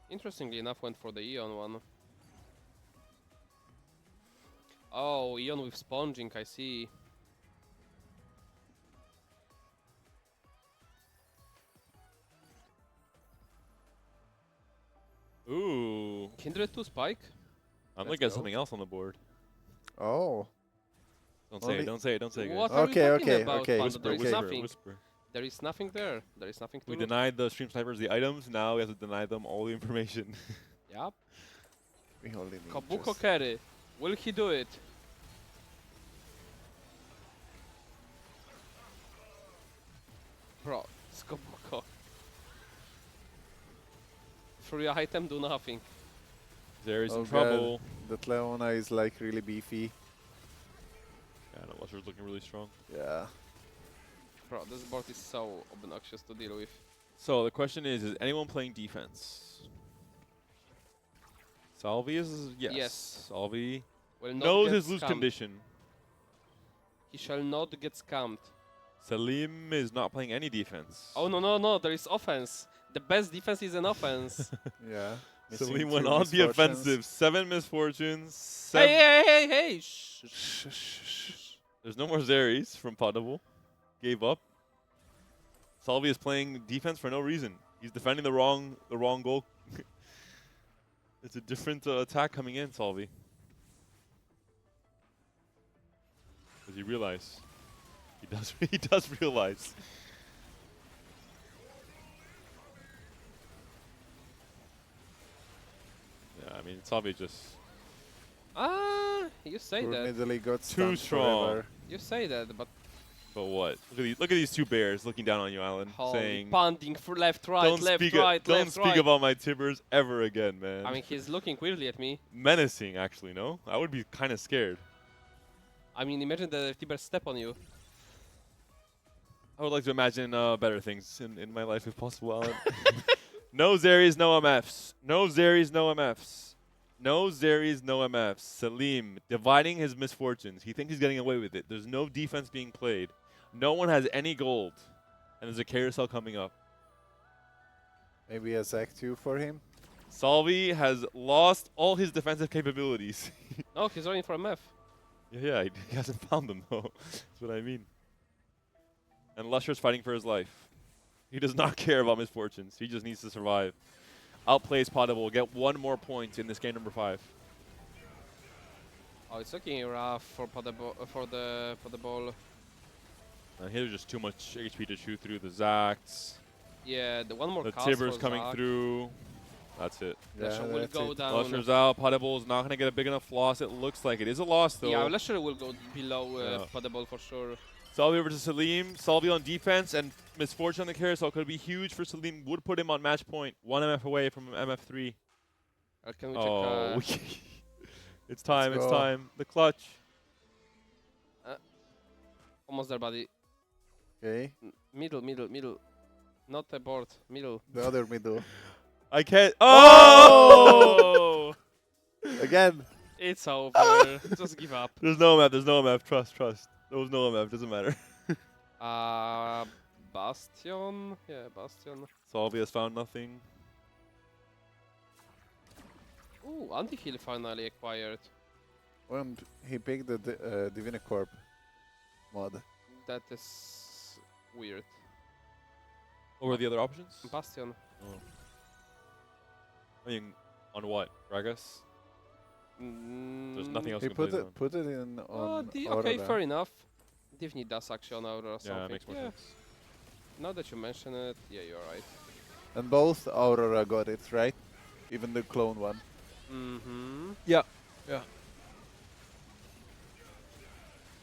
C: Interestingly enough, went for the Eon one. Oh, Eon with sponging, I see.
A: Ooh.
C: Kindred to Spike?
A: I'm
B: Let's
A: looking at
B: go.
A: something else on the board.
B: Oh.
A: Don't say it, don't say it, don't say it,
C: What
A: guys.
C: are
B: Okay,
C: you talking
B: okay,
C: about,
B: okay.
C: Panda?
A: Whisper,
C: There is
A: whisper,
C: nothing.
A: whisper.
C: There is nothing there. There is nothing to
A: We
C: look.
A: denied the stream snipers the items, now we have to deny them all the information.
C: Yep.
B: We only need
C: Kabuko
B: just-
C: carry. Will he do it? Bro, it's Kabuko. Free item, do nothing.
A: Zary's
B: Oh
A: in
B: God.
A: trouble.
B: That Leona is like really beefy.
A: Yeah, no, Lusher's looking really strong.
B: Yeah.
C: Bro, this board is so obnoxious to deal with.
A: So the question is anyone playing defense? Salvi is
C: Yes.
A: Salvi
C: Will not
A: knows
C: get
A: his lose
C: scammed.
A: condition.
C: He shall not get scammed.
A: Salim is not playing any defense.
C: Oh no no no! There is offense. The best defense is an offense.
B: Yeah. Missing
A: Salim went
B: 2
A: on the
B: misfortunes.
A: offensive. 7 misfortunes.
C: Hey hey hey hey! Shh.
B: Shh, shh, shh.
A: There's no more Zary's from Potable. Gave up. Salvi is playing defense for no reason. He's defending the wrong goal. It's a different attack coming in, Salvi. Does he realize? He does. He does realize. Yeah, I mean, Salvi just
C: You say
B: Poor
C: that.
B: Middle got
A: Too
B: stunned
A: strong.
B: forever.
C: You say that, but
A: But what? Look at these 2 bears looking down on you, Alan,
C: holy
A: saying,
C: pounding for left right
A: "Don't
C: left
A: speak,
C: right
A: don't
C: left
A: speak
C: right.
A: about my Tibbers ever again, man."
C: I mean, he's looking weirdly at me.
A: Menacing, actually. No, I would be kind of scared.
C: I mean, imagine the Tiber step on you.
A: I would like to imagine better things in my life if possible, Alan. No Zary's, no MFs. No Zary's, no MFs. No Zary's, no MFs. Salim dividing his misfortunes. He thinks he's getting away with it. There's no defense being played. No one has any gold. And there's a carousel coming up.
B: Maybe a Zac 2 for him.
A: Salvi has lost all his defensive capabilities.
C: Oh, he's running for a meth.
A: Yeah, he hasn't found them, though. That's what I mean. And Lusher's fighting for his life. He does not care about misfortunes. He just needs to survive. Outplays Potable. Get 1 more point in this game number 5.
C: Oh, it's looking rough for the ball.
A: Here's just too much HP to shoot through. The Zacks.
C: Yeah, the one more
A: The
C: cast
A: Tibbers
C: for
A: coming
C: Zac.
A: through. That's it.
C: Lusher will
B: that's
C: go
B: it.
C: down.
A: Lusher's out. Potable is not going to get a big enough loss. It looks like it is a loss, though.
C: Yeah, Lusher will go below
A: Yeah.
C: Potable for sure.
A: Salvi versus Salim. Salvi on defense and misfortune on the carousel could be huge for Salim. Would put him on match point. 1 MF away from MF3.
C: Can we
A: Oh,
C: check?
A: it's time, it's
B: go.
A: time. The clutch.
C: Almost there, buddy.
B: Okay.
C: Middle. Not a board. Middle.
B: The other middle.
A: I can't. Oh!
B: Again.
C: It's over. Just give up.
A: There's no MF, there's no MF. Trust. There was no MF, doesn't matter.
C: Bastion. Yeah, Bastion.
A: Salvi has found nothing.
C: Ooh, anti-heal finally acquired.
B: And he picked the Divinicorp mod.
C: That is weird.
A: What were the other options?
C: Bastion.
A: Oh. I mean, on what? Gragas? There's nothing else
B: He
A: you can play
B: put it in on
C: Okay,
B: Aurora.
C: fair enough. Divni does actually on Aurora
A: Yeah,
C: something.
A: it makes more sense.
C: Now that you mention it, yeah, you're right.
B: And both Aurora got it, right? Even the clone one.
C: Mm-hmm.
A: Yeah.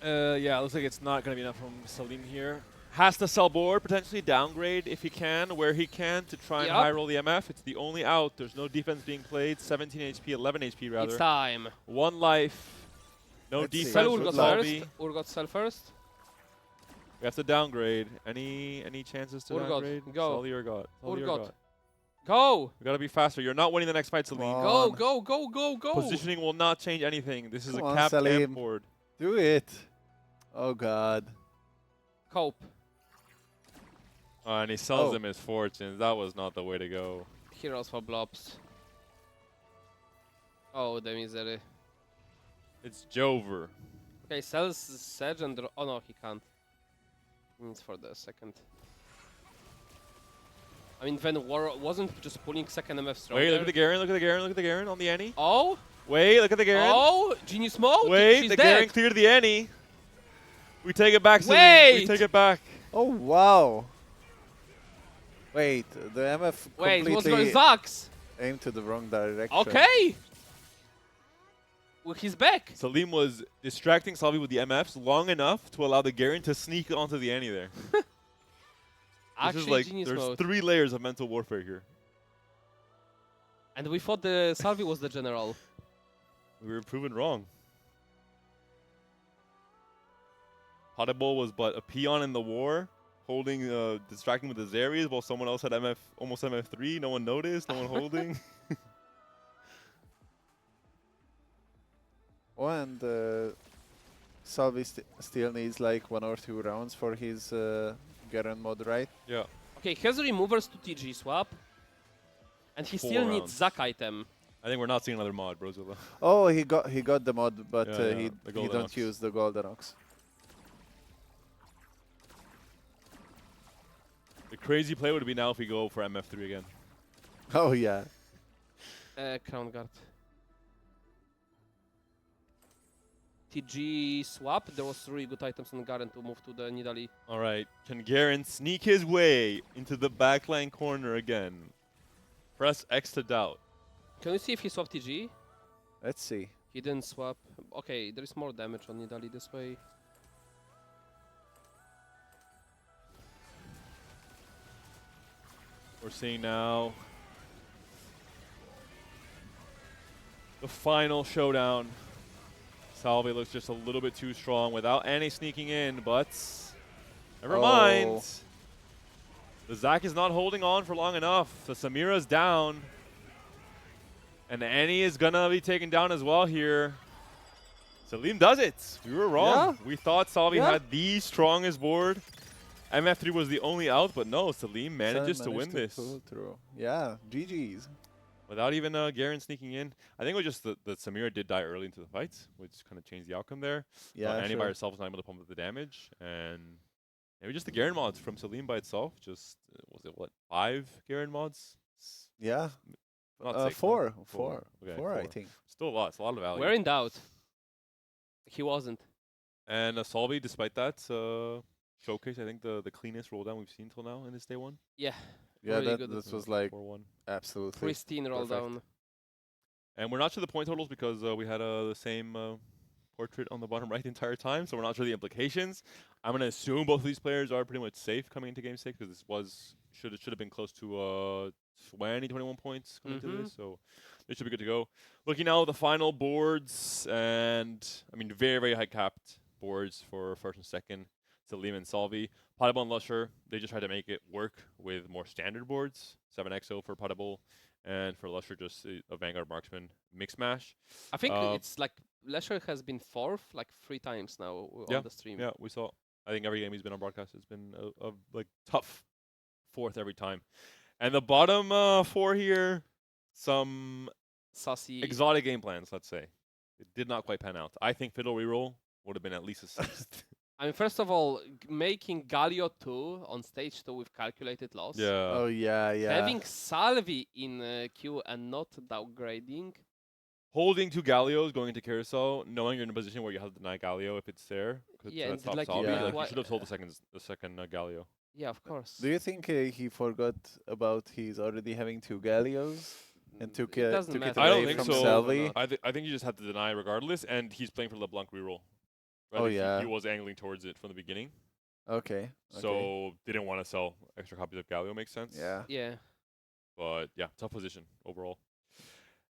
A: Yeah, looks like it's not going to be enough from Salim here. Has to sell board, potentially downgrade if he can, where he can, to try and
C: Yup.
A: high roll the MF. It's the only out. There's no defense being played. 17 HP, 11 HP rather.
C: It's time.
A: 1 life. No
B: Let's see.
A: defense
C: Sell
A: from
B: Good
C: Urgot
B: luck.
C: first.
A: Salvi.
C: Urgot sell first.
A: We have to downgrade. Any chances to
C: Urgot,
A: downgrade?
C: go.
A: Sully or God? Sully or
C: Urgot.
A: God?
C: Go!
A: We gotta be faster. You're not winning the next fight,
B: Come
A: Salim.
B: on.
C: Go, go, go, go, go!
A: Positioning will not change anything. This is
B: Come
A: a
B: on,
A: capped
B: Salim.
A: amp board.
B: Do it. Oh God.
C: Cope.
A: And he sells
B: Oh.
A: him his fortunes. That was not the way to go.
C: Heroes for blobs. Oh, the misery.
A: It's Jover.
C: Okay, sells Sedge and... Oh no, he can't. Means for the second. I mean, Van War wasn't just pulling second MF stronger.
A: Wait, look at the Garen, look at the Garen, look at the Garen on the Annie.
C: Oh!
A: Wait, look at the Garen.
C: Oh! Genius mode!
A: Wait,
C: She's
A: the
C: dead!
A: Garen cleared the Annie. We take it back, Salim. We
C: Wait!
A: take it back.
B: Oh wow. Wait, the MF
C: Wait, what's
B: completely
C: going Zax?
B: aimed to the wrong direction.
C: Okay! Well, he's back!
A: Salim was distracting Salvi with the MFs long enough to allow the Garen to sneak onto the Annie there. This
C: Actually,
A: is like,
C: genius
A: there's
C: mode.
A: 3 layers of mental warfare here.
C: And we thought the Salvi was the general.
A: We were proven wrong. Potable was but a peon in the war, holding, distracting with the Zerius while someone else had MF, almost MF3. No one noticed, no one holding.
B: Oh, and Salvi still needs like 1 or 2 rounds for his Garen mod, right?
A: Yeah.
C: Okay, he has removers to TG swap. And he
A: 4
C: still
A: rounds.
C: needs Zac item.
A: I think we're not seeing another mod, Brozilla.
B: Oh, he got the mod, but
A: Yeah, yeah,
B: he
A: the Golden
B: don't
A: Ox.
B: use the Golden Ox.
A: The crazy play would be now if we go for MF3 again.
B: Oh yeah.
C: Crown Guard. TG swap. There was 3 good items on Garen to move to the Nidalee.
A: All right, can Garen sneak his way into the backline corner again? Press X to doubt.
C: Can we see if he swapped TG?
B: Let's see.
C: He didn't swap. Okay, there is more damage on Nidalee this way.
A: We're seeing now the final showdown. Salve looks just a little bit too strong without Annie sneaking in, but never mind. The Zac is not holding on for long enough. The Samira's down. And Annie is gonna be taken down as well here. Salim does it. We were wrong. We thought Salve had the strongest board. MF3 was the only out, but no, Salim manages to win this.
B: Pull through. Yeah, GG's.
A: Without even Garen sneaking in. I think it was just that Samira did die early into the fight, which kind of changed the outcome there.
B: Yeah,
A: Annie by
B: sure.
A: herself was not able to pump up the damage. And maybe just the Garen mods from Salim by itself. Just, was it what, 5 Garen mods?
B: Yeah.
A: Not 6, no?
B: 4.
A: Four.
B: 4.
A: Okay,
B: 4, I
A: 4.
B: think.
A: Still a lot. It's a lot of value.
C: We're in doubt. He wasn't.
A: And Salvi, despite that, showcase, I think, the cleanest roll down we've seen till now in this day 1.
C: Yeah.
B: Yeah,
C: Really
B: that
C: good.
B: this was like
A: 4-1.
B: absolutely.
C: Pristine roll
B: perfect.
C: down.
A: And we're not sure the point totals because we had the same portrait on the bottom right the entire time, so we're not sure the implications. I'm going to assume both of these players are pretty much safe coming into Game 6 because this should have been close to 21 points coming into this, so it should be good to go. Looking now at the final boards, and I mean very, very high capped boards for first and second. Salim and Salvi. Potable and Lusher, they just tried to make it work with more standard boards. 7XO for Potable, and for Lusher, just a Vanguard Marksman mix mash.
C: I think it's like Lesher has been 4th like 3 times now on the stream.
A: Yeah, we saw. I think every game he's been on broadcast has been a like tough 4th every time. And the bottom 4 here, some
C: Sassy.
A: exotic game plans, let's say. It did not quite pan out. I think Fiddle Reroll would have been at least a 6th.
C: I mean, first of all, making Galio 2 on stage 2 with calculated loss.
A: Yeah.
B: Oh yeah, yeah.
C: Having Salvi in queue and not downgrading.
A: Holding 2 Gallios, going into Carousel, knowing you're in a position where you have to deny Gallio if it's there.
C: Yeah,
A: that's
C: and
A: top
C: like,
A: Salvi.
B: yeah.
A: Like, you
C: why-
A: should have sold the second Gallio.
C: Yeah, of course.
B: Do you think he forgot about he's already having 2 Gallios and took
C: It
B: it
C: doesn't
B: took it
C: matter.
A: I don't
B: away
A: think
B: from
A: so.
B: Salvi?
A: I think you just have to deny regardless, and he's playing for LeBlanc reroll. Or at
B: Oh,
A: least
B: yeah.
A: he was angling towards it from the beginning.
B: Okay.
A: So didn't want to sell extra copies of Galio, makes sense.
B: Yeah.
C: Yeah.
A: But yeah, tough position overall.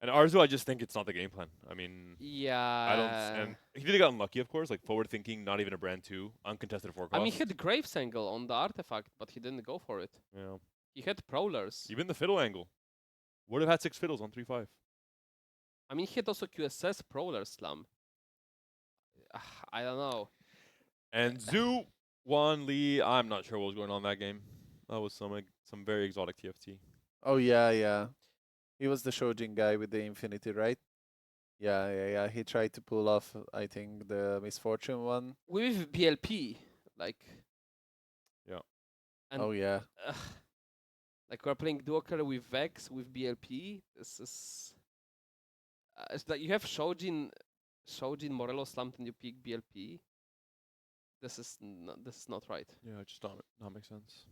A: And Arzu, I just think it's not the game plan. I mean, I don't.
C: Yeah.
A: And he really got unlucky, of course. Like forward thinking, not even a brand 2, uncontested forecast.
C: I mean, he had Graves angle on the artifact, but he didn't go for it.
A: Yeah.
C: He had Prowlers.
A: Even the fiddle angle. Would have had 6 fiddles on 3-5.
C: I mean, he had also QSS Prowler Slam. I don't know.
A: And Zoo won Lee. I'm not sure what was going on in that game. That was some very exotic TFT.
B: Oh, yeah. He was the Shojin guy with the Infinity, right? Yeah. He tried to pull off, I think, the Misfortune one.
C: With BLP, like.
A: Yeah.
C: And,
B: Oh, yeah.
C: like we're playing duo carry with Vex with BLP. This is. It's like you have Shojin Morelos slammed and you pick BLP. This is not right.
A: Yeah, it just not make sense.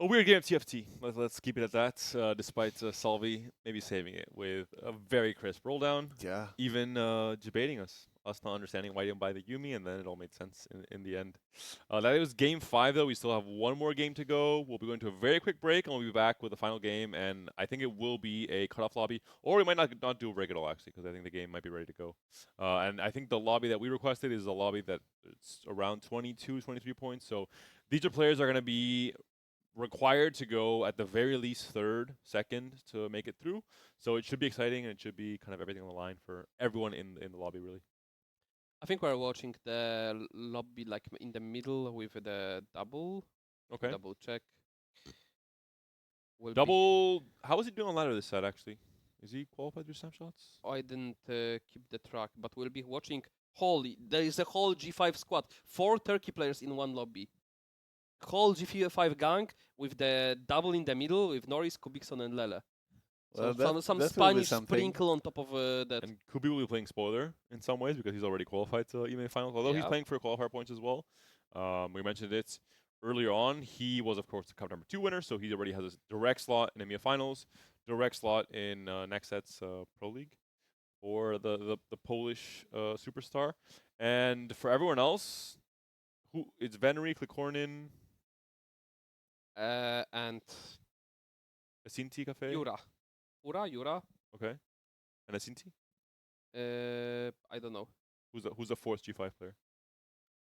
A: A weird game of TFT. Let's keep it at that. Despite Salvi maybe saving it with a very crisp roll down,
B: Yeah.
A: even debating us not understanding why he didn't buy the Yumi, and then it all made sense in the end. That was game 5, though. We still have one more game to go. We'll be going to a very quick break, and we'll be back with the final game. And I think it will be a cutoff lobby, or we might not do a break at all, actually, because I think the game might be ready to go. And I think the lobby that we requested is a lobby that's around 22, 23 points. So these are players that are going to be required to go at the very least third, second to make it through. So it should be exciting, and it should be kind of everything on the line for everyone in the lobby, really.
C: I think we're watching the lobby like in the middle with the double.
A: Okay.
C: Double check. Will be-
A: Double. How is he doing on ladder this set, actually? Is he qualified through snapshots?
C: I didn't keep the track, but we'll be watching. Holy, there is a whole G5 squad. 4 Turkey players in one lobby. Whole G5 gang with the double in the middle with Norris, Kubikson, and Lele.
B: Well,
C: So some
B: that will be
C: Spanish
B: something.
C: sprinkle on top of that.
A: And Kubi will be playing spoiler in some ways because he's already qualified to EMEA finals, although he's
C: Yeah.
A: playing for qualifier points as well. We mentioned it earlier on. He was, of course, the cup number 2 winner, so he already has a direct slot in EMEA finals, direct slot in next set's Pro League for the Polish superstar. And for everyone else, it's Venery, Klikornin,
C: And
A: Asinti Cafe.
C: Yura.
A: Okay. And Asinti?
C: I don't know.
A: Who's the 4th G5 player?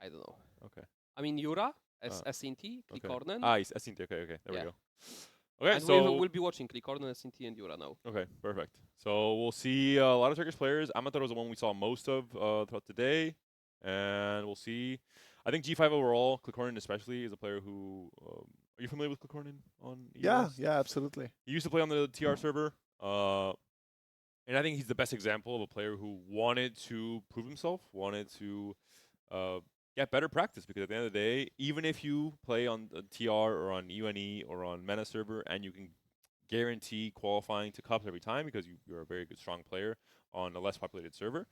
C: I don't know.
A: Okay.
C: I mean Yura,
A: Ah,
C: Asinti,
A: Okay.
C: Klikornen.
A: He's Asinti. Okay. There
C: Yeah.
A: we go. Okay,
C: And
A: so
C: we'll be watching Klikornen, Asinti, and Yura now.
A: okay, perfect. So we'll see a lot of Turkish players. Amateur was the one we saw most of throughout the day, and we'll see. I think G5 overall, Klikornin especially, is a player who. Are you familiar with Klikornin on?
B: Yeah,
A: EUS?
B: absolutely.
A: He used to play on the TR server, and I think he's the best example of a player who wanted to prove himself, wanted to get better practice. Because at the end of the day, even if you play on the TR or on EUNE or on MENA server, and you can guarantee qualifying to cups every time because you're a very good, strong player on a less populated server,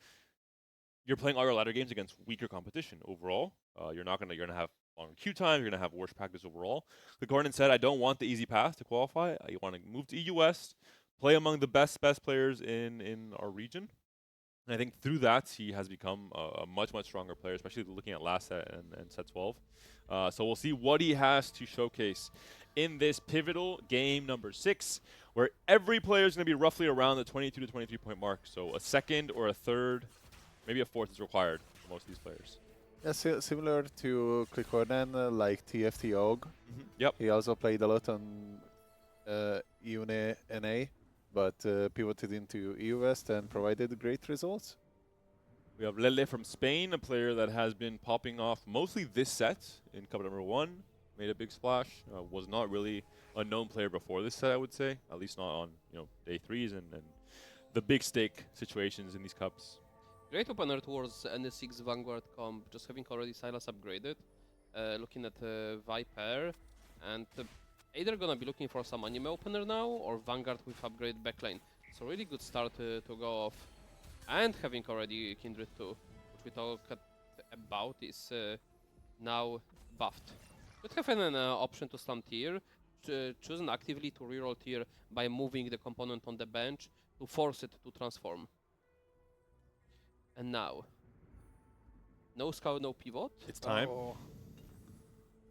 A: you're playing all your ladder games against weaker competition overall. You're gonna have longer queue time. You're gonna have worse practice overall. The Gordon said, "I don't want the easy path to qualify. I want to move to EU West, play among the best players in our region." And I think through that, he has become a much stronger player, especially looking at last set and set 12. So we'll see what he has to showcase in this pivotal game number 6, where every player is going to be roughly around the 22 to 23 point mark. So a second or a third, maybe a fourth is required for most of these players.
B: Yeah, similar to Klikornen, like TFT Og.
A: Yep.
B: He also played a lot on EUNE NA, but pivoted into EU West and provided great results.
A: We have Lele from Spain, a player that has been popping off mostly this set in Cup number 1. Made a big splash. Was not really a known player before this set, I would say. At least not on day 3s and the big stake situations in these cups.
C: Great opener towards NS6 Vanguard comp, just having already Silas upgraded. Looking at Viper, and either gonna be looking for some anime opener now, or Vanguard with upgrade backline. So really good start to go off. And having already Kindred 2, which we talked about, is now buffed. Could have an option to slam tier, choosing actively to reroll tier by moving the component on the bench to force it to transform. And now. No scout, no pivot?
A: It's time.
B: Oh.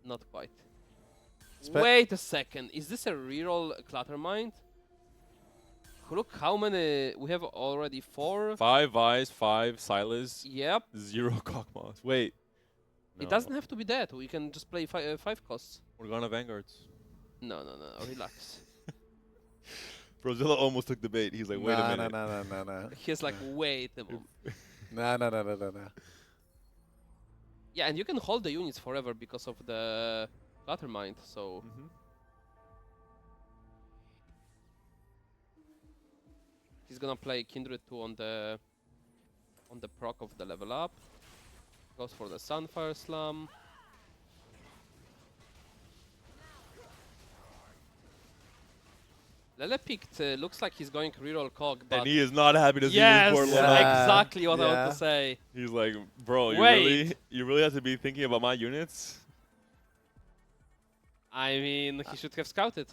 C: Not quite.
B: Spe-
C: Wait a second. Is this a reroll Clattermind? Look how many. We have already 4.
A: 5 Vi's, 5 Silas,
C: Yep.
A: 0 Cockmoss. Wait.
C: It
A: No.
C: doesn't have to be that. We can just play 5 costs.
A: Morgana Vanguards.
C: No. Relax.
A: Brozilla almost took the bait. He's like, wait a minute.
B: No.
C: He's like, wait a moment.
B: No.
C: Yeah, and you can hold the units forever because of the Clattermind, so...
A: Mhm.
C: He's gonna play Kindred 2 on the proc of the level up. Goes for the Sunfire Slam. Lele picked, looks like he's going reroll Cog, but...
A: And he is not happy to see
C: yes,
A: this board
B: Yeah.
A: load up.
C: exactly what I want
B: Yeah.
C: to say.
A: He's like, bro,
C: Wait.
A: you really have to be thinking about my units?
C: I mean, he should have scouted.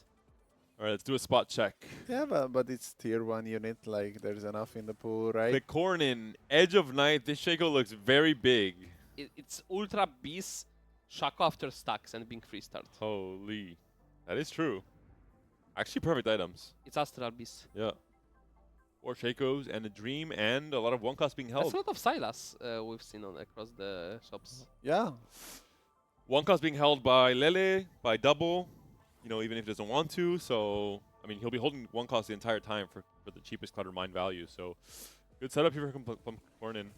A: All right, let's do a spot check.
B: Yeah, but it's tier 1 unit. Like, there's enough in the pool, right?
A: The Cornin, Edge of Night. This Shaco looks very big.
C: It's Ultra Beast, Shaco after stacks and being 3-starred.
A: Holy. That is true. Actually, perfect items.
C: It's Astral Beast.
A: Yeah. 4 Shakos and a Dream and a lot of one cost being
C: That's
A: held.
C: a lot of Silas we've seen on across the shops.
B: Yeah.
A: One cost being held by Lele, by Double, you know, even if he doesn't want to. So, I mean, he'll be holding one cost the entire time for the cheapest Clutter Mine value. So, good setup here from Cornin.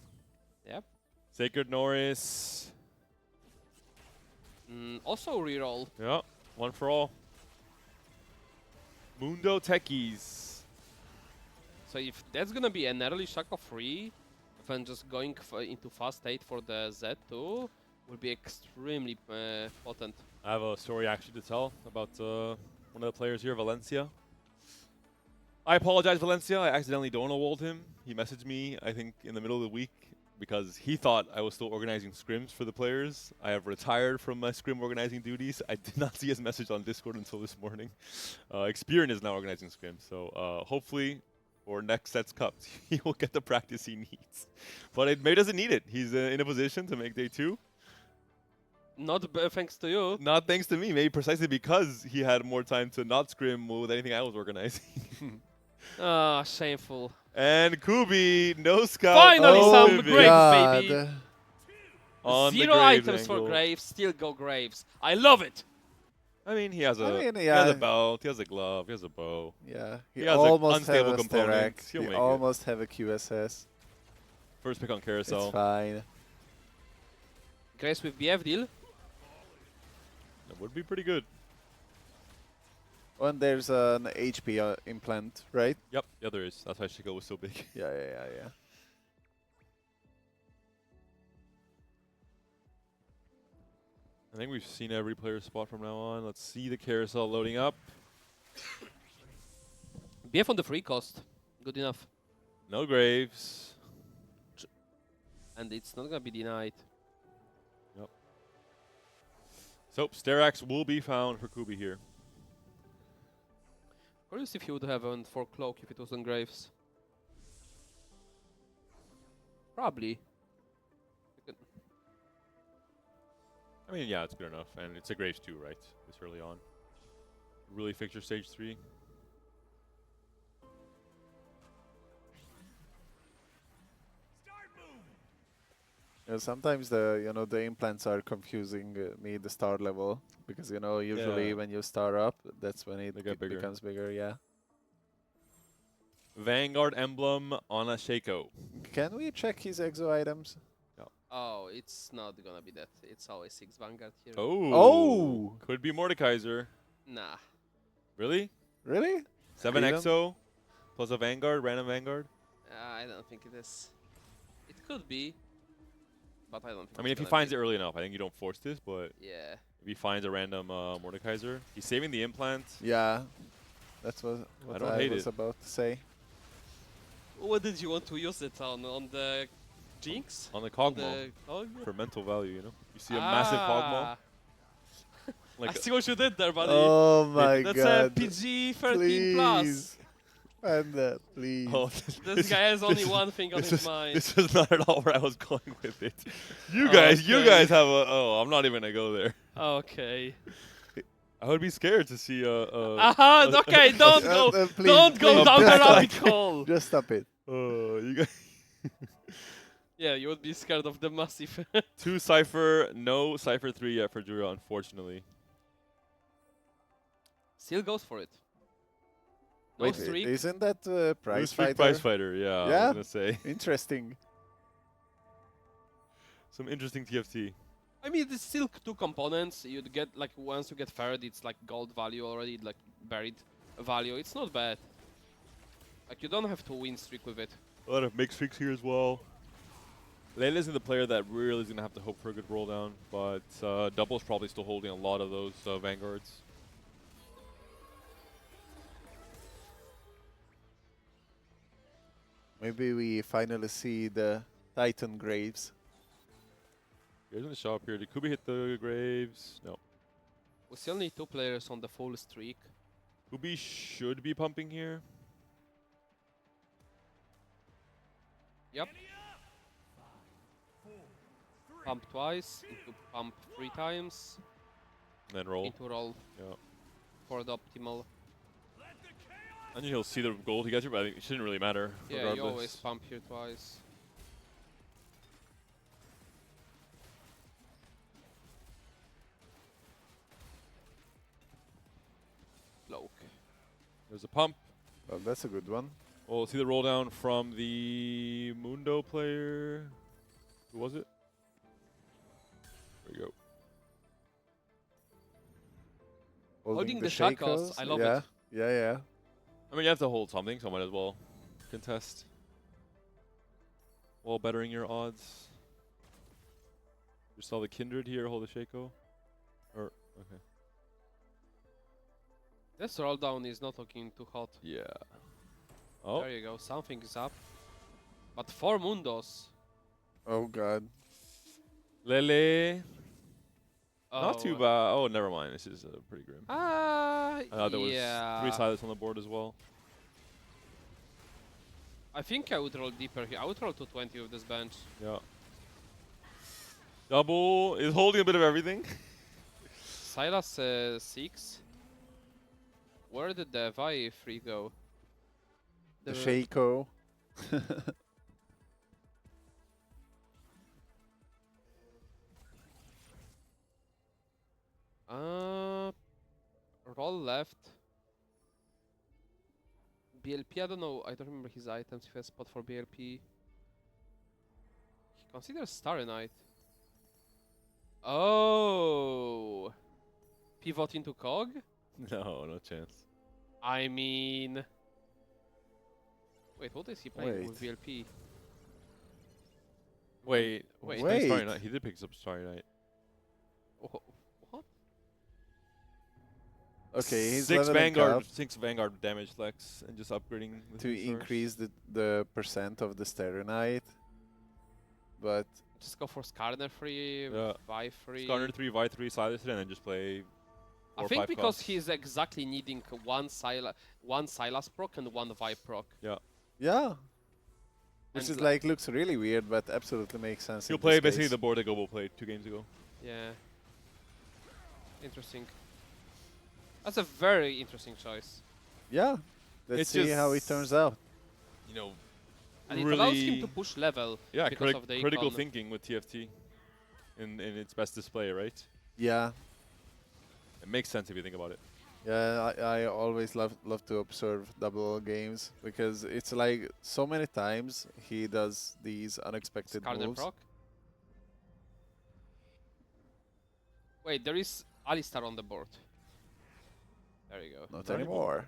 C: Yep.
A: Sacred Norris.
C: Also reroll.
A: Yeah, one for all. Mundo Techies.
C: So if that's gonna be an early Shaco free, then just going into fast 8 for the Z2 will be extremely potent.
A: I have a story actually to tell about one of the players here, Valencia. I apologize, Valencia. I accidentally Donald him. He messaged me, I think, in the middle of the week because he thought I was still organizing scrims for the players. I have retired from my scrim organizing duties. I did not see his message on Discord until this morning. Experian is now organizing scrims, so hopefully for next set's cups, he will get the practice he needs. But maybe doesn't need it. He's in a position to make day 2.
C: Not thanks to you.
A: Not thanks to me, maybe precisely because he had more time to not scrim with anything I was organizing.
C: Ah, shameful.
A: And Kubi, no scout.
C: Finally
A: no
C: some
A: pivot
C: Graves, baby.
A: on the
C: 0
A: Graves
C: items for
A: angle.
C: Graves, still go Graves. I love it.
A: I mean, he has a,
B: I mean,
A: he has
B: yeah.
A: a belt, he has a glove, he has a bow.
B: Yeah.
A: He
B: He
A: has, like,
B: almost have
A: unstable
B: a
A: components.
B: Sterak.
A: He'll
B: He
A: make it.
B: almost have a QSS.
A: First pick on
B: It's
A: carousel.
B: fine.
C: Graves with BF deal.
A: That would be pretty good.
B: And there's an HP implant, right?
A: Yep, yeah, there is. That's why Chico was so big.
B: Yeah.
A: I think we've seen every player spot from now on. Let's see the carousel loading up.
C: BF on the free cost. Good enough.
A: No Graves.
C: And it's not gonna be denied.
A: So, Sterax will be found for Kubi here.
C: Curious if he would have went for Cloak if it wasn't Graves. Probably.
A: I mean, yeah, it's good enough. And it's a Graves too, right? This early on. Really fix your stage 3.
B: Yeah, sometimes the implants are confusing me the star level because usually
A: Yeah.
B: when you star up, that's when
A: They get bigger.
B: becomes bigger. Yeah.
A: Vanguard emblem on a Shaco.
B: Can we check his exo items?
C: Oh, it's not gonna be that. It's always 6 Vanguard here.
A: Oh.
B: Oh!
A: Could be Mordekaiser.
C: Nah.
A: Really?
B: Really?
A: 7
B: Freedom?
A: exo plus a Vanguard, random Vanguard.
C: I don't think it is. It could be. But I don't think
A: I mean, if
C: it's
A: he
C: gonna
A: finds
C: be.
A: it early enough, I think you don't force this, but
C: Yeah.
A: if he finds a random Mordekaiser, he's saving the implant.
B: Yeah. That's what
A: don't
B: I
A: hate
B: was
A: it.
B: about to say.
C: What did you want to use it on? On the Jinx?
A: On the
C: On
A: Cogmo.
C: the Cog?
A: For mental value, you know? You see a massive Cogmo?
C: Ah, I
A: Like
C: see what you did there, buddy.
B: Oh my
C: That's a
B: god.
C: PG 13 plus.
B: Please. Panda, please.
A: Oh,
C: This guy has only one thing on his mind.
A: This was not at all where I was going with it. You guys
C: Okay.
A: have a. Oh, I'm not even gonna go there.
C: Okay.
A: I would be scared to see
C: Aha! Okay, don't go.
B: Please,
C: Don't go
B: please,
C: down the
B: just stop.
C: rabbit hole.
B: Just stop it.
A: You guys.
C: Yeah, you would be scared of the massive.
A: 2 Cypher, no Cypher 3 yet for Jura, unfortunately.
C: Still goes for it. No
B: Wait,
C: streak.
B: isn't that prize
A: Who's free
B: fighter?
A: prize fighter? Yeah, I
B: Yeah?
A: was gonna say.
B: Interesting.
A: Some interesting TFT.
C: I mean, it's still 2 components. You'd get, like, once you get third, it's like gold value already, like buried value. It's not bad. Like, you don't have to win streak with it.
A: A lot of mixed streaks here as well. Layla isn't the player that really is gonna have to hope for a good roll down, but Double's probably still holding a lot of those vanguards.
B: Maybe we finally see the Titan Graves.
A: You guys gonna show up here? Did Kubi hit the graves? No.
C: We still need 2 players on the full streak.
A: Kubi should be pumping here.
C: Yep. Pump twice, into pump 3 times,
A: And then roll.
C: into roll
A: Yeah.
C: for the optimal.
A: I think he'll see the gold he gets here, but I think it shouldn't really matter.
C: Yeah,
A: regardless.
C: you always pump here twice. Cloak.
A: There's a pump.
B: Well, that's a good one.
A: We'll see the roll down from the Mundo player. Who was it? There you go.
C: Holding the shackles, I love
B: yeah.
C: it.
B: Yeah, yeah.
A: I mean, you have to hold something, so might as well contest. While bettering your odds. You saw the Kindred here, hold the Shaco. Or, okay.
C: This roll down is not looking too hot.
A: Yeah. Oh,
C: There you go, something is up. But 4 Mundos.
B: Oh god.
A: Lele. Not
C: Oh,
A: too bad. Oh, never mind. This is pretty grim. There was
C: yeah.
A: 3 silence on the board as well.
C: I think I would roll deeper here. I would roll 220 with this bench.
A: Yeah. Double is holding a bit of everything.
C: Silas 6. Where did the Vi 3 go?
B: The Shaco.
C: Roll left. BLP, I don't know. I don't remember his items. If he has spot for BLP. He considers Starry Night. Oh. Pivot into Cog?
A: No, no chance.
C: I mean. Wait, what is he playing with
B: Wait.
C: BLP?
A: Wait.
C: Wait.
A: He's playing Starry
B: Wait.
A: Night. He did pick up Starry Night.
C: What?
B: Okay, he's
A: 6
B: leveling
A: Vanguard,
B: up
A: 6 Vanguard damage flex, and just upgrading the
B: to
A: resource.
B: increase the percent of the Steronite. But
C: Just go for Skarner free,
A: Yeah.
C: Vi free.
A: Skarner 3, Vi 3, Silas 3, and then just play 4
C: I
A: or
C: think
A: 5
C: because
A: costs.
C: he's exactly needing one Silas proc and one Vi proc.
B: yeah. Which
C: And
B: is
C: l-
B: like looks really weird, but absolutely makes sense.
A: He'll
B: in
A: play
B: this
A: basically
B: case.
A: the board that Gobo played 2 games ago.
C: Yeah. Interesting. That's a very interesting choice.
B: Yeah. Let's
A: It's
B: see how it
A: just-
B: turns out.
A: You know,
C: And it
A: really,
C: allows him to push level
A: yeah,
C: because of the
A: critical
C: econ.
A: thinking with TFT in its best display, right?
B: Yeah.
A: It makes sense if you think about it.
B: Yeah, I always love to observe double games because it's like so many times he does these unexpected
C: Skarner
B: moves.
C: proc. Wait, there is Alistar on the board. There you go.
B: Not
A: Not
B: anymore.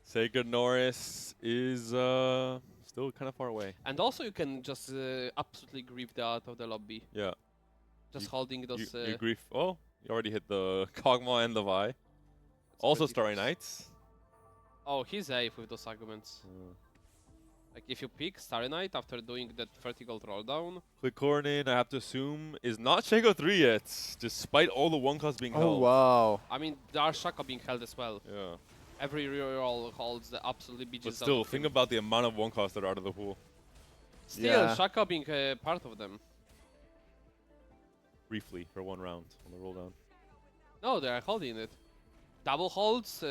A: Sacred Norris is still kind of far away.
C: And also you can just absolutely grief the out of the lobby.
A: Yeah.
C: Just
A: You-
C: holding those...
A: You grief. Oh, you already hit the Kog'Maw and the Vi. Also
C: pretty
A: Starry
C: close.
A: Nights.
C: Oh, he's safe with those arguments. Like if you pick Starry Night after doing that vertical roll down,
A: Click Cornin, I have to assume, is not Shaco 3 yet, despite all the 1 cost being
B: Oh
A: held.
B: wow.
C: I mean, there are Shaka being held as well.
A: Yeah.
C: Every reroll holds the absolutely
A: But
C: beaches out
A: still,
C: of
A: think
C: him.
A: about the amount of one cost that are out of the pool.
C: Still,
B: Yeah.
C: Shaka being part of them.
A: Briefly, for 1 round on the roll down.
C: No, they are holding it. Double holds,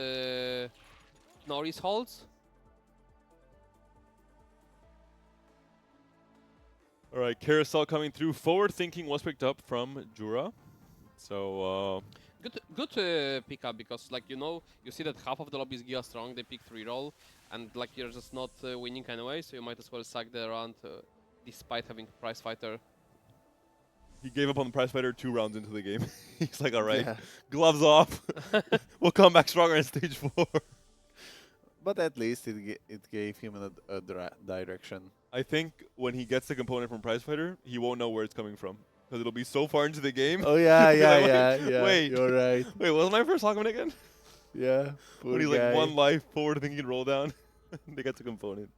C: Norris holds.
A: Alright, Carousel coming through. Forward thinking was picked up from Jura. So,
C: Good pickup because, like, you see that half of the lobby is Giga strong. They pick 3-roll, and like you're just not winning anyway, so you might as well suck the round despite having prize fighter.
A: he gave up on the prize fighter 2 rounds into the game. He's like, alright,
B: Yeah.
A: gloves off. We'll come back stronger in stage 4.
B: But at least it gave him a direction.
A: I think when he gets the component from prize fighter, he won't know where it's coming from. Because it'll be so far into the game.
B: Oh yeah,
A: He'll be
B: yeah,
A: like,
B: yeah, yeah.
A: wait.
B: You're right.
A: Wait, what was my first Hawkman again?
B: Yeah. Poor
A: When he's
B: guy.
A: like 1 life forward thinking roll down. They get the component.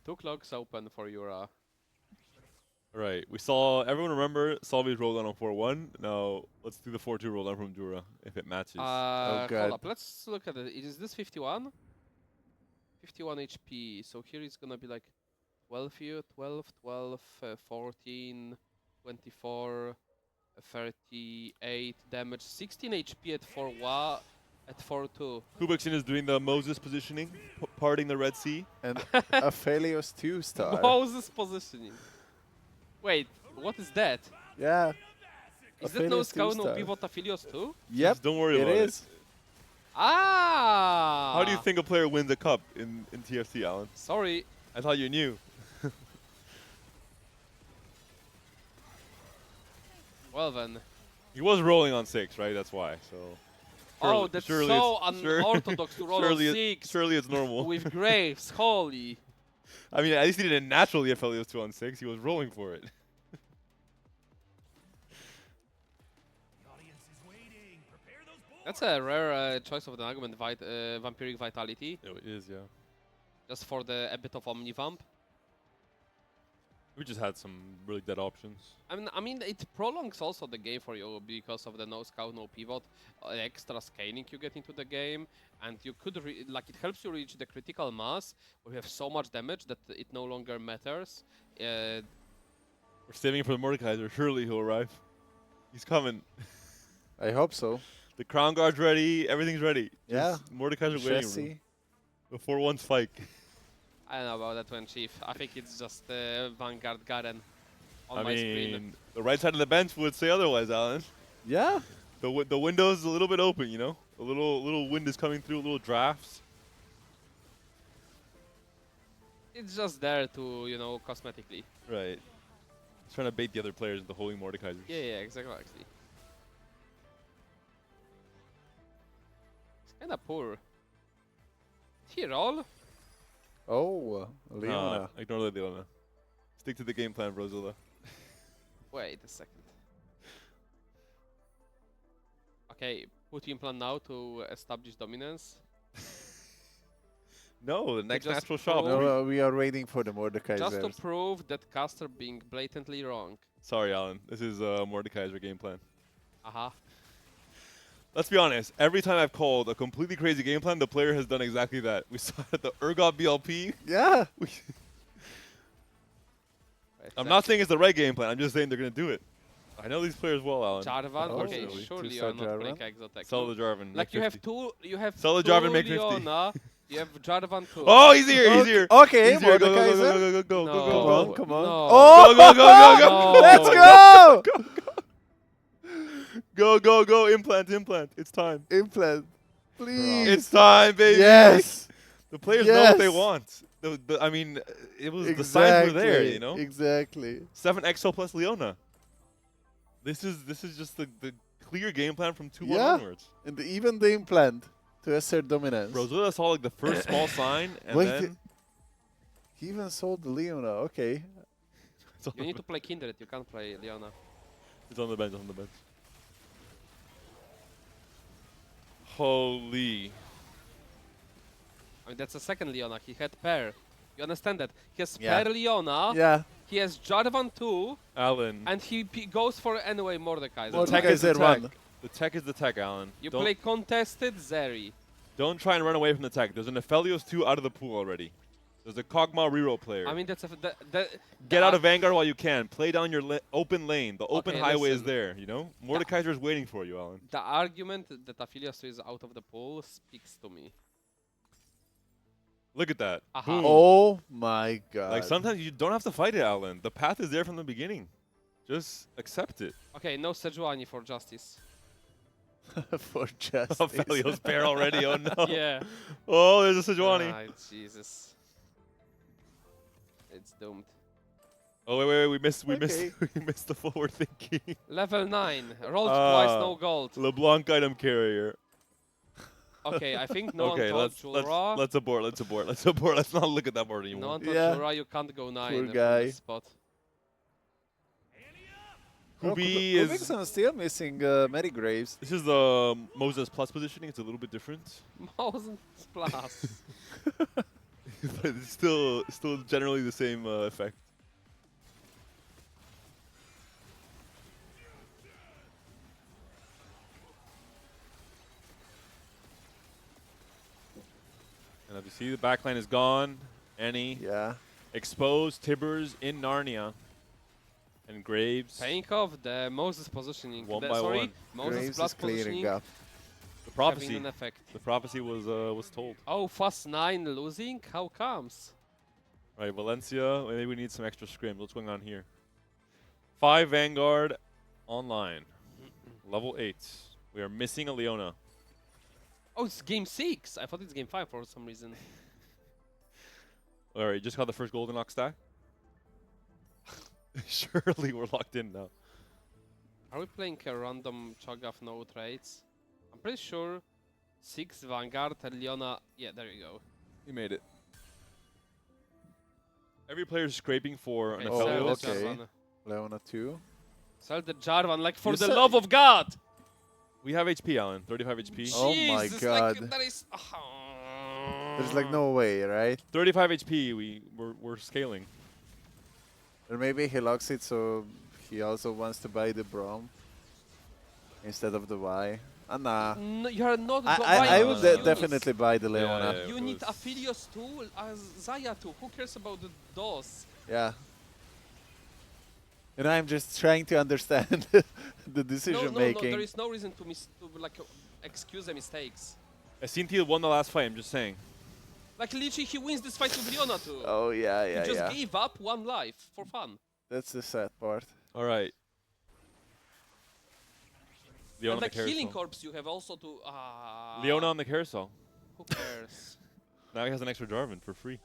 C: 2 clocks open for Yura.
A: Alright, we saw, everyone remember Salvi's roll down on 4-1. Now, let's do the 4-2 roll down from Jura, if it matches.
B: God.
C: Hold up, let's look at it. Is this 51? 51 HP. So here it's gonna be like 12 here, 12, 12, 14, 24, 38 damage, 16 HP at 4-1, at 4-2.
A: Kubiksin is doing the Moses positioning, parting the Red Sea.
B: And Aphelios 2-star.
C: Moses positioning. Wait, what is that?
B: Yeah.
C: Is that no
B: Aphelios
C: scout, no
B: 2-star.
C: pivot Aphelios too?
B: Yep.
A: Just don't worry
B: it
A: about
B: is.
C: Ah!
A: How do you think a player wins a cup in TFT, Alan?
C: Sorry.
A: I thought you knew.
C: Well then.
A: He was rolling on 6, right? That's why. So.
C: Oh, that's so unorthodox to roll on 6
A: Surely it's normal.
C: with Graves. Holy.
A: I mean, at least he didn't naturally if Elliot was 2 on 6. He was rolling for it.
C: That's a rare choice of the argument, Vampiric Vitality,
A: It is, yeah.
C: just for a bit of Omnivamp.
A: We just had some really dead options.
C: I mean, it prolongs also the game for you because of the no scout, no pivot, extra scaling you get into the game, and you could it helps you reach the critical mass where you have so much damage that it no longer matters.
A: We're saving for the Mordekaiser. Surely he'll arrive. He's coming.
B: I hope so.
A: The Crown Guard's ready. Everything's ready.
B: Yeah.
A: Just Mordekaiser waiting room.
B: Chassis.
A: Before 1 spike.
C: I don't know about that one, Chief. I think it's just Vanguard Garen on
A: I
C: my
A: mean,
C: screen.
A: the right side of the bench would say otherwise, Alan.
B: Yeah.
A: The window's a little bit open, you know? A little wind is coming through, little drafts.
C: It's just there to, cosmetically.
A: Right. He's trying to bait the other players into holding Mordekaisers.
C: Yeah, exactly. It's kinda poor. Did he roll?
B: Oh, Leona.
A: Ignore the Leona. Stick to the game plan, Brozilla.
C: Wait a second. Okay, put implant now to establish dominance.
A: No, the next
C: just
A: natural shop.
C: prove-
B: No, we are waiting for the Mordekaiser.
C: Just to prove that caster being blatantly wrong.
A: Sorry, Alan. This is Mordekaiser game plan.
C: Aha.
A: Let's be honest. Every time I've called a completely crazy game plan, the player has done exactly that. We saw it at the Urgot BLP.
B: Yeah.
A: I'm not saying it's the right game plan. I'm just saying they're going to do it. I know these players well, Alan.
C: Jarvan?
B: Oh,
C: Okay,
A: really?
C: surely you
B: Two-star
C: are not playing
B: Jarvan?
C: Exotech.
A: Sell the Jarvan.
C: Like
A: make
C: you have
A: 50.
C: two, you have
A: Sell the
C: two
A: Jarvan, make 50.
C: Leona, you have Jarvan too.
A: Oh, he's here. He's here.
B: Okay,
A: He's here. Go,
B: Mordekaiser.
A: go, go, go, go, go,
C: No.
A: go,
B: Come
A: go.
B: on, come on.
C: No.
B: Oh,
A: Go, go, go, go,
C: go.
B: Let's go!
A: Go. Implant. It's time.
B: Implant. Please.
A: It's time, baby.
B: Yes.
A: The players know what they
B: Yes.
A: want. I mean, it was the signs were there, you know.
B: Exactly.
A: 7 XO plus Leona. This is just the clear game plan from 2-1
B: Yeah.
A: onwards.
B: And even the implant to assert dominance.
A: Rosetta saw like the first small sign, and
B: Wait,
A: then
B: he even sold the Leona. Okay.
A: it's on,
C: You need to play Kindred, you can't play Leona.
A: it's on the bench. Holy.
C: I mean, that's a second Leona. He had pair. You understand that? He has
B: Yeah.
C: pair Leona,
B: Yeah.
C: he has Jarvan too,
A: Alan.
C: and he goes for anyway Mordekaiser.
A: Tech is
B: Mordekaiser
A: attack.
B: one.
A: The tech is the tech, Alan.
C: You
A: Don't,
C: play contested Zeri.
A: don't try and run away from the tech. There's an Aphelios 2 out of the pool already. There's a Kog'Maw reroll player.
C: I mean, that's
A: Get out of Vanguard while you can. Play down your open lane. The open
C: Okay,
A: highway is
C: listen.
A: there, you know? Mordekaiser is waiting for you, Alan.
C: The argument that Aphelios is out of the pool speaks to me.
A: Look at that.
C: Aha.
A: Boom.
B: Oh my god.
A: Like, sometimes you don't have to fight it, Alan. The path is there from the beginning. Just accept it.
C: Okay, no Sejuani for justice.
B: For justice.
A: Aphelios pair already, oh no.
C: Yeah.
A: Oh, there's a Sejuani.
C: Ah, Jesus. It's doomed.
A: Oh, wait, we missed
B: Okay.
A: we missed the forward thinking.
C: Level 9. Rolled twice, no gold.
A: LeBlanc item carrier.
C: Okay, I think no
A: Okay,
C: one told Jura.
A: let's abort. Let's not look at that board
C: No
A: anymore.
C: one told
B: Yeah.
C: Jura you can't go 9
B: Poor
C: from
B: guy.
C: this spot.
A: Kubi is.
B: Kubikson still missing Mary Graves.
A: This is the Moses plus positioning. It's a little bit different,
C: Moses plus.
A: but it's still generally the same effect. And as you see, the backline is gone. Annie
B: Yeah.
A: exposed. Tibbers in Narnia. And Graves.
C: Paying off the Moses positioning.
A: One
C: The-
A: by
C: sorry,
A: one.
C: Moses
B: Graves
C: plus
B: is clearing
C: positioning
B: up.
A: The
C: having
A: prophecy.
C: an effect.
A: The prophecy was told.
C: Oh, fast 9 losing? How comes?
A: All right, Valencia. Maybe we need some extra scrims. What's going on here? 5 Vanguard online. Level 8. We are missing a Leona.
C: Oh, it's game 6. I thought it's game 5 for some reason.
A: All right, just got the first golden ox stack. Surely we're locked in now.
C: Are we playing a random Cho'Gath no trades? I'm pretty sure 6 Vanguard and Leona. Yeah, there you go.
A: We made it. Every player is scraping for an
C: Okay,
B: Oh,
C: sell
A: Aphelios.
C: the
B: okay.
C: Jarvan.
B: Leona 2.
C: Sell the Jarvan, like for
B: You
C: the
B: said-
C: love of God!
A: We have HP, Alan. 35 HP.
B: Oh my
C: Jesus,
B: God.
C: Like, that is.
B: There's like no way, right?
A: 35 HP. We're scaling.
B: Or maybe he locks it so he also wants to buy the Braum instead of the Y. Nah.
C: No, you are not
B: I
C: buying
B: would
C: those.
B: definitely buy the
A: Yeah,
B: Leona.
A: yeah.
C: You
A: it
C: need
A: was-
C: Aphelios too, Zaya too. Who cares about the DOS?
B: Yeah. And I'm just trying to understand the decision
C: No,
B: making.
C: there is no reason to excuse the mistakes.
A: Asinti won the last fight. I'm just saying.
C: Like literally, he wins this fight with Leona too.
B: Oh yeah, yeah,
C: he just
B: yeah.
C: gave up one life for fun.
B: That's the sad part.
A: All right. Leona on
C: And
A: the
C: like healing
A: carousel.
C: corpse, you have also to.
A: Leona on the carousel.
C: Who cares?
A: Now he has an extra Jarvan for free.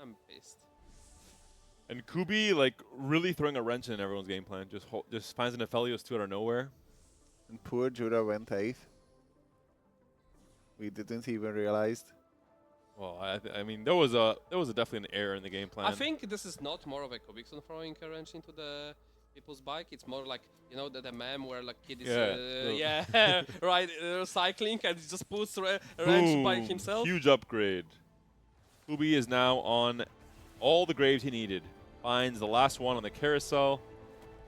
C: I'm pissed.
A: And Kubi, like, really throwing a wrench in everyone's game plan. Just finds an Aphelios 2 out of nowhere.
B: And poor Jura went 8th. We didn't even realize.
A: Well, I mean, there was definitely an error in the game plan.
C: I think this is not more of a Kubikson throwing a wrench into the people's bike. It's more like, you know, the meme where like kid is,
A: Yeah.
C: right, cycling and he just puts a wrench by
A: Boom.
C: himself.
A: Huge upgrade. Kubi is now on all the graves he needed. Finds the last one on the carousel.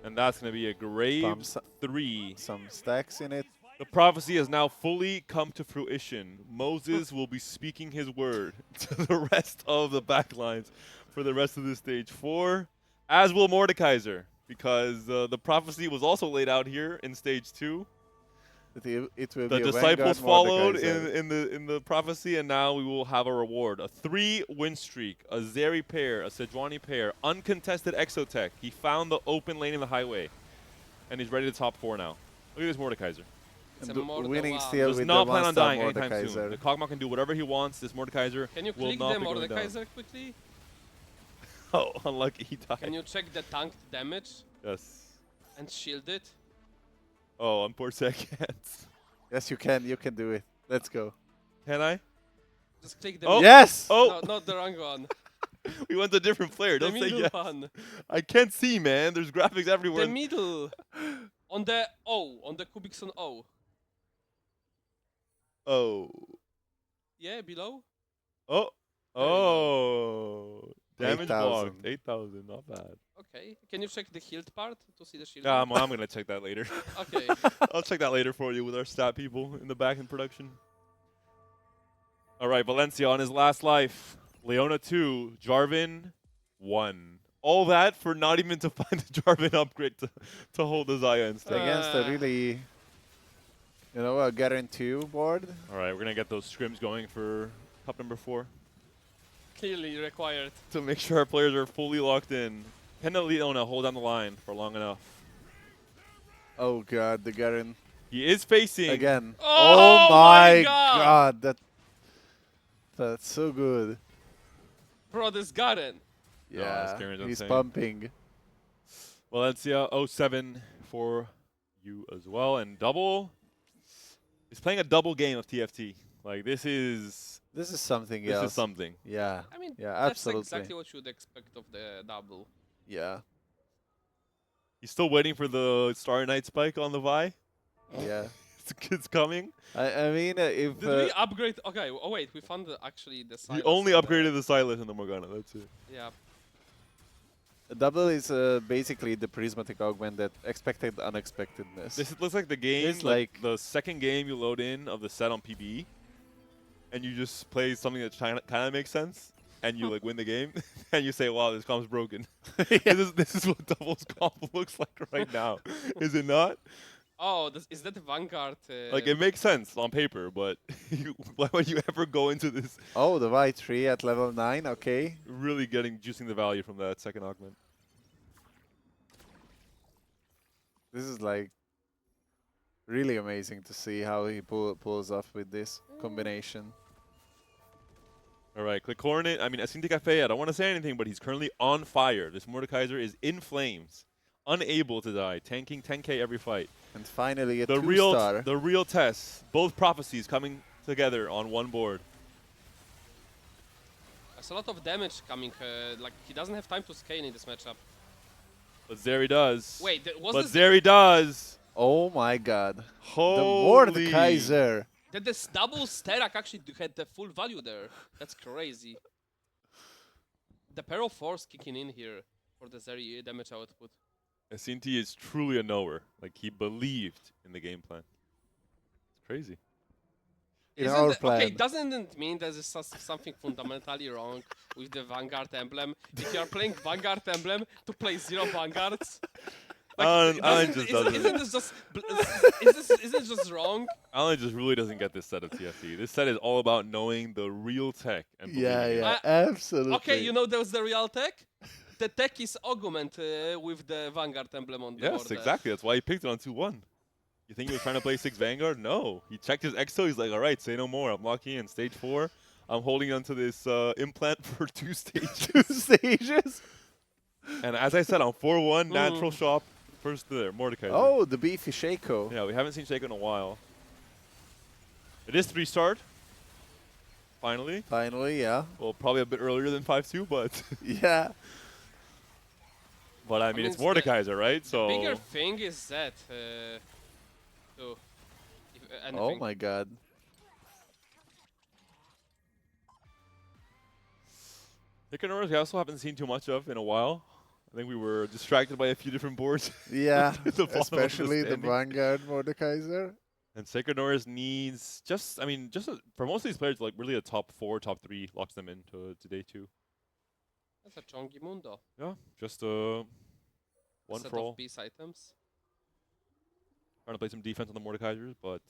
A: And that's going to be a grave
B: Bumps
A: 3.
B: some stacks in it.
A: The prophecy has now fully come to fruition. Moses will be speaking his word to the rest of the backlines for the rest of this stage 4, as will Mordekaiser, because the prophecy was also laid out here in stage 2.
B: It will
A: The
B: be a
A: disciples
B: Vanguard
A: followed
B: Mordekaiser.
A: in the prophecy, and now we will have a reward. A 3-win streak, a Zeri pair, a Sejuani pair, uncontested Exotech. He found the open lane in the highway, and he's ready to top 4 now. Look at this Mordekaiser.
C: It's
B: And
C: a more than
B: winning
C: one.
B: still
A: Does
B: with
A: not
B: the
A: plan on
B: one-star
A: dying anytime soon. The
B: Mordekaiser.
A: Kog'Maw can do whatever he wants. This Mordekaiser
C: Can you
A: will
C: click
A: not
C: the
A: be going down.
C: Mordekaiser quickly?
A: Oh, unlucky, he died.
C: Can you check the tanked damage
A: Yes.
C: and shield it?
A: Oh, unfortunately I can't.
B: Yes, you can. You can do it. Let's go.
A: Can I?
C: Just click the
A: Oh.
B: Yes!
A: Oh,
C: No, not the wrong one.
A: we went to a different player.
C: The
A: Don't say
C: middle
A: yes.
C: one.
A: I can't see, man. There's graphics everywhere.
C: The middle. On the O, on the Kubikson O.
A: Oh.
C: Yeah, below.
A: Oh. Oh. Damage
B: 8,000.
A: blocked. 8,000. Not bad.
C: Okay. Can you check the healed part to see the shield?
A: Yeah, I'm gonna check that later.
C: Okay.
A: I'll check that later for you with our stat people in the back in production. All right, Valencia on his last life. Leona 2, Jarvan 1. All that for not even to find the Jarvan upgrade to hold the Xayah instead.
B: Against a really, a guarantee board.
A: All right, we're gonna get those scrims going for cup number 4
C: Clearly required.
A: to make sure our players are fully locked in. Can the Leona hold down the line for long enough?
B: Oh god, the Garen
A: He is facing
B: again.
C: Oh my
B: my
C: God!
B: god, that's so good.
C: Bro, this Garen.
A: No,
B: Yeah,
A: this Garen's
B: he's
A: insane.
B: pumping.
A: Valencia 07 for you as well, and double. He's playing a double game of TFT. Like this is
B: something else.
A: This is something.
B: Yeah,
C: I mean,
B: yeah,
C: that's
B: absolutely.
C: exactly what you'd expect of the double.
B: Yeah,
A: He's still waiting for the Starry Night spike on the Vi.
B: yeah.
A: It's coming.
B: I mean, if
C: Did we upgrade? Okay, oh wait, we found actually the
A: We
C: Silas
A: only
C: and the-
A: upgraded the Silas and the Morgana. That's it.
C: Yeah.
B: double is basically the prismatic augment that expected unexpectedness.
A: This looks like the game,
B: It's
A: like
B: like-
A: the second game you load in of the set on PBE, and you just play something that kind of makes sense, and you like win the game, and you say, "Wow, this comp's broken." This is what doubles comp looks like right now, is it not?
C: Oh, is that the Vanguard?
A: Like it makes sense on paper, but why would you ever go into this
B: Oh, the Y3 at level 9. Okay.
A: really juicing the value from that second augment?
B: This is like really amazing to see how he pulls off with this combination.
A: All right, click Hornet. I mean, Asinte Cafe, I don't want to say anything, but he's currently on fire. This Mordekaiser is in flames, unable to die, tanking 10k every fight.
B: And finally a
A: The
B: 2-star.
A: real test. Both prophecies coming together on one board.
C: There's a lot of damage coming. Like he doesn't have time to scale in this matchup.
A: But Zeri does.
C: Wait, was
A: but
C: this
A: Zeri does.
B: Oh my god.
A: Holy.
B: The Mordekaiser.
C: that this double Sterak actually had the full value there? That's crazy. The pair of force kicking in here for the Zeri damage output.
A: Asinte is truly a knower. Like he believed in the game plan. It's crazy.
B: In
C: Isn't
B: our
C: it-
B: plan.
C: Okay, doesn't it mean there's something fundamentally wrong with the Vanguard emblem? If you are playing Vanguard emblem to play 0 Vanguards,
A: Alan just doesn't.
C: isn't this just isn't it just wrong?
A: Alan just really doesn't get this set of TFT. This set is all about knowing the real tech and
B: Yeah,
A: believing in it.
B: yeah, absolutely.
C: Okay, you know there's the real tech. The tech is augment with the Vanguard emblem on the board.
A: Yes, exactly. That's why he picked it on 2-1. You think he was trying to play 6 Vanguard? No. He checked his exo. He's like, all right, say no more. I'm locking in stage 4. I'm holding onto this implant for 2 stages.
B: 2 stages.
A: And as I said, on 4-1, natural shop. First there, Mordekaiser.
B: Oh, the beefy Shaco.
A: Yeah, we haven't seen Shaco in a while. It is 3-starred. Finally.
B: Finally, yeah.
A: Well, probably a bit earlier than 5-2, but
B: Yeah.
A: but I mean,
C: mean,
A: it's
C: it's
A: Mordekaiser, right? So
C: Bigger thing is that. So, if anything.
B: Oh my god.
A: Hikanorus we also haven't seen too much of in a while. I think we were distracted by a few different boards.
B: Yeah,
A: at the bottom of
B: especially the
A: standing.
B: Vanguard Mordekaiser.
A: And Sacred Norris needs just, I mean, for most of these players, like really a top 4, top 3 locks them into day 2.
C: That's a Chongi Mundo.
A: Yeah, just one
C: Set
A: for all.
C: of peace items.
A: Trying to play some defense on the Mordekaisers, but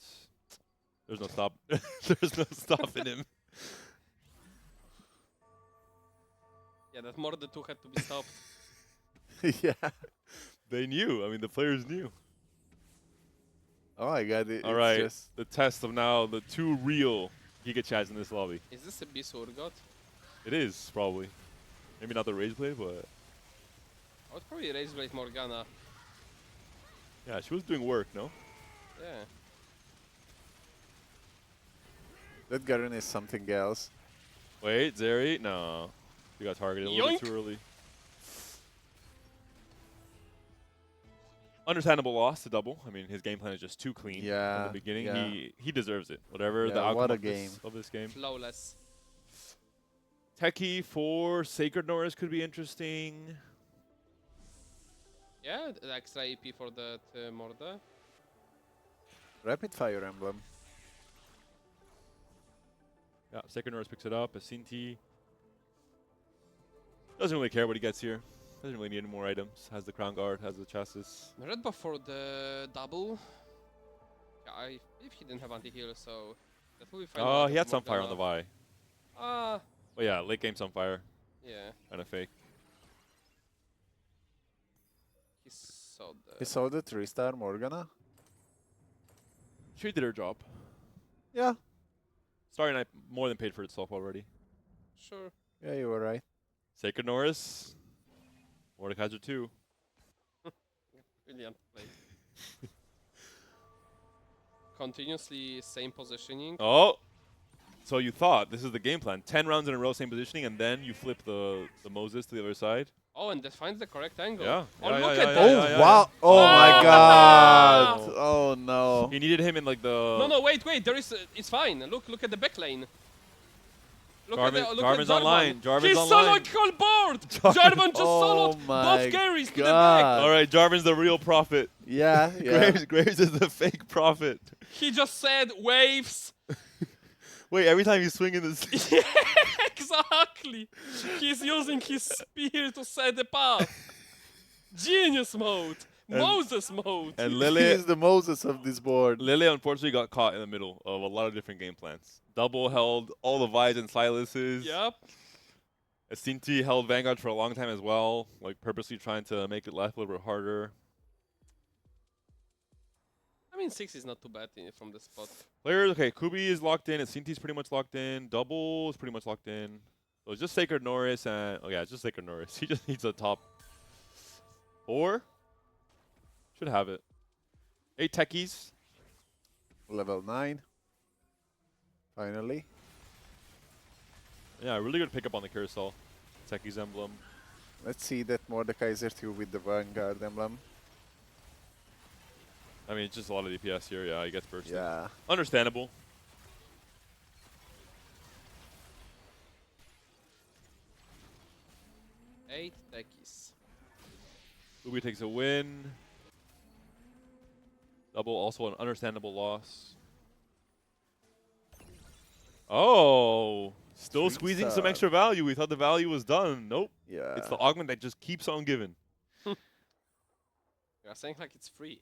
A: there's no stop. There's no stopping him.
C: Yeah, that Morde 2 had to be stopped.
B: Yeah.
A: They knew. I mean, the players knew.
B: Oh my god.
A: All
B: it's
A: right,
B: just
A: the test of now the 2 real Giga Chads in this lobby.
C: Is this a Beast Urgot?
A: It is, probably. Maybe not the Rage Blade, but
C: I would probably Rage Blade Morgana.
A: yeah, she was doing work, no?
C: Yeah.
B: that Garen is something else.
A: Wait, Zeri? No. You got targeted a little bit
C: Yoink.
A: too early. Understandable loss to double. I mean, his game plan is just too clean from
B: Yeah,
A: the beginning.
B: yeah.
A: He deserves it. Whatever the
B: Yeah,
A: outcome
B: what a
A: of, of this game.
C: Flawless.
A: Techie for Sacred Norris could be interesting.
C: Yeah, the extra AP for that Morde.
B: Rapid Fire Emblem.
A: Yeah, Sacred Norse picks it up. Asinti doesn't really care what he gets here. Doesn't really need any more items. Has the Crown Guard, has the chassis.
C: Red buff for the double. Yeah, if he didn't have anti-heal, so that will be fine.
A: Oh, he had Sunfire on the Vi.
C: Ah,
A: But yeah, late game Sunfire.
C: yeah.
A: Kind of fake.
C: He saw the.
B: He saw the 3-star Morgana.
A: She did her job.
B: Yeah.
A: Starry Night more than paid for itself already.
C: Sure.
B: Yeah, you were right.
A: Sacred Norris. Mordekaiser 2.
C: Brilliant play. Continuously same positioning.
A: Oh! So you thought this is the game plan. 10 rounds in a row, same positioning, and then you flip the Moses to the other side.
C: Oh, and that finds the correct angle.
A: Yeah.
C: Oh,
A: Yeah,
C: look
A: yeah,
C: at
A: yeah,
C: that.
A: yeah, yeah,
B: wow. Oh my
C: Oh!
B: god. Oh no.
A: He needed him in like the...
C: No, wait. There is. It's fine. Look at the back lane. Look
A: Jarvan's
C: at
A: online. Jarvan's
C: He's
A: online.
C: soloed whole board. Jarvan just
B: Oh
C: soloed
B: my
C: both carries to the
B: God.
C: back.
A: All right, Jarvan's the real prophet.
B: Yeah, yeah.
A: Graves is the fake prophet.
C: He just said waves.
A: Wait, every time he's swinging this...
C: Yeah, exactly. He's using his spear to set the path. Genius mode.
A: And-
C: Moses mode.
A: And
B: He
A: Lily...
B: is the Moses of this board.
A: Lily unfortunately got caught in the middle of a lot of different game plans. Double held all the Vi's and Silas's.
C: Yep.
A: Asinti held Vanguard for a long time as well, like purposely trying to make it life a little bit harder.
C: I mean, 6 is not too bad from the spot.
A: Players, okay, Kubi is locked in, Asinti's pretty much locked in, Double is pretty much locked in. So it's just Sacred Norris and, oh yeah, it's just Sacred Norris. He just needs a top 4. Should have it. 8 techies.
B: Level 9. Finally.
A: Yeah, really good pickup on the carousel. Techies emblem.
B: Let's see that Mordekaiser 2 with the Vanguard emblem.
A: I mean, it's just a lot of DPS here. Yeah, he gets bursted.
B: Yeah.
A: Understandable.
C: Eight techies.
A: Ubi takes a win. Double also an understandable loss. Oh, still squeezing some extra value. We thought the value was done. Nope.
B: Yeah.
A: It's the augment that just keeps on giving.
C: You're saying like it's free.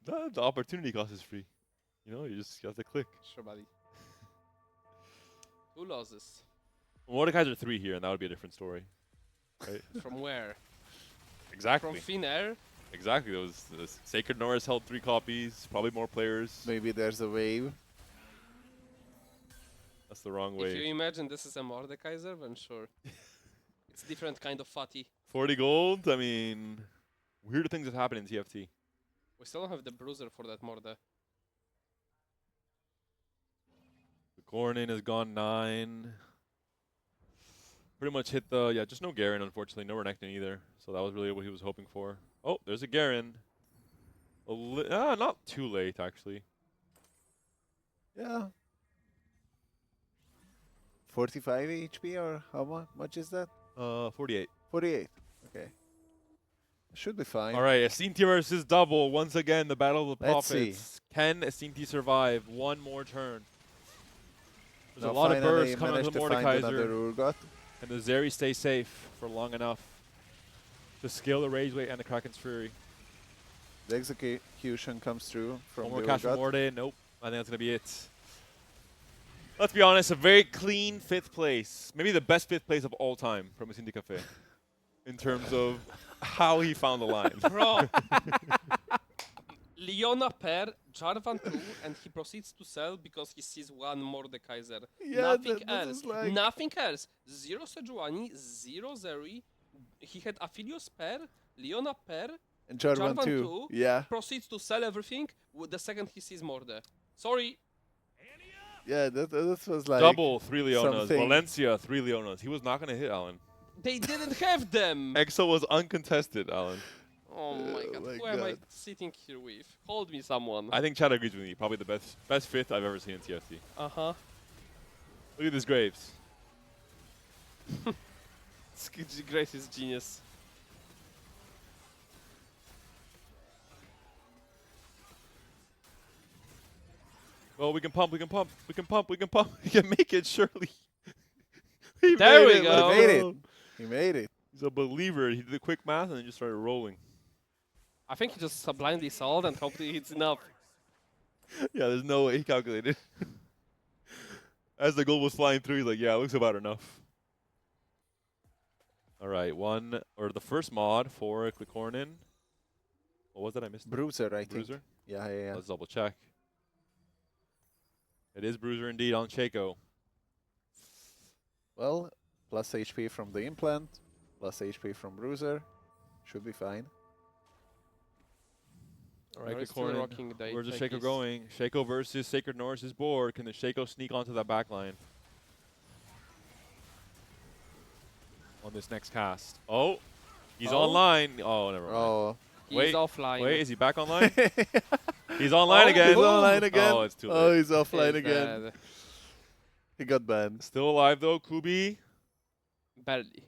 A: The opportunity cost is free. You know, you just have to click.
C: Sure, buddy. 2 losses.
A: Mordekaiser 3 here, and that would be a different story. Right?
C: From where?
A: Exactly.
C: From thin air?
A: Exactly. Those Sacred Norris held 3 copies. Probably more players.
B: Maybe there's a wave.
A: That's the wrong
C: If you
A: way.
C: imagine this is a Mordekaiser, then sure. It's different kind of fatty.
A: 40 gold. I mean, weird things have happened in TFT.
C: We still don't have the bruiser for that Morde.
A: The Gornin has gone 9. Pretty much hit the, yeah, just no Garen, unfortunately. No Renekton either. So that was really what he was hoping for. Oh, there's a Garen. Not too late, actually.
B: Yeah. 45 HP or how much is that?
A: 48.
B: 48. Okay. Should be fine.
A: All right, Asinti versus Double. Once again, the battle of the
B: Let's see.
A: prophets. Can Asinti survive one more turn? There's
B: Now
A: a lot of
B: finally
A: bursts coming
B: managed
A: to the
B: to find another
A: Mordekaiser.
B: Urgot.
A: And the Zeri stay safe for long enough to scale the Rage Weight and the Kraken's Fury.
B: The execution comes through from
A: One more
B: the
A: cash from
B: Urgot.
A: Morde. Nope. I think that's going to be it. Let's be honest, a very clean 5th place. Maybe the best 5th place of all time from Asinti Cafe. In terms of how he found the line.
C: Bro! Leona pair, Jarvan 2, and he proceeds to sell because he sees one Mordekaiser.
B: Yeah,
C: Nothing
B: this
C: else.
B: is like-
C: Nothing else. 0 Sejuani, 0 Zeri. He had Aphelios pair, Leona pair,
B: And Jarvan
C: Jarvan
B: 2.
C: too.
B: Yeah.
C: proceeds to sell everything the second he sees Morde. Sorry.
B: Yeah, that was like...
A: Double 3 Leonas.
B: something.
A: Valencia 3 Leonas. He was not going to hit Alan.
C: They didn't have them!
A: Exo was uncontested, Alan.
C: Oh my god,
B: my
C: who am I
B: God.
C: sitting here with? Hold me someone.
A: I think Chad agrees with me. Probably the best 5th I've ever seen in TFT.
C: Uh-huh.
A: Look at this Graves.
C: It's greatest genius.
A: Well, we can pump, we can pump, we can pump, we can pump. We can make it, surely. He
C: There
A: made
C: we
A: it,
C: go.
A: let's
B: He made it. He made it.
A: He's a believer. He did the quick math and then just started rolling.
C: I think he just blindly sold and hoped he hits enough.
A: Yeah, there's no way he calculated. As the goal was flying through, he's like, yeah, it looks about enough. All right, the first mod for Klikornin. What was it? I missed it.
B: Bruiser, I think.
A: Bruiser?
B: Yeah, yeah, yeah.
A: Let's double check. It is Bruiser indeed on Shaco.
B: Well, plus HP from the implant, plus HP from Bruiser. Should be fine.
A: All right,
C: We're still
A: Klikornin.
C: rocking the
A: Where's the
C: tankies.
A: Shaco going? Shaco versus Sacred Norris's board. Can the Shaco sneak onto that back line on this next cast? Oh, he's
B: Oh.
A: online. Oh, never mind.
B: Oh.
C: He's
A: Wait,
C: offline.
A: Wait, is he back online? He's online
C: Oh,
A: again.
B: He's online again.
A: Oh, it's too late.
B: Oh, he's offline
C: He's
B: again.
C: dead.
B: He got banned.
A: Still alive though, Kubi.
C: Barely.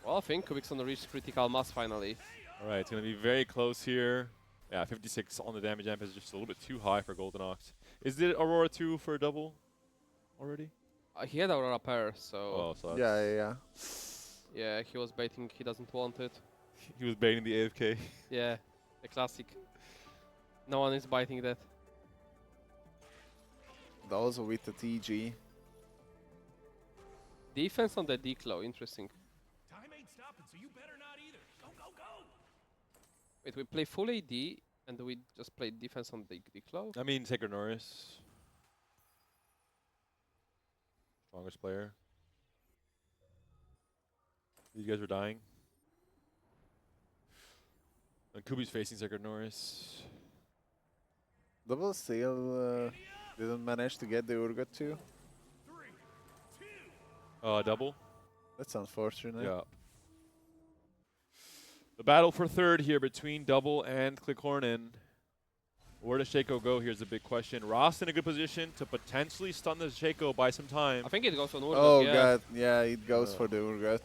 C: Well, I think Kubik's gonna reach critical mass finally.
A: All right, it's gonna be very close here. Yeah, 56 on the damage amp is just a little bit too high for Golden Ox. Is it Aurora 2 for a double already?
C: He had Aurora pair, so
A: Oh, so
B: Yeah,
A: that's-
B: yeah, yeah.
C: yeah, he was baiting. He doesn't want it.
A: he was baiting the AFK.
C: Yeah, the classic. No one is biting that.
B: Also with the TG.
C: Defense on the declo, interesting.
D: Time ain't stopping, so you better not either. Go, go, go!
C: Wait, we play full AD and we just play defense on the declo?
A: I mean, Sacred Norris. Strongest player. These guys are dying. And Kubi's facing Sacred Norris.
B: Double still didn't manage to get the Urgot too.
A: Double.
B: That's unfortunate.
A: Yeah. The battle for third here between Double and Klikornin. Where does Shaco go? Here's a big question. Ross in a good position to potentially stun the Shaco by some time.
C: I think it goes on Urgot,
B: Oh
C: yeah.
B: god, yeah, it goes for the Urgot.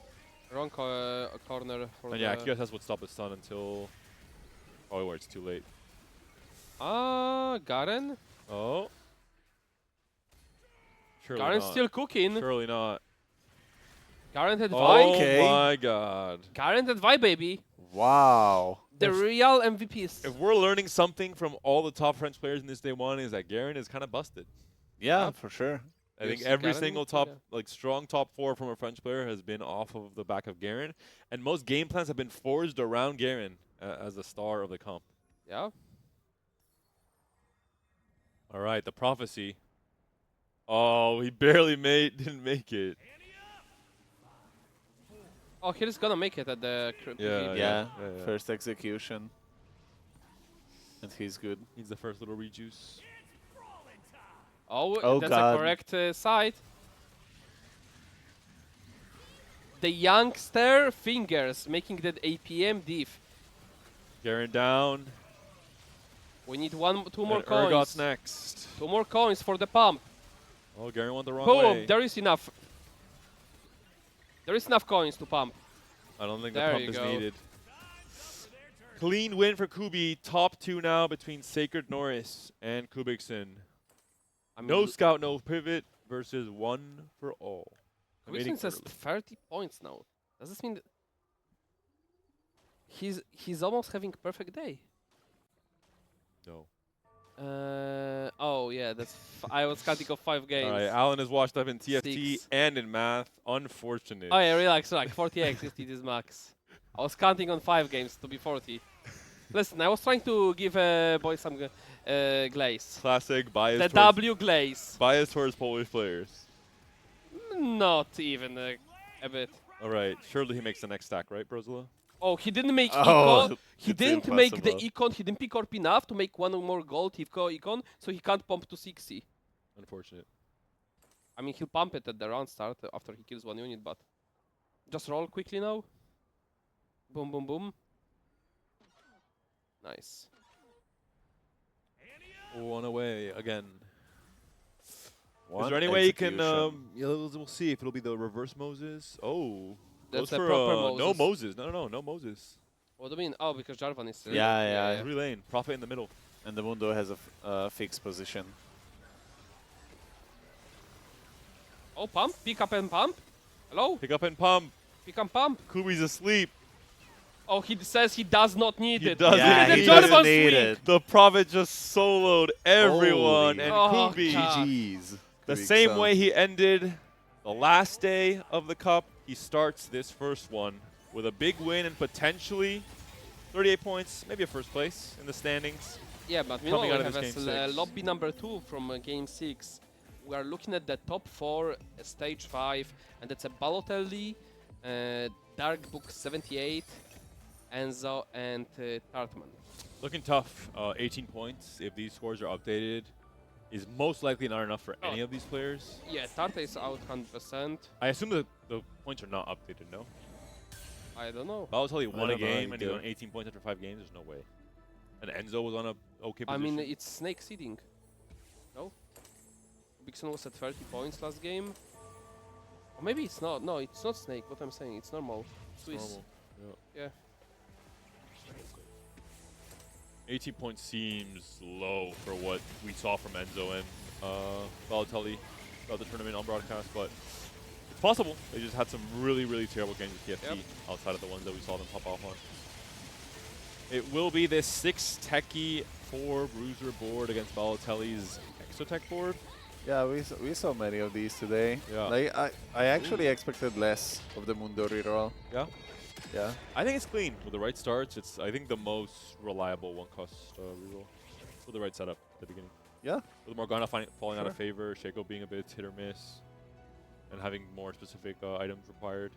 C: Wrong corner for
A: And
C: the...
A: yeah, QSS would stop the stun until probably where it's too late.
C: Garen?
A: Oh. Surely
C: Garen's
A: not.
C: still cooking.
A: Surely not.
C: Garen had Vi.
A: Oh
B: Okay.
A: my god.
C: Garen had Vi, baby.
B: Wow.
C: The real MVPs.
A: If we're learning something from all the top French players in this day one is that Garen is kind of busted.
B: Yeah, for sure.
A: I think
C: Yes,
A: every
C: Garen,
A: single top,
C: yeah.
A: like strong top four from a French player has been off of the back of Garen, and most game plans have been forged around Garen as the star of the comp.
C: Yeah.
A: All right, the prophecy. Oh, he barely didn't make it.
C: Oh, he's gonna make it at the
A: Yeah,
B: Yeah,
A: yeah.
B: first execution. And he's good.
A: Needs the first little rejuice.
C: Oh,
B: Oh,
C: that's
B: God.
C: a correct side. The youngster fingers making that APM diff.
A: Garen down.
C: We need two more
A: And
C: coins.
A: Urgot's next.
C: 2 more coins for the pump.
A: Oh, Garen went the wrong
C: Boom!
A: way.
C: There is enough. There is enough coins to pump.
A: I don't think
C: There
A: the pump
C: you
A: is
C: go.
A: needed. Clean win for Kubi. Top two now between Sacred Norris and Kubikson.
C: I mean,
A: No scout, no pivot versus one for all.
C: Wilson
A: Waiting
C: says
A: early.
C: 30 points now. Does this mean that he's almost having perfect day?
A: No.
C: Oh yeah, that's I was counting of 5 games.
A: All right, Alan is washed up in TFT
C: 6.
A: and in math. Unfortunate.
C: Oh yeah, relax, 40x is this max. I was counting on 5 games to be 40. Listen, I was trying to give boys some glaze.
A: Classic bias.
C: The
A: towards,
C: W glaze.
A: bias towards Polish players.
C: Not even a bit.
A: All right, surely he makes the next stack, right, Brozilla?
C: Oh, he didn't make
B: Oh,
C: econ. He
B: it's
C: didn't make the
B: impossible.
C: econ. He didn't pick up enough to make 1 more gold. He got econ, so he can't pump to 60.
A: Unfortunate.
C: I mean, he'll pump it at the round start after he kills 1 unit, but just roll quickly now. Boom, boom, boom. Nice.
A: One away again. Is there any way you can? Yeah, we'll see if it'll be the reverse Moses. Oh, goes
C: That's a
A: for
C: proper
A: no
C: Moses.
A: Moses. No Moses.
C: What do you mean? Oh, because Jarvan is.
B: Yeah.
A: 3 lane, Prophet in the middle.
B: And the Mundo has a fixed position.
C: Oh, pump, pick up and pump. Hello,
A: Pick up and pump.
C: pick and pump.
A: Kubi's asleep.
C: Oh, he says he does not need
A: He
C: it.
A: doesn't
C: Look at
A: need
C: the
A: it.
C: Jarvan
B: doesn't need
C: swing.
B: it.
A: The Prophet just soloed everyone,
B: Holy.
A: and
C: Oh,
A: Kubi,
C: God.
B: GG's.
A: the same way he ended the last day of the cup, he starts this first one with a big win and potentially 38 points, maybe a first place in the standings.
C: Yeah, but we
A: Coming
C: know
A: out
C: we
A: of
C: have
A: this
C: as
A: game 6.
C: lobby number 2 from game 6. We are looking at the top 4, stage 5, and it's a Balotelli, Dark Book 78, Enzo, and Tartman.
A: Looking tough. 18 points, if these scores are updated, is most likely not enough for any of these players.
C: Yeah, Tarte is out 100%.
A: I assume that the points are not updated, no?
C: I don't know.
A: Balotelli won a
B: don't know
A: game and he
B: either.
A: won 18 points after 5 games. There's no way. And Enzo was on a okay
C: I
A: position.
C: mean, it's snake seeding. No? Bixon was at 30 points last game. Or maybe it's not. No, it's not snake. What I'm saying, it's normal. Swiss.
A: Normal.
C: Yeah.
A: 18 points seems low for what we saw from Enzo and Balotelli throughout the tournament on broadcast, but it's possible. They just had some really terrible games with TFT outside of the ones that we saw them pop off on. It will be this 6 techie 4 bruiser board against Balotelli's Exotech board.
B: Yeah, we saw many of these today.
A: Yeah.
B: Like I actually expected less of the Mundo reroll.
A: Yeah.
B: Yeah.
A: I think it's clean with the right starts. It's I think the most reliable one cost reroll with the right setup at the beginning.
B: Yeah.
A: With Morgana falling out of
B: Sure.
A: favor, Shaco being a bit hit or miss, and having more specific items required.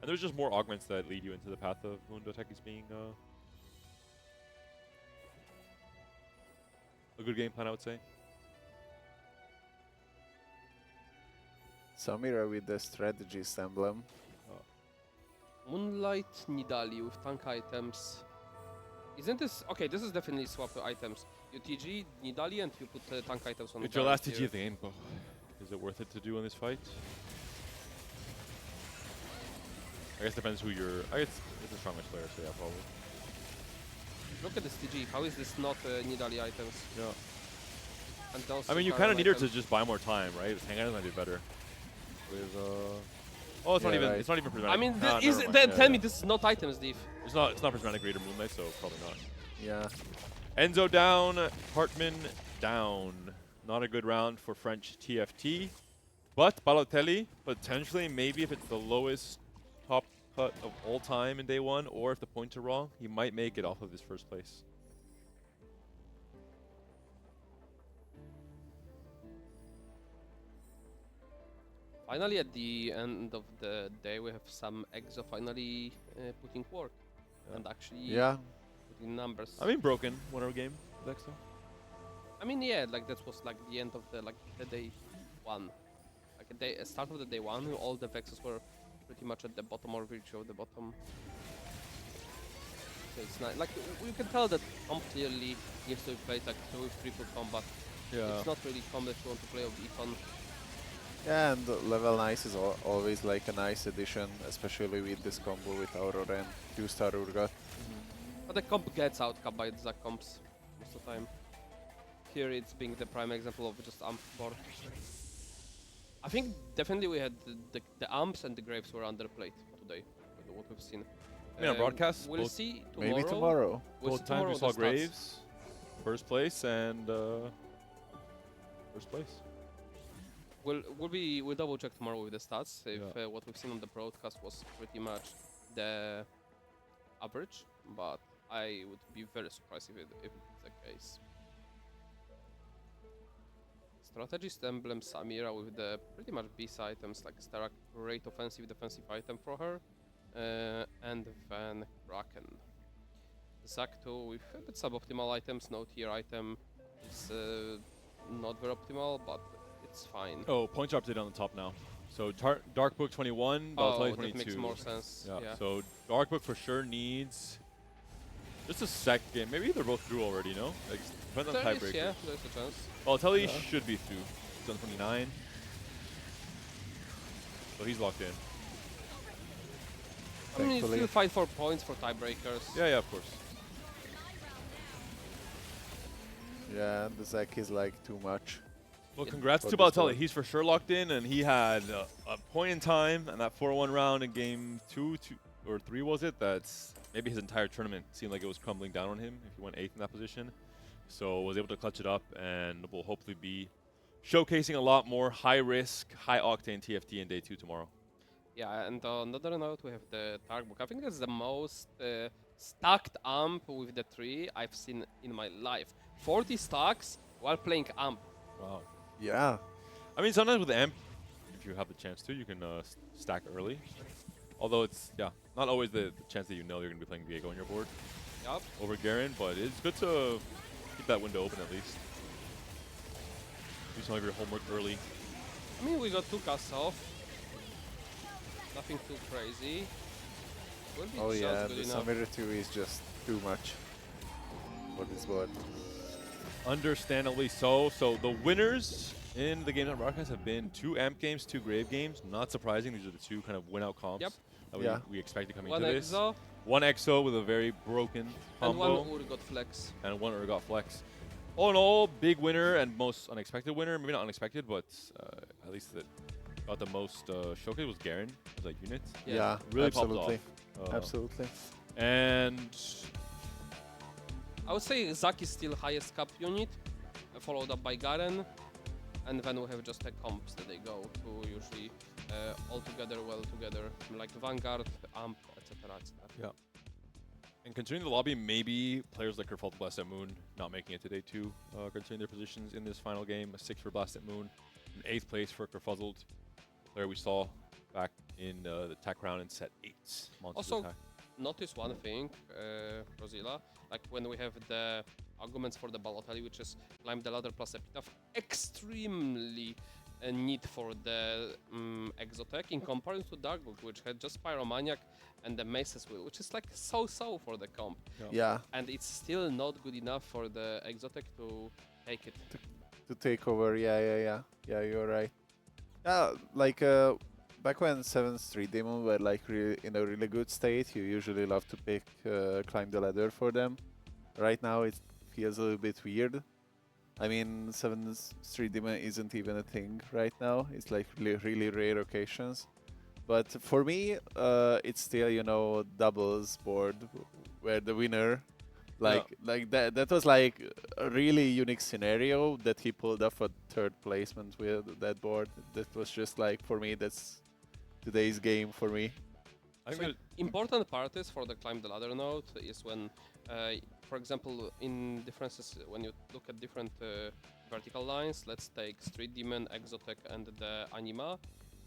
A: And there's just more augments that lead you into the path of Mundo Techies being a good game plan, I would say.
B: Samira with the strategist emblem.
C: Moonlight Nidali with tank items. Isn't this... Okay, this is definitely swap items. You TG Nidali and you put tank items on
A: It's
C: the
A: your last
C: ground
A: TG
C: here.
A: of the game, but is it worth it to do in this fight? I guess depends who you're... I guess it's the strongest player, so yeah, probably.
C: Look at this TG. How is this not Nidali items?
A: Yeah.
C: And those
A: I mean, you
C: are
A: kind of need her to
C: items.
A: just buy more time, right? Hang items might be better. With oh, it's not
B: Yeah,
A: even.
B: right.
A: It's not even prismatic.
C: I mean,
A: Ah,
C: is
A: never mind.
C: then
A: Yeah,
C: tell
A: yeah.
C: me this is not items, Div.
A: It's not prismatic greater moonlight, so probably not.
B: Yeah.
A: Enzo down, Hartman down. Not a good round for French TFT, but Balotelli potentially, maybe if it's the lowest top cut of all time in day 1, or if the points are wrong, he might make it off of his first place.
C: Finally, at the end of the day, we have some Exo finally putting work
A: Yeah.
C: and actually
B: Yeah.
C: putting numbers.
A: I mean, broken winner game, Dexter.
C: I mean, yeah, like that was like the end of the day 1. Like a start of the day 1, all the Vexes were pretty much at the bottom or virtue of the bottom. So it's not like you can tell that comp clearly needs to be played like with triple combat.
A: Yeah.
C: It's not really comp that you want to play with Econ.
B: Yeah, and level nice is always like a nice addition, especially with this combo with Aurora and 2-star Urgot.
C: But the comp gets outcome by the comps most of the time. Here it's being the prime example of just amp board. I think definitely we had the amps and the graves were underplayed today, with what we've seen.
A: Yeah, broadcast,
C: We'll
A: both-
C: see tomorrow.
B: Maybe tomorrow.
C: We'll
A: Both
C: see
A: times
C: tomorrow
A: we
C: the
A: saw
C: stats.
A: Graves, first place, and first place.
C: We'll double check tomorrow with the stats if
A: Yeah.
C: what we've seen on the broadcast was pretty much the average, but I would be very surprised if it's the case. Strategist emblem Samira with the pretty much beast items like Starak, great offensive defensive item for her, and Van Kraken. Zakto with a bit suboptimal items, no tier item. It's not very optimal, but it's fine.
A: Oh, points are updated on the top now. So Dark Book 21,
C: Oh,
A: Balotelli
C: that
A: 22.
C: makes more sense. Yeah.
A: So Dark Book for sure needs just a second. Maybe they're both through already, no? Like, depends on
C: There is,
A: tiebreaker.
C: yeah, there's a chance.
A: Balotelli
B: Yeah.
A: should be through. on 29. So he's locked in.
C: I mean, you
B: Thankfully.
C: still fight for points for tiebreakers.
A: Yeah, of course.
B: Yeah, the Zach is like too much.
A: Well,
C: Yeah,
A: congrats
B: for
A: to
B: this
A: Balotelli.
B: board.
A: He's for sure locked in, and he had a point in time in that 4-1 round in game 2 or 3, was it? That's maybe his entire tournament seemed like it was crumbling down on him if he went 8th in that position. So was able to clutch it up, and will hopefully be showcasing a lot more high-risk, high-octane TFT in day 2 tomorrow.
C: Yeah, and on another note, we have the Tark book. I think that's the most stacked amp with the 3 I've seen in my life. 40 stacks while playing amp.
A: Wow.
B: Yeah.
A: I mean, sometimes with amp, if you have the chance to, you can stack early. Although it's, not always the chance that you know you're going to be playing Viego on your board
C: Yup.
A: over Garen, but it's good to keep that window open at least. Do some of your homework early.
C: I mean, we got 2 casts off. Nothing too crazy. Will be
B: Oh
C: just
B: yeah,
C: good
B: the
C: enough.
B: Samira 2 is just too much for this board.
A: Understandably so. So the winners in the games on broadcast have been 2 amp games, 2 grave games. Not surprising. These are the 2 kind of win-out comps
C: Yep.
A: that
B: Yeah.
A: we expected coming
C: One
A: into this.
C: Exo
A: 1 EXO with a very broken
C: and
A: combo.
C: one Urgot Flex.
A: And 1 Urgot Flex. All in all, big winner and most unexpected winner. Maybe not unexpected, but at least that got the most showcase was Garen. Was that unit?
C: Yeah.
B: Yeah,
A: Really
B: absolutely.
A: popped off.
B: Absolutely.
A: And
C: I would say Zack is still highest cap unit, followed up by Garen, and then we have just the comps that they go to usually all together, well together, like Vanguard, Amp, etc. etc.
A: And considering the lobby, maybe players like Kerfault Blast at Moon not making it to day 2, considering their positions in this final game. A 6 for Blast at Moon, an 8th place for Kerfuzzled, player we saw back in the tech round in set 8. Monsters
C: Also,
A: Attack.
C: notice one thing, Rosilla, like when we have the arguments for the Balotelli, which is climb the ladder plus epitaph, extremely need for the Exotech in comparison to Darkbook, which had just Pyromaniac and the Mace's Will, which is like so-so for the comp.
B: Yeah,
C: And it's still not good enough for the Exotech to take it.
B: to take over. Yeah, you're right. Yeah, like back when 7th Street Demon were like in a really good state, you usually love to pick climb the ladder for them. Right now it feels a little bit weird. I mean, 7th Street Demon isn't even a thing right now. It's like really rare occasions. But for me, it's still, you know, doubles board where the winner, like that was like a really unique scenario that he pulled off a 3rd placement with that board. That was just like, for me, that's today's game for me.
A: I think
C: So
A: that
C: important part is for the climb the ladder node is when, for example, in differences when you look at different vertical lines. Let's take Street Demon, Exotech, and the Anima.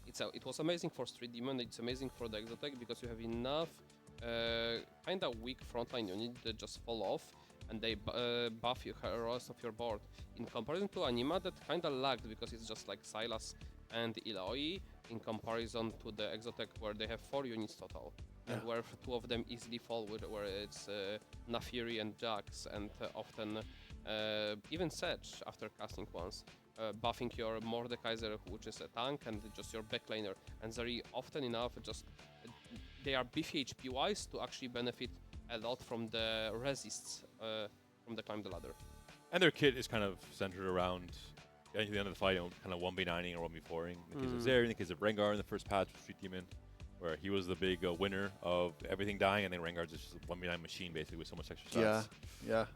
C: It was amazing for Street Demon. It's amazing for the Exotech because you have enough kind of weak frontline unit that just fall off and they buff you rest of your board. In comparison to Anima, that kind of lagged because it's just like Sylas and Iloi in comparison to the Exotech where they have 4 units total. And where 2 of them easily fall, where it's Nafiri and Jax, and often even Sedge after casting once, buffing your Mordekaiser, which is a tank, and just your backliner. And very often enough, just they are beefy HP wise to actually benefit a lot from the resists from the climb the ladder.
A: and their kit is kind of centered around getting to the end of the fight, kind of 1v9ing or 1v4ing. In the case of Zeri, in the case of Rengar in the first patch with Street Demon, where he was the big winner of everything dying, and then Rengar's just a 1v9 machine basically with so much extra stats.
B: Yeah.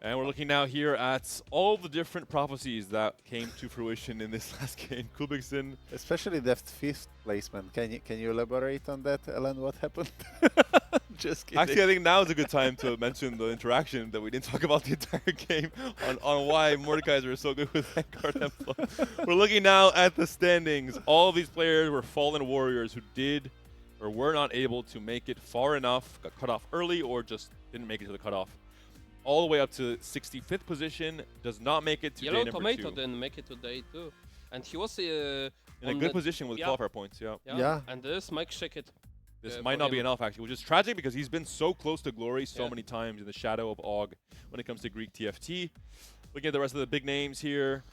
A: And we're looking now here at all the different prophecies that came to fruition in this last game. Kubikson.
B: Especially that 5th placement. Can you elaborate on that, Ellen? What happened? Just kidding.
A: Actually, I think now is a good time to mention the interaction that we didn't talk about the entire game on why Mordekaiser is so good with Vanguard Emblem. We're looking now at the standings. All of these players were fallen warriors who did or were not able to make it far enough, got cut off early, or just didn't make it to the cutoff. All the way up to 65th position, does not make it to
C: Yellow
A: day number
C: Tomato
A: 2.
C: didn't make it to day 2. And he was
A: In a
C: on
A: good
C: the-
A: position with
C: yeah.
A: qualifier points, yeah.
B: Yeah.
C: And this Mike shake it.
A: This
C: for
A: might not be
C: him.
A: enough, actually, which is tragic because he's been so close to glory so
C: Yeah.
A: many times in the shadow of Og when it comes to Greek TFT. Looking at the rest of the big names here.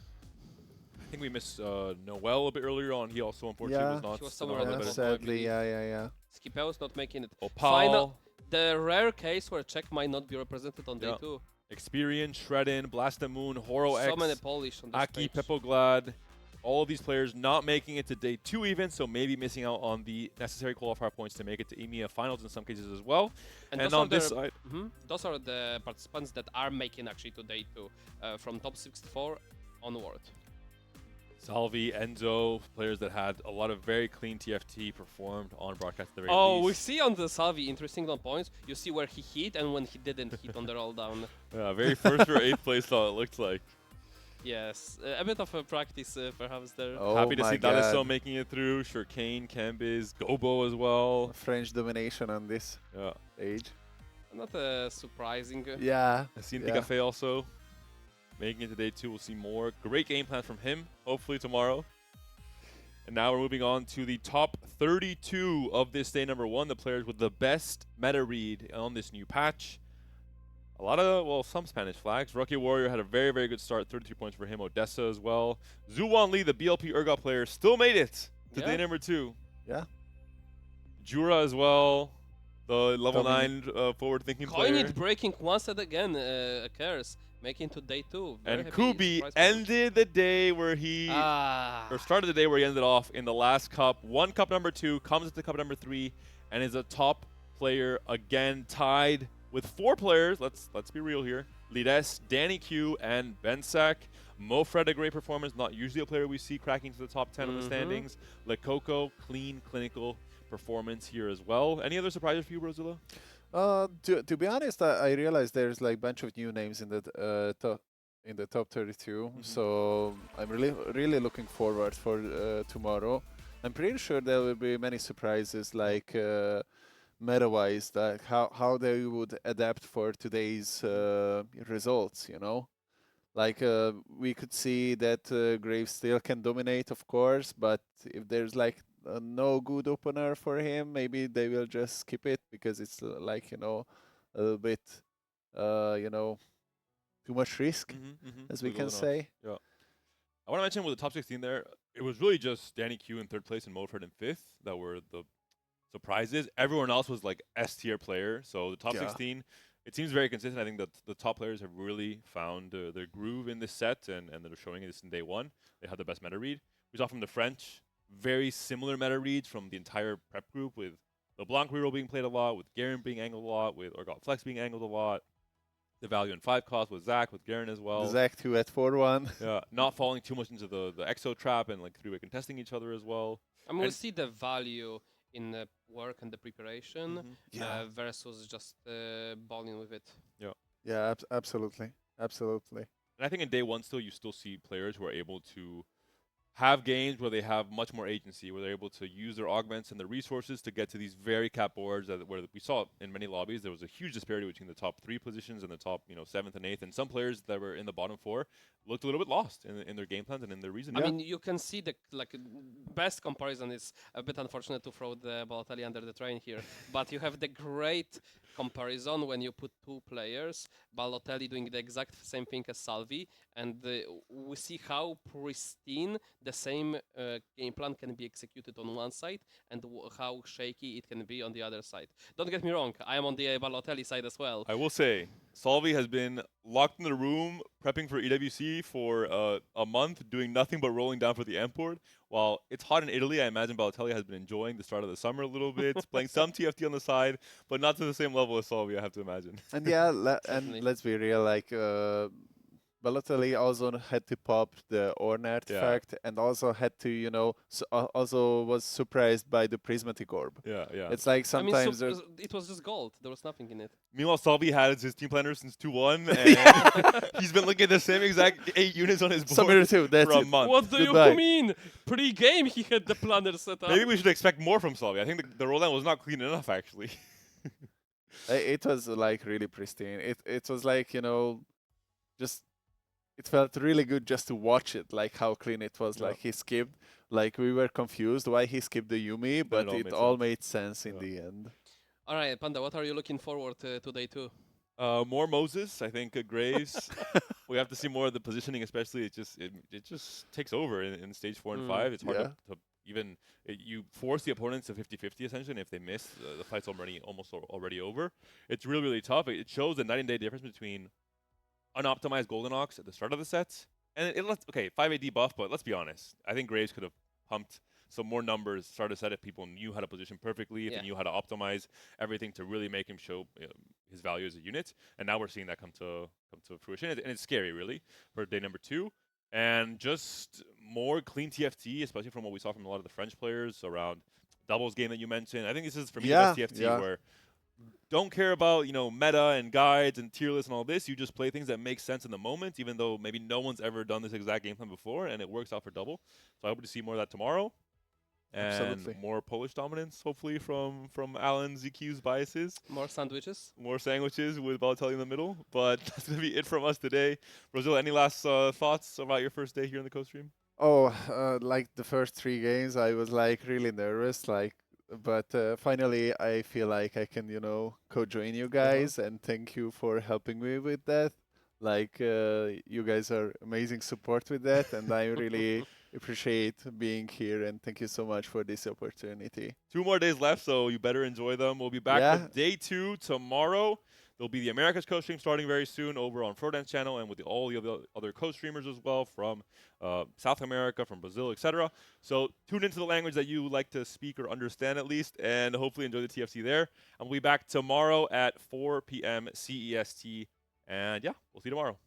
A: I think we missed Noel a bit earlier on. He also unfortunately
B: Yeah.
A: was not.
C: He was
A: still
C: somewhere
A: not
C: on
A: on
C: the
A: the
C: bottom,
A: better.
C: I
B: Sadly,
C: believe.
B: yeah.
C: Skipel's not making it.
A: Opal,
C: The rare case where Czech might not be represented on day
A: Yeah.
C: 2.
A: Experience, Shredden, Blastamoon, Horo
C: So
A: X,
C: many Polish on this
A: Aki,
C: page.
A: Pepoglad. All of these players not making it to day 2 even, so maybe missing out on the necessary qualifier points to make it to EMEA finals in some cases as well.
C: And
A: And
C: those are
A: on this
C: the-
A: side,
C: Those are the participants that are making actually to day 2, from top 64 onward.
A: Salvi, Enzo, players that had a lot of very clean TFT performed on broadcast at the very
C: Oh, we
A: least.
C: see on the Salvi interesting on points. You see where he hit and when he didn't hit on the roll down.
A: Yeah, very first or 8th place thought it looked like.
C: Yes, a bit of a practice perhaps there.
B: Oh
A: Happy to
B: my
A: see
B: God.
A: Daleso making it through, Shurkane, Cambiz, Gobo as well.
B: French domination on this
A: Yeah.
B: stage.
C: Not surprising.
B: Yeah.
A: Asinti
B: Yeah.
A: Cafe also making it to day 2. We'll see more. Great game plan from him, hopefully tomorrow. And now we're moving on to the top 32 of this day number 1, the players with the best meta read on this new patch. A lot of, well, some Spanish flags. Rookie Warrior had a very, very good start, 33 points for him. Odessa as well. Zuwan Lee, the BLP Urgot player, still made it to day number 2.
B: Yeah.
A: Jura as well, the level
B: Dominic.
A: 9 forward-thinking player.
C: Coinage breaking once and again occurs, making to day 2. Very
A: And
C: heavy
A: Kubi
C: surprise package.
A: ended the day where he, or started the day where he ended off in the last cup. Won cup number 2, comes into cup number 3, and is a top player again, tied with 4 players. Let's be real here. Lides, Danny Q, and Bensak. Mofred, a great performance. Not usually a player we see cracking to the top 10 of the standings. Lekoko, clean, clinical performance here as well. Any other surprises for you, Rosilla?
B: To be honest, I realized there's like a bunch of new names in the top 32. So I'm really looking forward for tomorrow. I'm pretty sure there will be many surprises, like meta-wise, like how they would adapt for today's results. You know, like we could see that Graves still can dominate, of course, but if there's like no good opener for him, maybe they will just skip it because it's like, you know, a little bit, you know, too much risk, as we can say.
A: Yeah. I want to mention with the top 16 there, it was really just Danny Q in 3rd place and Mofred in 5th that were the surprises. Everyone else was like S-tier player. So the top 16, it seems very consistent. I think that the top players have really found their groove in this set, and they're showing this in day 1. They had the best meta read. We saw from the French, very similar meta reads from the entire prep group, with LeBlanc reroll being played a lot, with Garen being angled a lot, with Urgot Flex being angled a lot. The value in 5 cost with Zach, with Garen as well.
B: Zach 2 at 4-1.
A: Yeah, not falling too much into the exo trap and like 3-way contesting each other as well.
C: I mean, we see the value in the work and the preparation versus just balling with it.
B: Yeah, absolutely. Absolutely.
A: And I think in day 1 still, you still see players who are able to have games where they have much more agency, where they're able to use their augments and their resources to get to these very cap boards where we saw in many lobbies there was a huge disparity between the top 3 positions and the top 7th and 8th, and some players that were in the bottom 4 looked a little bit lost in their game plans and in their reasoning.
C: I mean, you can see the best comparison is a bit unfortunate to throw the Balotelli under the train here, but you have the great comparison when you put 2 players, Balotelli doing the exact same thing as Salvi, and we see how pristine the same game plan can be executed on one side and how shaky it can be on the other side. Don't get me wrong, I am on the Balotelli side as well.
A: I will say, Salvi has been locked in the room prepping for EWC for a month, doing nothing but rolling down for the amp board. While it's hot in Italy, I imagine Balotelli has been enjoying the start of the summer a little bit, playing some TFT on the side, but not to the same level as Salvi, I have to imagine.
B: And yeah, and let's be real, like Balotelli also had to pop the Ornard fact, and also had to, you know, also was surprised by the prismatic orb.
A: Yeah.
B: It's like sometimes
C: it was just gold. There was nothing in it.
A: Meanwhile, Salvi had his team planner since 2-1, and he's been looking at the same exact 8 units on his board
B: Summer 2, that's
A: for a
B: it.
A: month.
C: What do
B: Goodbye.
C: you mean? Pre-game he had the planner set up.
A: Maybe we should expect more from Salvi. I think the roll down was not clean enough, actually.
B: It was like really pristine. It was like, you know, just it felt really good just to watch it, like how clean it was. Like he skipped, like we were confused why he skipped the Yumi, but it all made sense in the end.
C: All right, Panda, what are you looking forward to day 2?
A: More Moses, I think. Graves. We have to see more of the positioning, especially. It just takes over in stage 4 and 5. It's hard
B: Yeah.
A: to even you force the opponents to 50-50 essentially, and if they miss, the fight's already over. It's really tough. It shows the night and day difference between unoptimized Golden Ox at the start of the sets. And okay, 5 AD buff, but let's be honest. I think Graves could have pumped some more numbers, start a set if people knew how to position perfectly, if
C: Yeah.
A: they knew how to optimize everything to really make him show his value as a unit. And now we're seeing that come to fruition. And it's scary, really, for day number 2. And just more clean TFT, especially from what we saw from a lot of the French players around doubles game that you mentioned. I think this is, for me,
B: Yeah,
A: the best TFT
B: yeah.
A: where don't care about meta and guides and tier lists and all this. You just play things that make sense in the moment, even though maybe no one's ever done this exact game plan before, and it works out for double. So I hope to see more of that tomorrow, and
B: Absolutely.
A: more Polish dominance, hopefully from Alan ZQ's biases.
C: More sandwiches.
A: More sandwiches with Balotelli in the middle. But that's gonna be it from us today. Brazil, any last thoughts about your first day here in the co-stream?
B: Oh, like the first 3 games, I was like really nervous, but finally I feel like I can, co-join you guys, and thank you for helping me with that. Like, you guys are amazing support with that, and I really appreciate being here, and thank you so much for this opportunity.
A: 2 more days left, so you better enjoy them. We'll be back
B: Yeah.
A: with day 2 tomorrow. There'll be the Americas co-stream starting very soon over on Frodance channel and with all the other co-streamers as well from South America, from Brazil, etc. So tune into the language that you like to speak or understand at least, and hopefully enjoy the TFC there. And we'll be back tomorrow at 4 p.m. CEST. And yeah, we'll see you tomorrow.